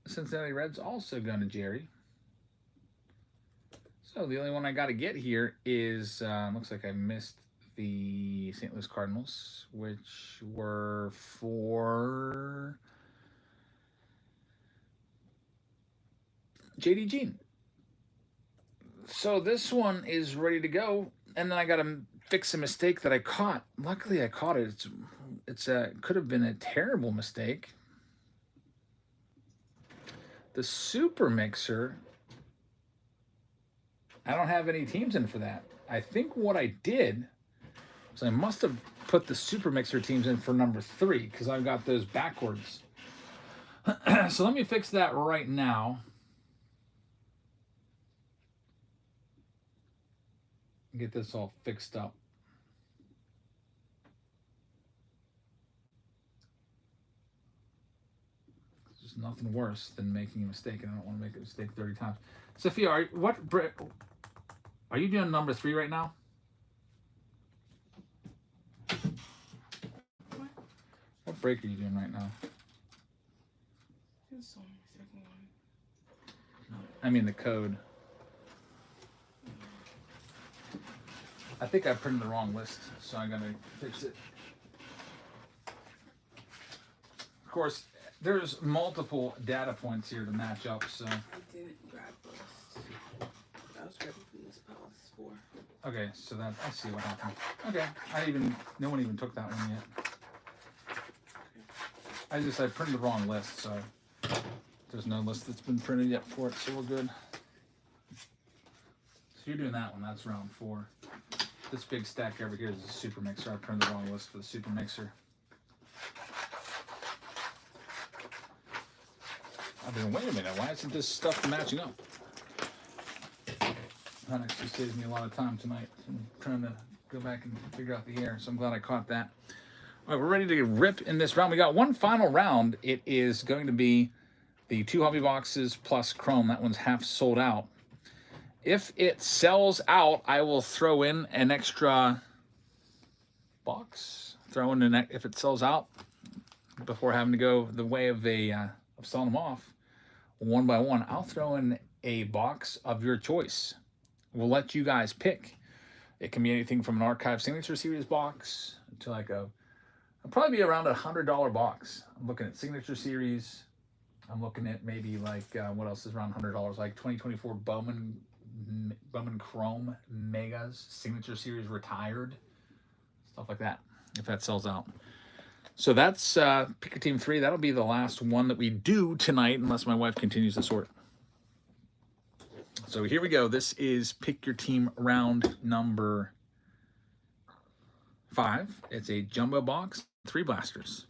Cincinnati Reds also going to Jerry. So the only one I got to get here is, looks like I missed the St. Louis Cardinals, which were for JD Jean. So this one is ready to go, and then I got to fix a mistake that I caught. Luckily, I caught it. Could have been a terrible mistake. The Super Mixer, I don't have any teams in for that. I think what I did was I must have put the Super Mixer teams in for number 3 because I've got those backwards. So let me fix that right now. Get this all fixed up. There's nothing worse than making a mistake, and I don't want to make a mistake 30 times. Sophia, are you doing number 3 right now? What break are you doing right now? It's on the second one. I mean the code. I think I printed the wrong list, so I gotta fix it. Of course, there's multiple data points here to match up, so. I didn't grab the list. I was grabbing from this pile. This is 4. Okay, so that I see what happened. Okay, no one even took that one yet. I printed the wrong list, so there's no list that's been printed yet for it, so we're good. So you're doing that one, that's round 4. This big stack over here is a Super Mixer. I printed the wrong list for the Super Mixer. I've been, wait a minute, why isn't this stuff matching up? That actually saves me a lot of time tonight. I'm trying to go back and figure out the air, so I'm glad I caught that. All right, we're ready to rip in this round. We got one final round. It is going to be the 2 hobby boxes plus Chrome. That one's half sold out. If it sells out, I will throw in an extra box. If it sells out before having to go the way of selling them off one by one, I'll throw in a box of your choice. We'll let you guys pick. It can be anything from an Archive Signature Series box to like it'll probably be around $100 box. I'm looking at Signature Series. I'm looking at maybe like what else is around $100? Like 2024 Bowman Chrome Megas, Signature Series Retired, stuff like that, if that sells out. So that's Pick Your Team 3. That'll be the last one that we do tonight, unless my wife continues to sort. So here we go. This is Pick Your Team round number 5. It's a jumbo box, 3 blasters.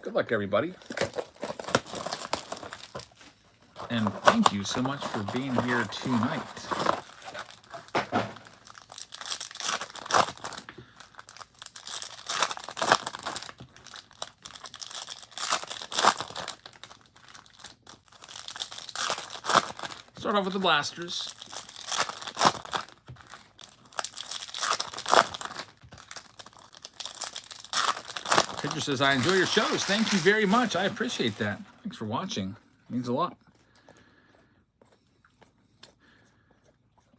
Good luck, everybody. And thank you so much for being here tonight. Start off with the blasters. Pitcher says, I enjoy your shows. Thank you very much. I appreciate that. Thanks for watching. It means a lot.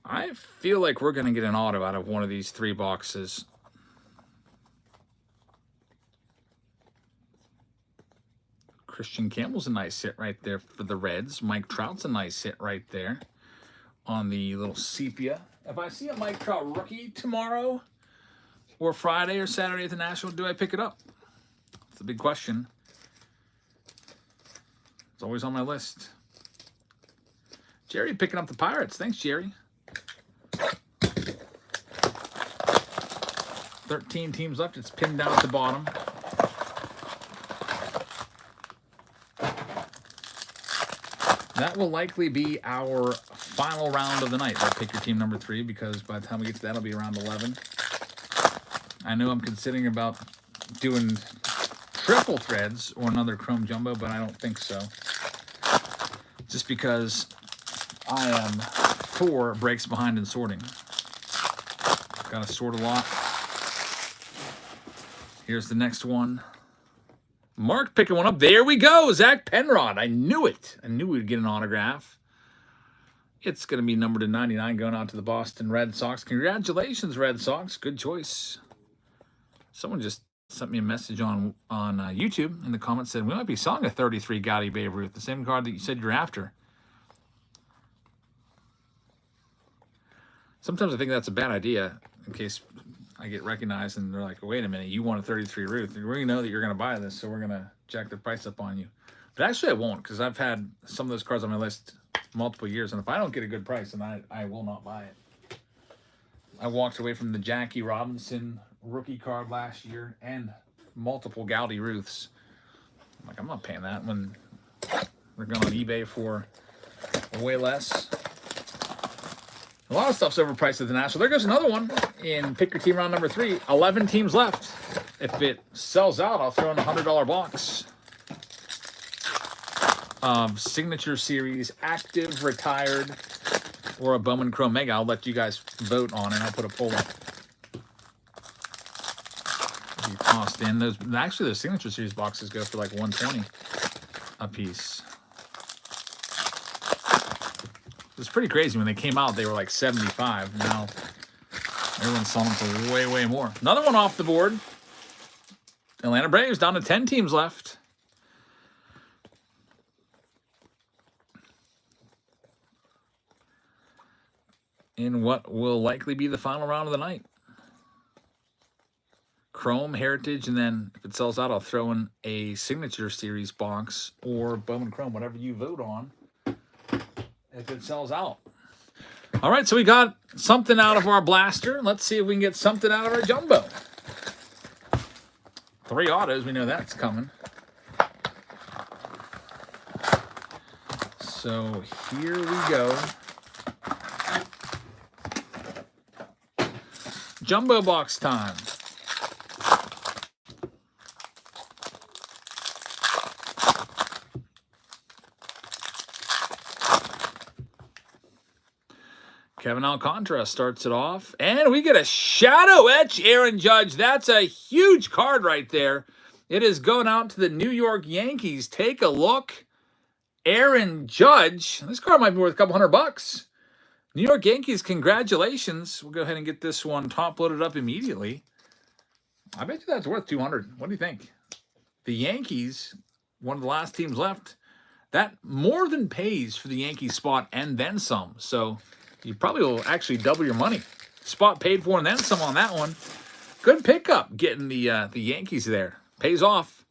I feel like we're going to get an auto out of one of these 3 boxes. Christian Campbell's a nice hit right there for the Reds. Mike Trout's a nice hit right there on the little sepia. If I see a Mike Trout rookie tomorrow or Friday or Saturday at the National, do I pick it up? That's a big question. It's always on my list. Jerry picking up the Pirates. Thanks, Jerry. 13 teams left. It's pinned down at the bottom. That will likely be our final round of the night. I'll pick your team number 3 because by the time we get to that, it'll be around 11. I know I'm considering about doing triple threads or another Chrome Jumbo, but I don't think so. Just because I am 4 breaks behind in sorting. Got to sort a lot. Here's the next one. Mark picking one up. There we go. Zach Penrod. I knew it. I knew we'd get an autograph. It's going to be numbered to 99 going out to the Boston Red Sox. Congratulations, Red Sox. Good choice. Someone just sent me a message on YouTube in the comments said, we might be selling a 33 Gotti Babe Ruth, the same card that you said you're after. Sometimes I think that's a bad idea in case I get recognized and they're like, wait a minute, you want a 33 Ruth. We already know that you're going to buy this, so we're going to jack the price up on you. But actually I won't, because I've had some of those cards on my list multiple years, and if I don't get a good price, then I will not buy it. I walked away from the Jackie Robinson rookie card last year and multiple Gaudy Ruths. I'm like, I'm not paying that when they're going on eBay for way less. A lot of stuff's overpriced at the National. There goes another one in Pick Your Team round number 3. 11 teams left. If it sells out, I'll throw in a $100 box of Signature Series, active, retired, or a Bowman Chrome Mega. I'll let you guys vote on it. I'll put a poll up. You tossed in those. Actually, those Signature Series boxes go for like $120 a piece. It's pretty crazy. When they came out, they were like $75. Now everyone's selling them for way, way more. Another one off the board. Atlanta Braves down to 10 teams left. In what will likely be the final round of the night. Chrome, Heritage, and then if it sells out, I'll throw in a Signature Series box or Bowman Chrome, whatever you vote on, if it sells out. All right, so we got something out of our blaster. Let's see if we can get something out of our jumbo. 3 autos, we know that's coming. So here we go. Jumbo box time. Kevin Alcantara starts it off. And we get a shadow etch Aaron Judge. That's a huge card right there. It is going out to the New York Yankees. Take a look. Aaron Judge. This card might be worth a couple $100. New York Yankees, congratulations. We'll go ahead and get this one top loaded up immediately. I bet you that's worth $200. What do you think? The Yankees, one of the last teams left, that more than pays for the Yankees spot and then some. So you probably will actually double your money. Spot paid for and then some on that one. Good pickup getting the Yankees there. Pays off.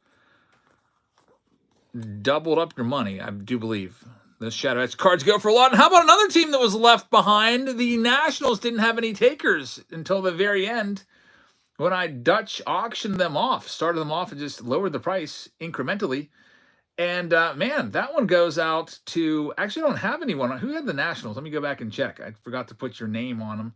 Doubled up your money, I do believe. The Shadow Edge cards go for a lot. And how about another team that was left behind? The Nationals didn't have any takers until the very end when I Dutch auctioned them off. Started them off and just lowered the price incrementally. And, man, that one goes out to... Actually, I don't have anyone. Who had the Nationals? Let me go back and check. I forgot to put your name on them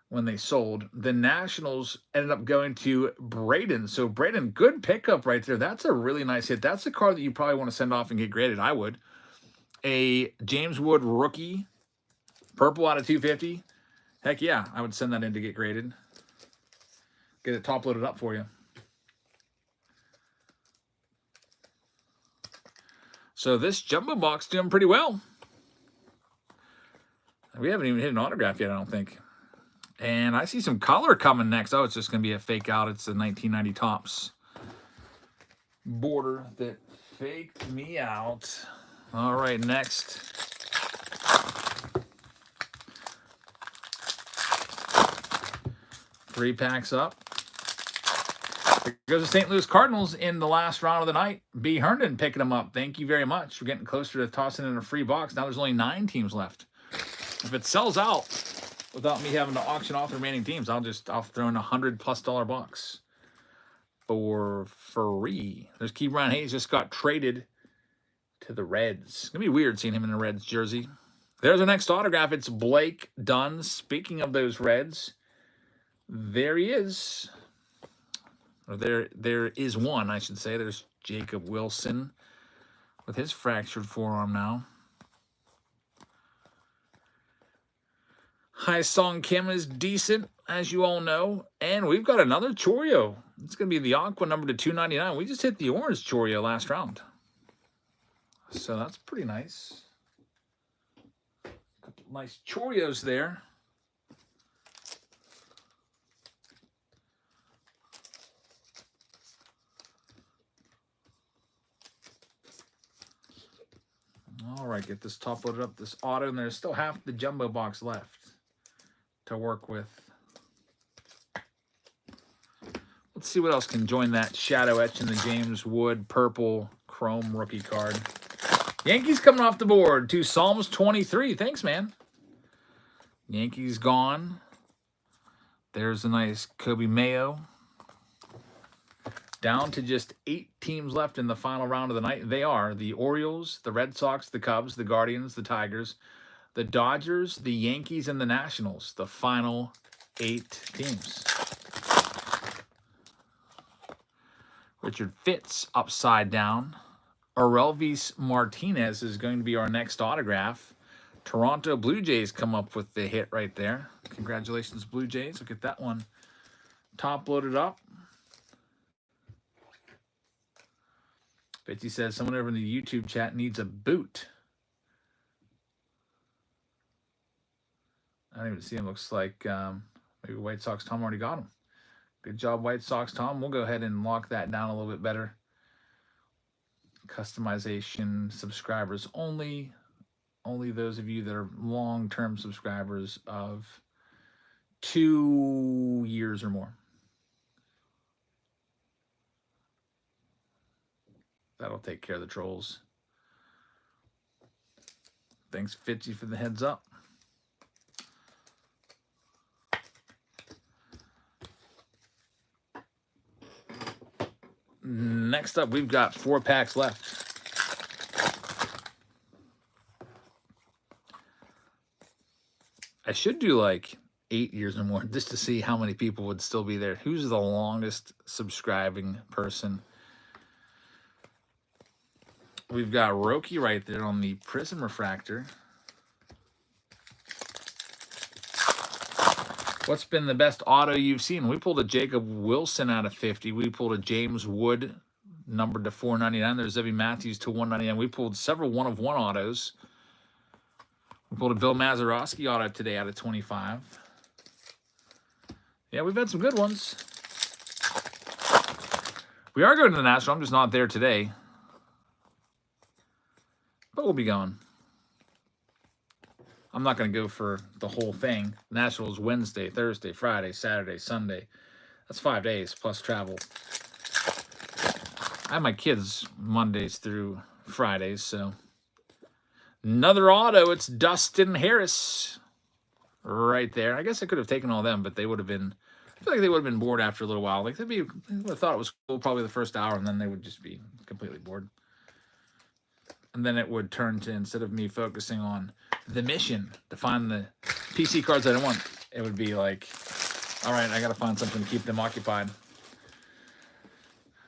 when they sold. The Nationals ended up going to Braden. So, Braden, good pickup right there. That's a really nice hit. That's a card that you probably want to send off and get graded. I would. A James Wood rookie, purple out of 250. Heck yeah, I would send that in to get graded. Get it top loaded up for you. So this jumbo box doing pretty well. We haven't even hit an autograph yet, I don't think. And I see some color coming next. Oh, it's just going to be a fake out. It's the 1990 Topps border that faked me out. All right, next. 3 packs up. Here goes the St. Louis Cardinals in the last round of the night. B. Herndon picking them up. Thank you very much. We're getting closer to tossing in a free box. Now there's only 9 teams left. If it sells out without me having to auction off the remaining teams, I'll throw in a $100+ box for free. There's Ke'Bryan Hayes, just got traded to the Reds. It's going to be weird seeing him in a Reds jersey. There's our next autograph. It's Blake Dunn. Speaking of those Reds, there he is. Or there is one, I should say. There's Jacob Wilson with his fractured forearm now. Hai Song Kim is decent, as you all know. And we've got another Choreo. It's going to be the Aqua number to 299. We just hit the orange Choreo last round. So that's pretty nice. Couple nice Choreos there. All right, get this top loaded up, this auto, and there's still half the jumbo box left. to work with. Let's see what else can join that shadow etch in the James Wood purple chrome rookie card. Yankees coming off the board to Psalms 23. Thanks, man. Yankees gone. There's a nice Kobe Mayo. Down to just 8 teams left in the final round of the night. They are the Orioles, the Red Sox, the Cubs, the Guardians, the Tigers, the Dodgers, the Yankees, and the Nationals. The final 8 teams. Richard Fitz upside down. Aurelvis Martinez is going to be our next autograph. Toronto Blue Jays come up with the hit right there. Congratulations, Blue Jays. Look at that one. Top loaded up. Betsy says someone over in the YouTube chat needs a boot. I don't even see him. Looks like maybe White Sox Tom already got him. Good job, White Sox Tom. We'll go ahead and lock that down a little bit better. Customization, subscribers only. Only those of you that are long-term subscribers of 2 years or more. That'll take care of the trolls. Thanks, Fitzy, for the heads up. Next up, we've got 4 packs left. I should do like 8 years or more just to see how many people would still be there. Who's the longest subscribing person? We've got Roki right there on the Prism Refractor. What's been the best auto you've seen? We pulled a Jacob Wilson out of 50. We pulled a James Wood numbered to 499. There's Zebby Matthews to 199. We pulled several one-of-one autos. We pulled a Bill Mazeroski auto today out of 25. Yeah, we've had some good ones. We are going to the National. I'm just not there today. But we'll be going. I'm not going to go for the whole thing. Nationals Wednesday, Thursday, Friday, Saturday, Sunday. That's 5 days plus travel. I have my kids Mondays through Fridays, so. Another auto. It's Dustin Harris right there. I guess I could have taken all them, but they would have been, I feel like they would have been bored after a little while. Like, they would have thought it was cool probably the first hour, and then they would just be completely bored. And then it would turn to, instead of me focusing on the mission to find the PC cards I don't want, it would be like, all right, I got to find something to keep them occupied.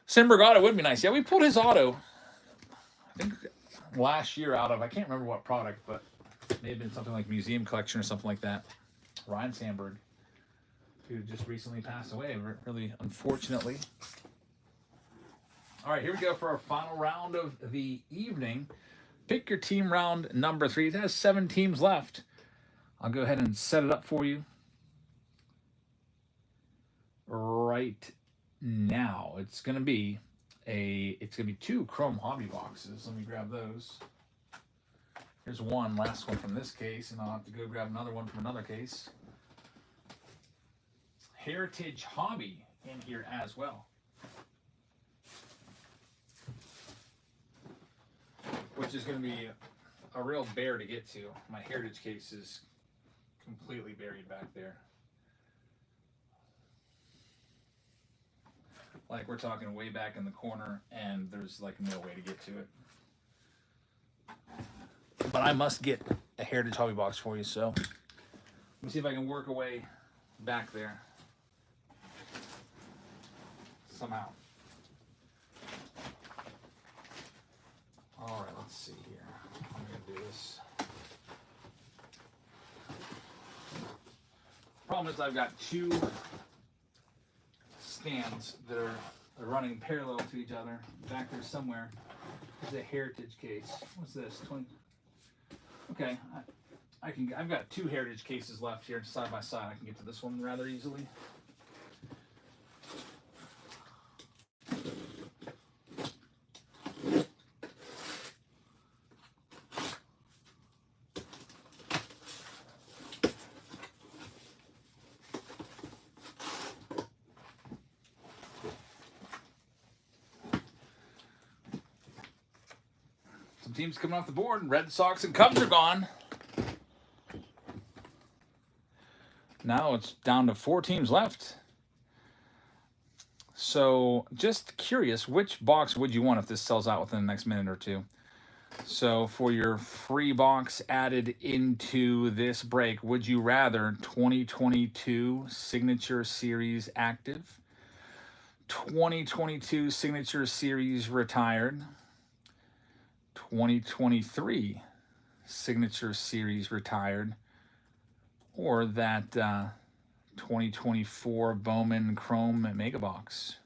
Simberg auto would be nice. Yeah, we pulled his auto, I think, last year out of, I can't remember what product, but it may have been something like Museum Collection or something like that. Ryan Sandberg, who just recently passed away, really unfortunately. All right, here we go for our final round of the evening. Pick your team round number 3. It has 7 teams left. I'll go ahead and set it up for you right now. It's going to be 2 Chrome Hobby boxes. Let me grab those. Here's one, last one from this case, and I'll have to go grab another one from another case. Heritage Hobby in here as well. Which is going to be a real bear to get to. My Heritage case is completely buried back there. Like, we're talking way back in the corner, and there's like no way to get to it. But I must get a Heritage Hobby box for you, so let me see if I can work a way back there somehow. All right, let's see here. I'm going to do this. Problem is I've got 2 stands that are running parallel to each other. Back there somewhere is a Heritage case. What's this? 20. Okay, I've got 2 Heritage cases left here side by side. I can get to this one rather easily. Some teams coming off the board. Red Sox and Cubs are gone. Now it's down to 4 teams left. So just curious, which box would you want if this sells out within the next minute or two? So for your free box added into this break, would you rather 2022 Signature Series active, 2022 Signature Series retired, 2023 Signature Series retired, or that 2024 Bowman Chrome Mega Box?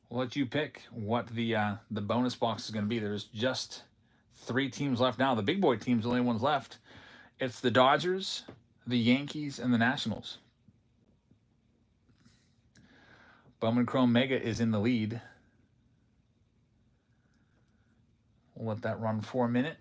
We'll let you pick what the bonus box is going to be. There's just 3 teams left now. The big boy team's the only ones left. It's the Dodgers, the Yankees, and the Nationals. Bowman Chrome Mega is in the lead. We'll let that run for a minute.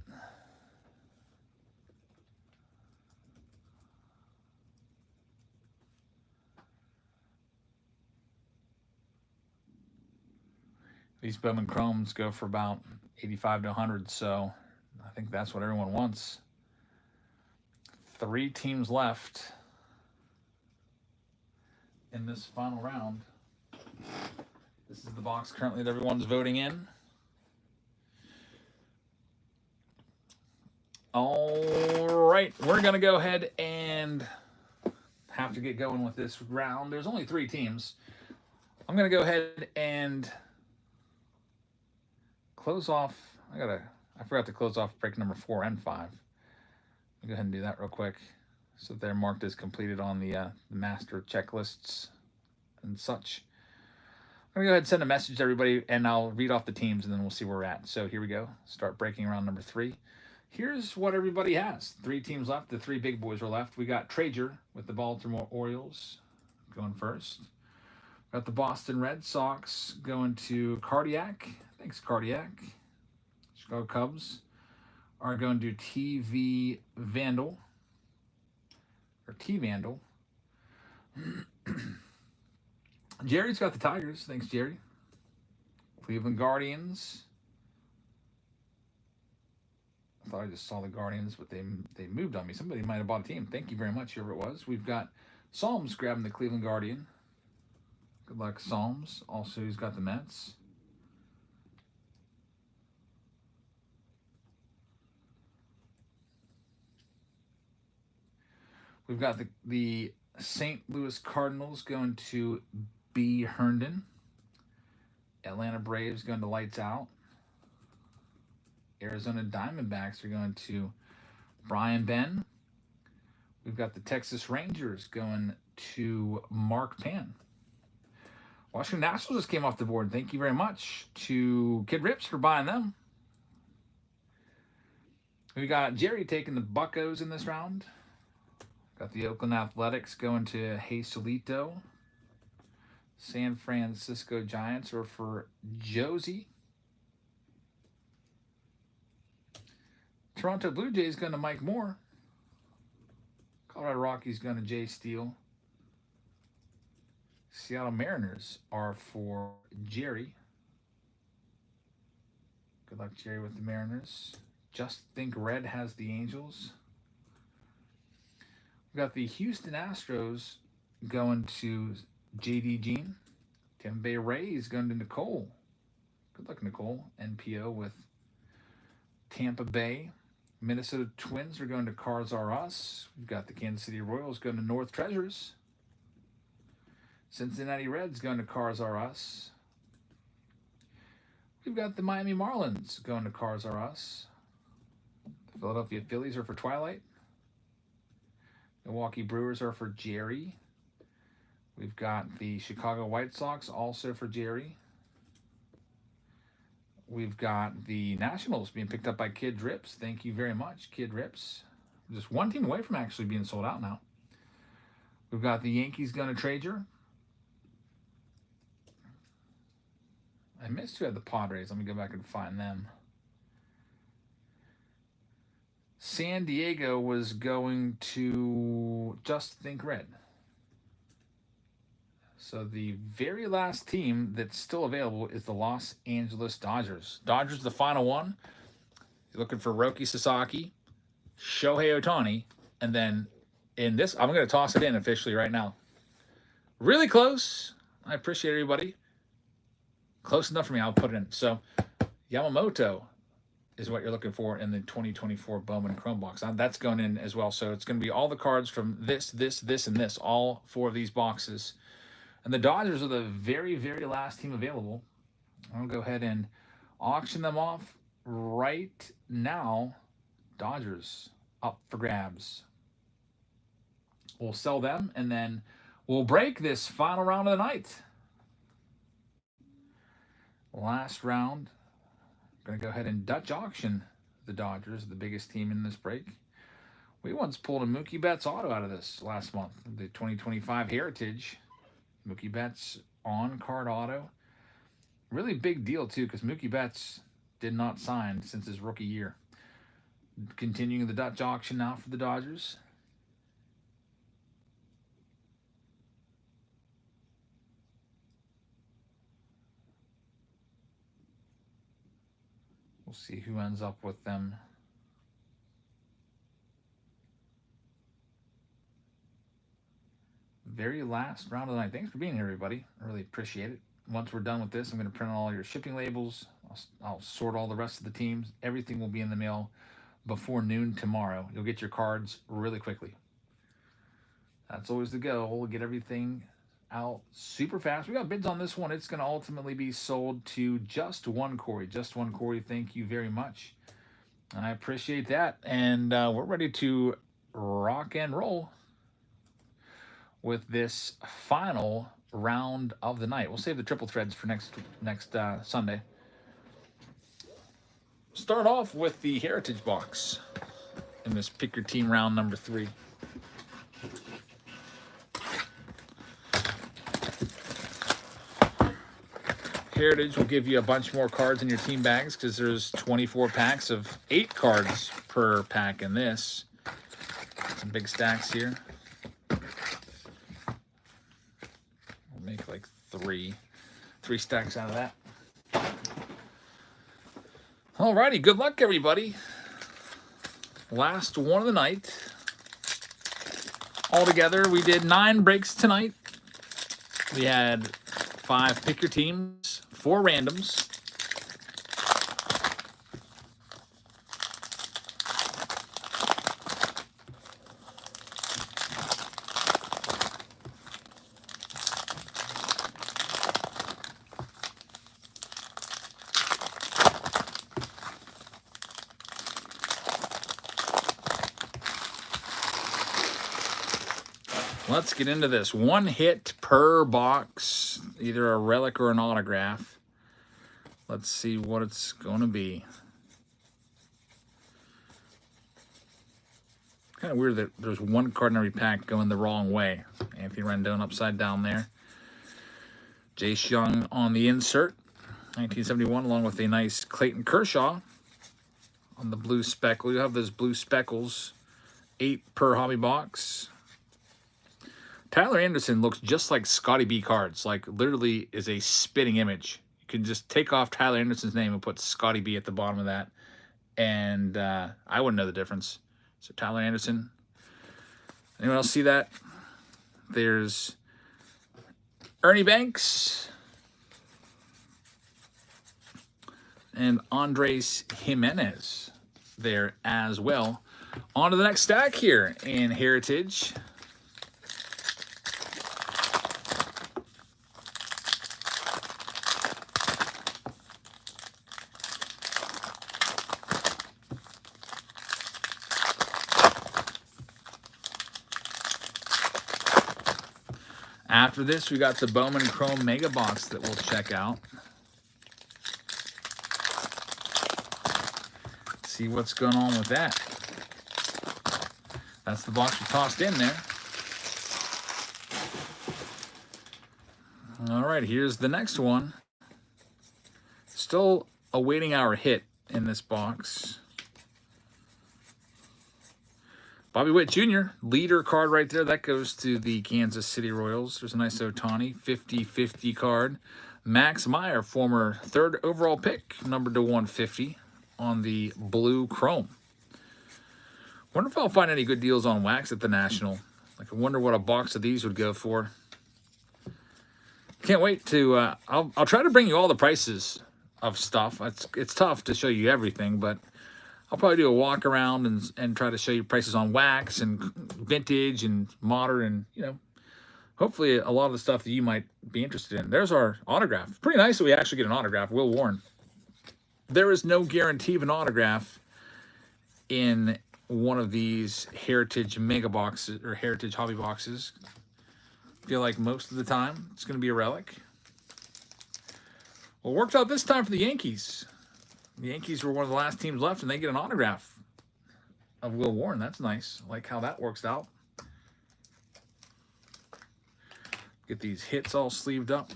These Bowman Chromes go for about 85 to 100, so I think that's what everyone wants. 3 teams left in this final round. This is the box currently that everyone's voting in. All right, we're going to go ahead and have to get going with this round. There's only 3 teams. I'm going to go ahead and close off. I forgot to close off break number 4 and 5. I'll go ahead and do that real quick so they're marked as completed on the master checklists and such. I'm going to go ahead and send a message to everybody, and I'll read off the teams, and then we'll see where we're at. So here we go. Start breaking round number 3. Here's what everybody has. 3 teams left. The 3 big boys are left. We got Trager with the Baltimore Orioles going first. Got the Boston Red Sox going to Cardiac. Thanks, Cardiac. Chicago Cubs are going to TV Vandal. Or T-Vandal. Jerry's got the Tigers. Thanks, Jerry. Cleveland Guardians. I thought I just saw the Guardians, but they moved on me. Somebody might have bought a team. Thank you very much, whoever it was. We've got Psalms grabbing the Cleveland Guardian. Good luck, Psalms. Also, he's got the Mets. We've got the St. Louis Cardinals going to B. Herndon. Atlanta Braves going to Lights Out. Arizona Diamondbacks are going to Brian Ben. We've got the Texas Rangers going to Mark Pan. Washington Nationals just came off the board. Thank you very much to Kid Rips for buying them. We got Jerry taking the Buccos in this round. Got the Oakland Athletics going to Hazelito. San Francisco Giants are for Josie. Toronto Blue Jays going to Mike Moore. Colorado Rockies going to Jay Steele. Seattle Mariners are for Jerry. Good luck, Jerry, with the Mariners. Just Think Red has the Angels. We've got the Houston Astros going to J.D. Jean. Tampa Bay Rays going to Nicole. Good luck, Nicole. NPO with Tampa Bay. Minnesota Twins are going to Cars R Us. We've got the Kansas City Royals going to North Treasures. Cincinnati Reds going to Cars R Us. We've got the Miami Marlins going to Cars R Us. The Philadelphia Phillies are for Twilight. Milwaukee Brewers are for Jerry. We've got the Chicago White Sox also for Jerry. We've got the Nationals being picked up by Kid Rips. Thank you very much, Kid Rips. Just 1 team away from actually being sold out now. We've got the Yankees going to Trager. I missed who had the Padres. Let me go back and find them. San Diego was going to Just Think Red. So the very last team that's still available is the Los Angeles Dodgers. Dodgers the final one. You're looking for Roki Sasaki, Shohei Ohtani, and then in this, I'm going to toss it in officially right now. Really close. I appreciate everybody. Close enough for me. I'll put it in. So Yamamoto is what you're looking for in the 2024 Bowman Chrome box. That's going in as well. So it's going to be all the cards from this, and this, all 4 of these boxes. And the Dodgers are the very, very last team available. I'll go ahead and auction them off right now. Dodgers up for grabs. We'll sell them, and then we'll break this final round of the night. Last round. Going to go ahead and Dutch auction the Dodgers, the biggest team in this break. We once pulled a Mookie Betts auto out of this last month, the 2025 Heritage. Mookie Betts on-card auto. Really big deal, too, because Mookie Betts did not sign since his rookie year. Continuing the Dutch auction now for the Dodgers. We'll see who ends up with them. Very last round of the night. Thanks for being here, everybody. I really appreciate it. Once we're done with this, I'm going to print all your shipping labels. I'll sort all the rest of the teams. Everything will be in the mail before noon tomorrow. You'll get your cards really quickly. That's always the goal. We'll get everything out super fast. We got bids on this one. It's going to ultimately be sold to just one Corey. Just one Corey. Thank you very much. I appreciate that. And we're ready to rock and roll with this final round of the night. We'll save the triple threads for next Sunday. Start off with the Heritage box in this Pick Your Team round number 3. Heritage will give you a bunch more cards in your team bags because there's 24 packs of 8 cards per pack in this. Some big stacks here. We'll make like three stacks out of that. Alrighty, good luck everybody. Last one of the night. Altogether, we did 9 breaks tonight. We had 5 pick your teams, 4 randoms. Let's get into this. 1 hit per box, either a relic or an autograph. Let's see what it's going to be. Kind of weird that there's 1 card in every pack going the wrong way. Anthony Rendon upside down there. Jace Young on the insert. 1971, along with a nice Clayton Kershaw on the blue speckle. You have those blue speckles. 8 per hobby box. Tyler Anderson looks just like Scotty B cards. Like, literally is a spitting image. You can just take off Tyler Anderson's name and put Scotty B at the bottom of that. And I wouldn't know the difference. So, Tyler Anderson. Anyone else see that? There's Ernie Banks. And Andres Jimenez there as well. On to the next stack here in Heritage. After this, we got the Bowman Chrome Mega Box that we'll check out. See what's going on with that. That's the box we tossed in there. All right, here's the next one. Still awaiting our hit in this box. Bobby Witt Jr., leader card right there. That goes to the Kansas City Royals. There's a nice Ohtani, 50-50 card. Max Meyer, former 3rd overall pick, numbered to 150 on the blue chrome. Wonder if I'll find any good deals on wax at the National. Like, I wonder what a box of these would go for. Can't wait to, I'll try to bring you all the prices of stuff. It's tough to show you everything, but I'll probably do a walk around and try to show you prices on wax and vintage and modern and, you know, hopefully a lot of the stuff that you might be interested in. There's our autograph. Pretty nice that we actually get an autograph. Will Warren. There is no guarantee of an autograph in one of these Heritage Mega Boxes or Heritage Hobby Boxes. I feel like most of the time it's going to be a relic. Well, it worked out this time for the Yankees. The Yankees were one of the last teams left, and they get an autograph of Will Warren. That's nice. I like how that works out. Get these hits all sleeved up.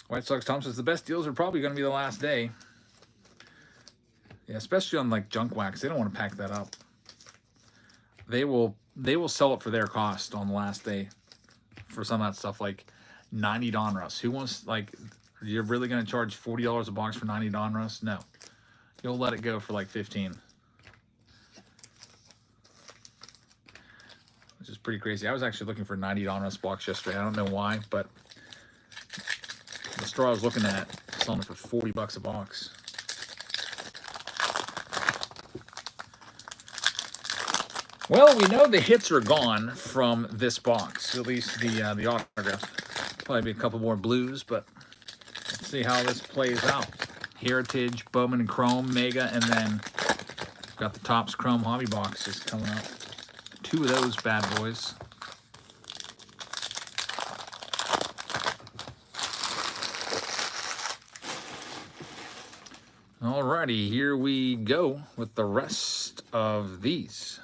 White Sox Tom says the best deals are probably going to be the last day. Yeah, especially on like junk wax. They don't want to pack that up. They will sell it for their cost on the last day for some of that stuff, like 90 Donruss. Who wants, like, you're really going to charge $40 a box for 90 Donruss? No. You'll let it go for like 15. Which is pretty crazy. I was actually looking for 90 Donruss box yesterday. I don't know why, but the store I was looking at selling it for $40 a box. Well, we know the hits are gone from this box, at least the autograph. Probably be a couple more blues, but let's see how this plays out. Heritage, Bowman and Chrome, Mega, and then got the Topps Chrome Hobby boxes coming up. 2 of those bad boys. Alrighty, here we go with the rest of these.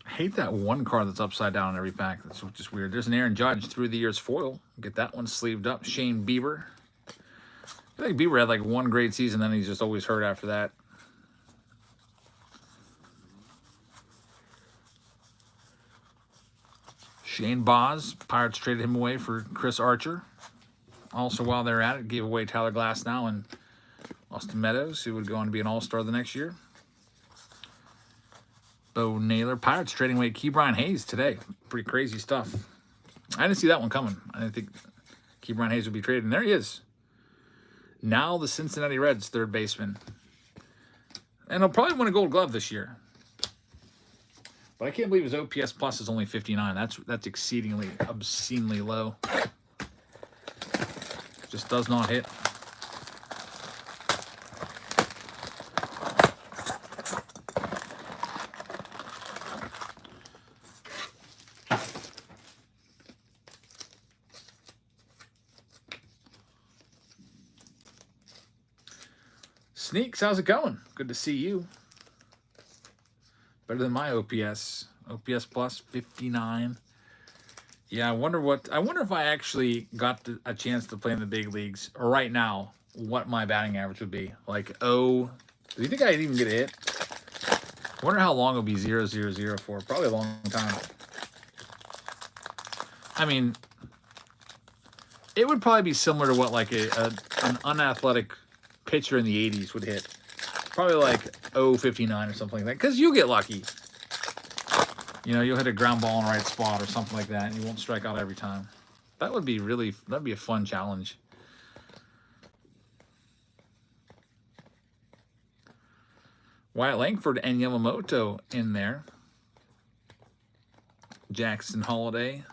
I hate that one card that's upside down in every pack. That's just weird. There's an Aaron Judge through the years foil. Get that one sleeved up. Shane Bieber. I think Bieber had like one great season, then he's just always hurt after that. Shane Boz. Pirates traded him away for Chris Archer. Also, while they're at it, gave away Tyler Glasnow and Austin Meadows, who would go on to be an All-Star the next year. Bo Naylor. Pirates trading away Ke'Bryan Hayes today. Pretty crazy stuff. I didn't see that one coming. I didn't think Ke'Bryan Hayes would be traded. And there he is. Now the Cincinnati Reds third baseman. And he'll probably win a Gold Glove this year. But I can't believe his OPS plus is only 59. That's exceedingly, obscenely low. Just does not hit. Sneaks, how's it going? Good to see you. Better than my OPS. OPS plus 59. Yeah, I wonder if I actually got a chance to play in the big leagues right now, what my batting average would be. Like, do you think I'd even get a hit? I wonder how long it'll be 0-0-0 for. Probably a long time. I mean, it would probably be similar to what like an unathletic pitcher in the 80s would hit. Probably like 0-59 or something like that. Because you get lucky. You know, you'll hit a ground ball in the right spot or something like that, and you won't strike out every time. That'd be a fun challenge. Wyatt Langford and Yamamoto in there. Jackson Holiday.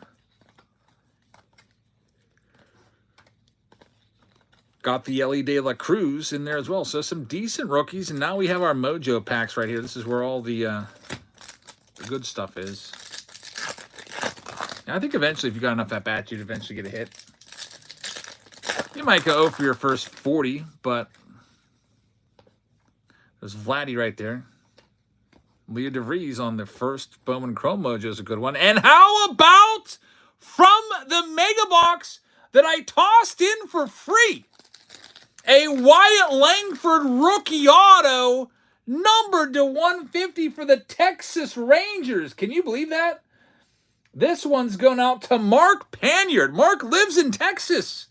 Got the Ellie De La Cruz in there as well. So some decent rookies. And now we have our Mojo packs right here. This is where all the good stuff is. I think eventually, if you got enough at bats, you'd eventually get a hit. You might go 0 for your first 40, but there's Vladdy right there. Leo DeVries on the first Bowman Chrome Mojo is a good one. And how about from the Mega Box that I tossed in for free? A Wyatt Langford rookie auto numbered to 150 for the Texas Rangers. Can you believe that? This one's going out to Mark Panyard. Mark lives in Texas.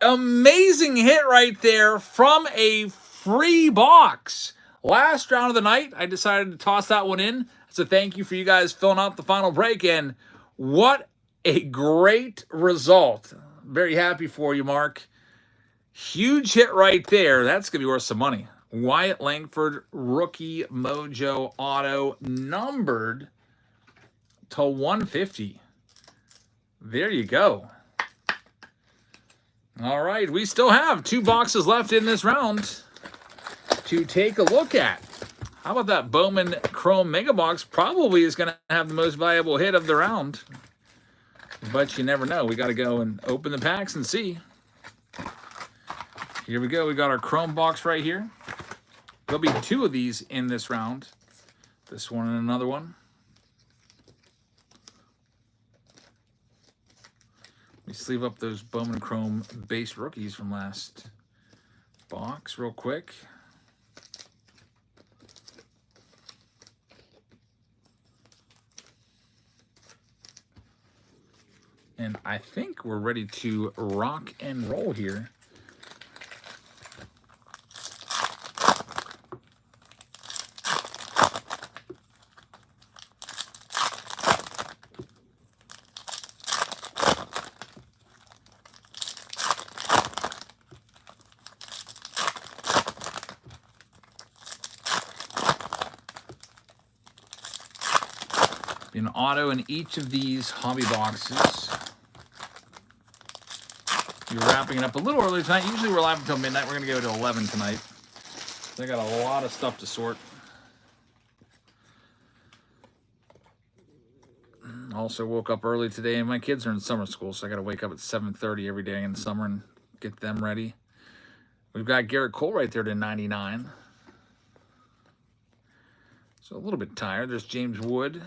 Amazing hit right there from a free box. Last round of the night, I decided to toss that one in. So thank you for you guys filling out the final break. And what a great result. Very happy for you, Mark. Huge hit right there. That's going to be worth some money. Wyatt Langford, rookie mojo auto, numbered to 150. There you go. All right, we still have 2 boxes left in this round to take a look at. How about that Bowman Chrome Mega Box? Probably is going to have the most valuable hit of the round. But you never know. We got to go and open the packs and see. Here we go. We got our Chrome box right here. There'll be 2 of these in this round. This one and another one. We sleeve up those Bowman Chrome base rookies from last box real quick. And I think we're ready to rock and roll here. An auto in each of these hobby boxes. You're wrapping it up a little early tonight. Usually we're live until midnight. We're going to go to 11 tonight. They got a lot of stuff to sort. Also woke up early today, and my kids are in summer school, so I got to wake up at 7:30 every day in the summer and get them ready. We've got Garrett Cole right there to 99. So a little bit tired. There's James Wood.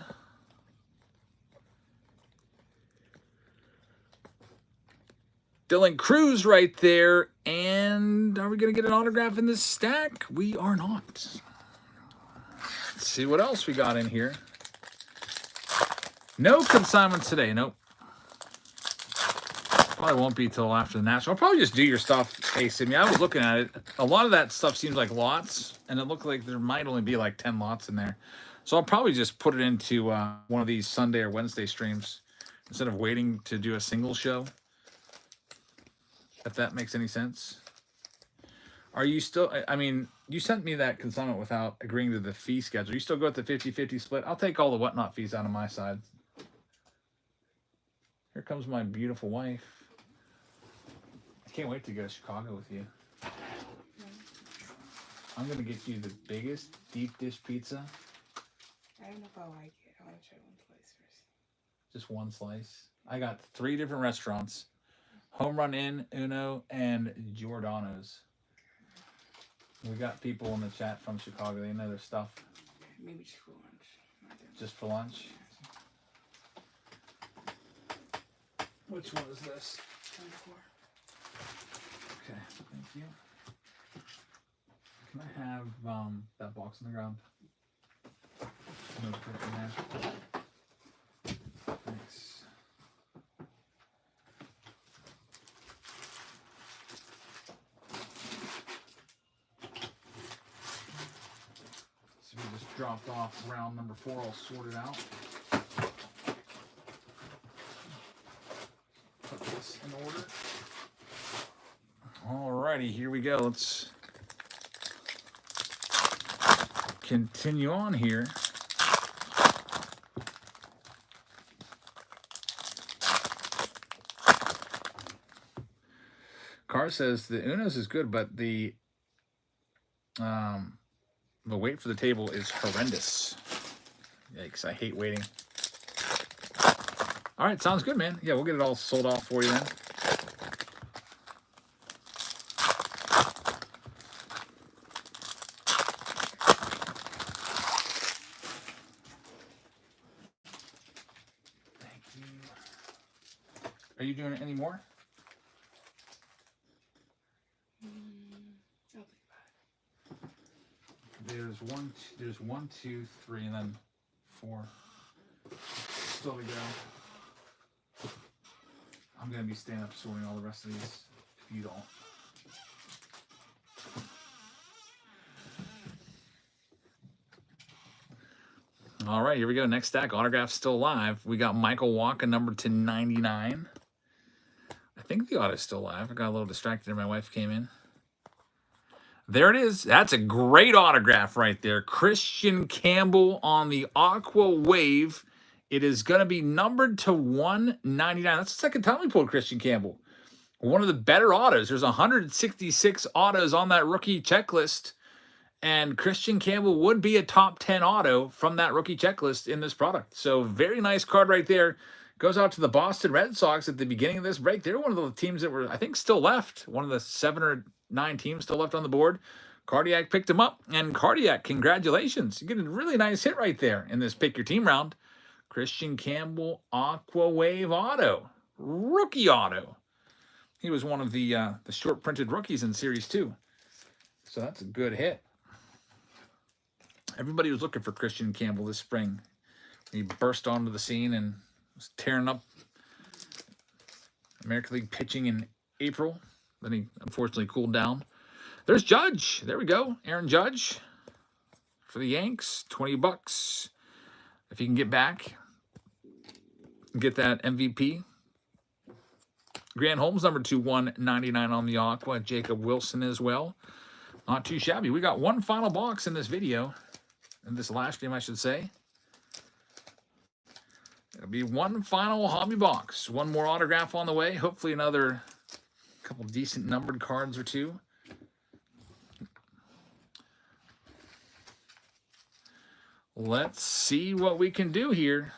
Dylan Cruz right there. And are we going to get an autograph in this stack? We are not. Let's see what else we got in here. No consignments today. Nope. Probably won't be till after the National. I'll probably just do your stuff, hey, Simi. I was looking at it. A lot of that stuff seems like lots, and it looked like there might only be like 10 lots in there. So I'll probably just put it into one of these Sunday or Wednesday streams instead of waiting to do a single show. If that makes any sense. Are you still, I mean, you sent me that consignment without agreeing to the fee schedule. You still go with the 50-50 split? I'll take all the whatnot fees out of my side. Here comes my beautiful wife. I can't wait to go to Chicago with you. I'm going to get you the biggest deep dish pizza. I don't know if I like it. I want to try one slice first. Just one slice. I got 3 different restaurants. Home Run Inn, Uno, and Giordano's. We got people in the chat from Chicago. They know their stuff. Maybe just for lunch. Just for lunch? Which one is this? 24. Okay, thank you. Can I have that box on the ground? No clip in there. Thanks. So we just dropped off round number 4. I'll sort it out. Put this in order. Alrighty, here we go. Let's continue on here. Carr says the Uno's is good, but the wait for the table is horrendous. Yikes, I hate waiting. All right, sounds good, man. Yeah, we'll get it all sold out for you then. Thank you. Are you doing it anymore? I'll think about it. There's 1, 2, 3, and then 4. still to go. I'm going to be staying up sorting all the rest of these if you don't. All right, here we go. Next stack. Autographs still live. We got Michael Walker, number /99. I think the auto's still live. I got a little distracted when my wife came in. There it is. That's a great autograph right there. Christian Campbell on the Aqua Wave. It is going to be numbered to /199. That's the second time we pulled Christian Campbell. One of the better autos. There's 166 autos on that rookie checklist. And Christian Campbell would be a top 10 auto from that rookie checklist in this product. So very nice card right there. Goes out to the Boston Red Sox at the beginning of this break. They're one of the teams that were, I think, still left. One of the 7 or 9 teams still left on the board. Cardiac picked him up. And Cardiac, congratulations. You get a really nice hit right there in this Pick Your Team round. Christian Campbell Aqua Wave auto. Rookie auto. He was one of the short printed rookies in Series 2. So that's a good hit. Everybody was looking for Christian Campbell this spring. He burst onto the scene and was tearing up American League pitching in April. Then he unfortunately cooled down. There's Judge. There we go. Aaron Judge for the Yanks. $20 if he can get back. Get that MVP. Grant Holmes, number /199 on the Aqua. Jacob Wilson as well. Not too shabby. We got one final box in this video. In this last game, I should say. It'll be one final hobby box. One more autograph on the way. Hopefully another couple decent numbered cards or two. Let's see what we can do here.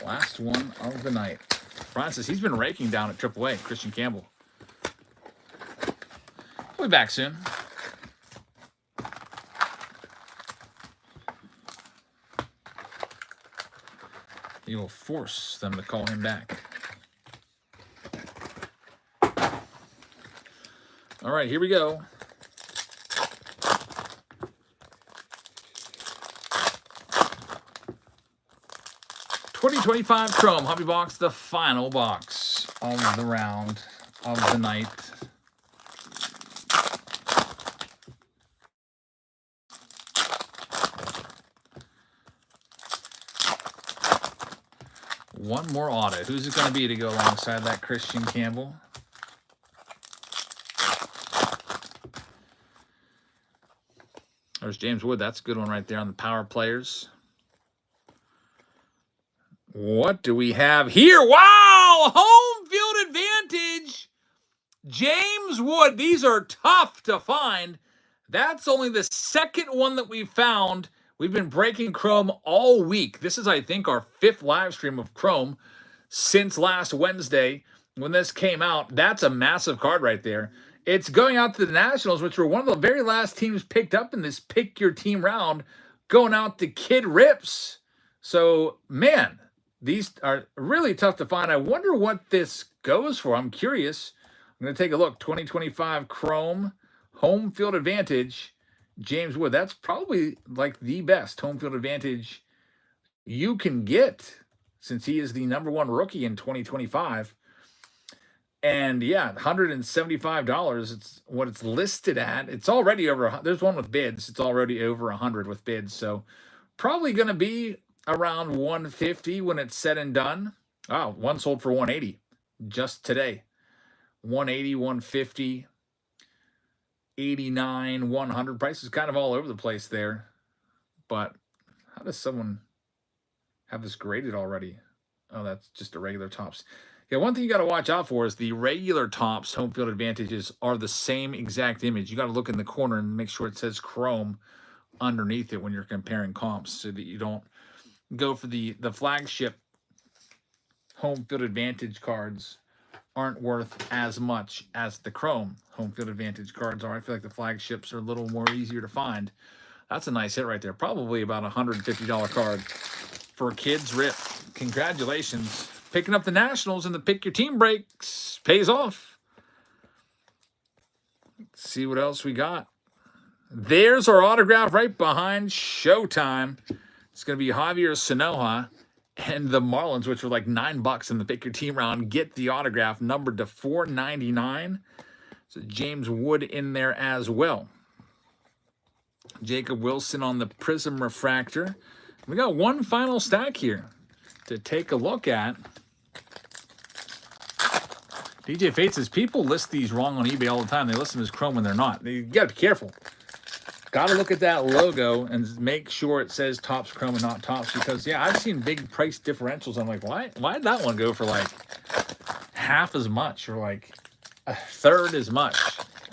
Last one of the night. Francis, he's been raking down at AAA. Christian Campbell. We'll be back soon. He will force them to call him back. All right, here we go. $20.25 Chrome Hobby Box, the final box of the round of the night. One more auto. Who's it going to be to go alongside that Christian Campbell? There's James Wood. That's a good one right there on the power players. What do we have here? Wow! Home field advantage. James Wood. These are tough to find. That's only the second one that we found. We've been breaking Chrome all week. This is, I think, our 5th live stream of Chrome since last Wednesday when this came out. That's a massive card right there. It's going out to the Nationals, which were one of the very last teams picked up in this Pick Your Team round, going out to Kid Rips. So, man, these are really tough to find. I wonder what this goes for. I'm curious. I'm going to take a look. 2025 Chrome Home Field Advantage. James Wood, that's probably like the best home field advantage you can get since he is the #1 rookie in 2025. And yeah, $175. It's what it's listed at. It's already over. There's one with bids. It's already over 100 with bids. So probably going to be around 150 when it's said and done. Oh, one sold for 180 just today. 180, 150. 89, 100. Prices kind of all over the place there. But how does someone have this graded already? Oh, that's just a regular tops. Yeah, one thing you got to watch out for is the regular tops home field advantages are the same exact image. You got to look in the corner and make sure it says Chrome underneath it when you're comparing comps so that you don't go for the flagship home field advantage cards aren't worth as much as the Chrome home field advantage cards are. I feel like the flagships are a little more easier to find. That's a nice hit right there. Probably about a $150 card for Kids Rip. Congratulations. Picking up the Nationals in the Pick Your Team breaks. Pays off. Let's see what else we got. There's our autograph right behind Showtime. It's going to be Javier Sanoja. And the Marlins, which were like $9 in the pick your team round, get the autograph numbered to 499. So James Wood in there as well. Jacob Wilson on the Prism Refractor. We got one final stack here to take a look at. DJ Fate says people list these wrong on eBay all the time. They list them as Chrome when they're not. You got to be careful. Got to look at that logo and make sure it says Topps Chrome and not Topps, because yeah, I've seen big price differentials. I'm like, why did that one go for like half as much or like a third as much?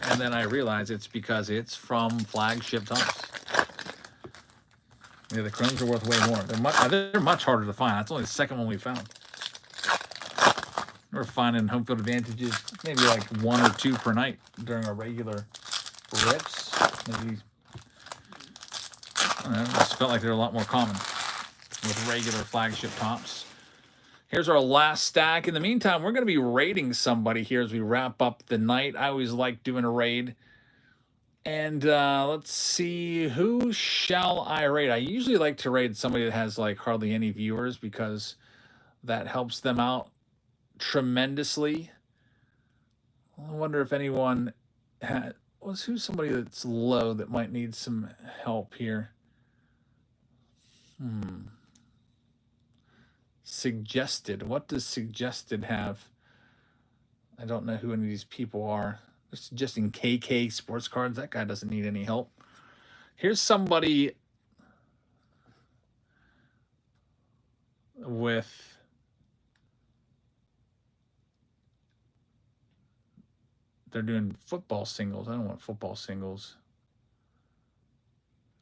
And then I realize it's because it's from flagship Topps. Yeah, the Chromes are worth way more. They're much harder to find. That's only the second one we found. We're finding home field advantages maybe like 1 or 2 per night during our regular rips. Maybe, I don't know, it just felt like they're a lot more common with regular flagship Topps. Here's our last stack. In the meantime, we're going to be raiding somebody here as we wrap up the night. I always like doing a raid. And let's see, who shall I raid? I usually like to raid somebody that has like hardly any viewers, because that helps them out tremendously. I wonder if anyone who's somebody that's low that might need some help here. Suggested. What does Suggested have? I don't know who any of these people are. They're suggesting KK Sports Cards. That guy doesn't need any help. Here's somebody with they're doing football singles. I don't want football singles.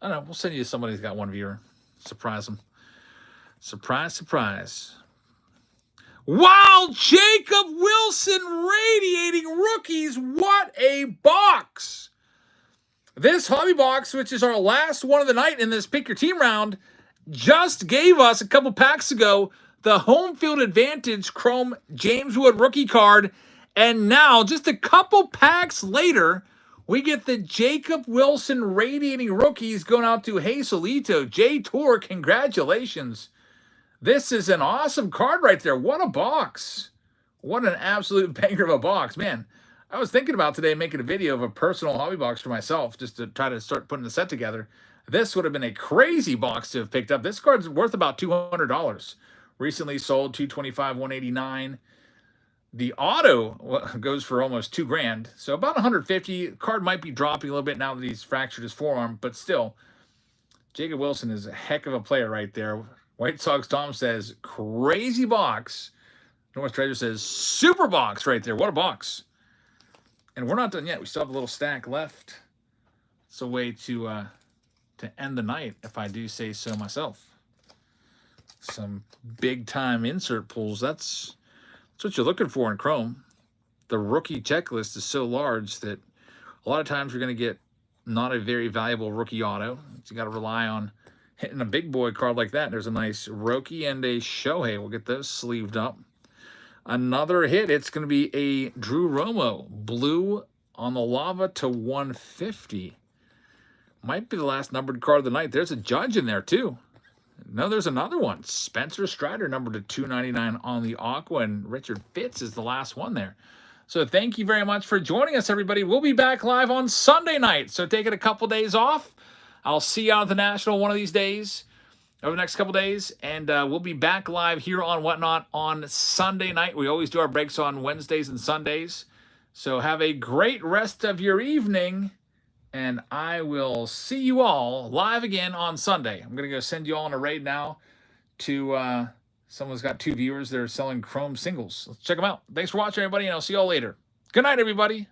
I don't know. We'll send you to somebody who's got one viewer. Surprise them. Surprise, surprise. Wow, Jacob Wilson radiating rookies. What a box. This hobby box, which is our last one of the night in this pick your team round, just gave us a couple packs ago the home field advantage Chrome James Wood rookie card. And now, just a couple packs later, we get the Jacob Wilson radiating rookies going out to Hazelito. J Tour, congratulations. This is an awesome card right there. What a box. What an absolute banger of a box. Man, I was thinking about today making a video of a personal hobby box for myself just to try to start putting the set together. This would have been a crazy box to have picked up. This card's worth about $200. Recently sold, $225, $189. The auto goes for almost $2,000, so about $150. Card might be dropping a little bit now that he's fractured his forearm, but still, Jacob Wilson is a heck of a player right there. White Sox Tom says crazy box. North Treasure says super box right there. What a box! And we're not done yet. We still have a little stack left. It's a way to end the night, if I do say so myself. Some big time insert pulls. That's what you're looking for in Chrome. The rookie checklist is so large that a lot of times you're going to get not a very valuable rookie auto. So you got to rely on hitting a big boy card like that. There's a nice Roki and a Shohei. We'll get those sleeved up. Another hit. It's going to be a Drew Romo. Blue on the lava to 150. Might be the last numbered card of the night. There's a Judge in there too. No, there's another one. Spencer Strider, numbered to 299 on the Aqua, and Richard Fitz is the last one there. So thank you very much for joining us, everybody. We'll be back live on Sunday night, so taking a couple days off. I'll see you out at the National one of these days, over the next couple days, and we'll be back live here on Whatnot on Sunday night. We always do our breaks on Wednesdays and Sundays. So have a great rest of your evening. And I will see you all live again on Sunday. I'm going to go send you all on a raid now to someone's got 2 viewers that are selling Chrome singles. Let's check them out. Thanks for watching, everybody, and I'll see you all later. Good night, everybody.